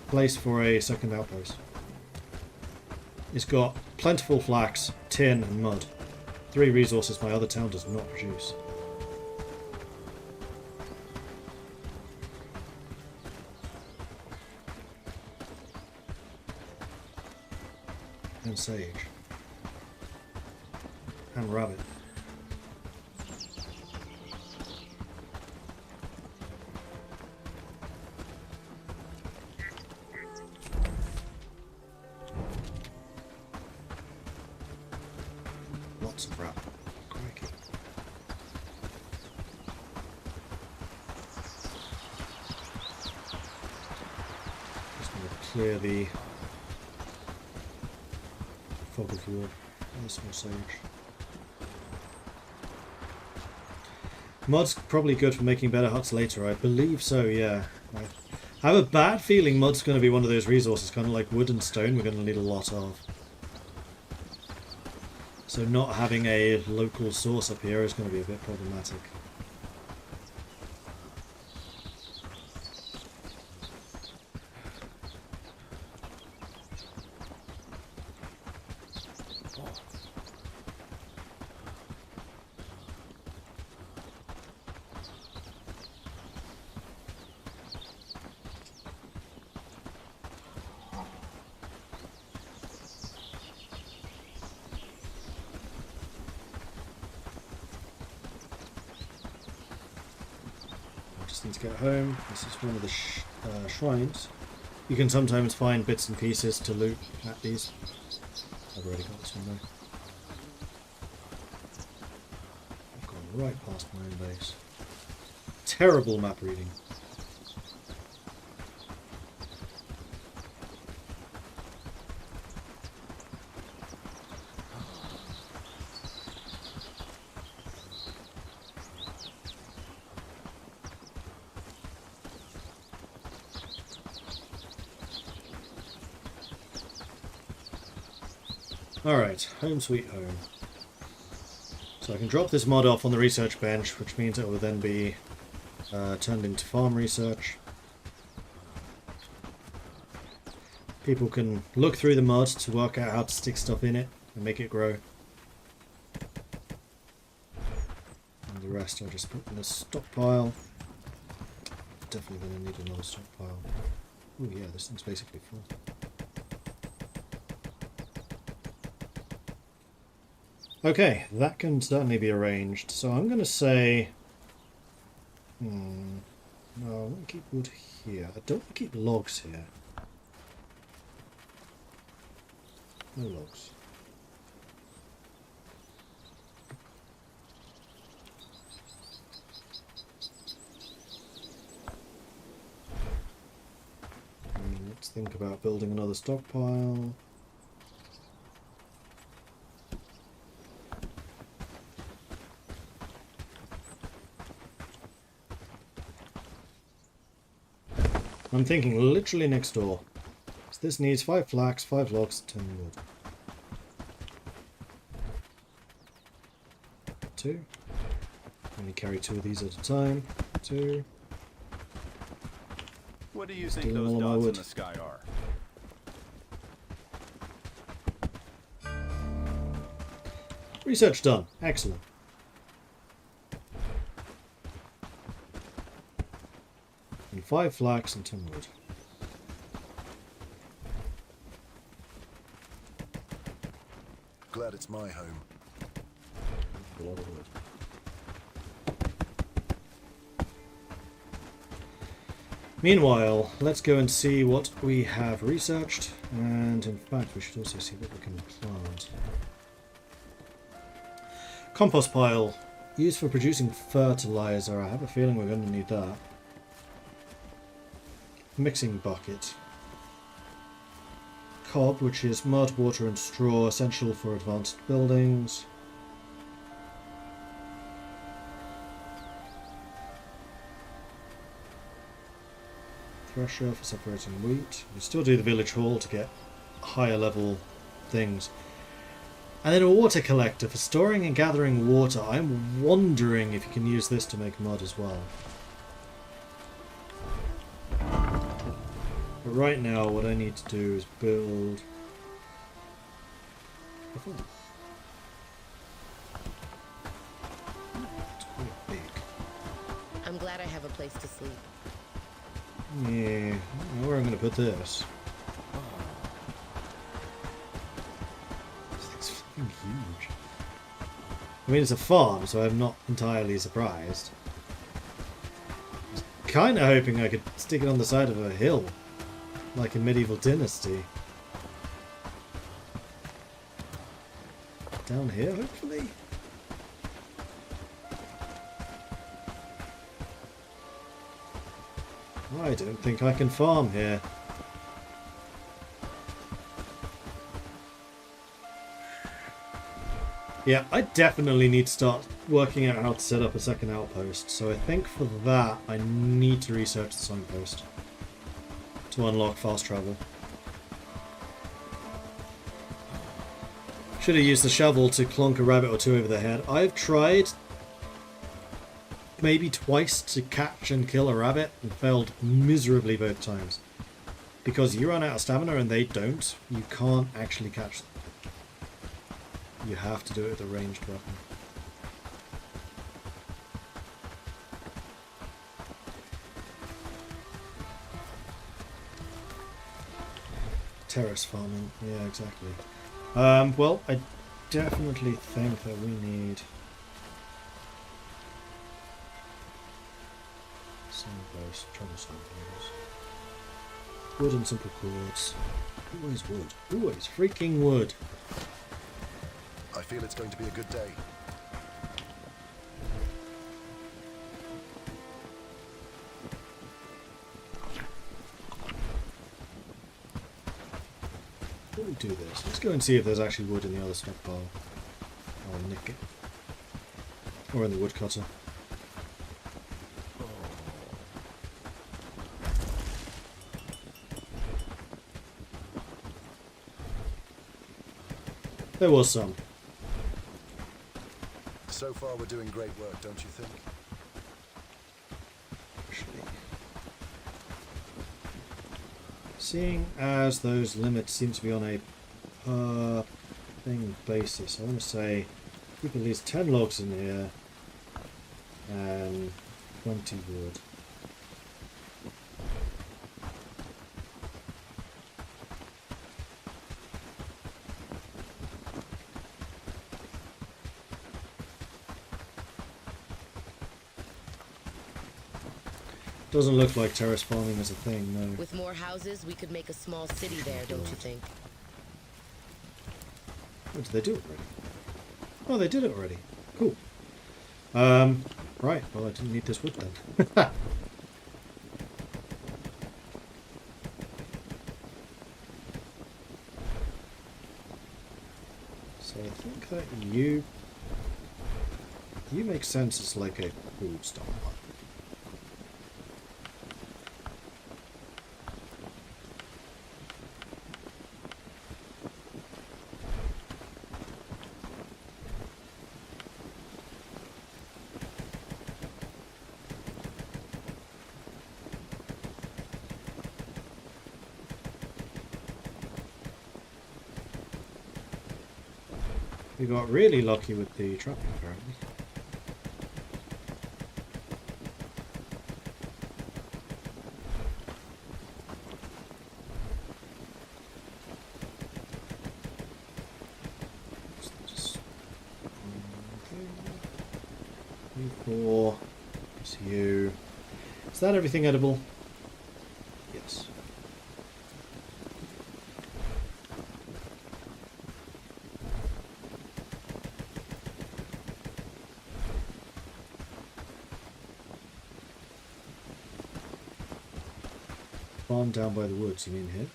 place for a second outpost. It's got plentiful flax, tin, and mud. 3 resources my other town does not produce. And sage. And rabbit. Lots of rabbit. Crikey. Just going to clear the fog of war. There's more sage. Mud's probably good for making better huts later. I believe so, yeah. I have a bad feeling mud's going to be one of those resources, kind of like wood and stone, we're going to need a lot of. So not having a local source up here is going to be a bit problematic. Need to get home. This is one of the shrines. You can sometimes find bits and pieces to loot at these. I've already got this one though. I've gone right past my own base. Terrible map reading. Alright, home sweet home. So I can drop this mod off on the research bench, which means it will then be turned into farm research. People can look through the mod to work out how to stick stuff in it and make it grow. And the rest I'll just put in a stockpile. Definitely going to need another stockpile. Oh yeah, this thing's basically full. Okay, that can certainly be arranged. So I'm going to say... no, I want to keep wood here. I don't want to keep logs here. No logs. Let's think about building another stockpile. I'm thinking literally next door. So this needs 5 flax, 5 logs, 10 wood. 2. Only carry 2 of these at a time. 2. What do you think Doing those all my dots in wood. the sky are? Research done. Excellent. And 5 flax and 10 wood. Glad it's my home. A lot of wood. Meanwhile, let's go and see what we have researched, and in fact we should also see what we can plant. Compost pile, used for producing fertilizer. I have a feeling we're going to need that. Mixing bucket. Cob, which is mud, water and straw, essential for advanced buildings. Thresher for separating wheat. We still do the village hall to get higher level things. And then a water collector for storing and gathering water. I'm wondering if you can use this to make mud as well. But right now what I need to do is build a farm. It's quite big. I'm glad I have a place to sleep. Yeah, I don't know where I'm going to put this. This thing's fucking huge. I mean, it's a farm, so I'm not entirely surprised. I was kind of hoping I could stick it on the side of a hill, like in Medieval Dynasty. Down here, hopefully? I don't think I can farm here. Yeah, I definitely need to start working out how to set up a second outpost. So I think for that, I need to research the signpost to unlock fast travel. Should have used the shovel to clonk a rabbit or two over the head. I've tried maybe twice to catch and kill a rabbit and failed miserably both times. Because you run out of stamina and they don't, you can't actually catch them. You have to do it with a ranged weapon. Terrace farming, yeah, exactly. Well, I definitely think that we need signpost, trouble signpost. wood and simple cords. Always wood. Always freaking wood. I feel it's going to be a good day. Let me do this. Let's go and see if there's actually wood in the other stockpile. I'll nick it. Or in the woodcutter. There was some. So far, we're doing great work, don't you think? Actually. Seeing as those limits seem to be on a per thing basis, I want to say keep at least 10 logs in here and 20 wood. Doesn't look like terrace farming is a thing, no. With more houses, we could make a small city there, don't you think? Oh, did they do it already? Oh, they did it already. Cool. Right. Well, I didn't need this wood then. So I think that you make sense as like a food stockpile. We got really lucky with the trapping, apparently. Just four. It's you. Is that everything edible? Yes. Farm down by the woods, you mean here?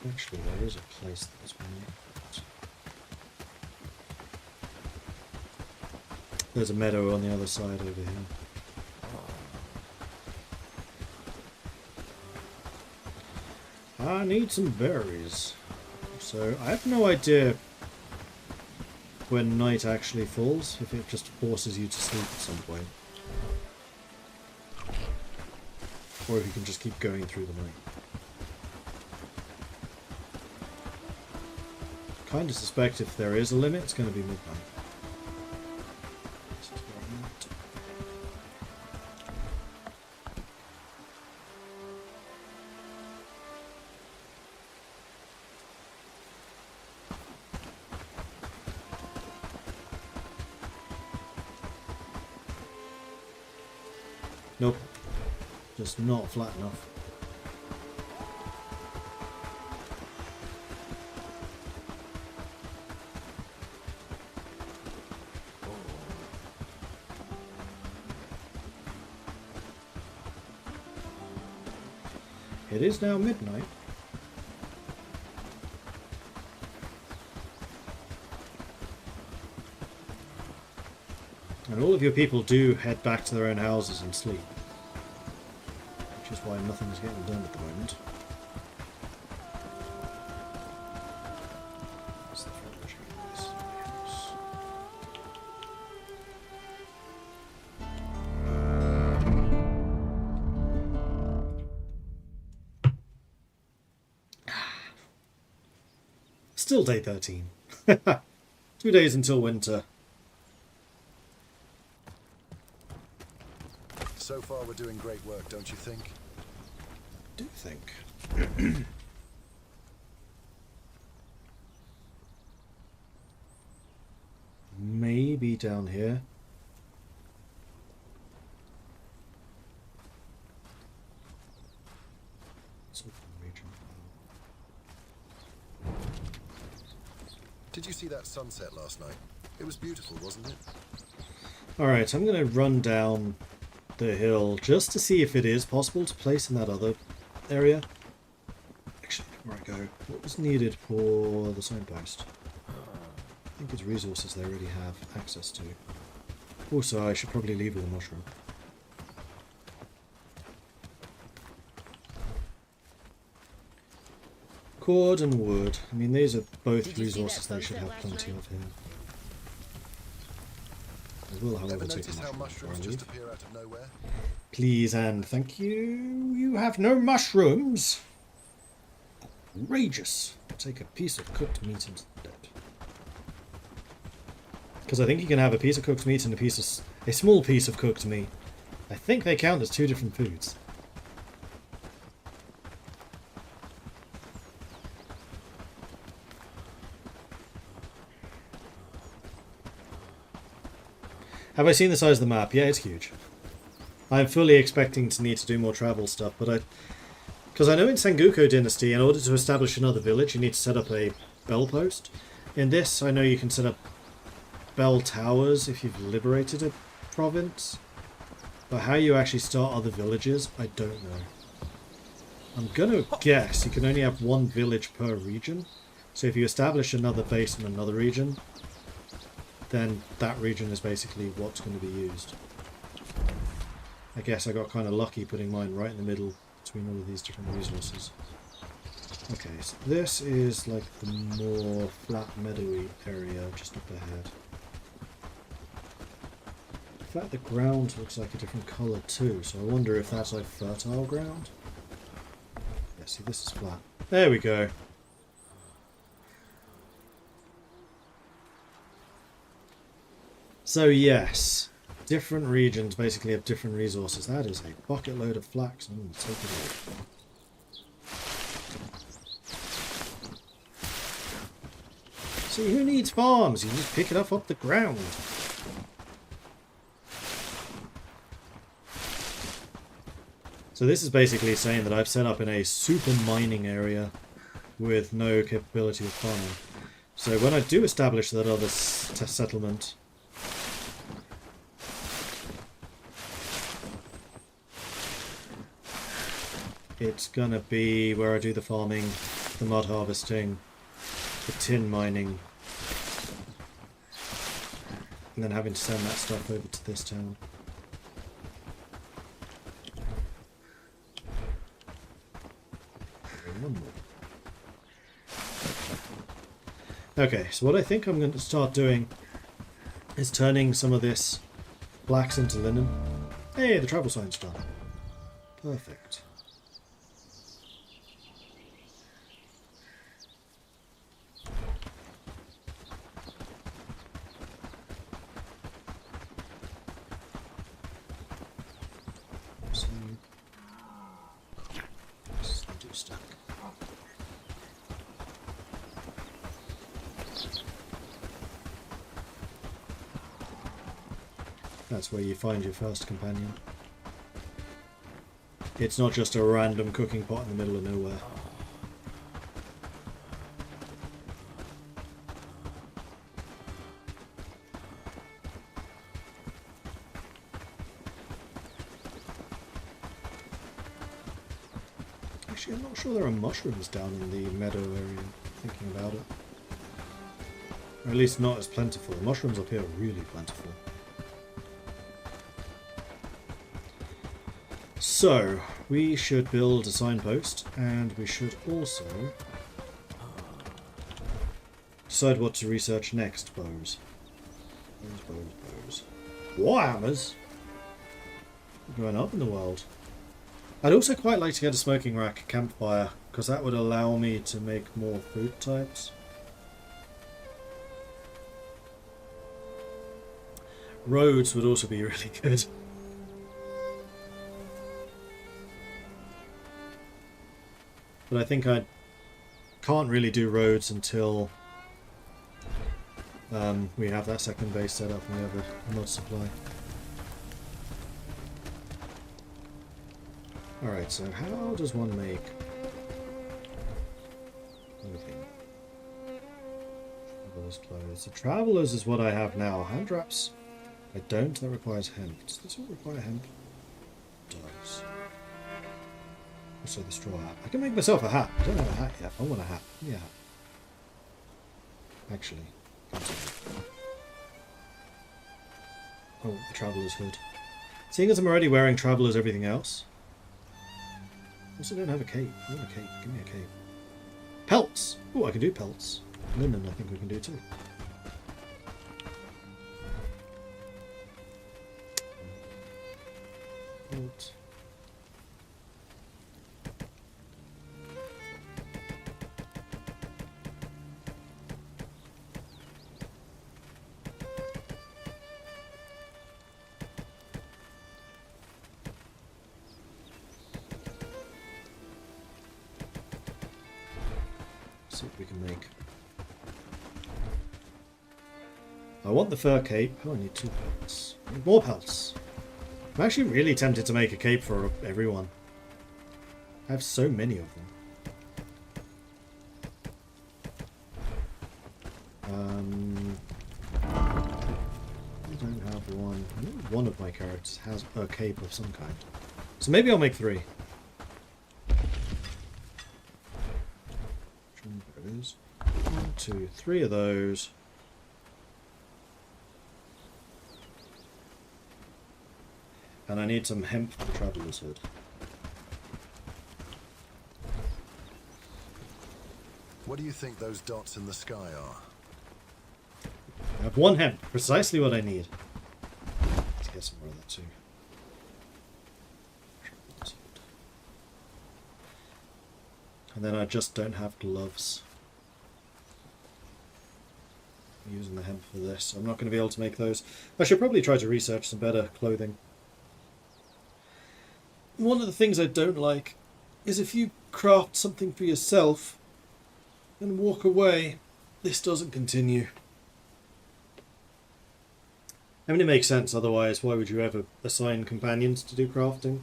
Actually, there is a place that's marked. There's a meadow on the other side over here. I need some berries. So, I have no idea when night actually falls, if it just forces you to sleep at some point. Or if you can just keep going through the night. Kind of suspect if there is a limit, it's going to be midnight. This is where I'm at. Nope. Just not flat enough. It is now midnight. And all of your people do head back to their own houses and sleep. Which is why nothing is getting done at the moment. What's the front version of this house? Still day 13. 2 days until winter. So far, we're doing great work, don't you think? Do think. Maybe down here. It's open region. Did you see that sunset last night? It was beautiful, wasn't it? Alright, I'm going to run down the hill just to see if it is possible to place in that other area. Actually, before I go, what was needed for the signpost? I think it's resources they already have access to. Also, I should probably leave with a mushroom. Cord and wood. I mean, these are both resources they should have plenty of here. I will, however, Ever take a notice how mushroom before I mushrooms leave. just appear out of nowhere? Please and thank you. You have no mushrooms. Outrageous. I'll take a piece of cooked meat instead. Because I think you can have a piece of cooked meat and a small piece of cooked meat. I think they count as two different foods. Have I seen the size of the map? Yeah, it's huge. I'm fully expecting to need to do more travel stuff, but because I know in Sengoku Dynasty, in order to establish another village, you need to set up a bell post. In this, I know you can set up bell towers if you've liberated a province. But how you actually start other villages, I don't know. I'm gonna guess you can only have one village per region. So if you establish another base in another region, then that region is basically what's going to be used. I guess I got kind of lucky putting mine right in the middle between all of these different resources. Okay, so this is like the more flat meadowy area just up ahead. In fact, the ground looks like a different colour too, so I wonder if that's like fertile ground. Yeah, see, this is flat. There we go. So yes, different regions basically have different resources. That is a bucket load of flax. I'm going to take it all. See, who needs farms? You just pick it up off the ground. So this is basically saying that I've set up in a super mining area with no capability of farming. So when I do establish that other settlement, it's gonna be where I do the farming, the mud harvesting, the tin mining, and then having to send that stuff over to this town. Okay, so what I think I'm going to start doing is turning some of this flax into linen. Hey, the travel sign's done. Perfect. That's where you find your first companion. It's not just a random cooking pot in the middle of nowhere. Actually, I'm not sure there are mushrooms down in the meadow area, thinking about it. Or at least not as plentiful. Mushrooms up here are really plentiful. So, we should build a signpost, and we should also decide what to research next. Bows. Bows. Warhammers! We're going up in the world. I'd also quite like to get a smoking rack campfire, because that would allow me to make more food types. Roads would also be really good. But I think I can't really do roads until we have that second base set up and we have a mod supply. Alright, so how does one make anything? Travelers clothes. The Travelers is what I have now. Hand wraps, I don't. That requires hemp. Does this all require hemp? It does. Also the straw hat. I can make myself a hat. I don't have a hat yet. I want a hat. Yeah. Actually. Oh, the Traveller's hood. Seeing as I'm already wearing Traveller's everything else. Also don't have a cape. I want a cape. Give me a cape. Pelts! Oh, I can do pelts. Linen I think we can do too. Pelt. See what we can make. I want the fur cape. Oh, I need 2 pelts. I need more pelts. I'm actually really tempted to make a cape for everyone. I have so many of them. I don't have one. I know one of my characters has a cape of some kind. So maybe I'll make 3. There it is. 1, 2, 3 of those. And I need some hemp for the Traveller's hood. What do you think those dots in the sky are? I have 1 hemp, precisely what I need. Let's get some more of that too. Traveller's hood. And then I just don't have gloves. I'm using the hemp for this, so I'm not going to be able to make those. I should probably try to research some better clothing. One of the things I don't like is if you craft something for yourself and walk away, this doesn't continue. I mean, it makes sense, otherwise why would you ever assign companions to do crafting?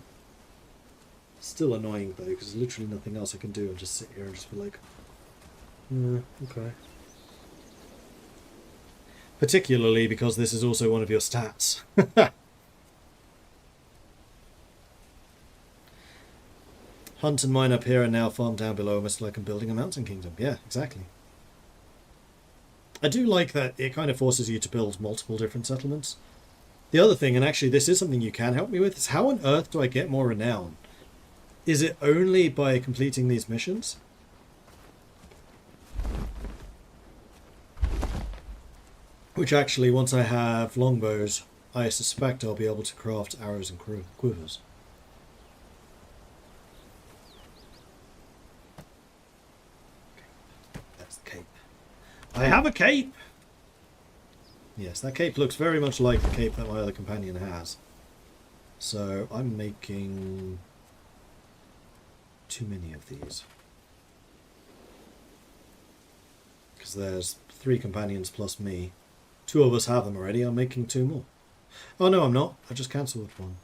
Still annoying though, because there's literally nothing else I can do and just sit here and just be like, okay. Particularly because this is also one of your stats. Hunt and mine up here and now farm down below, almost like I'm building a mountain kingdom. Yeah, exactly. I do like that it kind of forces you to build multiple different settlements. The other thing, and actually this is something you can help me with, is how on earth do I get more renown? Is it only by completing these missions? Which actually, once I have longbows, I suspect I'll be able to craft arrows and quivers. Cape. I have a cape! Yes, that cape looks very much like the cape that my other companion has. So I'm making too many of these. Because there's 3 companions plus me. 2 of us have them already, I'm making 2 more. Oh no, I'm not. I just cancelled one.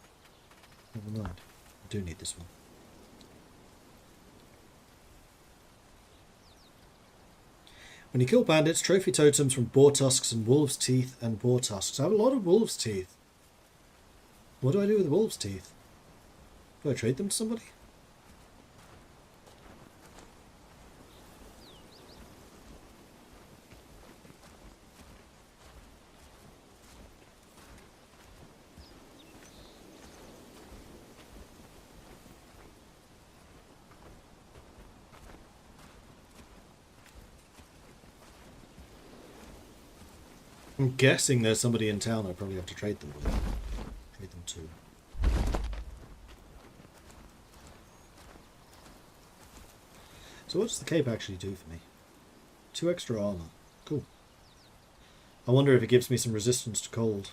Never mind. I do need this one. When you kill bandits, trophy totems from boar tusks and wolves' teeth and boar tusks. I have a lot of wolves' teeth. What do I do with the wolves' teeth? Do I trade them to somebody? I'm guessing there's somebody in town I probably have to trade them with. Trade them to. So what does the cape actually do for me? 2 extra armor. Cool. I wonder if it gives me some resistance to cold.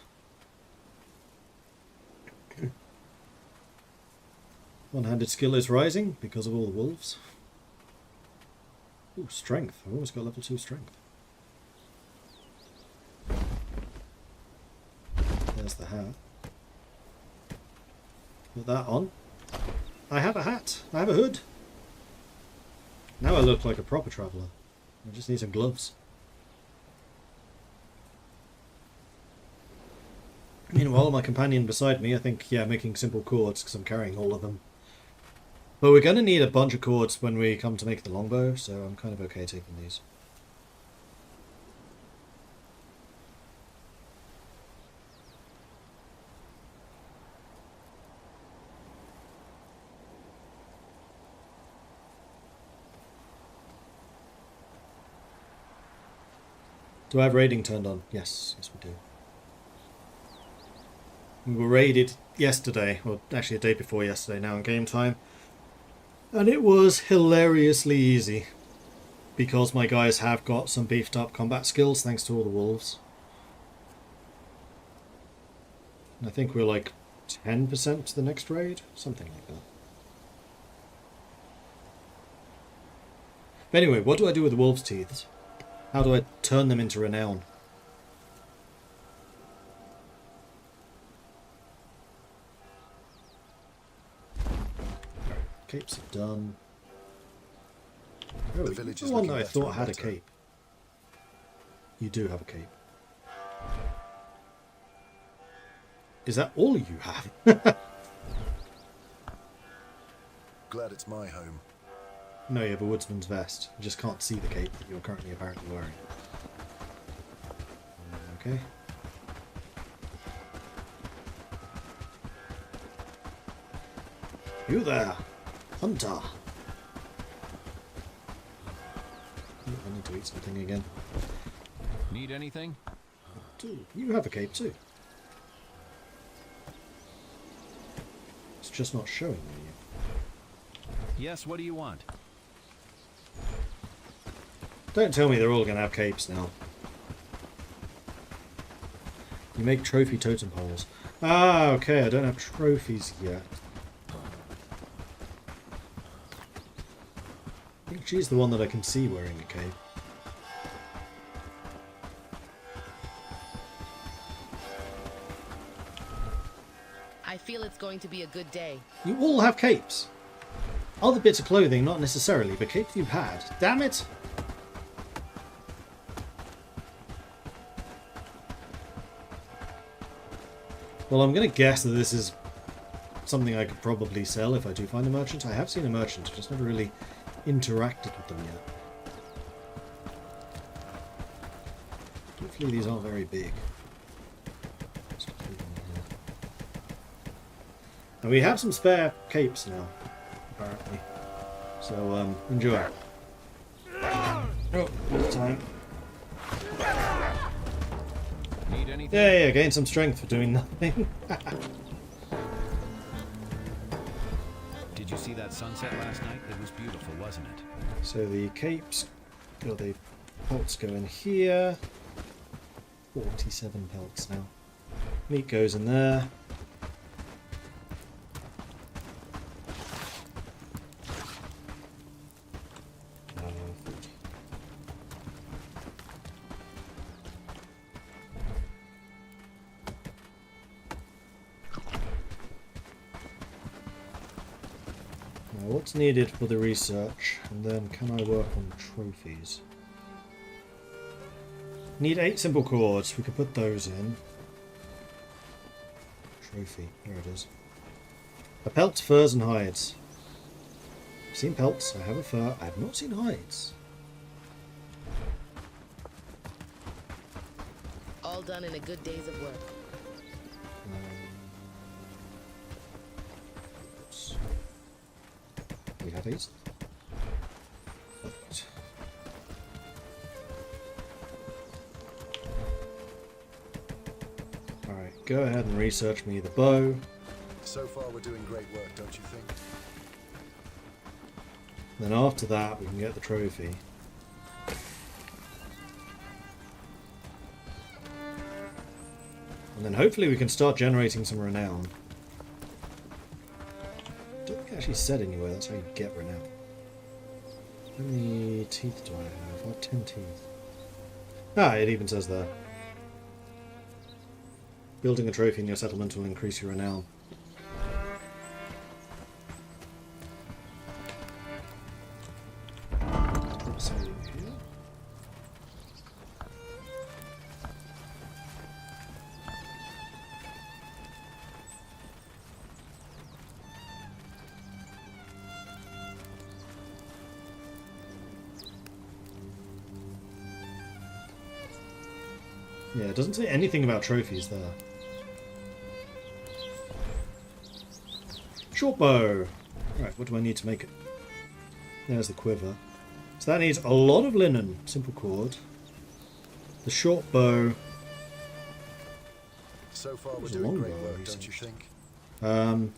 One-handed skill is rising because of all the wolves. Ooh, strength. I've almost got level 2 strength. There's the hat. Put that on. I have a hat. I have a hood. Now I look like a proper traveller. I just need some gloves. Meanwhile, my companion beside me, I think, yeah, making simple chords because I'm carrying all of them. But we're going to need a bunch of chords when we come to make the longbow, so I'm kind of okay taking these. Do I have raiding turned on? Yes, yes we do. We were raided yesterday, or actually a day before yesterday now in game time. And it was hilariously easy. Because my guys have got some beefed up combat skills thanks to all the wolves. And I think we're like 10% to the next raid, something like that. But anyway, what do I do with the wolves' teeth? How do I turn them into renown? Capes are done. Oh, The village the is one looking that I better thought and had a better. cape. You do have a cape. Is that all you have? Glad it's my home. No, you have a woodsman's vest. You just can't see the cape that you're currently apparently wearing. Okay. You there, hunter. Oh, I need to eat something again. Need anything? Dude, you have a cape too. It's just not showing me. Yes, what do you want? Don't tell me they're all going to have capes now. You make trophy totem poles. Ah, okay, I don't have trophies yet. I think she's the one that I can see wearing a cape. I feel it's going to be a good day. You all have capes. Other bits of clothing, not necessarily, but capes you've had. Damn it! Well, I'm going to guess that this is something I could probably sell if I do find a merchant. I have seen a merchant, I've just never really interacted with them yet. Hopefully these aren't very big. And we have some spare capes now, apparently. So, enjoy. Oh, time. Need anything? Yeah, gain some strength for doing nothing. Did you see that sunset last night? It was beautiful, wasn't it? So the capes, or the pelts go in here. 47 pelts now. Meat goes in there. Now what's needed for the research, and then can I work on trophies? Need 8 simple chords, we could put those in. Trophy, here it is. A pelt, furs and hides. I've seen pelts, I have a fur, I have not seen hides. All done in a good day's of work. Oops. We have 8. Perfect. Alright, go ahead and research me the bow. So far, we're doing great work, don't you think? Then after that, we can get the trophy. And then hopefully we can start generating some renown. Don't we get actually said anywhere that's how you get renown. How many teeth do I have? I have 10 teeth. Ah, it even says there. Building a trophy in your settlement will increase your renown. Let's see here. Yeah, it doesn't say anything about trophies there. Short bow! Right, what do I need to make it? There's the quiver. So that needs a lot of linen. Simple cord. The short bow. So far, we're It's a doing long great bow, work, he don't you seems. think?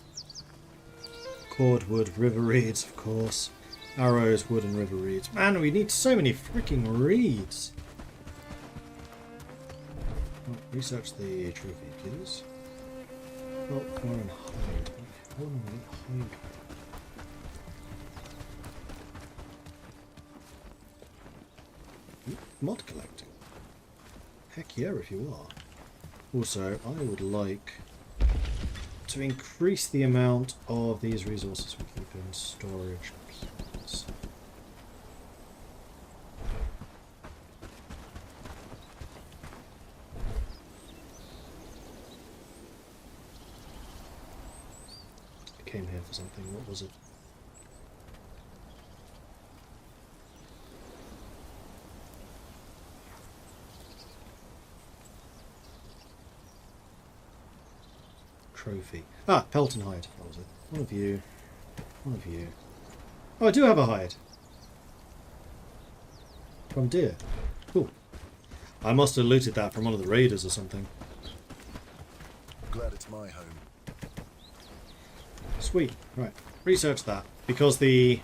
Cordwood, river reeds, of course. Arrows, wood, and river reeds. Man, we need so many freaking reeds. Oh, research the trophy, please. Oh, more and hide. What am I hide? Mod collecting. Heck yeah, if you are. Also, I would like to increase the amount of these resources we keep in storage, please. I came here for something. What was it? Trophy. Ah, pelt and hide. That was it. One of you. One of you. Oh, I do have a hide. From deer. Cool. I must have looted that from one of the raiders or something. Glad it's my home. Sweet. Right. Research that. Because the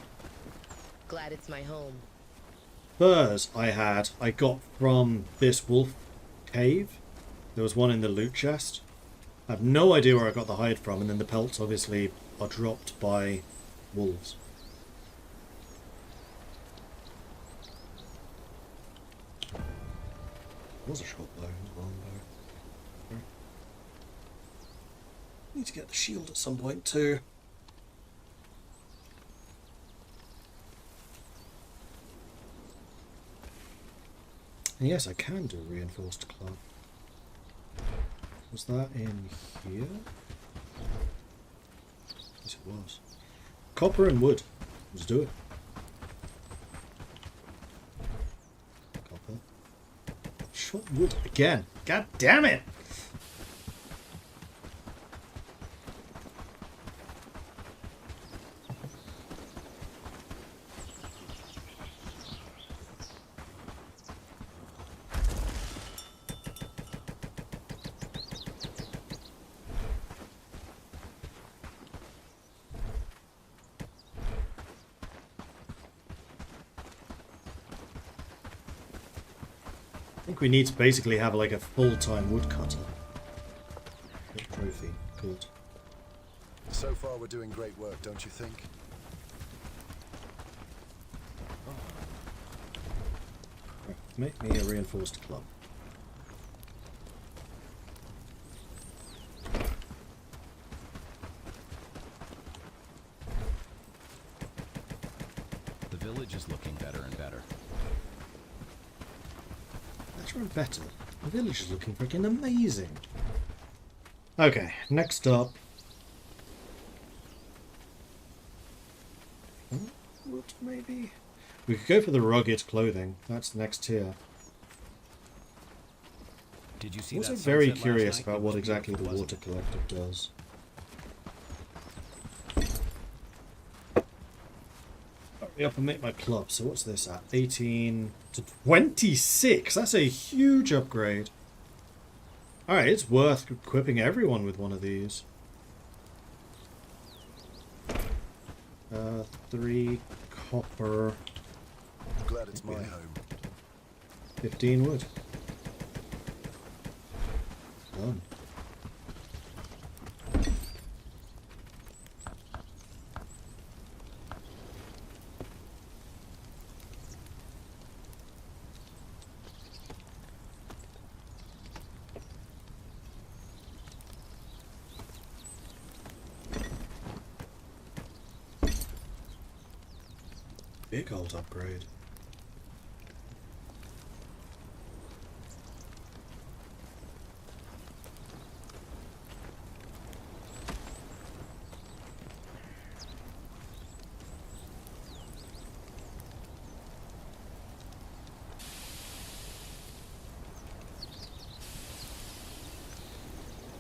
Glad it's my home. furs I got from this wolf cave. There was one in the loot chest. I have no idea where I got the hide from, and then the pelts obviously are dropped by wolves. It was a short bow, not a long bow. Right. Need to get the shield at some point too. And yes, I can do a reinforced club. Was that in here? Yes, it was. Copper and wood. Let's do it. Copper. Shot wood again. God damn it! I think we need to basically have like a full-time woodcutter. Trophy. Good. So far, we're doing great work, don't you think? Right, make me a reinforced club. The village is looking better and better. Better and better. The village is looking freaking amazing. Okay, next up. What maybe? We could go for the rugged clothing. That's the next tier. Did you see I'm also that very sunset last curious night? about It what was exactly the beautiful, water wasn't collective does. Hurry up and make my club. So what's this at? 18 to 26. That's a huge upgrade. Alright, it's worth equipping everyone with one of these. 3 copper. Glad it's my Yeah. home. 15 wood. Done. Big old upgrade.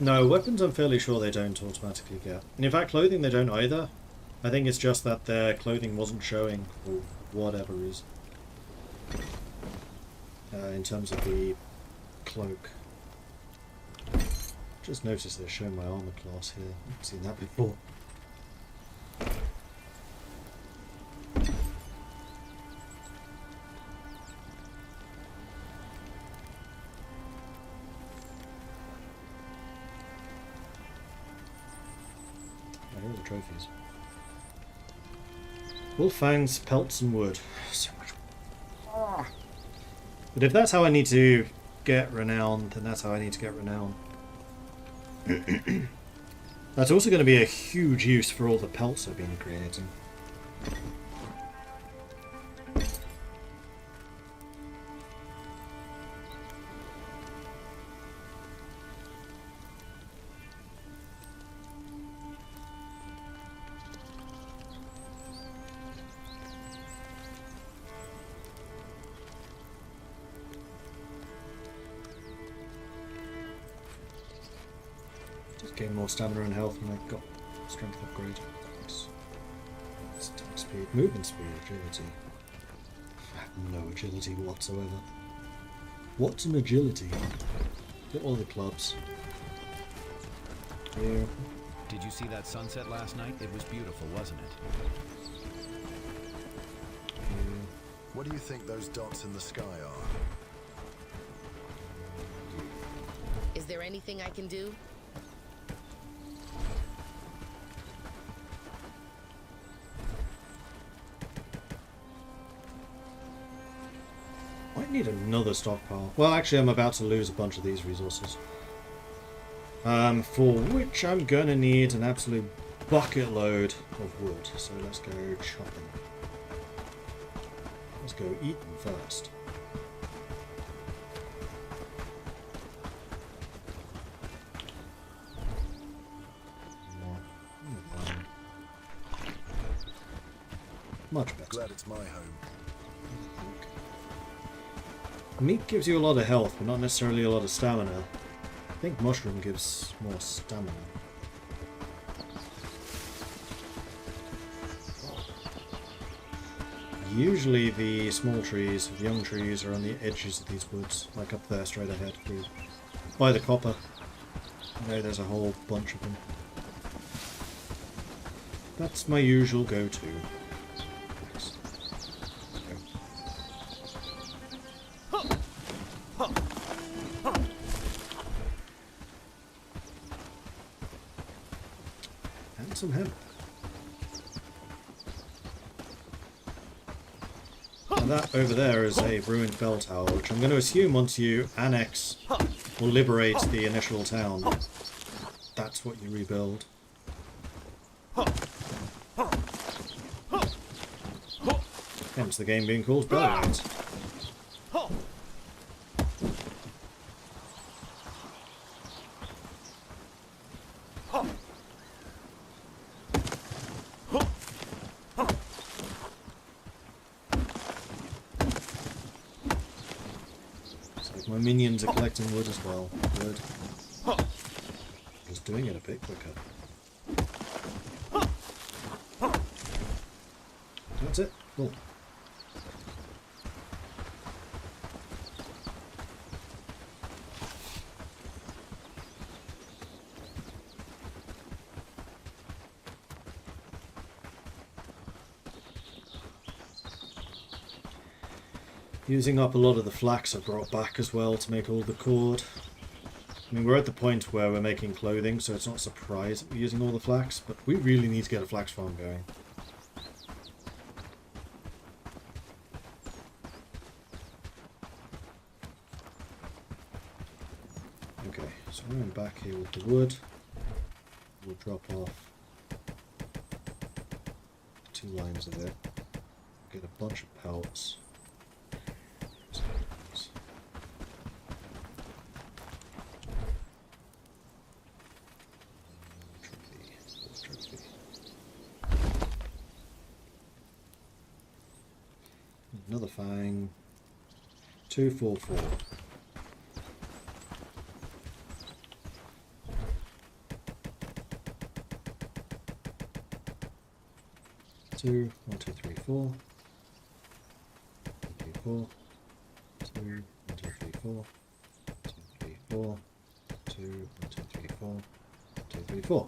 No, weapons I'm fairly sure they don't automatically get. And in fact, clothing they don't either. I think it's just that their clothing wasn't showing for whatever reason. In terms of the cloak. Just noticed they're showing my armor class here. I haven't seen that before. Here are the trophies. Wolf fangs, pelts, and wood. So much. But if that's how I need to get renowned, then that's how I need to get renowned. That's also going to be a huge use for all the pelts I've been creating. Gain more stamina and health when I got strength upgrade. Nice. Attack speed, movement speed, agility. I have no agility whatsoever. What's an agility? Get all the clubs. Here. Did you see that sunset last night? It was beautiful, wasn't it? Here. What do you think those dots in the sky are? Is there anything I can do? Might need another stockpile. Well, actually, I'm about to lose a bunch of these resources. For which I'm gonna need an absolute bucket load of wood. So let's go chopping. Let's go eat them first. Much better. Glad it's my home. Meat gives you a lot of health, but not necessarily a lot of stamina. I think mushroom gives more stamina. Usually the small trees, the young trees, are on the edges of these woods, like up there straight ahead, by the copper. I know there's a whole bunch of them. That's my usual go-to. Nice. And some hemp. And that over there is a ruined bell tower, which I'm going to assume once you annex or liberate the initial town, that's what you rebuild. Hence the game being called Bellwright. My minions are collecting wood as well. Good. Just doing it a bit quicker. That's it. Cool. Using up a lot of the flax I brought back as well to make all the cord. I mean, we're at the point where we're making clothing, so it's not a surprise that we're using all the flax, but we really need to get a flax farm going. Okay, so I'm back here with the wood. We'll drop off 2 lines of it. Get a bunch of pelts. Another fang. 244. Two, 1, 2, 3, 4. 3, 4. 2, 1, 2, 3, 4. 2, 3, 4. 2, 1, 2, 3, 4. 2, 3, 4.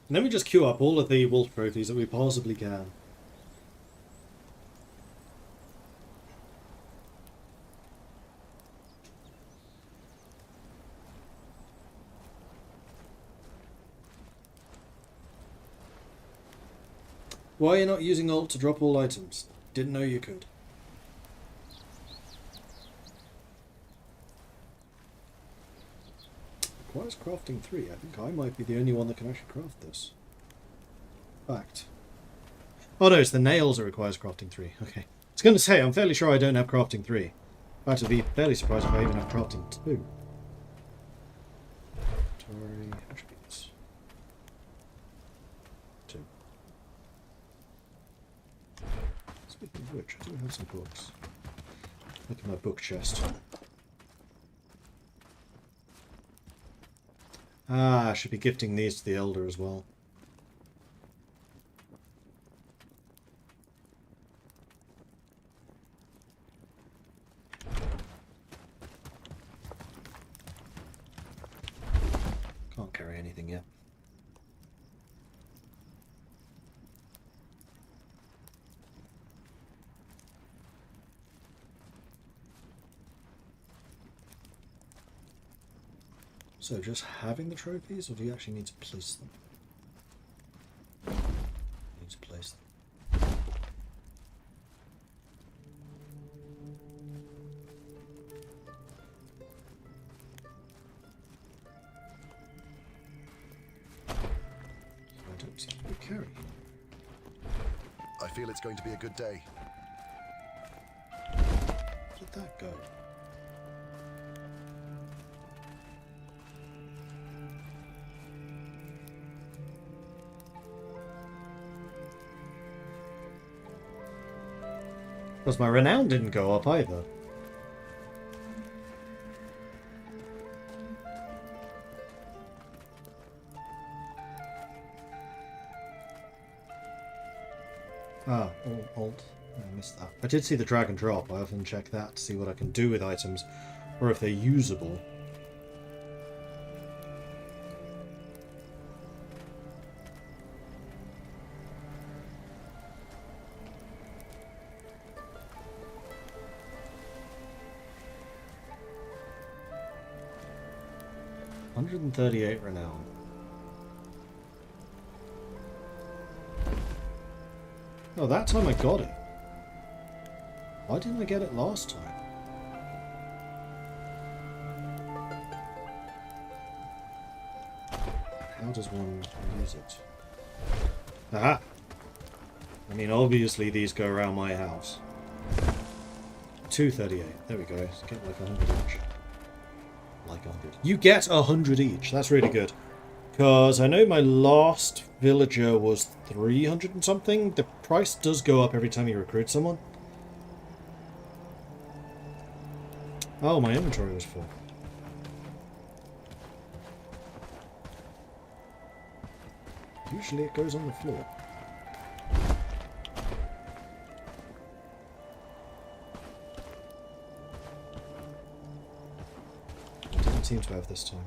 And then we just queue up all of the wolf trophies that we possibly can. Why are you not using alt to drop all items? Didn't know you could. Requires crafting 3. I think I might be the only one that can actually craft this. Fact. Oh no, it's the nails that requires crafting 3. Okay. I was going to say, I'm fairly sure I don't have crafting 3. In fact, I'd be fairly surprised if I even have crafting 2. Inventory attributes. 2. Speaking of which, I do have some books. Look at my book chest. Ah, I should be gifting these to the Elder as well. Can't carry anything yet. So just having the trophies, or do you actually need to place them? You need to place them. I don't seem to be carrying. I feel it's going to be a good day. Where did that go? Because my renown didn't go up either. Ah, alt. I missed that. I did see the drag and drop. I often check that to see what I can do with items, or if they're usable. $138 renown. Oh, that time I got it. Why didn't I get it last time? How does one use it? Aha! I mean, obviously these go around my house. 238. There we go. Get like 100 each. Like 100. You get 100 each. That's really good. Because I know my last villager was 300 and something. The price does go up every time you recruit someone. Oh, my inventory was full. Usually it goes on the floor. It didn't seem to have this time.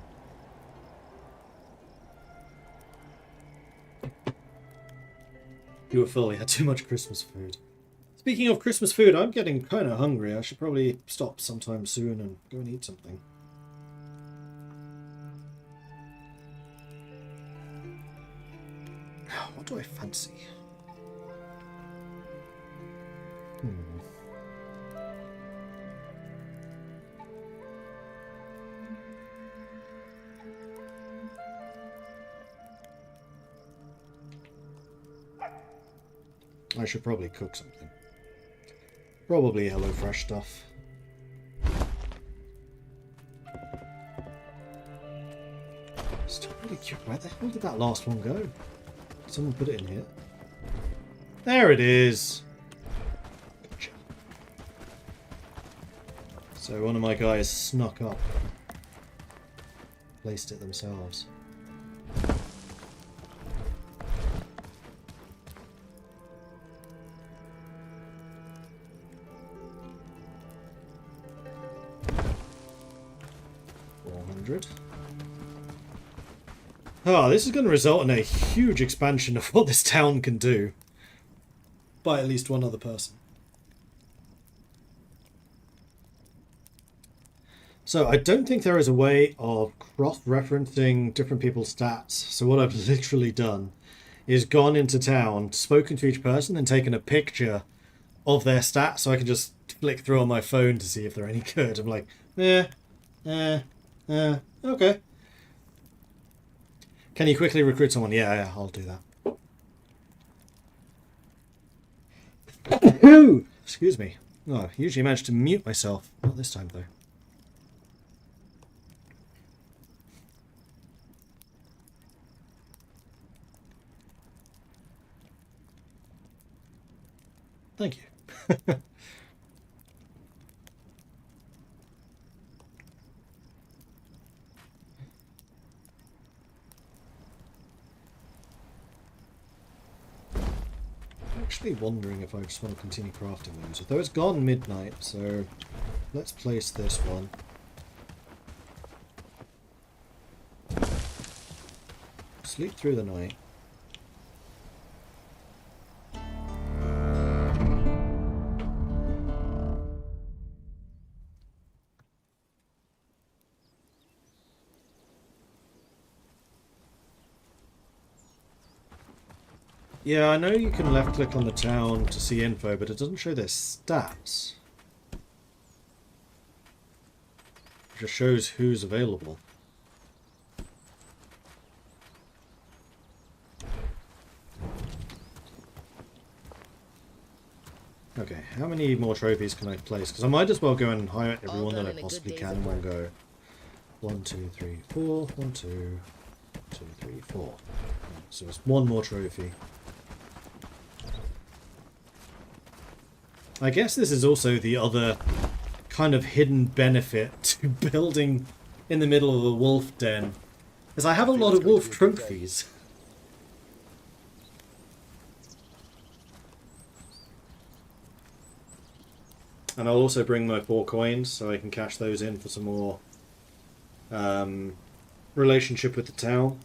You were full, you had too much Christmas food. Speaking of Christmas food, I'm getting kind of hungry. I should probably stop sometime soon and go and eat something. What do I fancy? I should probably cook something. Probably HelloFresh stuff. Still really curious. Where the hell did that last one go? Someone put it in here. There it is. Gotcha. So one of my guys snuck up. Placed it themselves. Oh, this is going to result in a huge expansion of what this town can do. By at least one other person. So I don't think there is a way of cross-referencing different people's stats. So what I've literally done is gone into town, spoken to each person, and taken a picture of their stats so I can just flick through on my phone to see if they're any good. I'm like, okay. Can you quickly recruit someone? Yeah, I'll do that. Excuse me. Oh, I usually manage to mute myself. Not this time, though. Thank you. Actually wondering if I just want to continue crafting those. Although it's gone midnight, so let's place this one. Sleep through the night. Yeah, I know you can left click on the town to see info, but it doesn't show their stats. It just shows who's available. Okay, how many more trophies can I place? Because I might as well go and hire everyone that I possibly can in one go. 1, 2, 3, 4. 1, 2, 2, 3, 4. So it's one more trophy. I guess this is also the other kind of hidden benefit to building in the middle of a wolf den, is I have a lot of wolf trophies. And I'll also bring my 4 coins so I can cash those in for some more relationship with the town.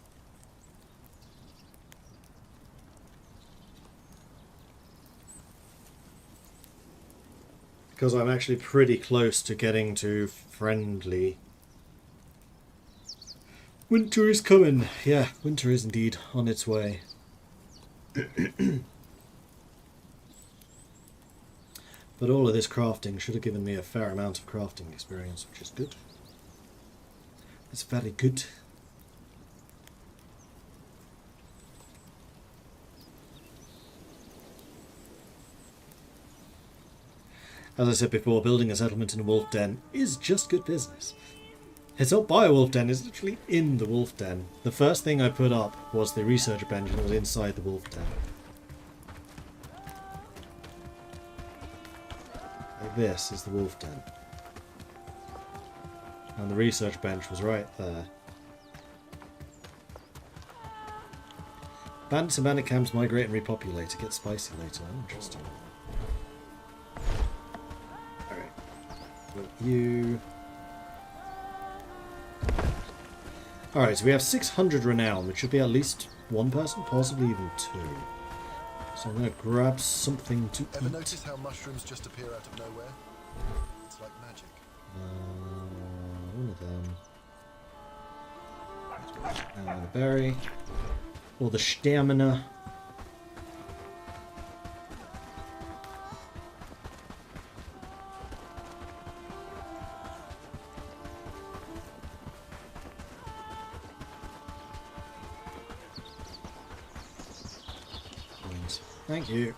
Because I'm actually pretty close to getting to friendly. Winter is coming. Yeah, winter is indeed on its way. But all of this crafting should have given me a fair amount of crafting experience, which is good. It's very good. As I said before, building a settlement in a wolf den is just good business. It's not by a wolf den, it's literally in the wolf den. The first thing I put up was the research bench that was inside the wolf den. Like this is the wolf den. And the research bench was right there. Bandits and bandit camps migrate and repopulate to get spicy later. Interesting. You. Alright, so we have 600 renown, which should be at least one person, possibly even 2. So I'm going to grab something to Ever eat. notice how mushrooms just appear out of nowhere? It's like magic. One of them. And a berry. Or the stamina. Thank you.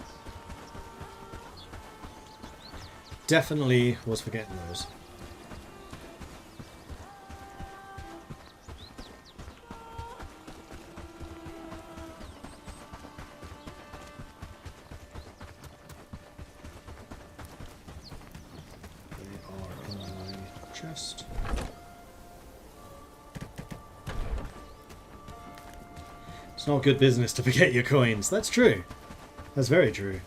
Definitely was forgetting those. Chest. It's not good business to forget your coins. That's true. That's very true.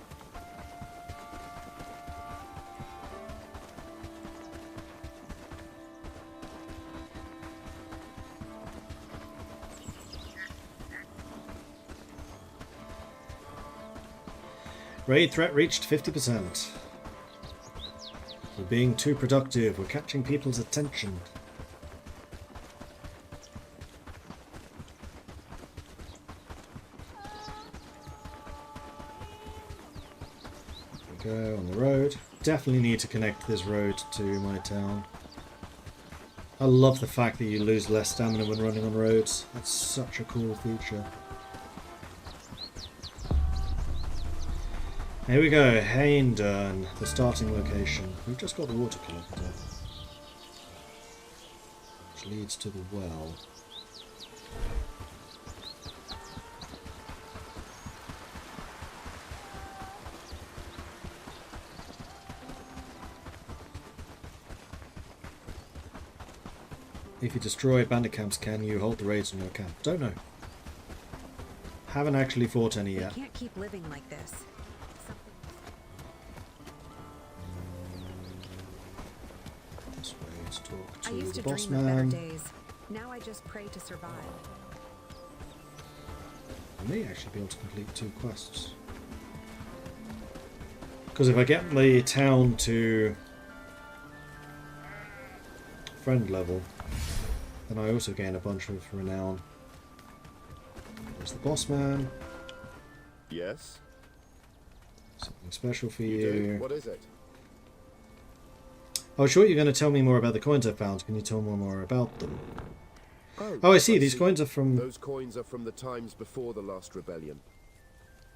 Raid threat reached 50%. We're being too productive. We're catching people's attention. There we go, on the road. Definitely need to connect this road to my town. I love the fact that you lose less stamina when running on roads. That's such a cool feature. Here we go, Haindern, the starting location. We've just got the water collector, which leads to the well. If you destroy bandit camps, can you hold the raids in your camp? Don't know. Haven't actually fought any yet. We can't keep living like this. Talk to I used the to boss dream of better man. days. Now I just pray to survive. I may actually be able to complete 2 quests. Because if I get the town to friend level, then I also gain a bunch of renown. There's the boss man. Yes? Something special for You you. do? What is it? Oh, sure, you're going to tell me more about the coins I found. Can you tell me more about them? Oh, I see. These coins are from... Those coins are from the times before the last rebellion.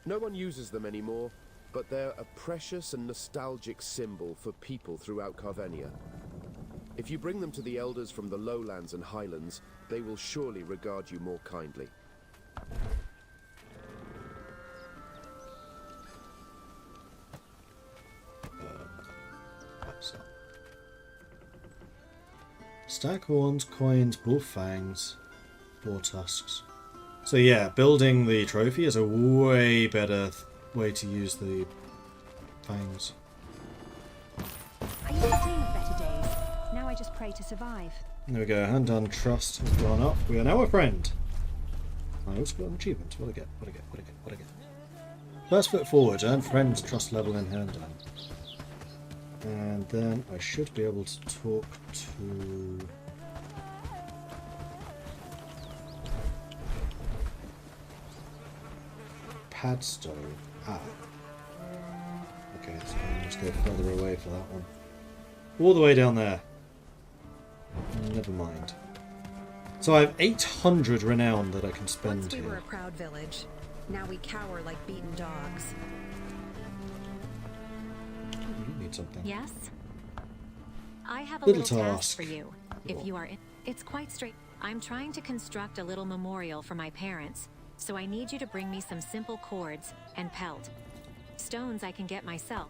No one uses them anymore, but they're a precious and nostalgic symbol for people throughout Carvenia. If you bring them to the elders from the lowlands and highlands, they will surely regard you more kindly. Stack horns, coins, bull fangs, boar tusks. So yeah, building the trophy is a way better way to use the fangs. I used to dream of better days. Now I just pray to survive. There we go, Handon trust has gone up. We are now a friend. I also got an achievement. What do I get? What do I get? What do I get? What do I get? First foot forward, earn friends trust level in Handon. And then I should be able to talk to... Padstow. Ah. Okay, so let's go further away for that one. All the way down there. Never mind. So I have 800 renown that I can spend Once we here. were a proud village. Now we cower like beaten dogs. You need something. Yes? I have a Little little task task. for you. Cool. If you are in, it's quite straight. I'm trying to construct a little memorial for my parents, so I need you to bring me some simple cords and pelt. Stones I can get myself.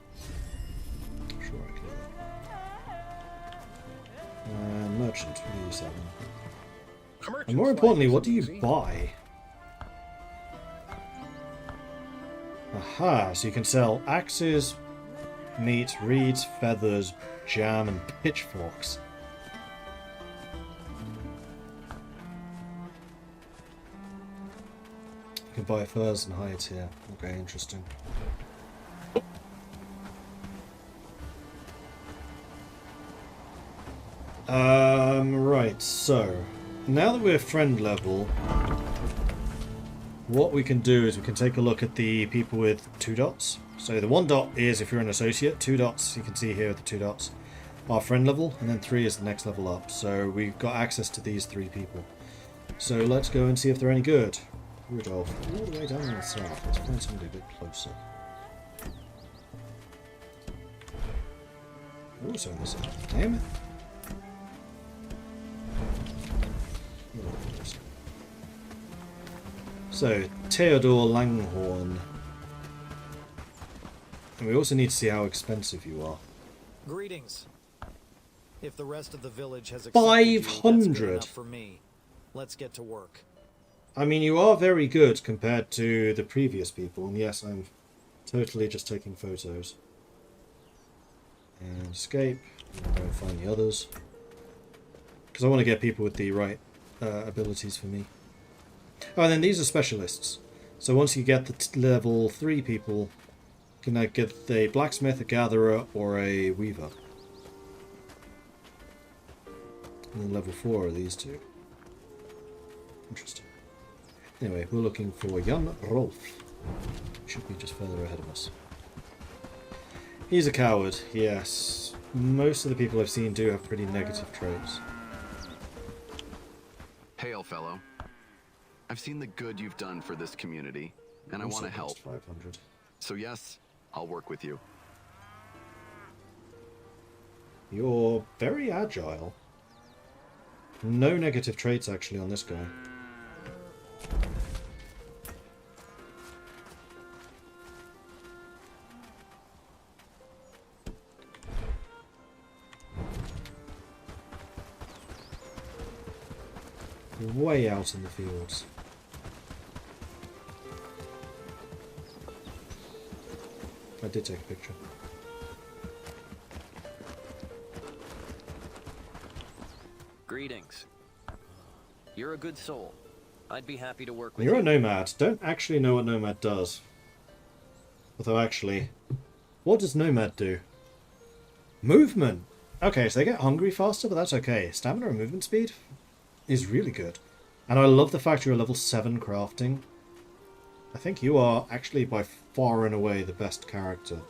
Sure, I can. Merchant, what do you sell? And more importantly, what do you buy? Aha, so you can sell axes, meat, reeds, feathers, jam, and pitchforks. You can buy furs and hides here. Okay, interesting. Right, so now that we're friend level, what we can do is we can take a look at the people with 2 dots. So the 1 dot is if you're an associate, 2 dots, you can see here the 2 dots, are friend level, and then 3 is the next level up. So we've got access to these 3 people. So let's go and see if they're any good. Rudolph, all the way down in the south. Let's find somebody a bit closer. Also in the south. Damn it. So, Theodore Langhorn. And we also need to see how expensive you are. Greetings. If the rest of the village has accepted you, that's good 500. enough for me. Let's get to work. I mean, you are very good compared to the previous people. And yes, I'm totally just taking photos. And escape. And go and find the others. Because I want to get people with the right abilities for me. Oh, and then these are specialists. So once you get the level 3 people, you can get a blacksmith, a gatherer, or a weaver. And then level 4 are these two. Interesting. Anyway, we're looking for Jan Rolf. Should be just further ahead of us. He's a coward, yes. Most of the people I've seen do have pretty negative traits. Hail, fellow. I've seen the good you've done for this community, and I want to help. 500. So yes, I'll work with you. You're very agile. No negative traits actually on this guy. You're way out in the fields. I did take a picture. Greetings. You're a good soul. I'd be happy to work with You're you. a nomad. Don't actually know what nomad does. Although actually, what does nomad do? Movement! Okay, so they get hungry faster, but that's okay. Stamina and movement speed is really good. And I love the fact you're a level 7 crafting. I think you are actually by far and away the best character.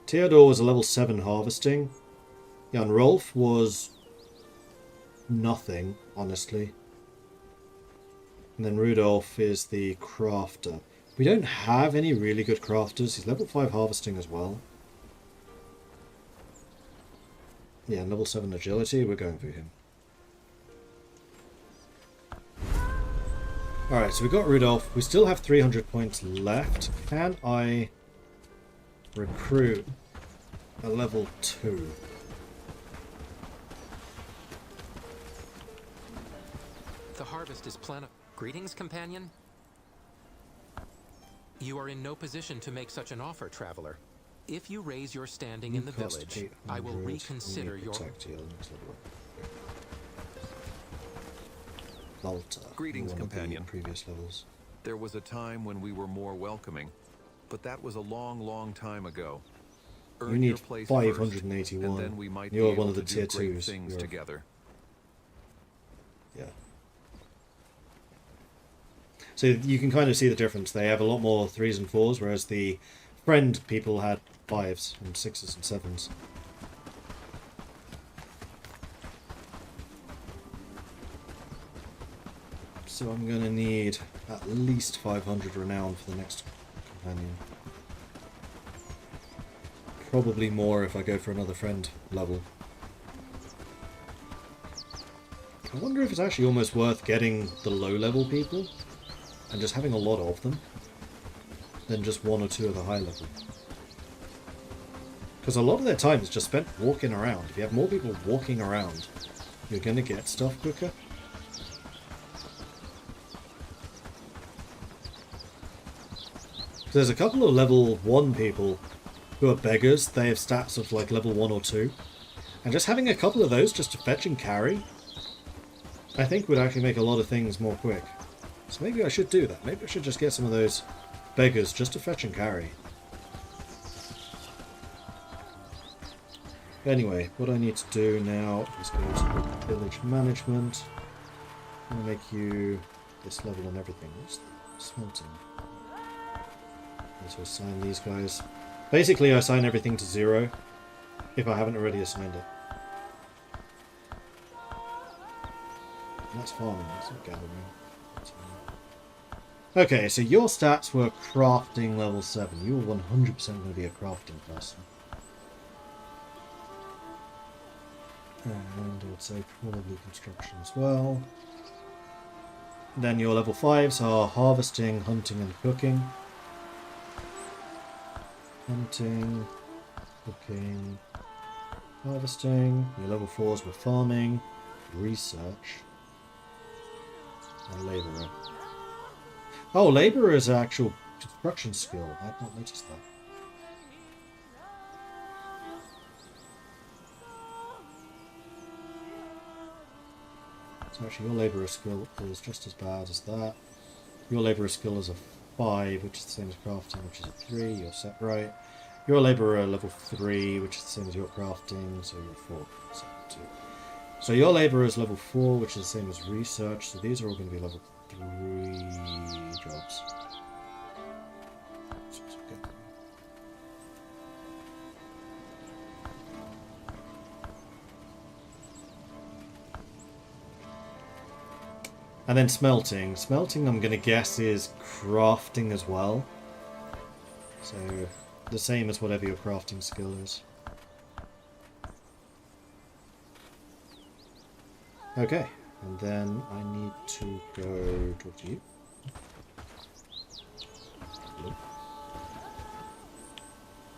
Theodore was a level 7 harvesting. Jan Rolf was nothing, honestly. And then Rudolph is the crafter. We don't have any really good crafters. He's level 5 harvesting as well. Yeah, and level 7 agility, we're going for him. Alright, so we got Rudolph. We still have 300 points left. Can I recruit a level 2? The harvest is plentiful. Greetings, companion. You are in no position to make such an offer, traveler. If you raise your standing in the village, I will reconsider your... Volta. Greetings, companion. Previous levels. There was a time when we were more welcoming, but that was a long, long time ago. You need 581. and then we might You're be one able of the to do tier great 2s. things together. Yeah. So you can kind of see the difference. They have a lot more 3s and 4s, whereas the friend people had 5s and 6s and 7s. So I'm going to need at least 500 renown for the next companion. Probably more if I go for another friend level. I wonder if it's actually almost worth getting the low level people and just having a lot of them than just 1 or 2 of the high level. Because a lot of their time is just spent walking around. If you have more people walking around, you're going to get stuff quicker. There's a couple of level 1 people who are beggars. They have stats of like level 1 or 2. And just having a couple of those just to fetch and carry, I think would actually make a lot of things more quick. So maybe I should do that. Maybe I should just get some of those beggars just to fetch and carry. Anyway, what I need to do now is go to village management. I'm going to make you this level and everything. What's the smelting? To assign these guys. Basically, I assign everything to 0 if I haven't already assigned it. That's farming, that's not gathering. Okay, so your stats were crafting level 7. You were 100% going to be a crafting person. And I would say probably construction as well. Then your level 5s are harvesting, hunting and cooking. Hunting, cooking, harvesting. Your level 4s were farming, research, and labourer. Oh, labourer is an actual construction skill. I had not noticed that. So actually your labourer skill is just as bad as that. Your labourer skill is a 5, which is the same as crafting, which is a 3. You're set right. Your labourer level 3, which is the same as your crafting, so you're 4. So, 2. So your labourer is level 4, which is the same as research, so these are all going to be level 3 jobs. And then smelting. Smelting, I'm going to guess, is crafting as well. So, the same as whatever your crafting skill is. Okay, and then I need to go talk to you. Hello.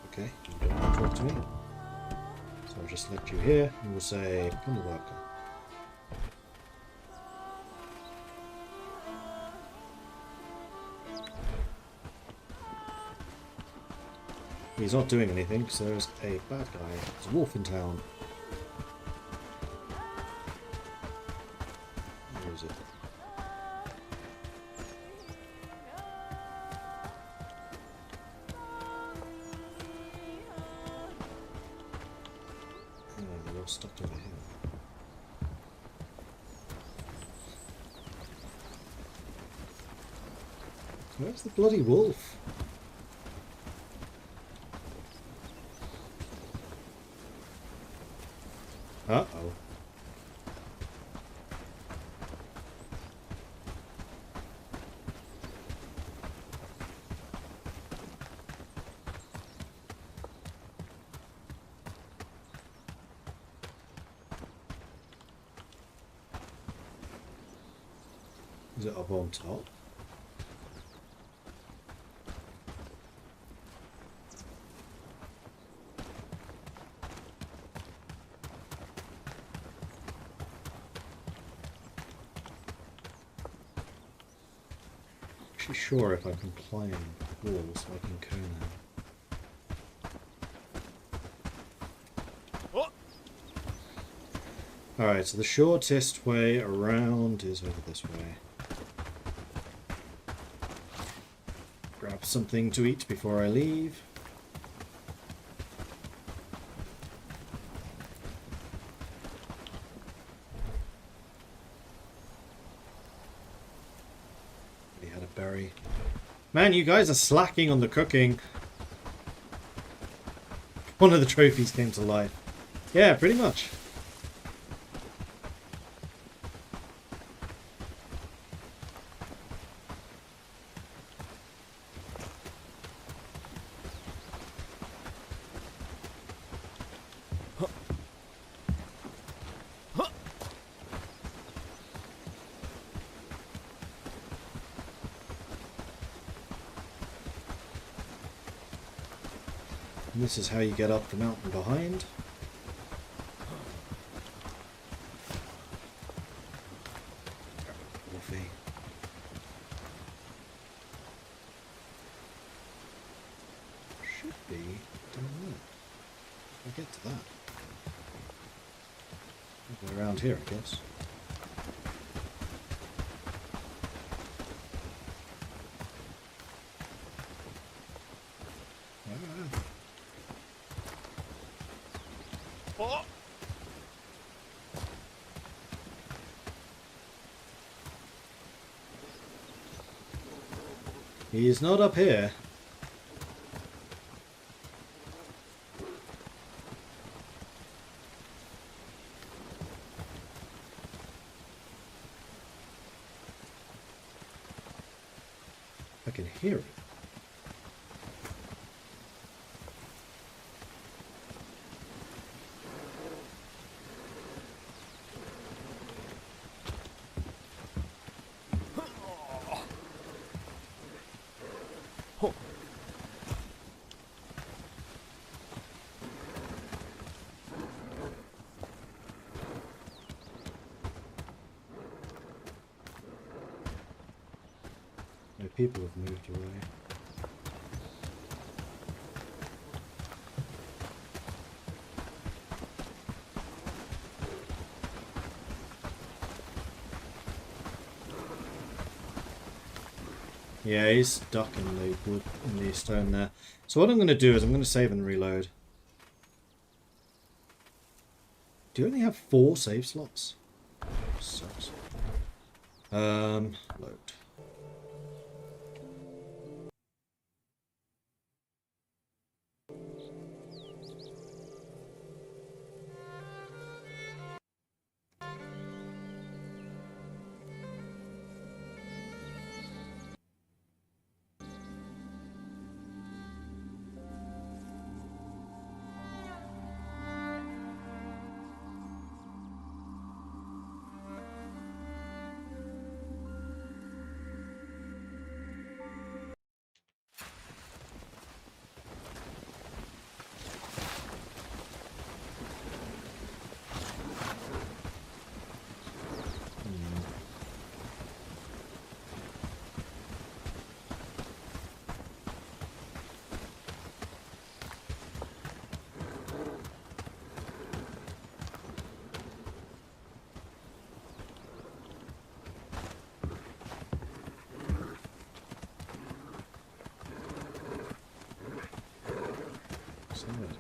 Okay, you don't want to talk to me. So I'll just let you here, and we'll say, become a worker. He's not doing anything, because there's a bad guy. There's a wolf in town. Where is it? Oh, they're all stuck over here. Where's the bloody wolf? Uh-oh. Is it up on top? Sure if I can climb walls so I can cone them. Alright, so the shortest way around is over this way. Grab something to eat before I leave. Man, you guys are slacking on the cooking. One of the trophies came to life. Yeah, pretty much. And this is how you get up the mountain behind. Wolfie. Should be down there. I'll get to that. I'll go around here, I guess. He's not up here. I can hear it. No, people have moved away. Yeah, he's stuck in the wood, in the stone there. So what I'm going to do is I'm going to save and reload. Do you only have 4 save slots? Sucks. Load.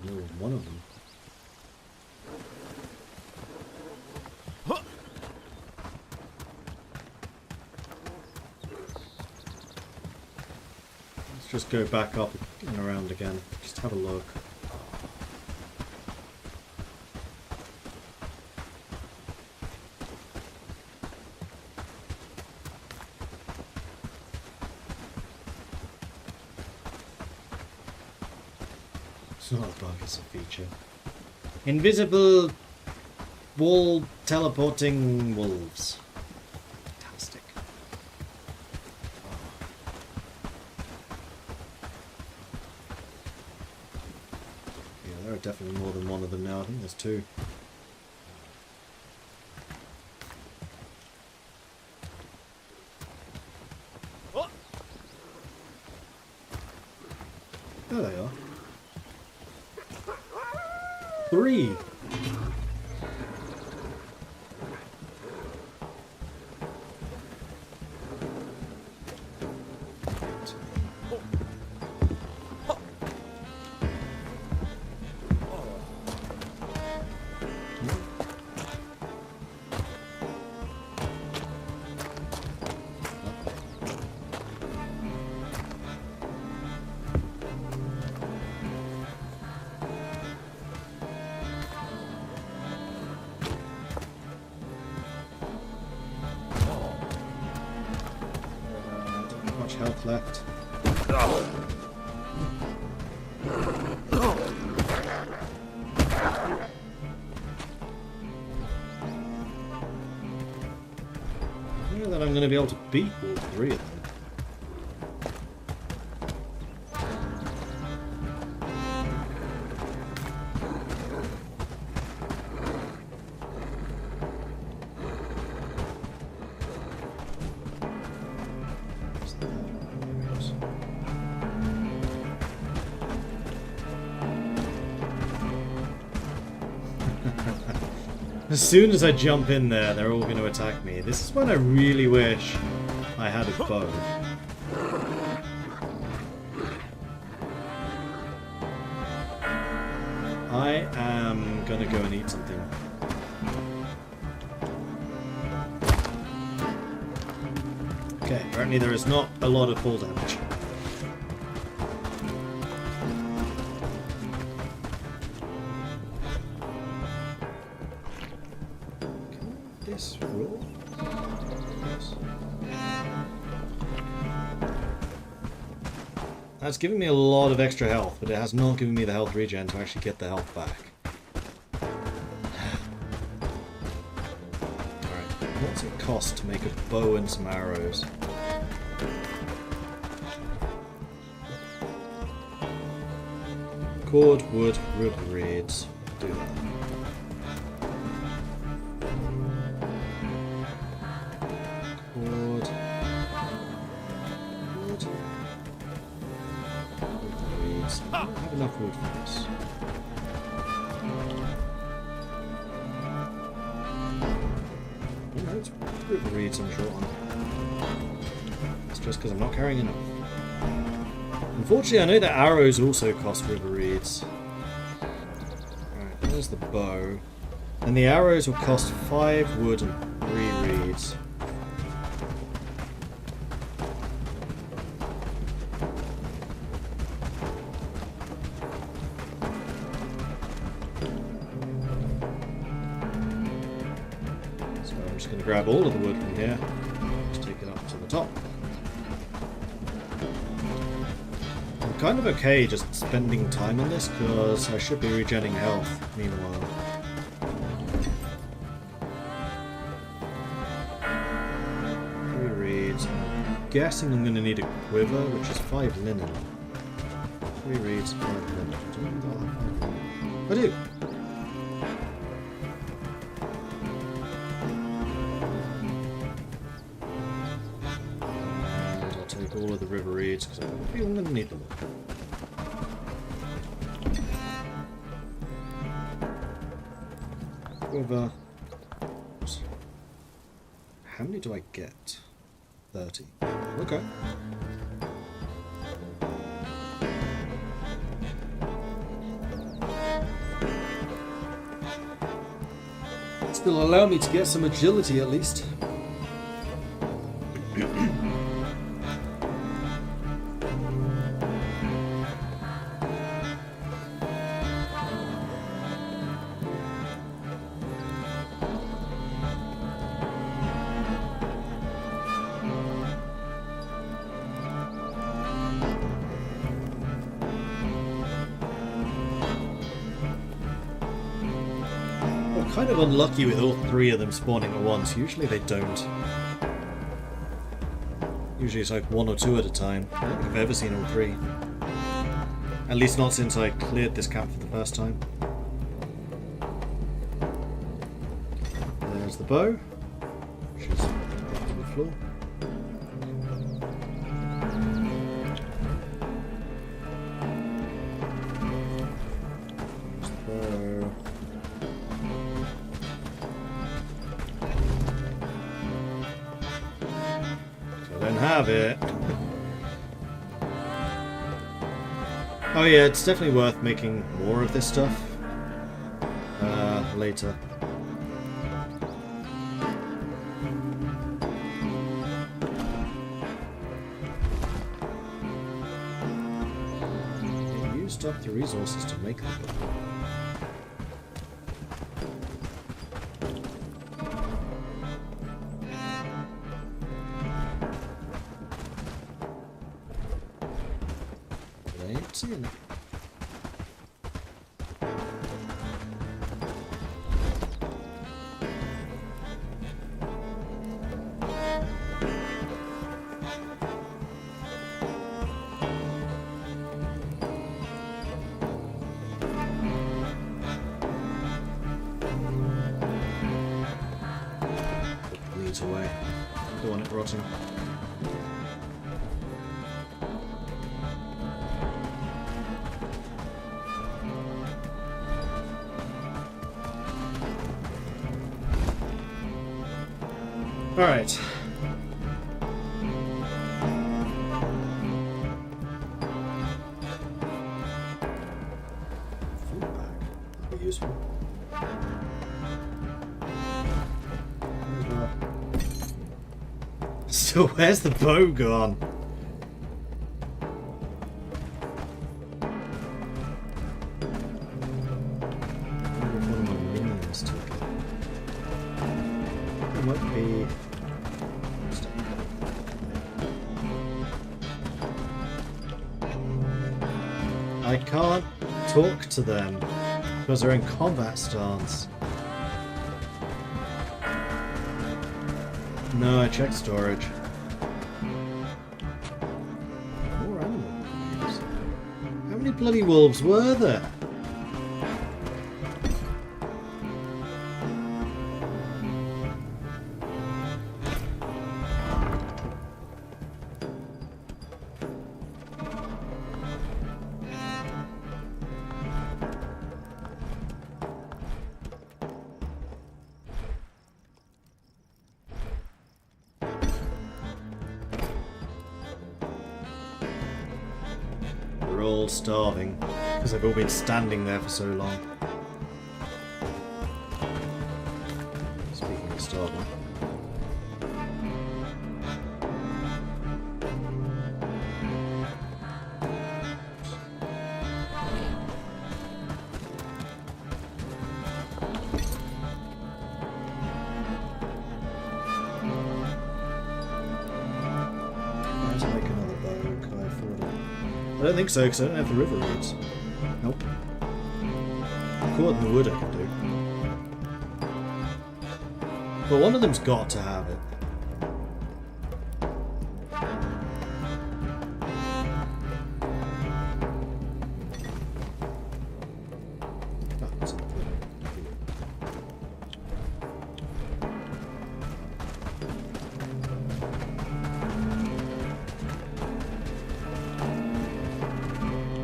There was one of them. Let's just go back up and around again. Just have a look. It's not a bug, it's a feature. Invisible wall teleporting wolves. Fantastic. Oh. Yeah, there are definitely more than one of them now. I think there's 2. There they are. 3. Health left. I know that I'm going to be able to beat all 3 of them. As soon as I jump in there, they're all going to attack me. This is when I really wish I had a bow. I am going to go and eat something. Okay, apparently there is not a lot of fall damage. This roll? Yes. That's giving me a lot of extra health, but it has not given me the health regen to actually get the health back. Alright, what's it cost to make a bow and some arrows? Cord, wood, wood, reeds. Do that. Cord. Wood. Reeds. I don't have enough wood for this. No, it's wood reeds I'm short on. It's just because I'm not carrying enough. Unfortunately, I know that arrows also cost river reeds. Alright, there's the bow. And the arrows will cost 5 wood and 3 reeds. So I'm just going to grab all of the wood from here. Just take it up to the top. Kind of okay just spending time on this because I should be regenerating health meanwhile. 3 reeds. I'm guessing I'm going to need a quiver, which is 5 linen. 3 reeds, 5 linen. I do. And I'll take all of the river reeds because I feel I'm going to need them. Quiver. How many do I get? 30. Okay. Still allow me to get some agility at least. Kind of unlucky with all 3 of them spawning at once. Usually they don't. Usually it's like 1 or 2 at a time. I don't think I've ever seen all 3. At least not since I cleared this camp for the first time. There's the bow, which is on the floor. Have it. Oh yeah, it's definitely worth making more of this stuff later. I used up the resources to make them. Seeing it. Bleeds away. Don't want it rotting. All right. Food bag. That'd be useful. So where's the bow gone? One of my minions took it. It might be. I can't talk to them because they're in combat stance. No, I checked storage. More animals. How many bloody wolves were there? We're all starving because they've all been standing there for so long. Speaking of starving. Let's make another bow. Can I afford it? I don't think so, because I don't have the river routes. Nope. Cord in the wood I can do. But one of them's got to have it. Oh, it's up there.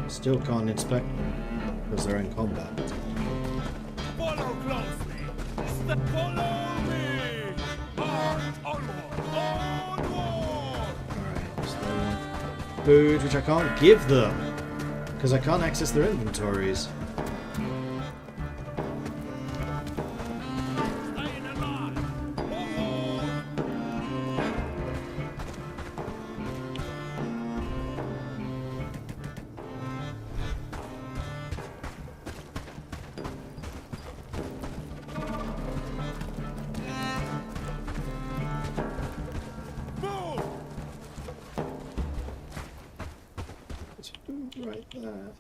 Still can't inspect them because they're in combat. Follow closely. Follow me. Onward. Alright, so they want food, which I can't give them because I can't access their inventories. Stay in line. Forward. Move. There's food right there.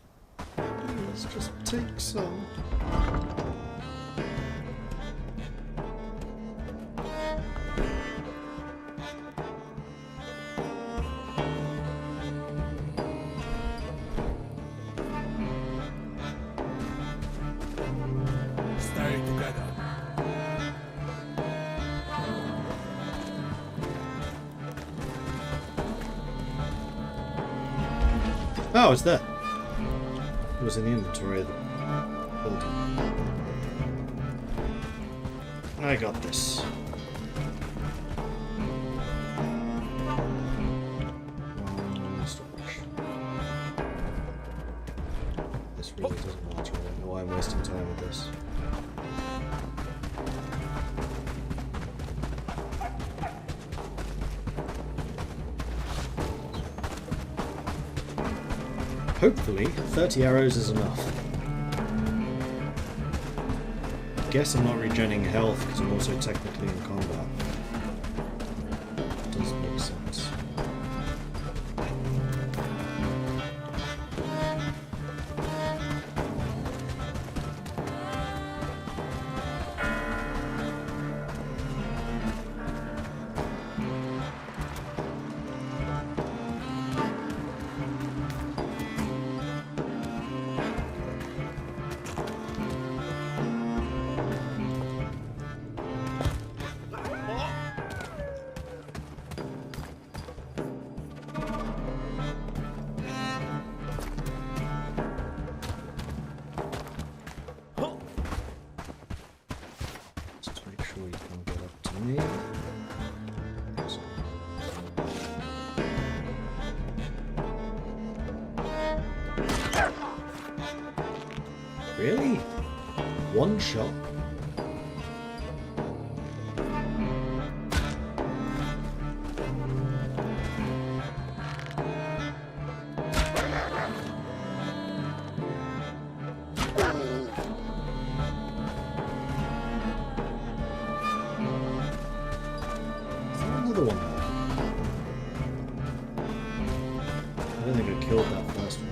Let's just take some. Stay together. Oh, it's there. It was in the inventory of the building. I got this. Storage. This really doesn't matter. I don't know why I'm wasting time with this. Hopefully, 30 arrows is enough. I guess I'm not regenerating health because I'm also technically in combat. Does make sense. Just make sure you can get up to me. Really? One shot? Is there another one there? I don't think I killed that first one.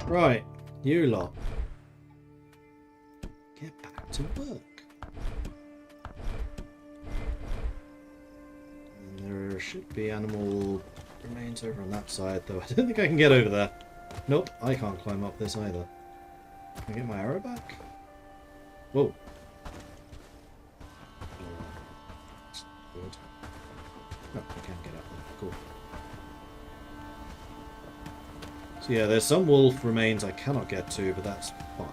Right, you lot. Get back to work. And there should be animal remains over on that side, though I don't think I can get over there. Nope, I can't climb up this either. Can I get my arrow back? Whoa. That's good. Oh, I can get up there. Cool. So yeah, there's some wolf remains I cannot get to, but that's fine.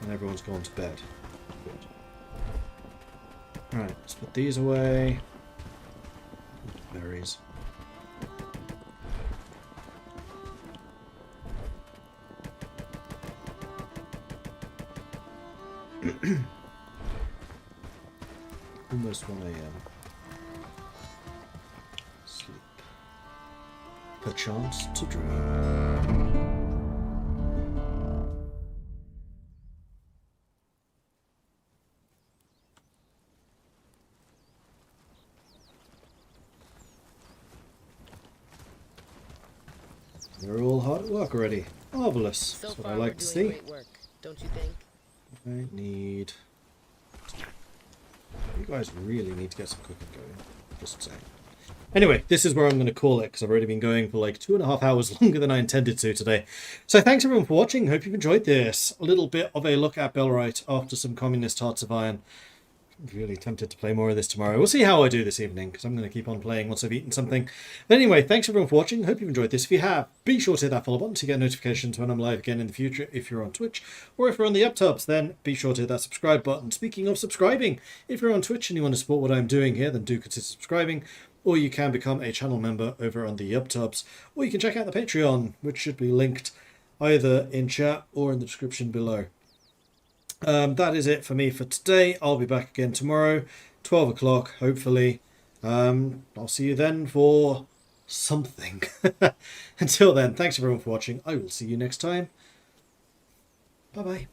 And everyone's gone to bed. Good. Alright, let's put these away. Berries. Almost 1 AM. Sleep. Perchance to dream. They're all hard at work already. Marvellous. That's what I like to see. Great work, don't you think? I need... You guys really need to get some cooking going. Just saying. Anyway, this is where I'm going to call it, because I've already been going for like 2.5 hours longer than I intended to today. So thanks everyone for watching. Hope you've enjoyed this. A little bit of a look at Bellwright after some communist Hearts of Iron. I'm really tempted to play more of this tomorrow. We'll see how I do this evening, because I'm going to keep on playing once I've eaten something. But anyway, thanks everyone for watching. Hope you've enjoyed this. If you have, be sure to hit that follow button to get notifications when I'm live again in the future if you're on Twitch. Or if you're on the UpTubs, then be sure to hit that subscribe button. Speaking of subscribing, if you're on Twitch and you want to support what I'm doing here, then do consider subscribing. Or you can become a channel member over on the UpTubs. Or you can check out the Patreon, which should be linked either in chat or in the description below. That is it for me for today. I'll be back again tomorrow, 12 o'clock, hopefully. I'll see you then for something. Until then, thanks everyone for watching. I will see you next time. Bye-bye.